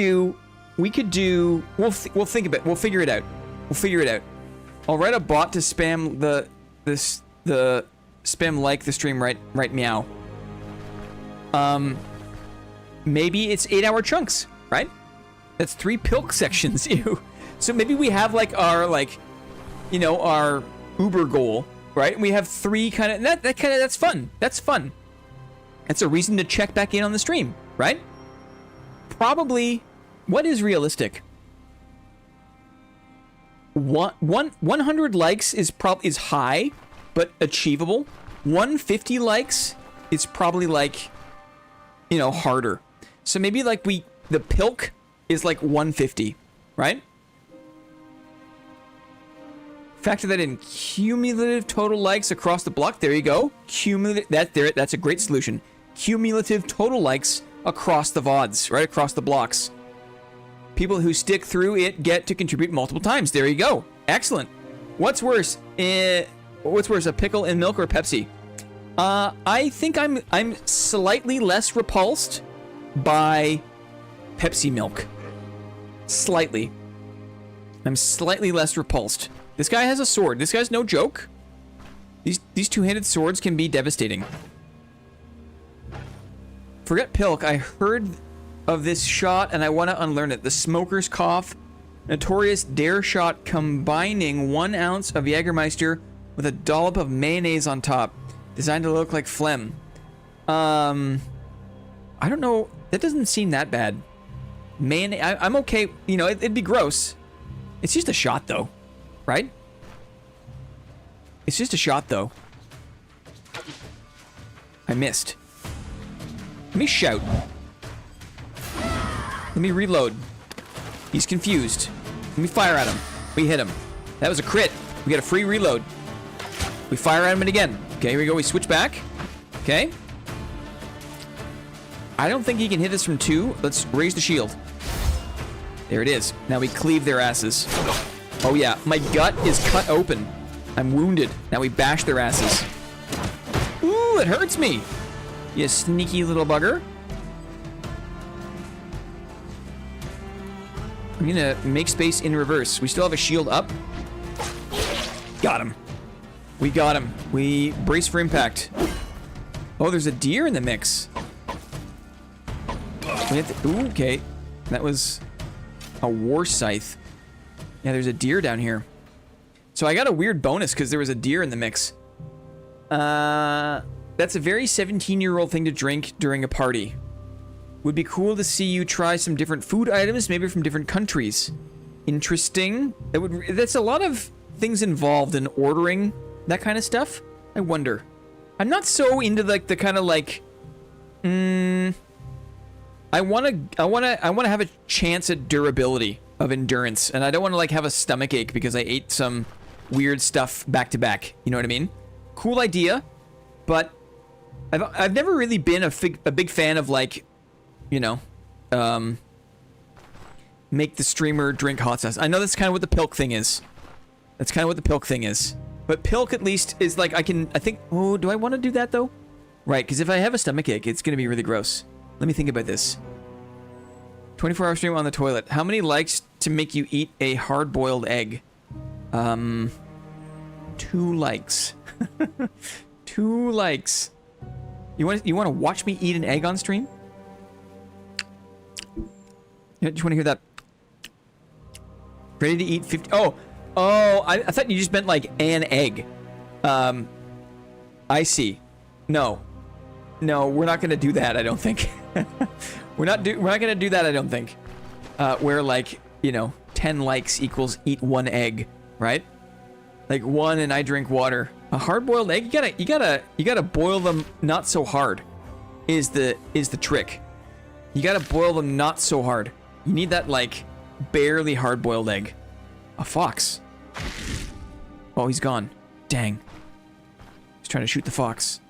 of it. We'll figure it out. We'll figure it out. I'll write a bot to spam the spam like the stream right meow. Maybe it's 8-hour chunks, right? That's 3 Pilk sections. Ew. So maybe we have like our our Uber goal, right? We have 3 kind of that's fun. That's fun. That's a reason to check back in on the stream, right? Probably, what is realistic? 100 likes is high, but achievable. 150 likes is probably like, harder. So maybe like the Pilk is like 150, right? Factor that in. Cumulative total likes across the block. There you go. That's a great solution. Cumulative total likes across the VODs, right across the blocks. People who stick through it get to contribute multiple times. There you go. Excellent. What's worse? What's worse, a pickle in milk or Pepsi? I think I'm slightly less repulsed by Pepsi milk. Slightly. I'm slightly less repulsed. This guy has a sword. This guy's no joke. These two-handed swords can be devastating. Forget Pilk. I heard of this shot and I want to unlearn it. The Smoker's Cough. Notorious dare shot combining 1 ounce of Jägermeister with a dollop of mayonnaise on top. Designed to look like phlegm. I don't know. That doesn't seem that bad. Mayonnaise. I'm okay. It'd be gross. It's just a shot though. Right? It's just a shot though. I missed. Let me shout. Let me reload. He's confused. Let me fire at him. We hit him. That was a crit. We got a free reload. We fire at him again. Okay, here we go. We switch back. Okay. I don't think he can hit us from 2. Let's raise the shield. There it is. Now we cleave their asses. Oh yeah, my gut is cut open. I'm wounded. Now we bash their asses. Ooh, it hurts me. You sneaky little bugger. I'm gonna make space in reverse. We still have a shield up. Got him. We got him. We brace for impact. Oh, there's a deer in the mix. We have to, ooh, okay. That was a war scythe. Yeah, there's a deer down here. So I got a weird bonus because there was a deer in the mix. That's a very 17-year-old thing to drink during a party. Would be cool to see you try some different food items, maybe from different countries. Interesting. That's a lot of things involved in ordering that kind of stuff. I wonder. I'm not so into like the kind of like I want to have a chance at durability of endurance, and I don't want to like have a stomach ache because I ate some weird stuff back to back. You know what I mean? Cool idea, but I've never really been a big fan of like, make the streamer drink hot sauce. I know that's kind of what the Pilk thing is. That's kind of what the Pilk thing is. But Pilk at least is like, I think, oh, do I want to do that though? Right, because if I have a stomach ache, it's going to be really gross. Let me think about this. 24-hour stream on the toilet. How many likes to make you eat a hard-boiled egg. 2 likes. 2 likes. You want to watch me eat an egg on stream? Yeah, do you want to hear that? Ready to eat 50... Oh, I thought you just meant like an egg. I see. No, we're not gonna do that. I don't think. we're not gonna do that. I don't think. Where like 10 likes equals eat 1 egg, right? Like 1 and I drink water. A hard-boiled egg, you gotta boil them not so hard. Is the trick. You gotta boil them not so hard. You need that like barely hard-boiled egg. A fox. Oh, he's gone. Dang. He's trying to shoot the fox.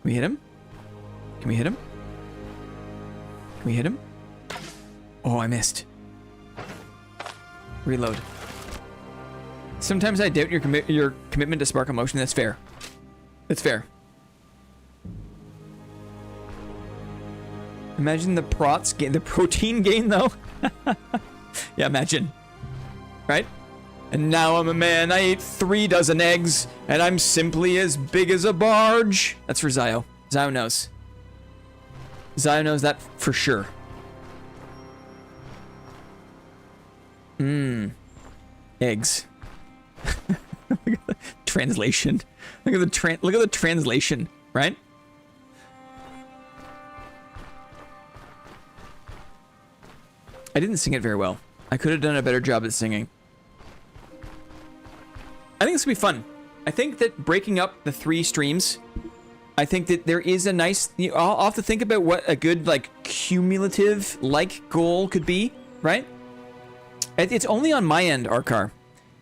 Can we hit him? Can we hit him? Can we hit him? Oh, I missed. Reload. Sometimes I doubt your commitment to spark emotion. That's fair. That's fair. Imagine the protein gain though. Yeah, imagine. Right? And now I'm a man. I ate 3 dozen eggs, and I'm simply as big as a barge. That's for Zio. Zio knows. Zio knows that for sure. Eggs. Look at the translation. Look at the translation, right? I didn't sing it very well. I could have done a better job at singing. I think this will be fun. I think that breaking up the 3 streams, I think that there is a nice... I'll have to think about what a good, like, cumulative, like, goal could be, right? It's only on my end, Arkar.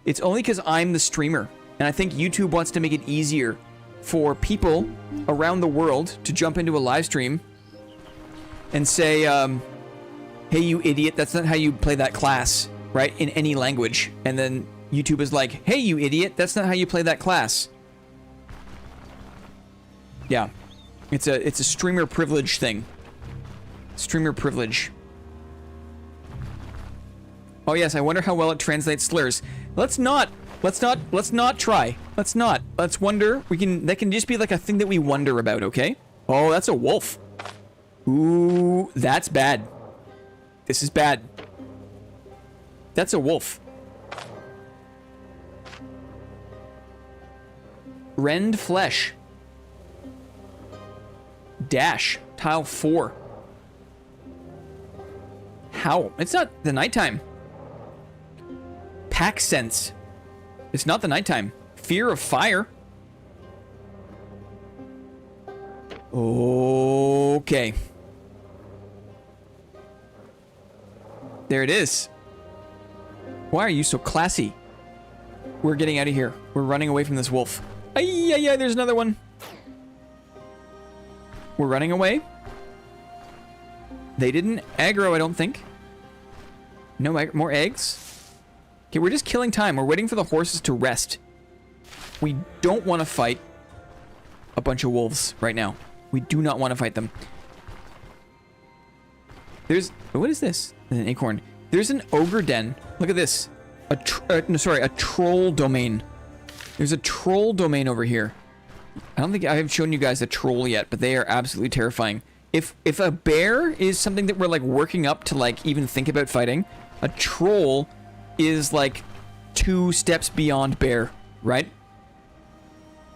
It's only because I'm the streamer. And I think YouTube wants to make it easier for people around the world to jump into a live stream and say, hey, you idiot, that's not how you play that class, right? In any language. And then YouTube is like, hey, you idiot, that's not how you play that class. Yeah. It's a streamer privilege thing. Streamer privilege. Oh yes, I wonder how well it translates slurs. Let's not try. Let's not. Let's wonder. That can just be like a thing that we wonder about, okay? Oh, that's a wolf. Ooh, that's bad. This is bad. That's a wolf. Rend flesh. Dash. Tile 4. Howl. It's not the nighttime. Pack sense. It's not the nighttime. Fear of fire. Okay. There it is. Why are you so classy? We're getting out of here. We're running away from this wolf. Ay, there's another one. We're running away. They didn't aggro, I don't think. No more eggs. Okay, we're just killing time. We're waiting for the horses to rest. We don't want to fight a bunch of wolves right now. We do not want to fight them. What is this? An acorn. There's an ogre den. Look at this. A troll domain. There's a troll domain over here. I don't think I have shown you guys a troll yet, but they are absolutely terrifying. If a bear is something that we're like working up to like even think about fighting, a troll is like 2 steps beyond bear, right?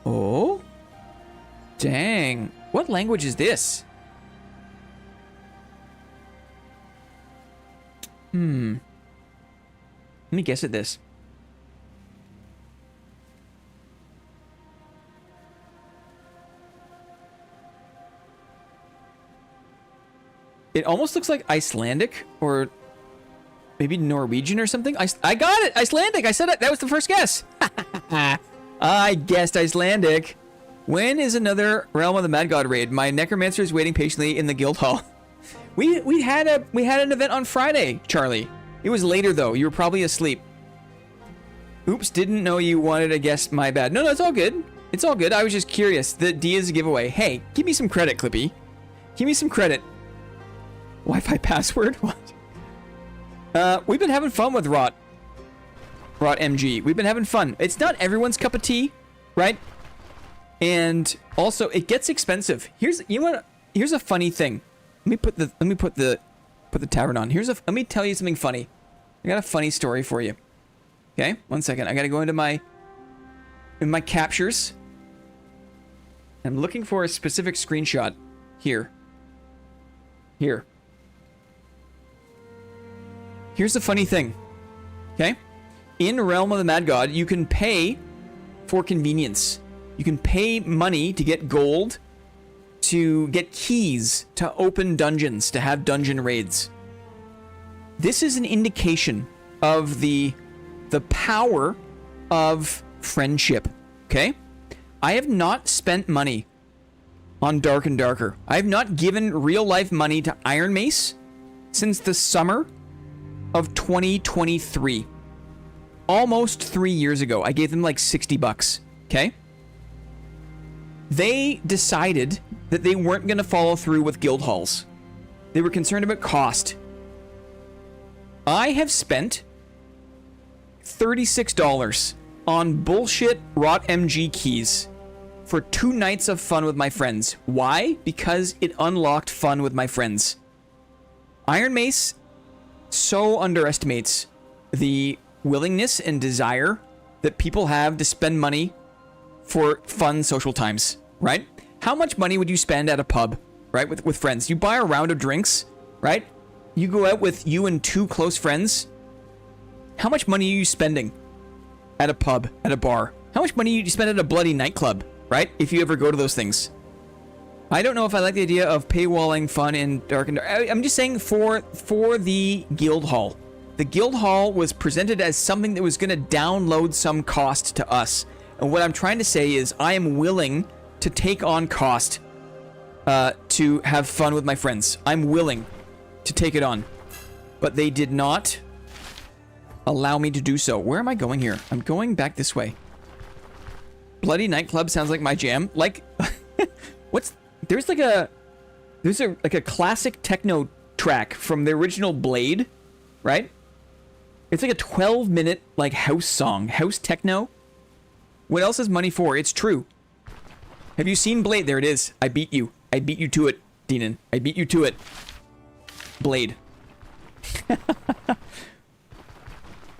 Oh? Dang. What language is this? Let me guess at this. It almost looks like Icelandic or maybe Norwegian or something. I got it! Icelandic! I said it! That was the first guess! I guessed Icelandic. When is another Realm of the Mad God raid? My necromancer is waiting patiently in the guild hall. We had an event on Friday, Charlie. It was later though. You were probably asleep. Oops, didn't know you wanted to guess. My bad. No, it's all good. It's all good. I was just curious. The D is a giveaway. Hey, give me some credit, Clippy. Give me some credit. Wi-Fi password? What? We've been having fun with Rot MG. We've been having fun. It's not everyone's cup of tea, right? And also, it gets expensive. Here's a funny thing. Let me put the tavern on. Let me tell you something funny. I got a funny story for you. Okay, 1 second. I gotta go into my captures. I'm looking for a specific screenshot. Here. Here's the funny thing. Okay? In Realm of the Mad God, you can pay for convenience. You can pay money to get gold, to get keys, to open dungeons, to have dungeon raids. This is an indication of the power of friendship. Okay? I have not spent money on Dark and Darker. I have not given real life money to Iron Mace since the summer of 2023. Almost 3 years ago. I gave them like $60. Okay? They decided that they weren't going to follow through with guild halls. They were concerned about cost. I have spent $36 on bullshit Rot MG keys for 2 nights of fun with my friends. Why? Because it unlocked fun with my friends. Iron Mace so underestimates the willingness and desire that people have to spend money for fun social times, right? How much money would you spend at a pub, right, with friends? You buy a round of drinks, right? You go out with you and 2 close friends. How much money are you spending at a pub, at a bar? How much money do you spend at a bloody nightclub, right? If you ever go to those things. I don't know if I like the idea of paywalling fun in Dark and Dark. I'm just saying for the guild hall. The guild hall was presented as something that was going to download some cost to us. And what I'm trying to say is I am willing to take on cost to have fun with my friends. I'm willing to take it on. But they did not allow me to do so. Where am I going here? I'm going back this way. Bloody nightclub sounds like my jam. Like, there's a classic techno track from the original Blade, right? It's like a 12-minute like house song, house techno. What else is money for? It's true. Have you seen Blade? There it is. I beat you. I beat you to it, Deanon. I beat you to it. Blade.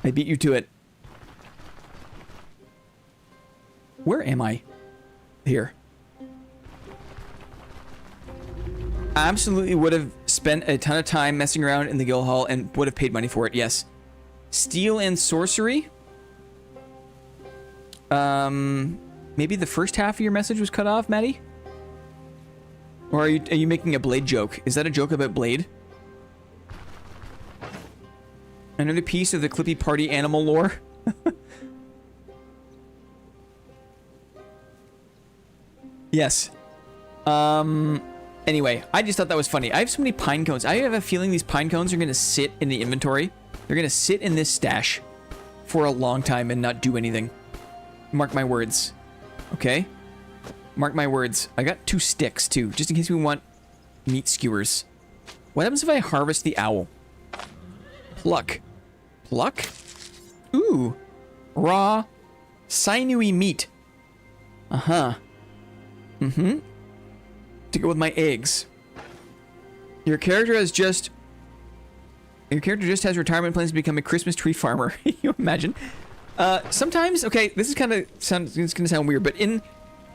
I beat you to it. Where am I? Here. I absolutely would have spent a ton of time messing around in the guild hall and would have paid money for it, yes. Steel and sorcery? Maybe the first half of your message was cut off, Maddie? Or are you making a Blade joke? Is that a joke about Blade? Another piece of the Clippy Party animal lore? Yes. Anyway, I just thought that was funny. I have so many pine cones. I have a feeling these pine cones are going to sit in the inventory. They're going to sit in this stash for a long time and not do anything. Mark my words. Okay? Mark my words. I got 2 sticks, too, just in case we want meat skewers. What happens if I harvest the owl? Pluck. Pluck? Ooh. Raw, sinewy meat. Uh-huh. Mm-hmm. To go with my eggs. Your character just has retirement plans to become a Christmas tree farmer. You imagine? Sometimes, okay, this is it's gonna sound weird, but in,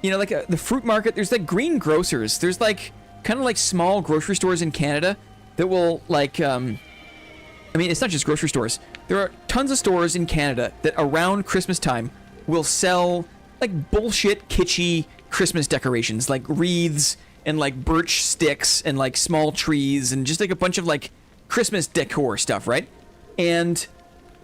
like the fruit market, there's like green grocers. There's like kind of like small grocery stores in Canada that will like, I mean, it's not just grocery stores. There are tons of stores in Canada that around Christmas time will sell like bullshit kitschy Christmas decorations, like wreaths and like birch sticks and like small trees and just like a bunch of like Christmas decor stuff, right? And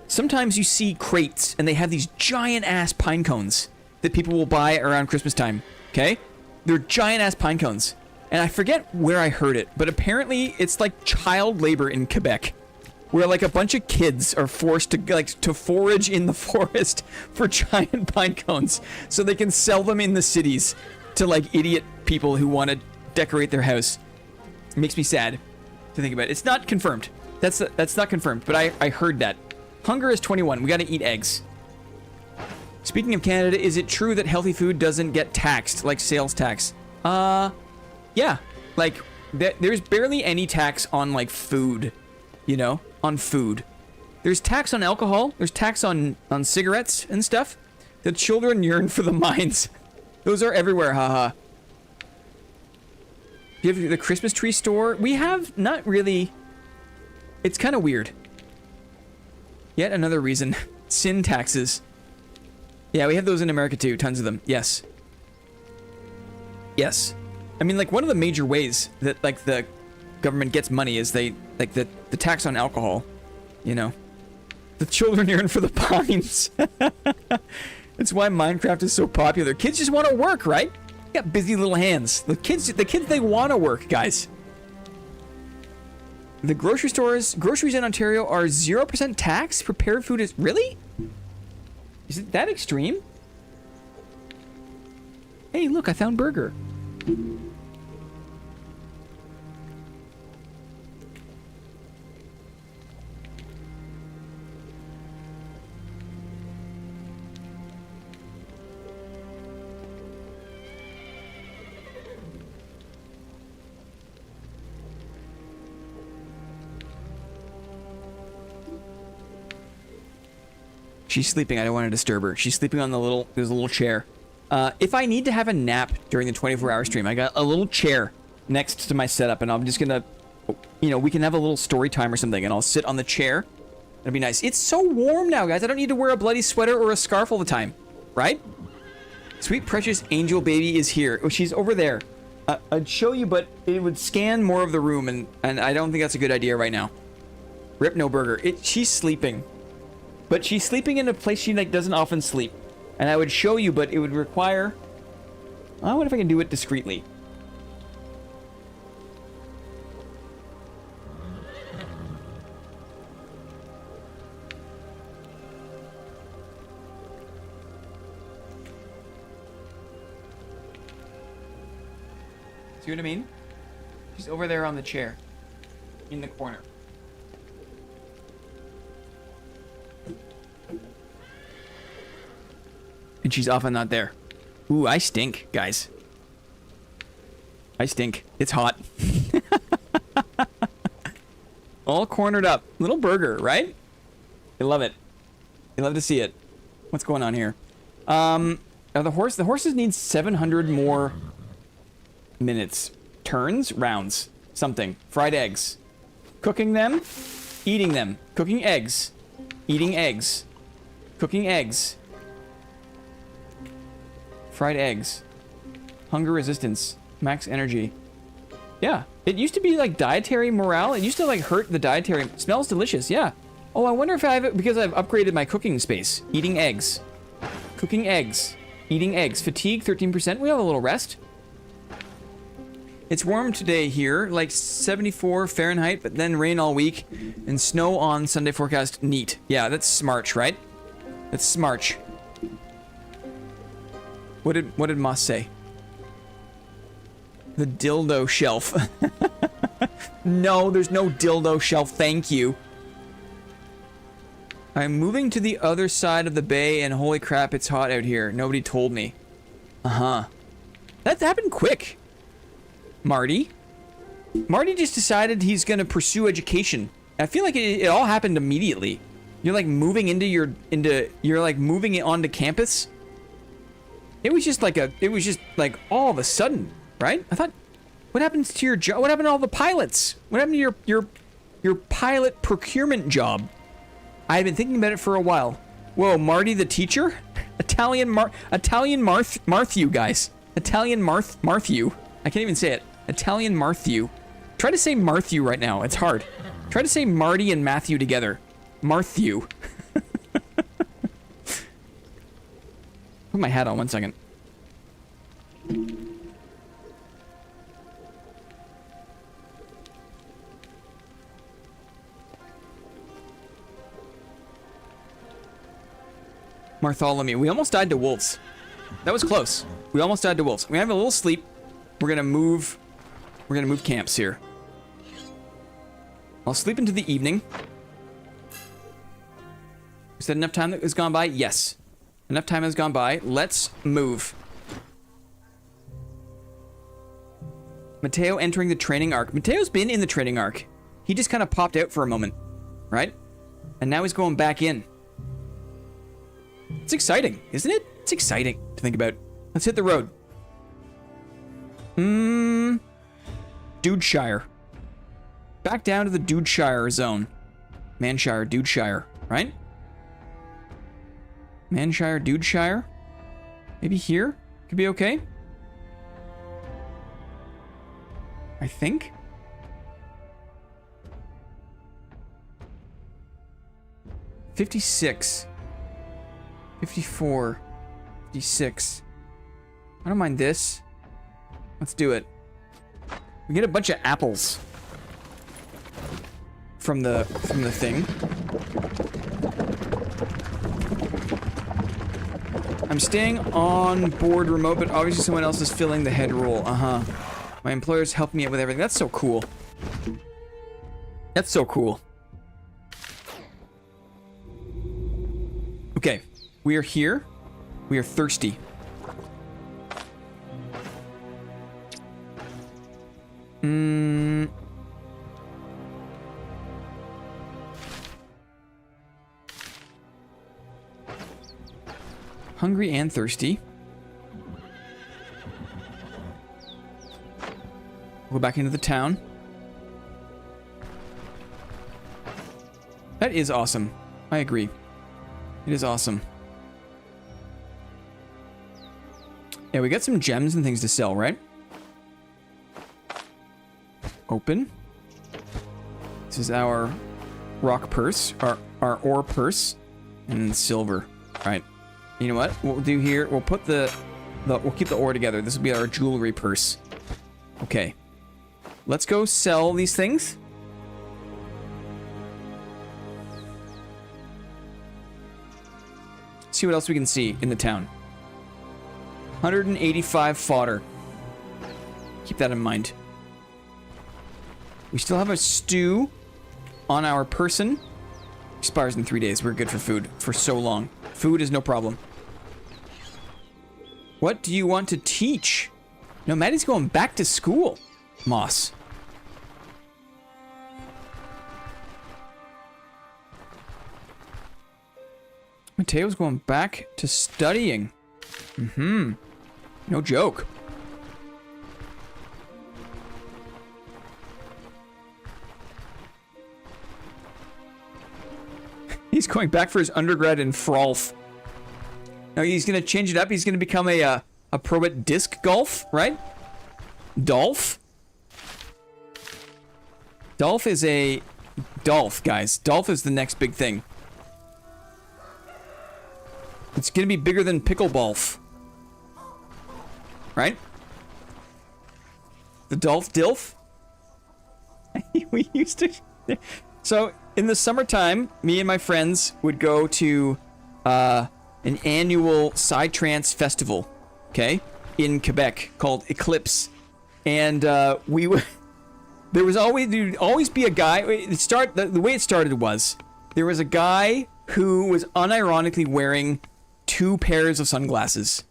sometimes you see crates and they have these giant ass pine cones that people will buy around Christmas time, okay? They're giant ass pine cones. And I forget where I heard it, but apparently it's like child labor in Quebec, where like a bunch of kids are forced to forage in the forest for giant pine cones so they can sell them in the cities to like idiot people who want to decorate their house. It makes me sad to think about it. It's not confirmed. That's not confirmed, but I heard that. Hunger is 21. We got to eat eggs. Speaking of Canada, is it true that healthy food doesn't get taxed like sales tax? Yeah. Like there's barely any tax on like food, you know, on food. There's tax on alcohol. There's tax on cigarettes and stuff. The children yearn for the mines. Those are everywhere, haha. You have the Christmas tree store. We have not really. It's kind of weird. Yet another reason. Sin taxes. Yeah, we have those in America too. Tons of them. Yes. Yes. I mean, like, one of the major ways that, like, the government gets money is they, like, the tax on alcohol. You know? The children yearn for the pines. That's why Minecraft is so popular. Kids just want to work, right? They got busy little hands. The kids, they want to work, guys. The groceries in Ontario are 0% tax. Prepared food is... Really? Is it that extreme? Hey, look, I found burger. She's sleeping. I don't want to disturb her. She's sleeping on there's a little chair. If I need to have a nap during the 24-hour stream, I got a little chair next to my setup, and I'm just gonna, you know, we can have a little story time or something, and I'll sit on the chair. That'd be nice. It's so warm now, guys. I don't need to wear a bloody sweater or a scarf all the time, right? Sweet precious angel baby is here. Oh, she's over there. I'd show you, but it would scan more of the room, and I don't think that's a good idea right now. Rip no burger. She's sleeping. But she's sleeping in a place she like doesn't often sleep. And I would show you, but it would require... I wonder if I can do it discreetly. See what I mean? She's over there on the chair. In the corner. And she's often not there. Ooh, I stink, guys. I stink. It's hot. All cornered up. Little burger, right? I love it. I love to see it. What's going on here? The horses need 700 more minutes. Turns? Rounds. Something. Fried eggs. Cooking them. Eating them. Cooking eggs. Eating eggs. Cooking eggs. Fried eggs. Hunger resistance. Max energy. Yeah. It used to be like dietary morale. It used to like hurt the dietary. Smells delicious. Yeah. Oh, I wonder if I have it because I've upgraded my cooking space. Eating eggs. Cooking eggs. Eating eggs. Fatigue 13%. We have a little rest. It's warm today here. Like 74 Fahrenheit, but then rain all week. And snow on Sunday forecast. Neat. Yeah, that's smarch, right? That's smarch. What did Moss say? The dildo shelf. No, there's no dildo shelf, thank you. I'm moving to the other side of the bay, and holy crap, it's hot out here. Nobody told me. Uh-huh. That happened quick. Marty. Marty just decided he's gonna pursue education. I feel like it all happened immediately. You're like moving you're like moving it onto campus. It was just like all of a sudden, right? I thought, what happened to your job? What happened to all the pilots? What happened to your pilot procurement job? I had been thinking about it for a while. Whoa, Marty the teacher? Italian Marthew, guys. Italian Marthew. I can't even say it. Italian Marthew. Try to say Marthew right now. It's hard. Try to say Marty and Matthew together. Marthew. Put my hat on 1 second. Bartholomew. We almost died to wolves. That was close. We almost died to wolves. We have a little sleep. We're gonna move camps here. I'll sleep into the evening. Is that enough time that has gone by? Yes. Enough time has gone by. Let's move. Mateo entering the training arc. Mateo's been in the training arc. He just kind of popped out for a moment, right? And now he's going back in. It's exciting, isn't it? It's exciting to think about. Let's hit the road. Dudeshire. Back down to the Dudeshire zone. Manshire, Dudeshire, right? Manshire, Dudeshire. Maybe here? Could be okay. I think. $56. 54. 56. I don't mind this. Let's do it. We get a bunch of apples from the thing. I'm staying on board remote, but obviously someone else is filling the head role. My employer's helping me out with everything. That's so cool. That's so cool. Okay, we are here. We are thirsty. Hungry and thirsty. We'll go back into the town. That is awesome. I agree. It is awesome. Yeah, we got some gems and things to sell, right? Open. This is our rock purse, our ore purse, and silver. All right. You know what? What we'll do here, we'll put we'll keep the ore together. This will be our jewelry purse. Okay. Let's go sell these things. See what else we can see in the town. 185 fodder. Keep that in mind. We still have a stew on our person. Expires in 3 days. We're good for food for so long. Food is no problem. What do you want to teach? No, Maddie's going back to school. Moss. Mateo's going back to studying. No joke. He's going back for his undergrad in Frolf. Now he's going to change it up. He's going to become a pro at disc golf, right? Dolph. Dolph is a... Dolph, guys. Dolph is the next big thing. It's going to be bigger than pickleball. Right? The Dolph Dilf? We used to... So, in the summertime, me and my friends would go to an annual Psytrance festival, okay, in Quebec called Eclipse. And we would... There would always be a guy... The way it started was, there was a guy who was unironically wearing 2 pairs of sunglasses,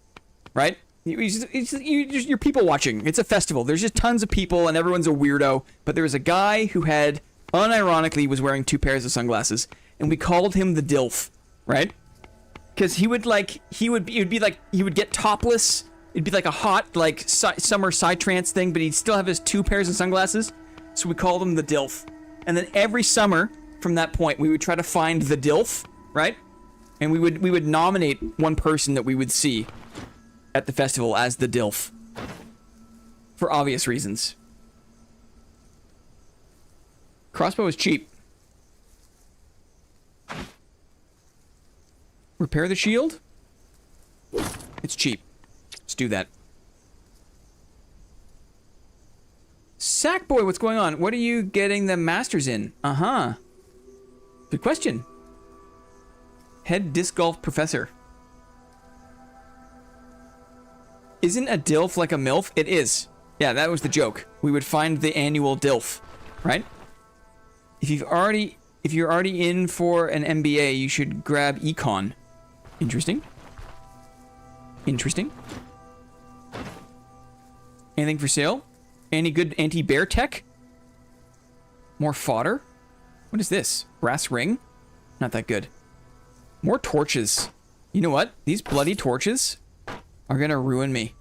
right? You're people watching. It's a festival. There's just tons of people and everyone's a weirdo. But there was a guy who had, unironically, was wearing 2 pairs of sunglasses. And we called him the Dilf, right? Because he would get topless. It'd be like a hot, like, summer Psytrance thing, but he'd still have his 2 pairs of sunglasses. So we called him the Dilf. And then every summer, from that point, we would try to find the Dilf, right? And we would nominate one person that we would see at the festival as the Dilf. For obvious reasons. Crossbow is cheap. Repair the shield? It's cheap. Let's do that. Sackboy, what's going on? What are you getting the masters in? Good question. Head disc golf professor. Isn't a DILF like a MILF? It is. Yeah, that was the joke. We would find the annual DILF, right? If you're already in for an MBA, you should grab econ. Interesting. Interesting. Anything for sale? Any good anti-bear tech? More fodder? What is this? Brass ring? Not that good. More torches. You know what? These bloody torches are gonna ruin me.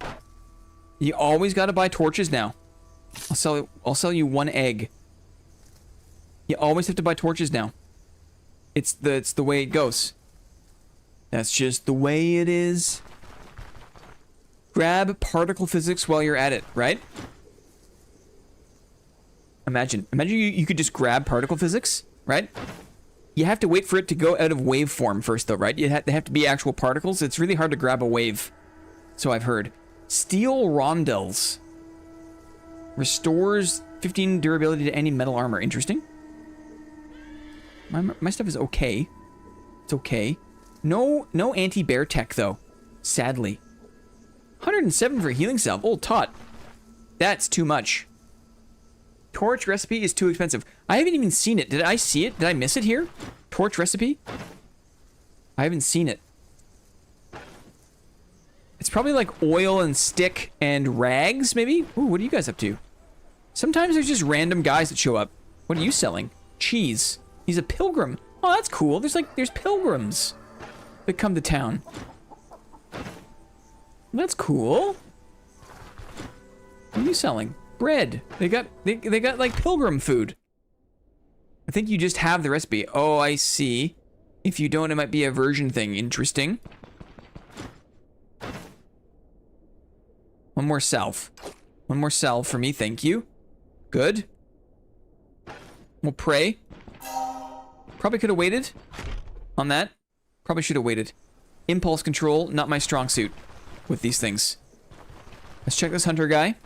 You always gotta buy torches now. I'll sell you 1 egg. You always have to buy torches now. It's the way it goes. That's just the way it is. Grab particle physics while you're at it, right? Imagine you could just grab particle physics, right? You have to wait for it to go out of wave form first, though, right? They have to be actual particles. It's really hard to grab a wave, so I've heard. Steel rondels. Restores 15 durability to any metal armor. Interesting. My stuff is okay. It's okay. No anti-bear tech, though. Sadly. 107 for a healing salve. Old tot. That's too much. Torch recipe is too expensive. I haven't even seen it. Did I see it? Did I miss it here? Torch recipe? I haven't seen it. It's probably like oil and stick and rags, maybe? Ooh, what are you guys up to? Sometimes there's just random guys that show up. What are you selling? Cheese. He's a pilgrim. Oh, that's cool. There's pilgrims that come to town. That's cool. What are you selling? Bread. They got like pilgrim food. I think you just have the recipe. Oh, I see. If you don't, it might be a version thing. Interesting. One more salve. One more salve for me, thank you. Good. We'll pray. Probably could have waited on that. Probably should have waited. Impulse control, not my strong suit with these things. Let's check this hunter guy.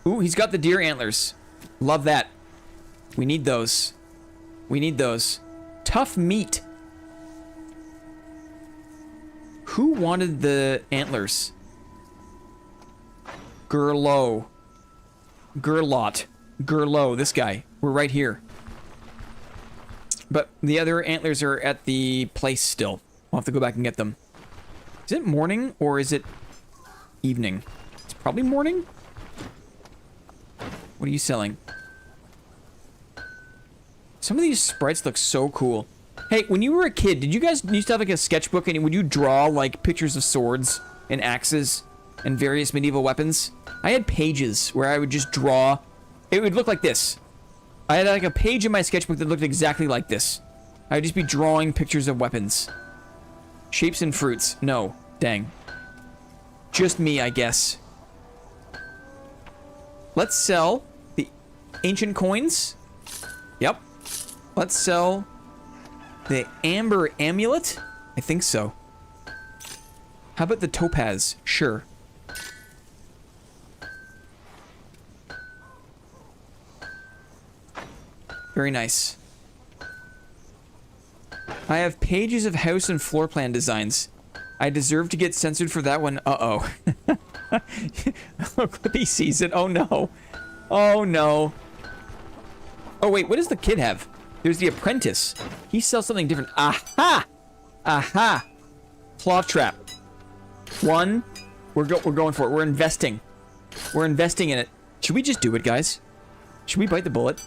Ooh, he's got the deer antlers. Love that. We need those. We need those. Tough meat. Who wanted the antlers? Gerlo. Gerlot. Gerlo, this guy. We're right here. But the other antlers are at the place still. We'll have to go back and get them. Is it morning or is it evening? It's probably morning. What are you selling? Some of these sprites look so cool. Hey, when you were a kid, did you guys used to have like a sketchbook and would you draw like pictures of swords and axes and various medieval weapons? I had pages where I would just draw. It would look like this. I had like a page in my sketchbook that looked exactly like this. I would just be drawing pictures of weapons. Shapes and fruits. No. Dang. Just me, I guess. Let's sell the ancient coins. Yep. Let's sell the amber amulet. I think so. How about the topaz? Sure. Very nice. I have pages of house and floor plan designs. I deserve to get censored for that one. Uh-oh. Look what he sees it. Oh no. Oh no. Oh wait, what does the kid have? There's the apprentice. He sells something different. Aha! Aha! Claw trap. One. We're going for it. We're investing. We're investing in it. Should we just do it, guys? Should we bite the bullet?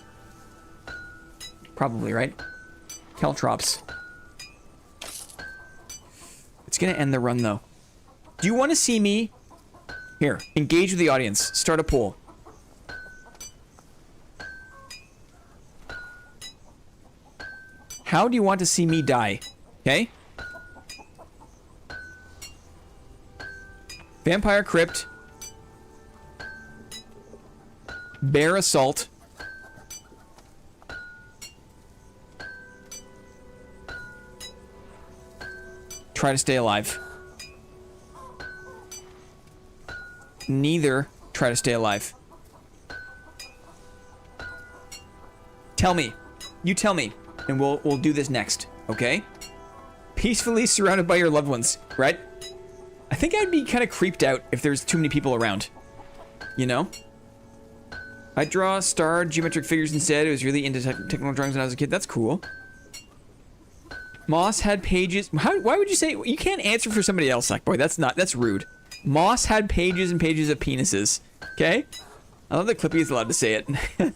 Probably, right? Caltrops. It's gonna end the run, though. Do you want to see me? Here, engage with the audience. Start a poll. How do you want to see me die? Okay? Vampire Crypt. Bear Assault. Try to stay alive. Neither try to stay alive. Tell me. You tell me. And we'll do this next, okay? Peacefully surrounded by your loved ones, right? I think I'd be kind of creeped out if there's too many people around. You know? I draw star geometric figures instead. I was really into technical drawings when I was a kid. That's cool. Moss had pages. Why would you say you can't answer for somebody else, Sackboy? That's rude. Moss had pages and pages of penises. Okay? I love that Clippy is allowed to say it.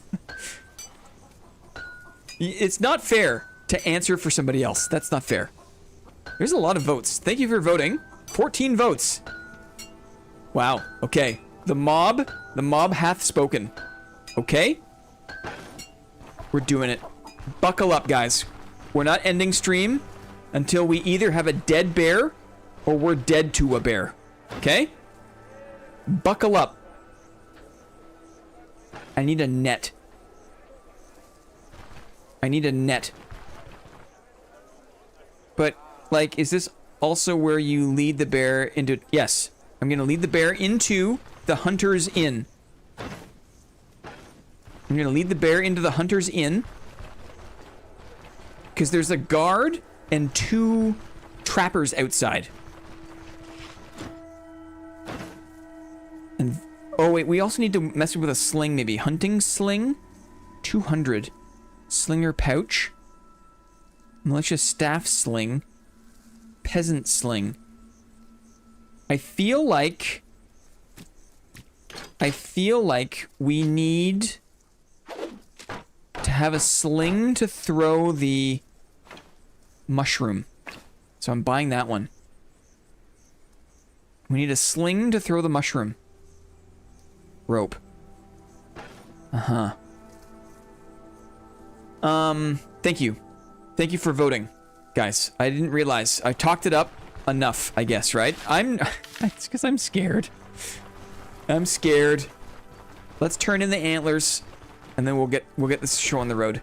It's not fair to answer for somebody else. That's not fair. There's a lot of votes. Thank you for voting. 14 votes. Wow. Okay. The mob hath spoken. Okay? We're doing it. Buckle up, guys. We're not ending stream until we either have a dead bear or we're dead to a bear. Okay? Buckle up. I need a net. I need a net. But, like, is this also where you lead the bear into... Yes. I'm going to lead the bear into the hunter's inn. I'm going to lead the bear into the hunter's inn. Because there's a guard and 2 trappers outside. And... Oh, wait. We also need to mess with a sling, maybe. Hunting sling? 200. Slinger pouch. Militia staff sling. Peasant sling. I feel like we need to have a sling to throw the mushroom. So I'm buying that one. We need a sling to throw the mushroom. Rope. Uh-huh. Thank you. Thank you for voting, guys. I didn't realize. I talked it up enough, I guess, right? It's because I'm scared. I'm scared. Let's turn in the antlers, and then we'll get this show on the road.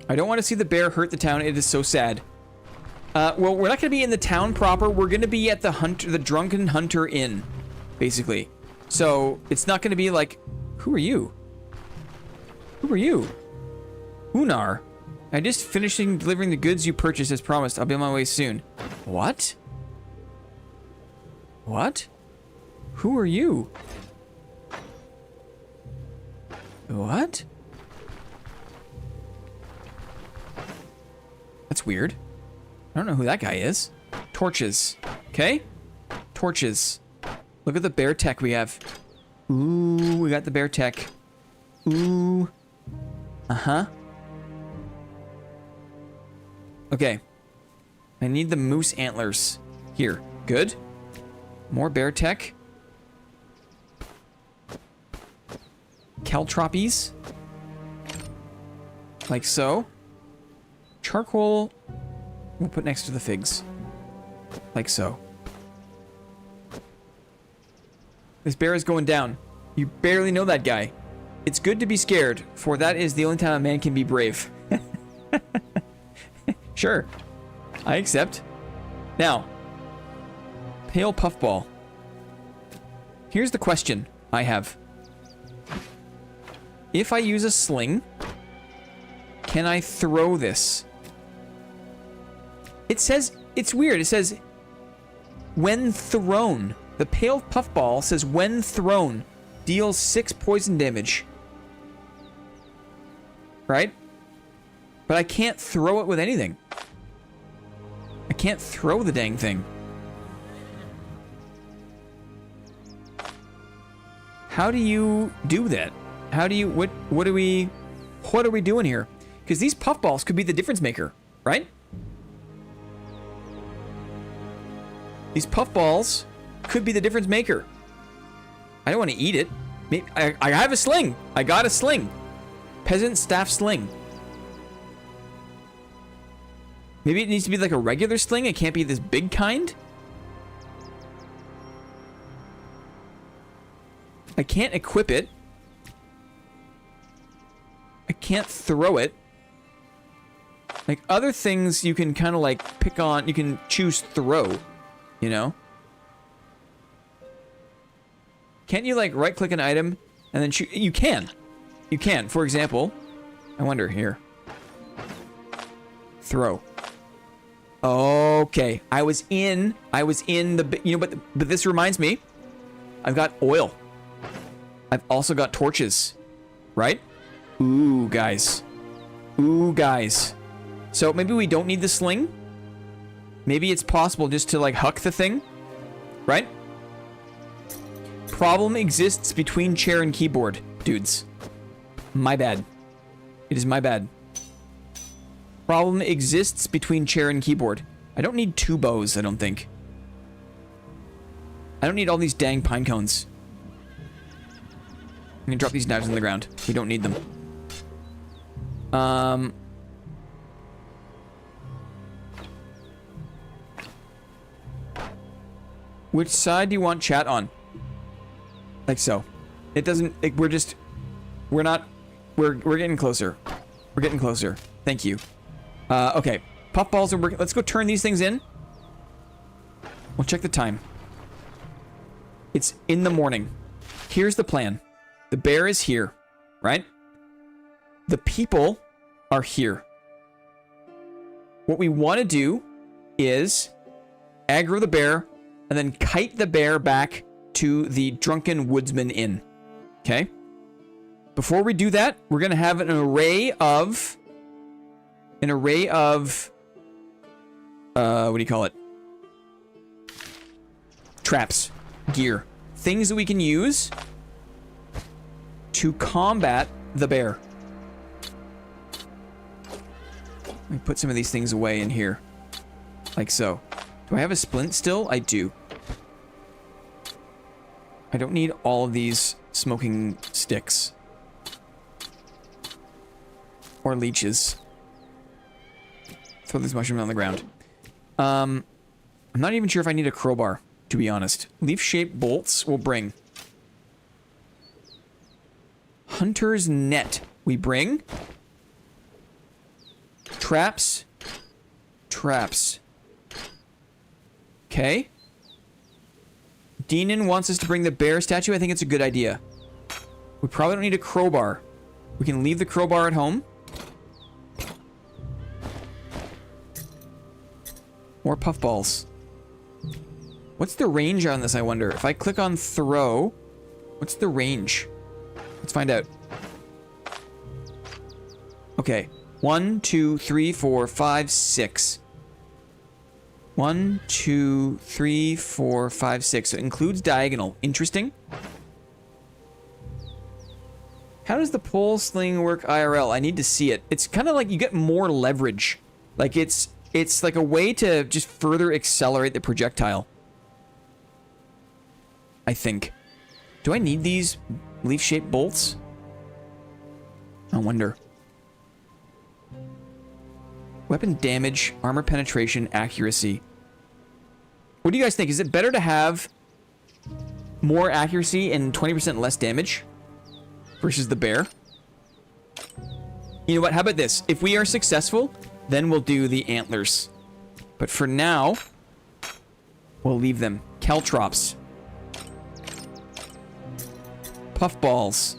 I don't want to see the bear hurt the town. It is so sad. Well, we're not going to be in the town proper. We're going to be at the Drunken Hunter Inn, basically. So, it's not going to be like... Who are you? Who are you? Unar. I just finishing delivering the goods you purchased as promised. I'll be on my way soon. What? What? Who are you? What? That's weird. I don't know who that guy is. Torches. Okay? Torches. Look at the bear tech we have. Ooh, we got the bear tech. Ooh. Uh-huh. Okay. I need the moose antlers. Here. Good. More bear tech. Caltropies. Like so. Charcoal. We'll put next to the figs. Like so. This bear is going down. You barely know that guy. It's good to be scared, for that is the only time a man can be brave. Sure. I accept. Now. Pale puffball. Here's the question I have. If I use a sling, can I throw this? It says, it's weird. It says, when thrown. The pale puffball says, when thrown, deals 6 poison damage. Right? But I can't throw it with anything. I can't throw the dang thing. How do you do that? How do you, what are we doing here? Because these puffballs could be the difference maker, right? These puffballs could be the difference maker. I don't want to eat it. I have a sling. I got a sling. Peasant staff sling. Maybe it needs to be like a regular sling. It can't be this big kind. I can't equip it. I can't throw it. Like other things you can kind of like pick on. You can choose throw, you know? Can't you like right click an item and then choose? You can. You can. For example, I wonder here. Throw. Okay. I was in the, you know, but this reminds me, I've got oil. I've also got torches, right? Ooh, guys. Ooh, guys. So maybe we don't need the sling. Maybe it's possible just to like huck the thing, right? Problem exists between chair and keyboard, dudes. My bad. It is my bad. Problem exists between chair and keyboard. I don't need 2 bows, I don't think. I don't need all these dang pine cones. I'm gonna drop these knives on the ground. We don't need them. Which side do you want chat on? Like so. It doesn't, we're getting closer. We're getting closer. Thank you. Okay. Puffballs are working. Let's go turn these things in. We'll check the time. It's in the morning. Here's the plan. The bear is here, right? The people are here. What we want to do is aggro the bear and then kite the bear back to the Drunken Woodsman Inn. Okay? Before we do that, we're going to have an array of what do you call it? Traps, gear, things that we can use to combat the bear. Let me put some of these things away in here. Like so. Do I have a splint still? I do. I don't need all of these smoking sticks. Or leeches. Throw this mushroom on the ground. I'm not even sure if I need a crowbar, to be honest. Leaf-shaped bolts will bring. Hunter's net we bring. Traps. Traps. Okay. Deanon wants us to bring the bear statue. I think it's a good idea. We probably don't need a crowbar. We can leave the crowbar at home. More puffballs. What's the range on this, I wonder? If I click on throw, what's the range? Let's find out. Okay. 1, 2, 3, 4, 5, 6. 1, 2, 3, 4, 5, 6. So it includes diagonal. Interesting. How does the pole sling work IRL? I need to see it. It's kind of like you get more leverage. Like it's like a way to just further accelerate the projectile. I think. Do I need these leaf-shaped bolts? I wonder. Weapon damage, armor penetration, accuracy. What do you guys think? Is it better to have more accuracy and 20% less damage versus the bear? You know what? How about this? If we are successful, then we'll do the antlers. But for now, we'll leave them. Caltrops. Puffballs.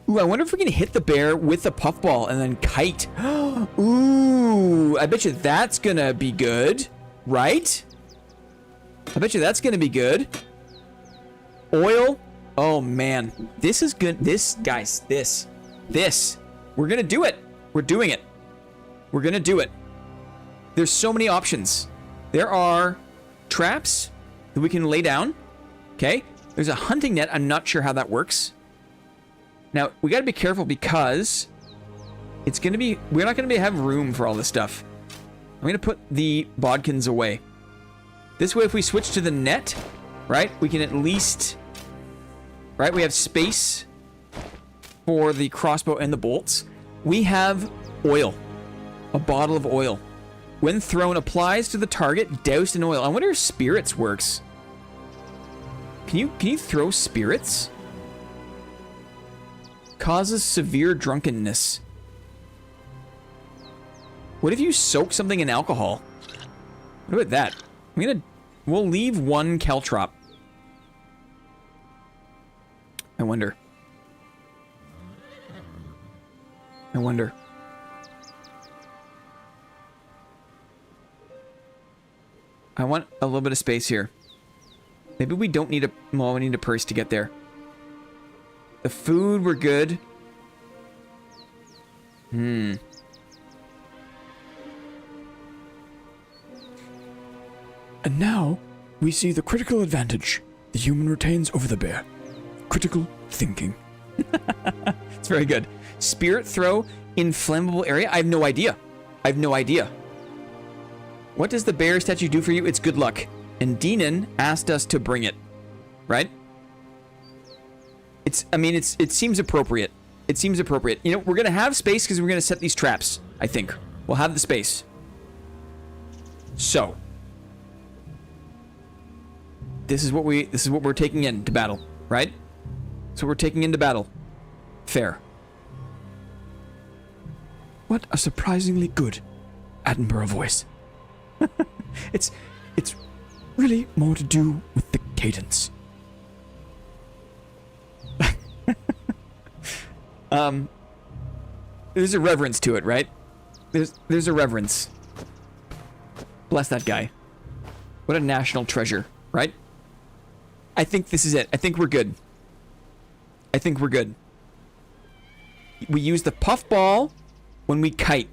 Ooh, I wonder if we can hit the bear with the puffball and then kite. Ooh, I bet you that's gonna be good, right? I bet you that's gonna be good. Oil. Oh man, this is good. This, guys, this. We're gonna do it. We're doing it. We're gonna do it. There's so many options. There are traps that we can lay down. Okay. There's a hunting net. I'm not sure how that works. Now, we got to be careful because it's going to be... We're not going to have room for all this stuff. I'm going to put the bodkins away. This way, if we switch to the net, right, we can at least... Right, we have space for the crossbow and the bolts. We have oil. A bottle of oil. When thrown, applies to the target, doused in oil. I wonder if spirits works. Can you throw spirits? Causes severe drunkenness. What if you soak something in alcohol? What about that? We'll leave one caltrop. I wonder. I want a little bit of space here. Maybe we don't need a... Well, we need a purse to get there. The food, we're good. And now, we see the critical advantage the human retains over the bear. Critical thinking. It's very good. Spirit throw in flammable area? I have no idea. I have no idea. What does the bear statue do for you? It's good luck. And Deanon asked us to bring it. Right? It seems appropriate. It seems appropriate. You know, we're going to have space because we're going to set these traps, I think. We'll have the space. So. This is what we're taking into battle, right? So we're taking into battle. Fair. What a surprisingly good Attenborough voice. It's really more to do with the cadence. There's a reverence to it, right? There's a reverence. Bless that guy. What a national treasure, right? I think this is it. I think we're good. I think we're good. We use the puffball when we kite.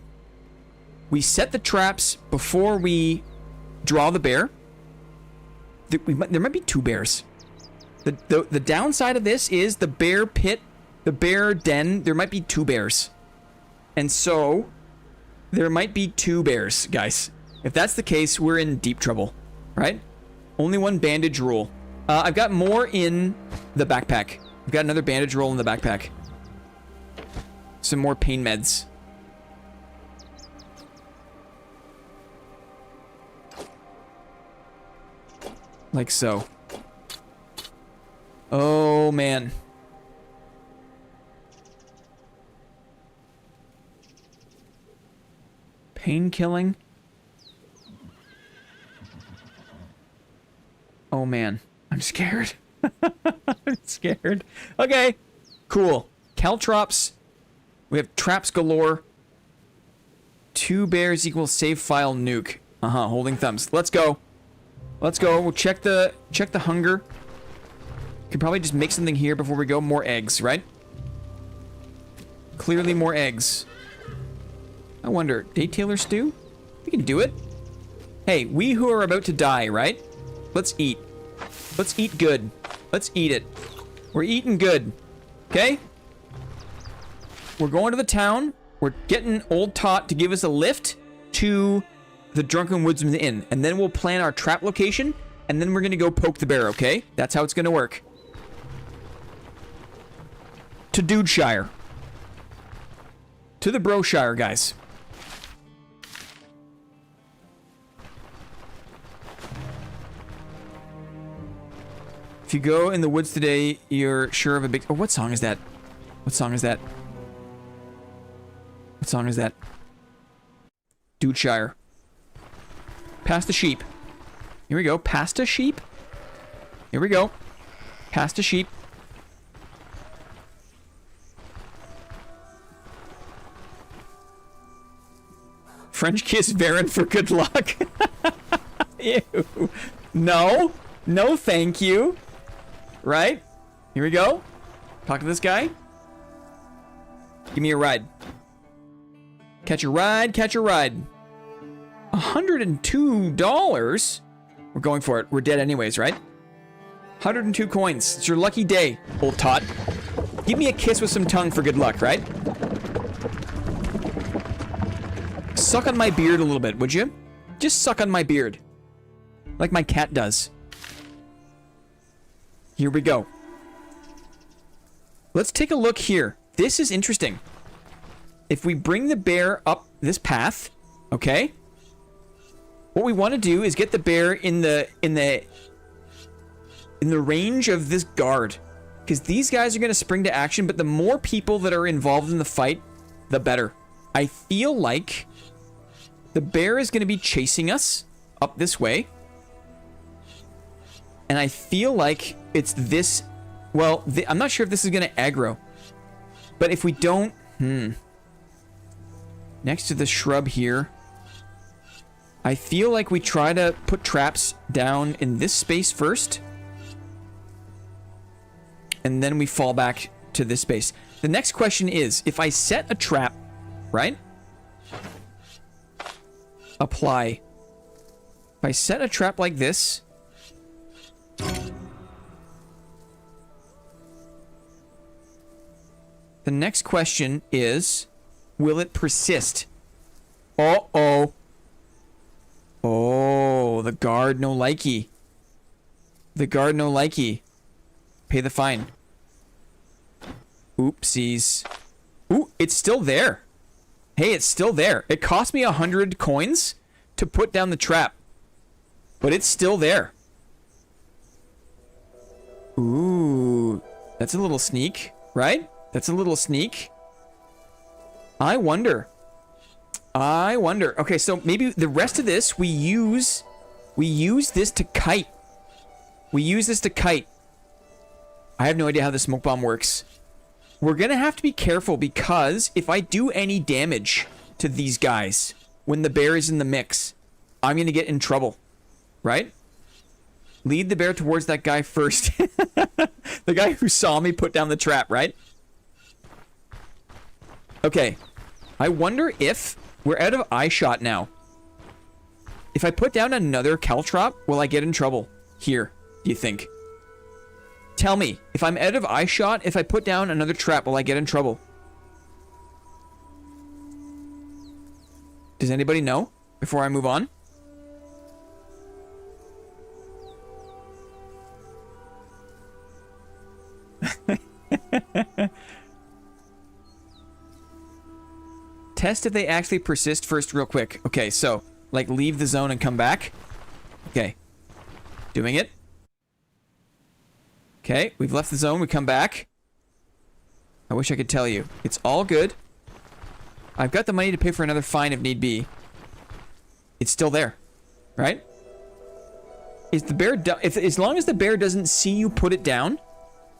We set the traps before we draw the bear. There might be two bears. The downside of this is the bear pit, the bear den, there might be two bears. And so, there might be two bears, guys. If that's the case, we're in deep trouble, right? Only one bandage rule. I've got more in the backpack. I've got another bandage roll in the backpack. Some more pain meds. Like so. Oh, man. Pain killing. Oh, man. I'm scared. I'm scared. Okay. Cool. Caltrops. We have traps galore. 2 bears equals save file nuke. Holding thumbs. Let's go. Let's go. We'll check the hunger. Could probably just make something here before we go. More eggs, right? Clearly more eggs. I wonder, day tailor stew? We can do it. Hey, we who are about to die, right? Let's eat. Let's eat good. Let's eat it. We're eating good. Okay? We're going to the town. We're getting old Tot to give us a lift to the Drunken Woodsman's Inn. And then we'll plan our trap location. And then we're going to go poke the bear, okay? That's how it's going to work. To Dudeshire. To the Broshire, guys. If you go in the woods today, you're sure of a big... Oh, what song is that? What song is that? What song is that? Dudeshire. Past the sheep. Here we go. Past a sheep. Here we go. Past a sheep. French kiss Varen for good luck. Ew. No. No, thank you. Right? Here we go. Talk to this guy. Give me a ride. Catch a ride, catch a ride. $102? We're going for it. We're dead anyways, right? 102 coins. It's your lucky day, old Tot. Give me a kiss with some tongue for good luck, right? Suck on my beard a little bit, would you? Just suck on my beard. Like my cat does. Here we go. Let's take a look here. This is interesting. If we bring the bear up this path, okay? What we want to do is get the bear in the range of this guard, because these guys are going to spring to action, but the more people that are involved in the fight, the better. I feel like the bear is going to be chasing us up this way. And I feel like it's this... Well, I'm not sure if this is going to aggro. But if we don't... Next to the shrub here. I feel like we try to put traps down in this space first. And then we fall back to this space. The next question is, if I set a trap, right? Apply. If I set a trap like this... The next question is, will it persist? Uh-oh. Oh, the guard no likey. The guard no likey. Pay the fine. Oopsies. Ooh, it's still there. Hey, it's still there. It cost me 100 coins to put down the trap. But it's still there. Ooh, that's a little sneak, right? That's a little sneak. I wonder. Okay, so maybe the rest of this we use this to kite. We use this to kite. I have no idea how the smoke bomb works. We're gonna have to be careful because if I do any damage to these guys when the bear is in the mix, I'm gonna get in trouble, right? Lead the bear towards that guy first. The guy who saw me put down the trap, right? Okay, I wonder if we're out of eye shot now. If I put down another caltrop, will I get in trouble here, do you think? Tell me, if I'm out of eye shot, if I put down another trap, will I get in trouble? Does anybody know before I move on? Test if they actually persist first real quick. Okay, so, like, leave the zone and come back. Okay. Doing it. Okay, we've left the zone. We come back. I wish I could tell you. It's all good. I've got the money to pay for another fine if need be. It's still there. Right? Is the bear... as long as the bear doesn't see you put it down,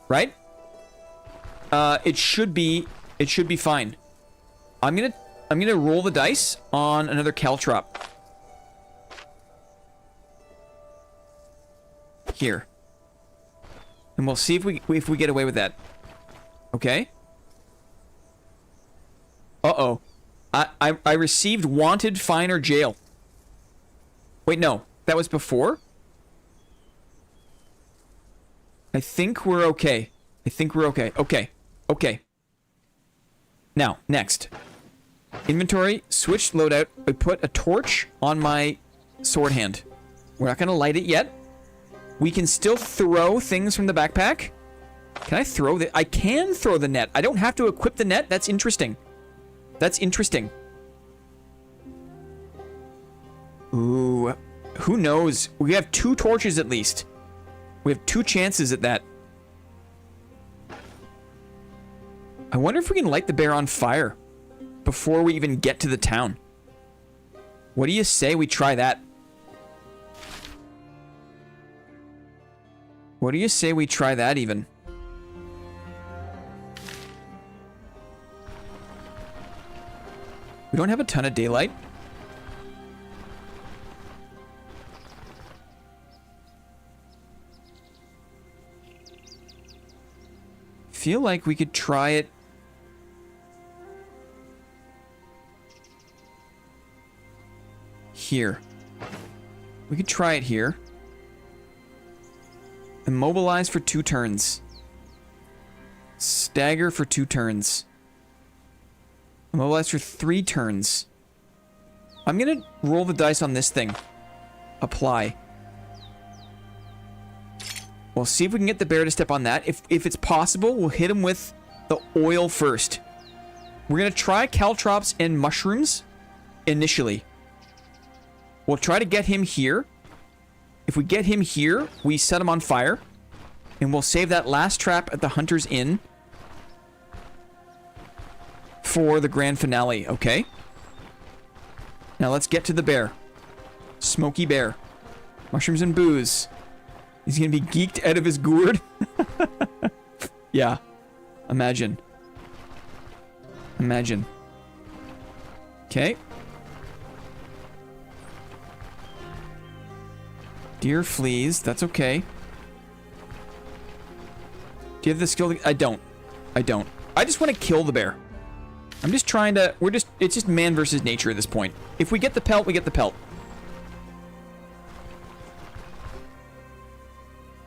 right? It should be fine. I'm gonna roll the dice on another caltrop. Here. And we'll see if we get away with that. Okay? Uh-oh. I received wanted, fine, or jail. Wait, no. That was before? I think we're okay. Okay. Okay. Now, next. Inventory, switch loadout. I put a torch on my sword hand. We're not going to light it yet. We can still throw things from the backpack. Can I throw the... I can throw the net. I don't have to equip the net. That's interesting. That's interesting. Ooh. Who knows? We have 2 torches at least. We have 2 chances at that. I wonder if we can light the bear on fire before we even get to the town. What do you say we try that? What do you say we try that even? We don't have a ton of daylight. Feel like we could try it. Here. We could try it here. Immobilize for 2 turns. Stagger for 2 turns. Immobilize for 3 turns. I'm gonna roll the dice on this thing. Apply. We'll see if we can get the bear to step on that. If it's possible, we'll hit him with the oil first. We're gonna try caltrops and mushrooms initially. We'll try to get him here. If we get him here, we set him on fire. And we'll save that last trap at the Hunter's Inn for the grand finale, okay? Now let's get to the bear. Smoky bear. Mushrooms and booze. He's gonna be geeked out of his gourd. Yeah. Imagine. Imagine. Okay. Deer flees. That's okay. Do you have the skill to... I don't. I don't. I just want to kill the bear. I'm just trying to... It's just man versus nature at this point. If we get the pelt, we get the pelt.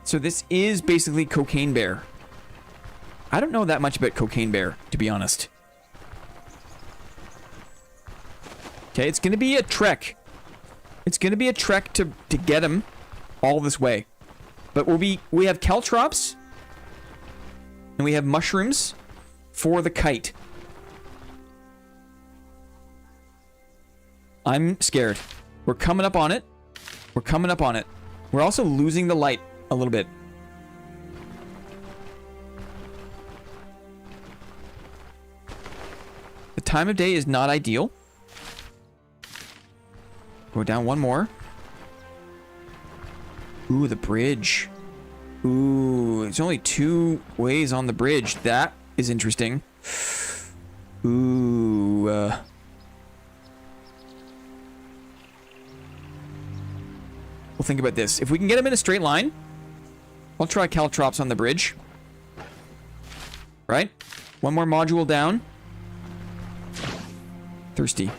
So this is basically Cocaine Bear. I don't know that much about Cocaine Bear, to be honest. Okay, it's going to be a trek. It's going to be a trek to get him all this way. But we have caltrops. And we have mushrooms for the kite. I'm scared. We're coming up on it. We're coming up on it. We're also losing the light a little bit. The time of day is not ideal. Go down one more. Ooh, the bridge. Ooh, there's only 2 ways on the bridge. That is interesting. Ooh. We'll think about this. If we can get him in a straight line, I'll try caltrops on the bridge. Right? One more module down. Thirsty.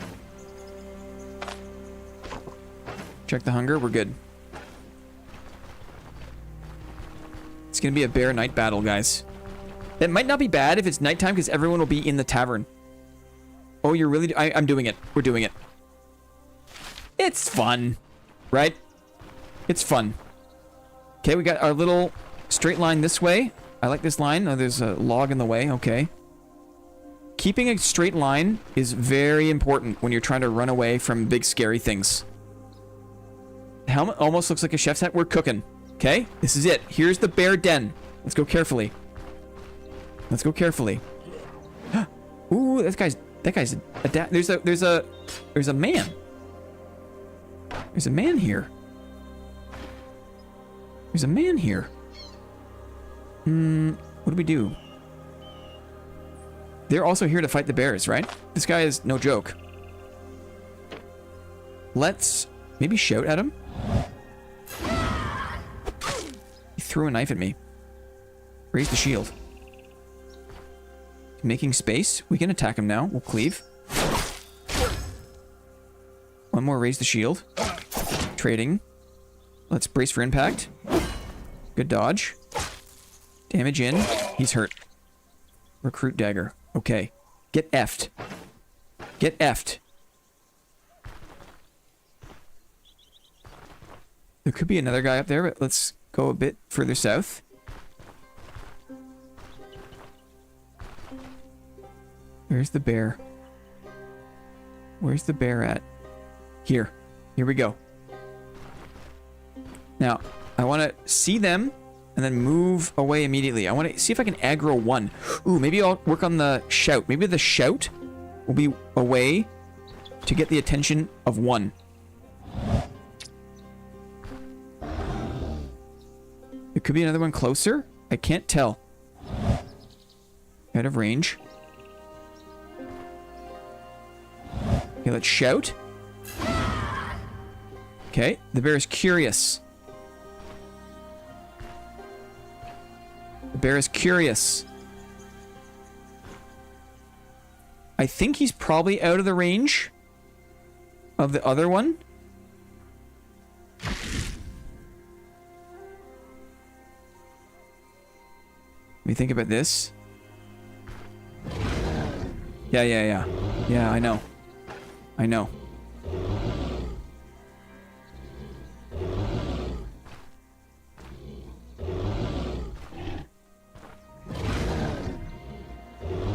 Check the hunger. We're good. It's going to be a bear night battle, guys. It might not be bad if it's nighttime because everyone will be in the tavern. Oh, you're really... I'm doing it. We're doing it. It's fun. Right? It's fun. Okay, we got our little straight line this way. I like this line. Oh, there's a log in the way. Okay. Keeping a straight line is very important when you're trying to run away from big scary things. The helmet almost looks like a chef's hat. We're cooking. Okay, this is it. Here's the bear den. Let's go carefully. Let's go carefully. Ooh, that guy's there's a man. There's a man here. There's a man here. What do we do? They're also here to fight the bears, right? This guy is no joke. Let's maybe shout at him. He threw a knife at me. Raise the shield. Making space. We can attack him now. We'll cleave. One more, raise the shield. Trading. Let's brace for impact. Good dodge. Damage in. He's hurt. Recruit dagger. Okay. Get effed. Get effed. There could be another guy up there, but let's go a bit further south. Where's the bear? Where's the bear at? Here. Here we go. Now, I want to see them and then move away immediately. I want to see if I can aggro one. Ooh, maybe I'll work on the shout. Maybe the shout will be a way to get the attention of one. There could be another one closer. I can't tell. Out of range. Okay, let's shout. Okay, the bear is curious. The bear is curious. I think he's probably out of the range of the other one. Let me think about this. Yeah. Yeah, I know. I know.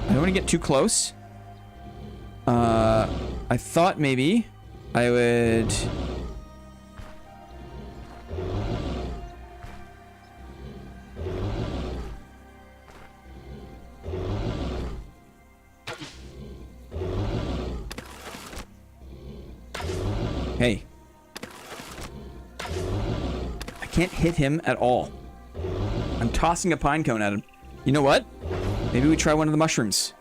I don't want to get too close. I thought maybe I would... Hey. I can't hit him at all. I'm tossing a pine cone at him. You know what? Maybe we try one of the mushrooms.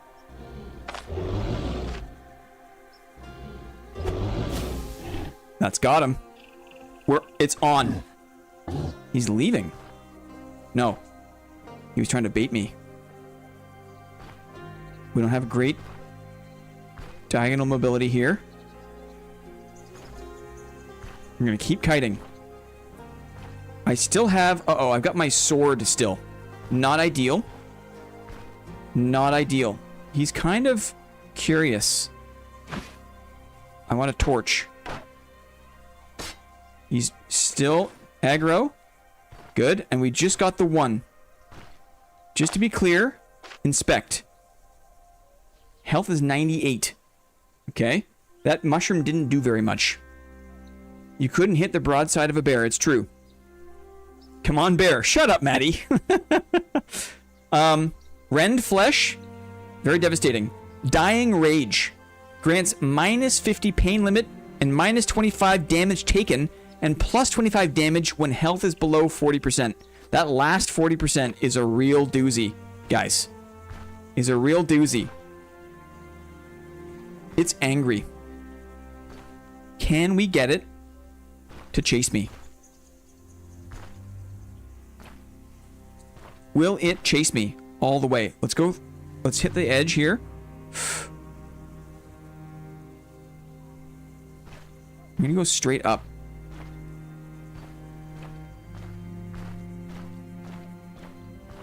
That's got him. It's on. He's leaving. No. He was trying to bait me. We don't have great diagonal mobility here. I'm going to keep kiting. I still have... Uh-oh, I've got my sword still. Not ideal. Not ideal. He's kind of curious. I want a torch. He's still aggro. Good. And we just got the one. Just to be clear, inspect. Health is 98. Okay. That mushroom didn't do very much. You couldn't hit the broadside of a bear. It's true. Come on, bear. Shut up, Maddie. Rend flesh. Very devastating. Dying rage. Grants minus 50 pain limit and minus 25 damage taken and plus 25 damage when health is below 40%. That last 40% is a real doozy, guys. Is a real doozy. It's angry. Can we get it to chase me? Will it chase me all the way? Let's go. Let's hit the edge here. I'm gonna go straight up.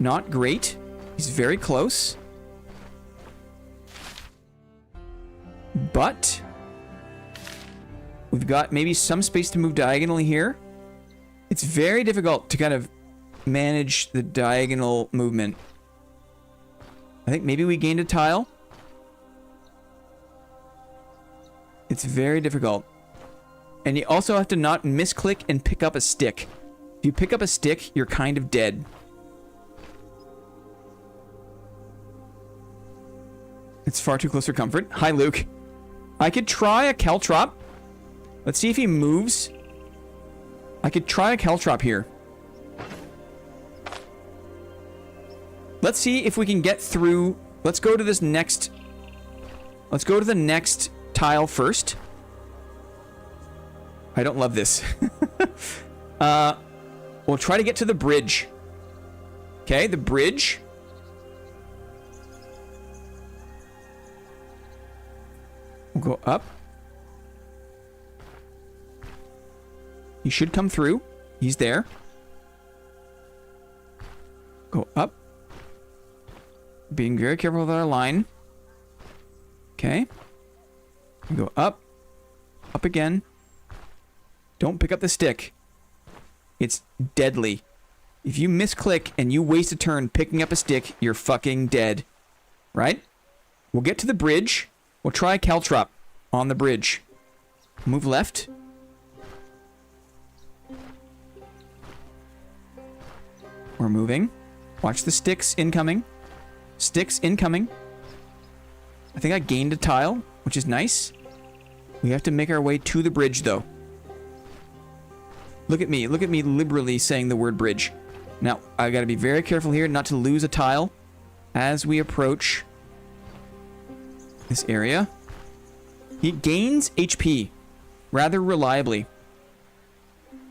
Not great. He's very close. But we've got maybe some space to move diagonally here. It's very difficult to kind of manage the diagonal movement. I think maybe we gained a tile. It's very difficult. And you also have to not misclick and pick up a stick. If you pick up a stick, you're kind of dead. It's far too close for comfort. Hi, Luke. I could try a caltrop. Let's see if he moves. I could try a caltrop here. Let's see if we can get through. Let's go to this next. Let's go to the next tile first. I don't love this. We'll try to get to the bridge. Okay, the bridge. We'll go up. He should come through. He's there. Go up. Being very careful with our line. Okay. Go up. Up again. Don't pick up the stick. It's deadly. If you misclick and you waste a turn picking up a stick, you're fucking dead. Right? We'll get to the bridge. We'll try a caltrop on the bridge. Move left. We're moving. Watch the sticks incoming. Sticks incoming. I think I gained a tile, which is nice. We have to make our way to the bridge, though. Look at me liberally saying the word bridge. Now, I gotta be very careful here not to lose a tile as we approach this area. He gains HP rather reliably.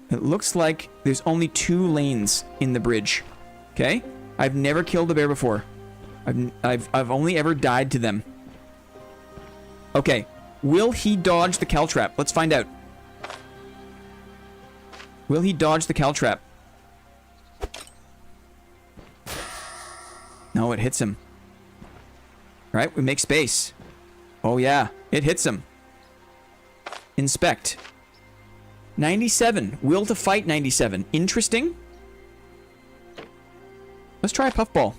It looks like there's only 2 lanes in the bridge. Okay? I've never killed a bear before. I've only ever died to them. Okay. Will he dodge the caltrap? Let's find out. Will he dodge the caltrap? No, it hits him. Right? We make space. Oh yeah, it hits him. Inspect. 97. Will to fight 97. Interesting. Let's try a puffball.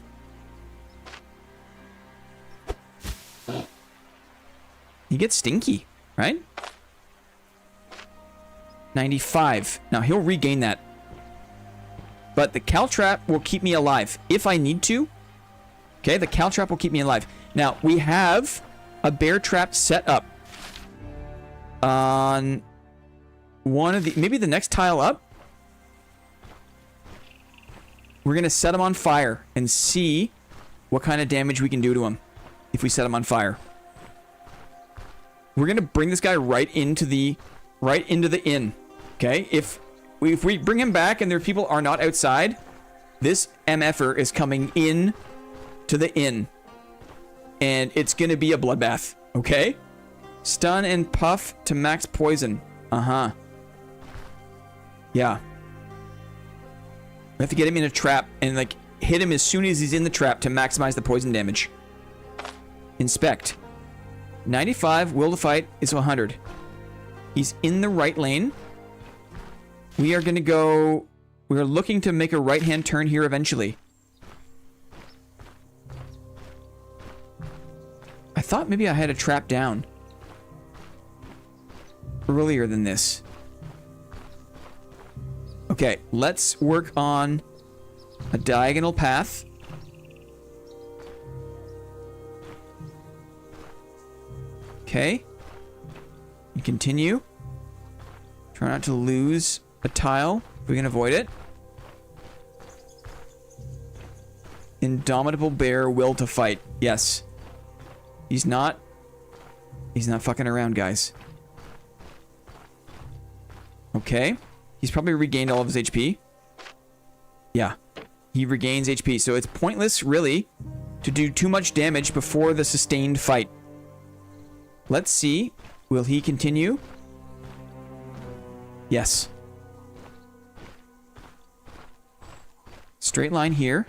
He gets stinky, right? 95. Now he'll regain that. But the caltrap will keep me alive if I need to. Okay, the caltrap will keep me alive. Now we have a bear trap set up on one of the, maybe the next tile up. We're gonna set him on fire and see what kind of damage we can do to him if we set him on fire. We're gonna bring this guy right into the inn. Okay, if if we bring him back and their people are not outside, this MFer is coming in to the inn. And it's gonna be a bloodbath, okay? Stun and puff to max poison. Uh-huh. Yeah. We have to get him in a trap and, like, hit him as soon as he's in the trap to maximize the poison damage. Inspect. 95, will to fight is 100. He's in the right lane. We are gonna go... We're looking to make a right-hand turn here eventually. I thought maybe I had a trap down earlier than this. Okay, let's work on a diagonal path. Okay. And continue. Try not to lose a tile if we can avoid it. Indomitable bear, will to fight. Yes. He's not fucking around, guys. Okay. He's probably regained all of his HP. Yeah. He regains HP, so it's pointless, really, to do too much damage before the sustained fight. Let's see. Will he continue? Yes. Straight line here.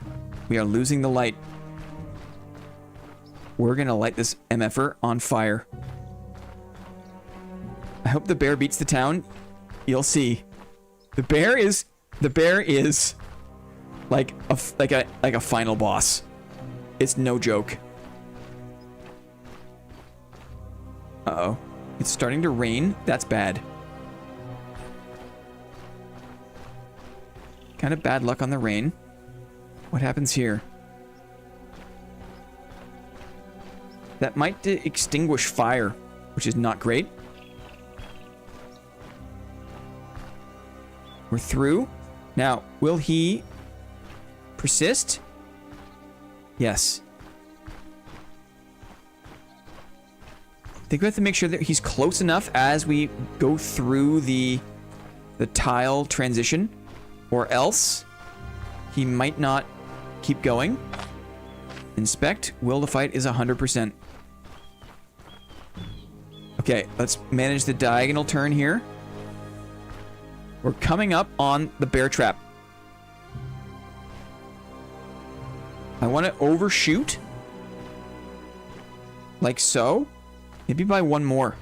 We are losing the light. We're gonna light this MFer on fire. I hope the bear beats the town. You'll see. The bear is like a final boss. It's no joke. Uh-oh. It's starting to rain. That's bad. Kind of bad luck on the rain. What happens here? That might extinguish fire, which is not great. We're through. Now, will he persist? Yes. I think we have to make sure that he's close enough as we go through the tile transition, or else he might not keep going. Inspect. Will to fight is 100%. Okay, let's manage the diagonal turn here. We're coming up on the bear trap. I want to overshoot. Like so. Maybe by one more.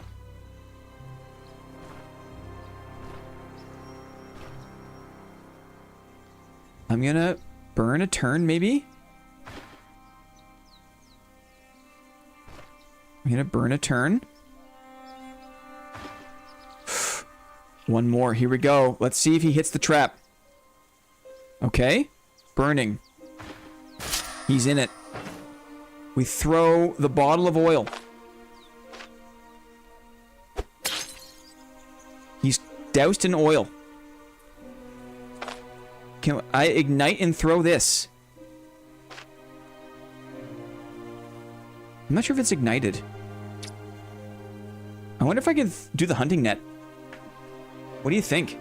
I'm gonna burn a turn, maybe? I'm gonna burn a turn. One more. Here we go. Let's see if he hits the trap. Okay. Burning. He's in it. We throw the bottle of oil. He's doused in oil. Can I ignite and throw this? I'm not sure if it's ignited. I wonder if I can do the hunting net. What do you think?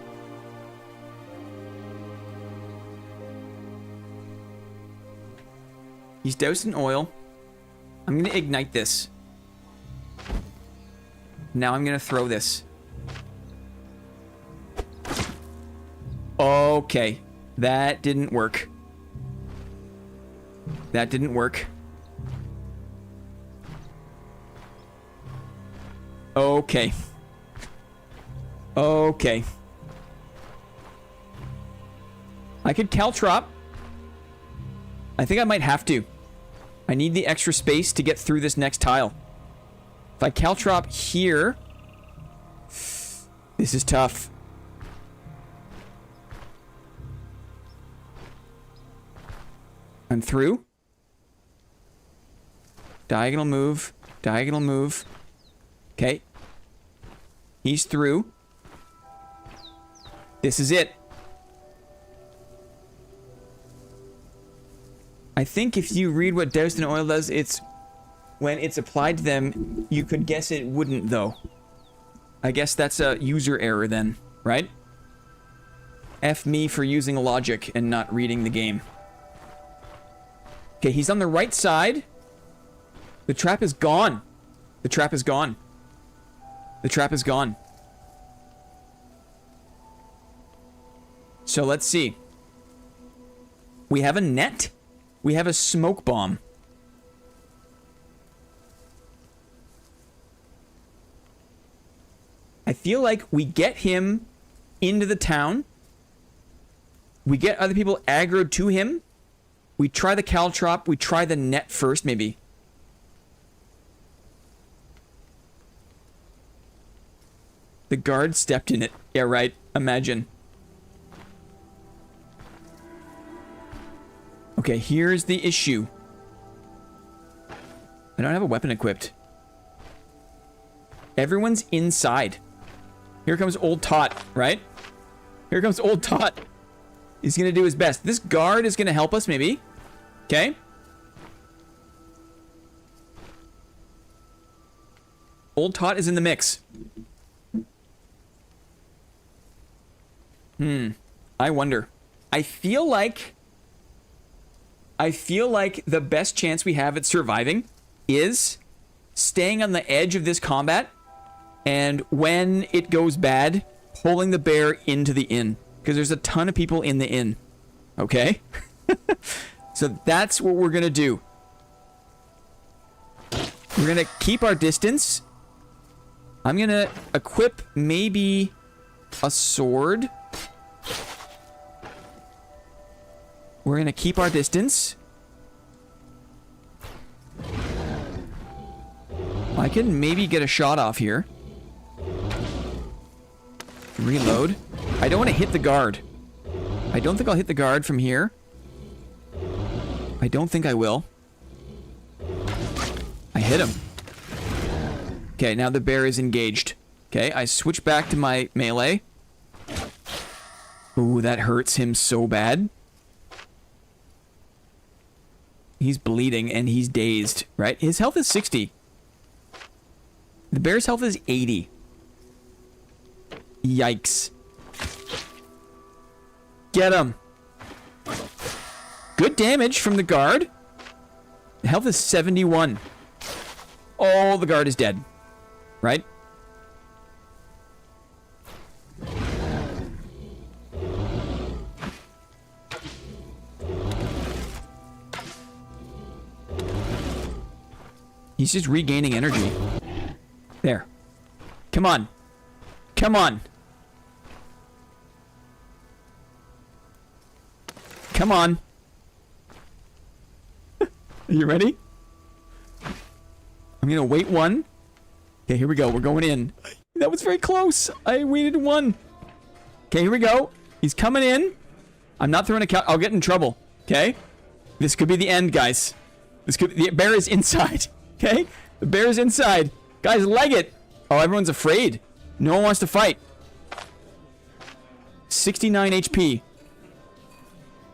He's doused in oil. I'm going to ignite this. Now I'm going to throw this. Okay. That didn't work. That didn't work. Okay. Okay. I could caltrop. I think I might have to. I need the extra space to get through this next tile. If I caltrop here... This is tough. I'm through. Diagonal move. Diagonal move. Okay. He's through. This is it. I think if you read what doused in oil does, it's when it's applied to them, you could guess it wouldn't, though. I guess that's a user error then, right? F me for using logic and not reading the game. Okay, he's on the right side. The trap is gone. The trap is gone. The trap is gone. So let's see. We have a net. We have a smoke bomb. I feel like we get him into the town. We get other people aggroed to him. We try the caltrop. We try the net first, maybe. The guard stepped in it. Yeah, right. Imagine. Okay, here's the issue. I don't have a weapon equipped. Everyone's inside. Here comes old Tot, right? Here comes old Tot. He's gonna do his best. This guard is gonna help us, maybe. Okay. Old Tot is in the mix. I wonder. I feel like the best chance we have at surviving is staying on the edge of this combat, and when it goes bad, pulling the bear into the inn. Because there's a ton of people in the inn. Okay? So that's what we're gonna do. We're gonna keep our distance. I'm gonna equip maybe a sword. We're gonna keep our distance. I can maybe get a shot off here. Reload. I don't want to hit the guard. I don't think I'll hit the guard from here. I don't think I will. I hit him. Okay, now the bear is engaged. Okay, I switch back to my melee. Ooh, that hurts him so bad. He's bleeding and he's dazed, right? His health is 60. The bear's health is 80. Yikes. Get him. Good damage from the guard. The health is 71. Oh, the guard is dead. Right? He's just regaining energy. There. Come on. Come on. Come on. Are you ready? I'm gonna wait one. Okay, here we go. We're going in. That was very close. I waited one. Okay, here we go. He's coming in. I'm not throwing a count. I'll get in trouble. Okay? This could be the end, guys. This could. The bear is inside. Okay? The bear is inside. Guys, leg it. Oh, everyone's afraid. No one wants to fight. 69 HP.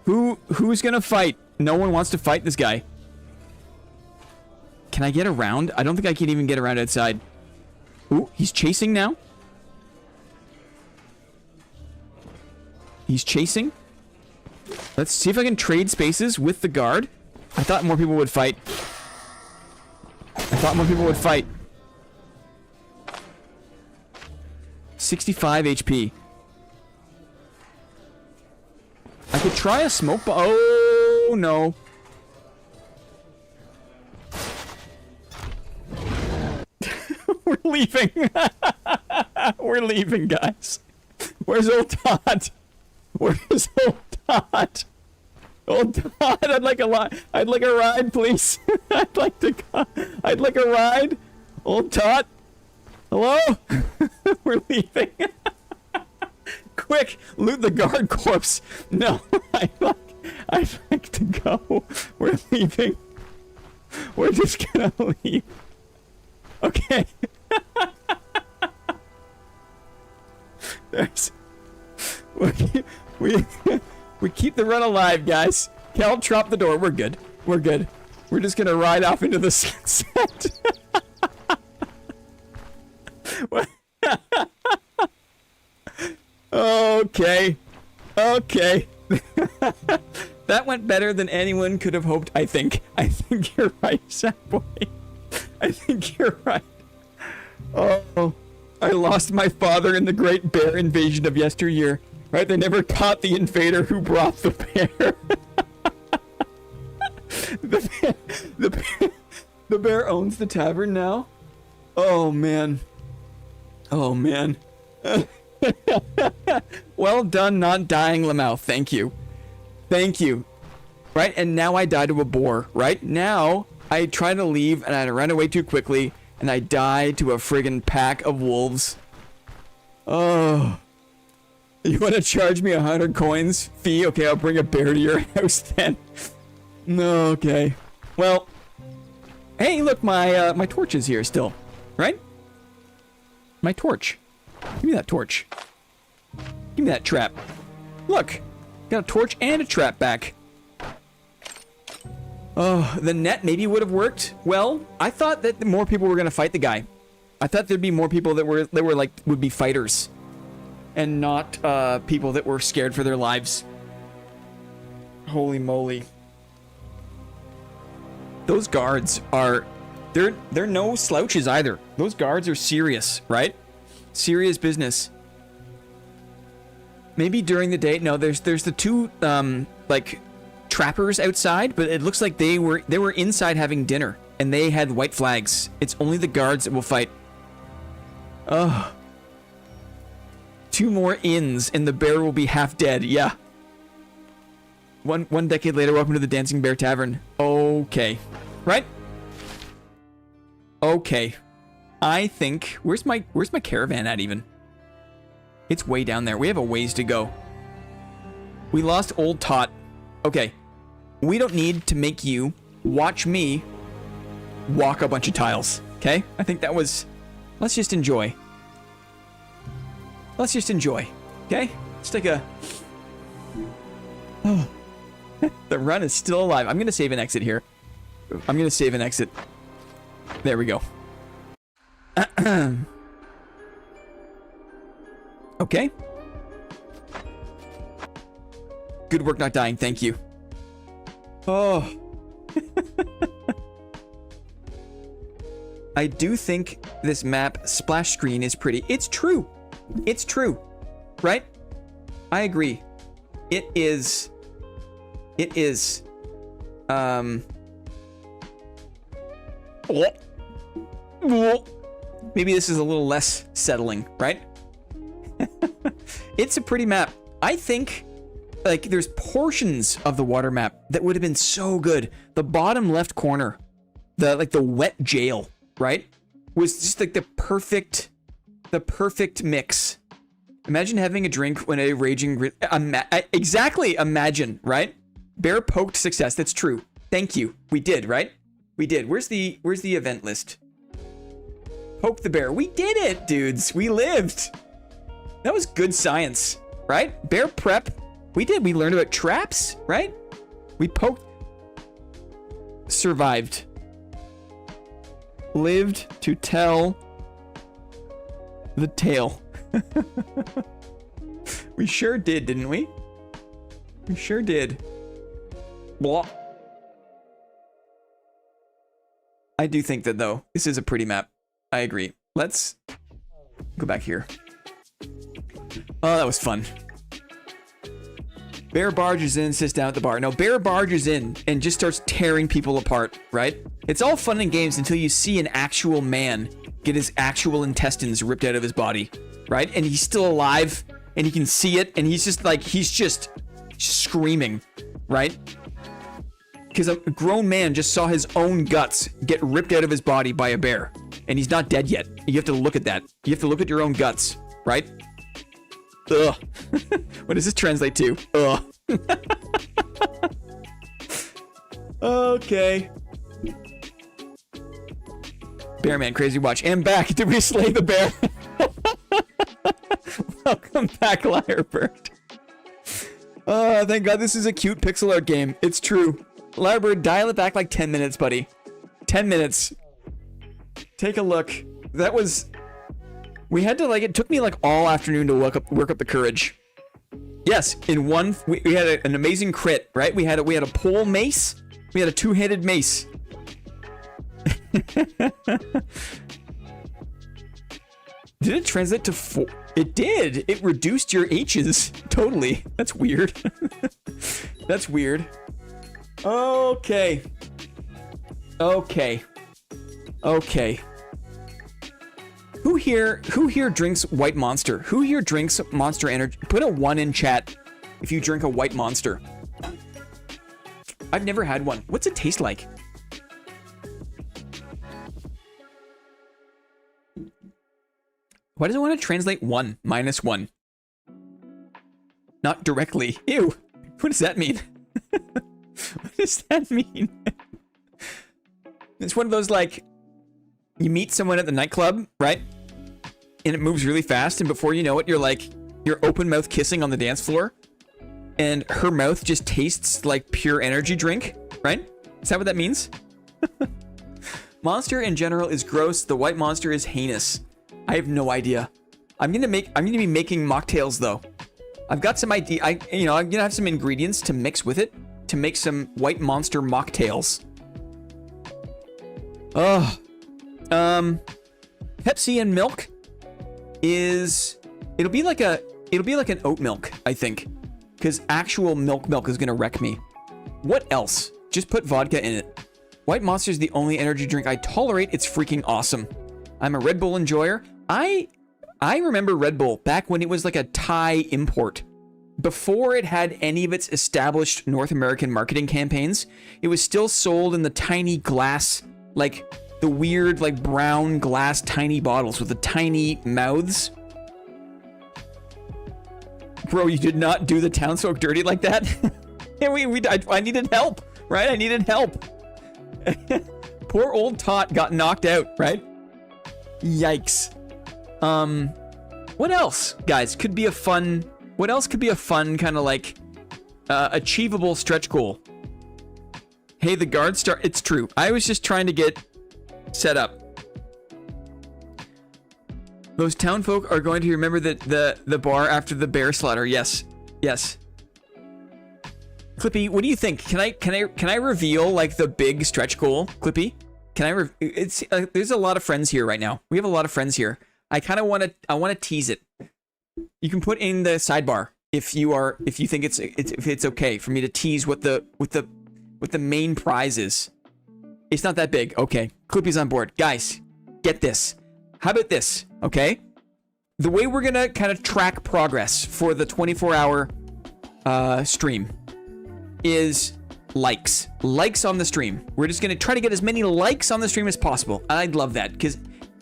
Who's gonna fight? No one wants to fight this guy. Can I get around? I don't think I can even get around outside. Ooh, he's chasing now. He's chasing. Let's see if I can trade spaces with the guard. I thought more people would fight. I thought more people would fight. 65 HP. I could try a smoke bomb. Oh, no. We're leaving. We're leaving, guys. Where's old Todd? Where's old Todd? Old Todd, I'd like a ride, please. I'd like a ride. Old Todd. Hello? We're leaving. Quick, loot the guard corpse. No, I'd like to go. We're leaving. We're just gonna leave. Okay. There's... We keep the run alive, guys. Cal, drop the door. We're good. We're good. We're just gonna ride off into the sunset. Okay. Okay. That went better than anyone could have hoped, I think. I think you're right, Sackboy. I think you're right. Oh, I lost my father in the great bear invasion of yesteryear. Right? They never caught the invader who brought the bear. The bear owns the tavern now. Oh, man. Oh, man. Well done not dying, Lamau. Thank you. Thank you. Right? And now I die to a boar. Right? Now I try to leave and I ran away too quickly and I die to a friggin' pack of wolves. Oh. You want to charge me 100 coins fee? Okay, I'll bring a bear to your house then. No, okay. Well, hey, look, my torch is here still. Right? My torch. Give me that torch. Give me that trap. Look, got a torch and a trap back. Oh, the net maybe would have worked. Well, I thought that more people were gonna fight the guy. I thought there'd be more people that were like would be fighters, and not people that were scared for their lives. Holy moly! Those guards are, they're no slouches either. Those guards are serious, right? Serious business. Maybe during the day. No, there's the two like trappers outside, but it looks like they were inside having dinner and they had white flags. It's only the guards that will fight. Oh. 2 more inns and the bear will be half dead. Yeah. One decade later, welcome to the Dancing Bear Tavern. Okay. Right? Okay. I think where's my caravan at even? It's way down there. We have a ways to go. We lost Old Tot. Okay. We don't need to make you watch me walk a bunch of tiles. Okay? I think that was... Let's just enjoy. Let's just enjoy. Okay? Let's take a... Oh. The run is still alive. I'm going to save and exit here. I'm going to save and exit. There we go. Okay. Good work not dying. Thank you. Oh. I do think this map splash screen is pretty. It's true. It's true. Right? I agree. It is. It is. Maybe this is a little less settling, right? It's a pretty map. I think, like, there's portions of the water map that would have been so good. The bottom left corner, the wet jail, right, was just like the perfect mix. Imagine having a drink when a raging... exactly, imagine, right? Bear poked success. That's true. Thank you. We did, right? We did. Where's the event list? Poke the bear. We did it, dudes. We lived. That was good science, right? Bear prep. We did. We learned about traps, right? We poked. Survived. Lived to tell the tale. We sure did, didn't we? We sure did. Blah. I do think that, though, this is a pretty map. I agree. Let's go back here. Oh, that was fun. Bear barges in, sits down at the bar. No, Bear barges in and just starts tearing people apart, right? It's all fun and games until you see an actual man get his actual intestines ripped out of his body, right? And he's still alive, and he can see it, and he's just screaming, right? Because a grown man just saw his own guts get ripped out of his body by a bear, and he's not dead yet. You have to look at that. You have to look at your own guts, right? Ugh. What does this translate to? Ugh. Okay. Bearman, crazy watch. And back. Did we slay the bear? Welcome back, Lyrebird. Oh, thank God this is a cute pixel art game. It's true. Lyrebird, dial it back like 10 minutes, buddy. 10 minutes. Take a look. That was... We had to, like, it took me, like, all afternoon to work up the courage. Yes, in one, we had an amazing crit, right? We had a pole mace. We had a two-handed mace. Did it translate to 4? It did. It reduced your H's. Totally. That's weird. That's weird. Okay. Okay. Okay. Who here drinks White Monster? Who here drinks Monster Energy? Put a 1 in chat if you drink a White Monster. I've never had one. What's it taste like? Why does it want to translate 1 minus 1? Not directly. Ew. What does that mean? What does that mean? It's one of those, like, you meet someone at the nightclub, right? And it moves really fast, and before you know it, you're open mouth kissing on the dance floor, and her mouth just tastes like pure energy drink, right? Is that what that means? Monster in general is gross. The White Monster is heinous. I have no idea. I'm gonna be making mocktails though. I've got some idea. I'm gonna have some ingredients to mix with it to make some White Monster mocktails. Oh, Pepsi and milk it'll be like an oat milk, I think, because actual milk is gonna wreck me. What else? Just put vodka in it. White Monster is the only energy drink I tolerate. It's freaking awesome. I'm a Red Bull enjoyer. I remember Red Bull back when it was like a Thai import. Before it had any of its established North American marketing campaigns, it was still sold in the tiny glass, like the weird, like brown glass tiny bottles with the tiny mouths. Bro, you did not do the Townsfolk dirty like that? Yeah, I needed help, right? I needed help. Poor old Tot got knocked out, right? Yikes. What else, guys, could be a fun... What else could be a fun kind of like achievable stretch goal? Hey, the guard star... It's true. I was just trying to get set up. Those townfolk are going to remember the bar after the bear slaughter. Yes. Yes. Clippy, what do you think? Can I reveal like the big stretch goal, Clippy? Can I there's a lot of friends here right now. We have a lot of friends here. I kind of want to tease it. You can put in the sidebar if you think it's okay for me to tease what the main prize is. It's not that big. Okay. Clippy's on board. Guys, get this. How about this? Okay? The way we're going to kind of track progress for the 24-hour stream is likes. Likes on the stream. We're just going to try to get as many likes on the stream as possible. I'd love that because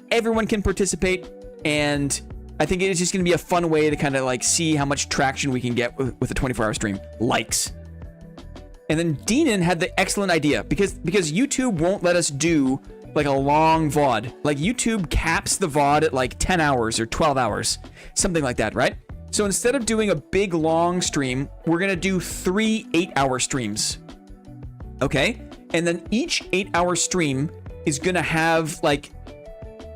everyone can participate, and I think it's just going to be a fun way to kind of like see how much traction we can get with a 24-hour stream. Likes. And then Deenan had the excellent idea because YouTube won't let us do like a long VOD. Like YouTube caps the VOD at like 10 hours or 12 hours, something like that, right? So instead of doing a big long stream, we're going to do 3 8-hour streams. Okay? And then each 8-hour stream is going to have like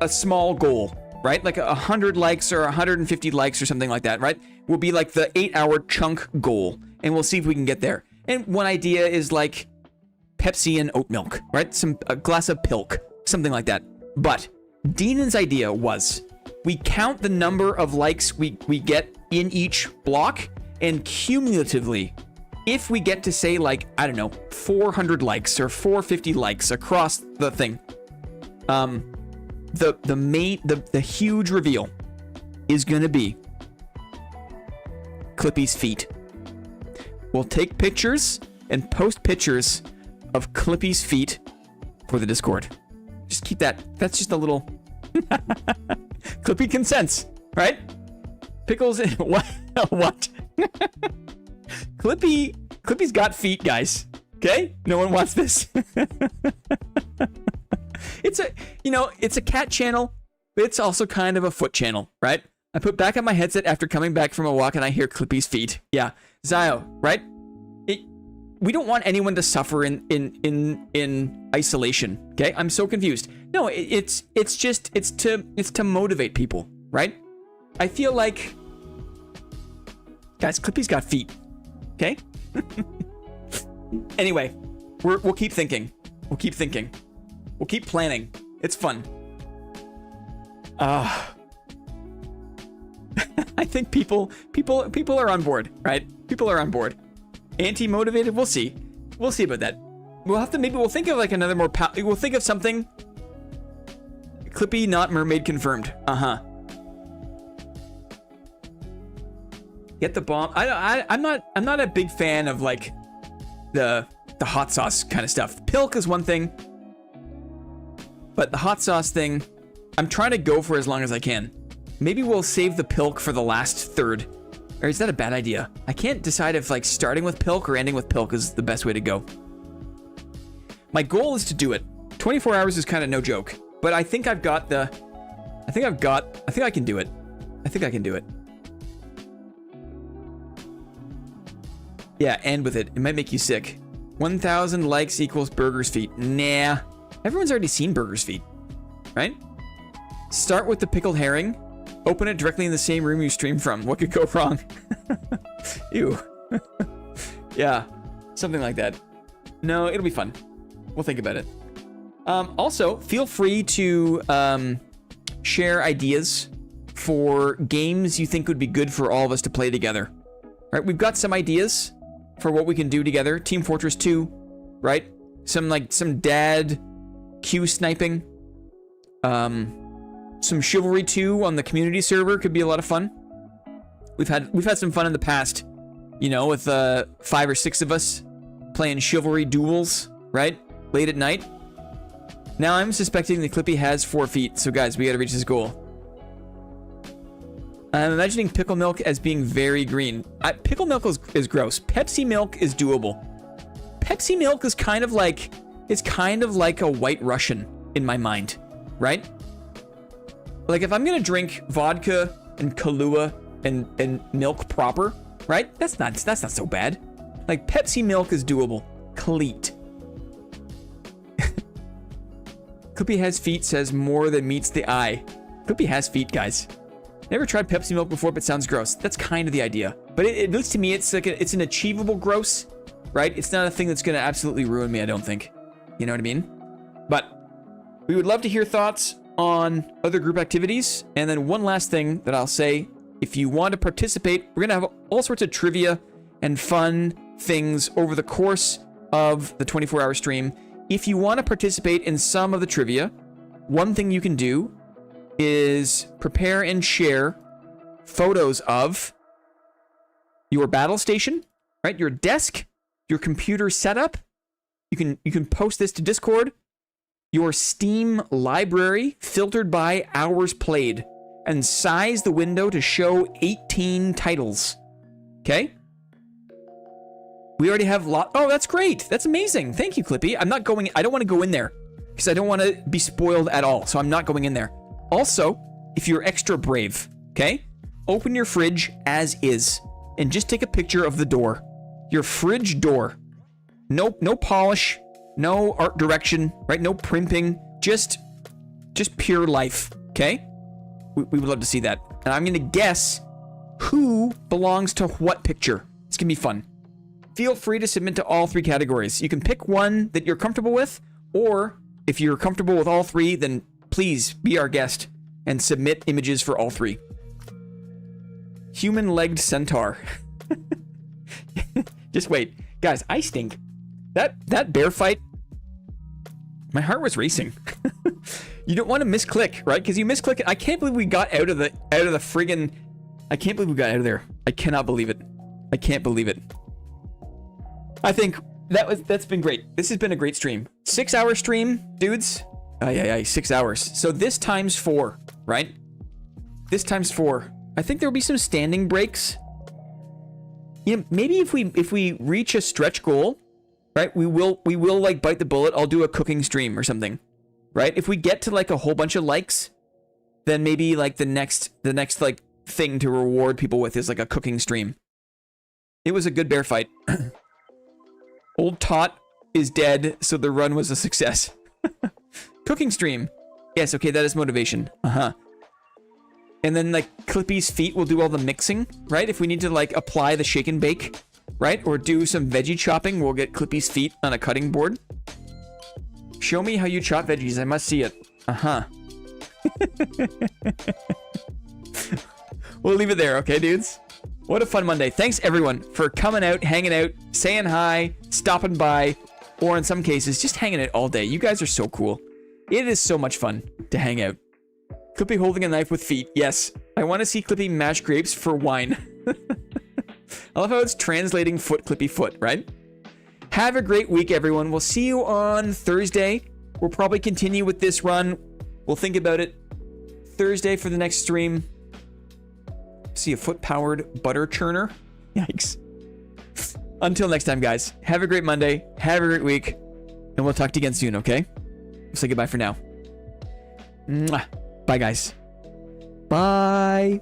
a small goal, right? Like 100 likes or 150 likes or something like that, right? Will be like the 8-hour chunk goal. And we'll see if we can get there. And one idea is like Pepsi and oat milk, right? A glass of pilk, something like that. But Deenan's idea was we count the number of likes we get in each block, and cumulatively, if we get to say like, I don't know, 400 likes or 450 likes across the thing, the huge reveal is gonna be Clippy's feet. We'll take pictures and post pictures of Clippy's feet for the Discord. Just keep that. That's just a little Clippy consents, right? Pickles. What? What? Clippy's got feet, guys. Okay? No one wants this. It's a cat channel, but it's also kind of a foot channel, right? I put back on my headset after coming back from a walk and I hear Clippy's feet. Yeah. Zio, right? We don't want anyone to suffer in isolation. Okay? I'm so confused. No, it's to motivate people, right? I feel like Guys, Clippy's got feet. Okay? Anyway, we'll keep thinking. We'll keep thinking. We'll keep planning. It's fun. I think people are on board, right? People are on board. Anti-motivated, we'll see. We'll see about that. We'll have to, maybe we'll think of like another more, we'll think of something. Clippy, not mermaid confirmed. Uh-huh. Get the bomb. I'm not a big fan of like the hot sauce kind of stuff. Pilk is one thing, but the hot sauce thing, I'm trying to go for as long as I can. Maybe we'll save the Pilk for the last third. Or is that a bad idea? I can't decide if like starting with Pilk or ending with Pilk is the best way to go. My goal is to do it. 24 hours is kind of no joke, but I think I've got the, I think I can do it. I think I can do it. Yeah, end with it. It might make you sick. 1,000 likes equals Burger's feet. Nah. Everyone's already seen Burger's feet, right? Start with the pickled herring. Open it directly in the same room you stream from. What could go wrong? Ew. Yeah, something like that. No, it'll be fun. We'll think about it. Also, feel free to share ideas for games you think would be good for all of us to play together. Right, we've got some ideas for what we can do together. Team Fortress 2, right? Some dad Q sniping. Some Chivalry 2 on the community server could be a lot of fun. We've had some fun in the past, you know, with 5 or 6 of us playing Chivalry duels, right? Late at night. Now I'm suspecting that Clippy has 4 feet, so guys, we gotta reach this goal. I'm imagining pickle milk as being very green. Pickle milk is gross. Pepsi milk is doable. Pepsi milk is kind of like a White Russian in my mind, right? Like if I'm gonna drink vodka and Kahlua and milk proper, right? That's not so bad. Like Pepsi milk is doable. Cleat. Clippy has feet says more than meets the eye. Clippy has feet, guys. Never tried Pepsi milk before, but sounds gross. That's kind of the idea. But it looks to me, it's like it's an achievable gross, right? It's not a thing that's gonna absolutely ruin me, I don't think. You know what I mean? But we would love to hear thoughts on other group activities. And then one last thing that I'll say, if you want to participate, we're gonna have all sorts of trivia and fun things over the course of the 24-hour stream. If you want to participate in some of the trivia, one thing you can do is prepare and share photos of your battle station, right? Your desk, your computer setup. You can post this to Discord. Your Steam library filtered by hours played, and size the window to show 18 titles. Okay? We already have oh, that's great. That's amazing. Thank you, Clippy. I don't want to go in there because I don't want to be spoiled at all. So I'm not going in there. Also, if you're extra brave, okay? Open your fridge as is and just take a picture of the door. Your fridge door. No polish, no art direction, right? No primping, just pure life, okay? We would love to see that. And I'm gonna guess who belongs to what picture. It's gonna be fun. Feel free to submit to all 3 categories. You can pick one that you're comfortable with, or if you're comfortable with all 3, then please be our guest and submit images for all 3. Human-legged centaur. Just wait. Guys, I stink. That bear fight, my heart was racing. You don't want to misclick, right? Because you misclick it. I can't believe we got out of the friggin'... I can't believe we got out of there. I cannot believe it. I can't believe it. I think that's been great. This has been a great stream. 6-hour stream, dudes. 6 hours. So this times 4, right? This times 4. I think there'll be some standing breaks. You know, maybe if we reach a stretch goal, right? We will like bite the bullet. I'll do a cooking stream or something, right? If we get to like a whole bunch of likes, then maybe like the next like thing to reward people with is like a cooking stream. It was a good bear fight. Old Tot is dead, so the run was a success. Cooking stream. Yes, okay, that is motivation. Uh-huh. And then like Clippy's feet will do all the mixing, right? If we need to like apply the shake and bake, right? Or do some veggie chopping, we'll get Clippy's feet on a cutting board. Show me how you chop veggies. I must see it. Uh-huh. We'll leave it there, okay, dudes? What a fun Monday. Thanks, everyone, for coming out, hanging out, saying hi, stopping by, or in some cases, just hanging out all day. You guys are so cool. It is so much fun to hang out. Clippy holding a knife with feet. Yes. I want to see Clippy mash grapes for wine. I love how it's translating foot, Clippy foot, right? Have a great week, everyone. We'll see you on Thursday. We'll probably continue with this run. We'll think about it. Thursday for the next stream. See a foot-powered butter churner. Yikes. Until next time, guys. Have a great Monday. Have a great week. And we'll talk to you again soon, okay? We'll say goodbye for now. Mwah. Bye, guys. Bye.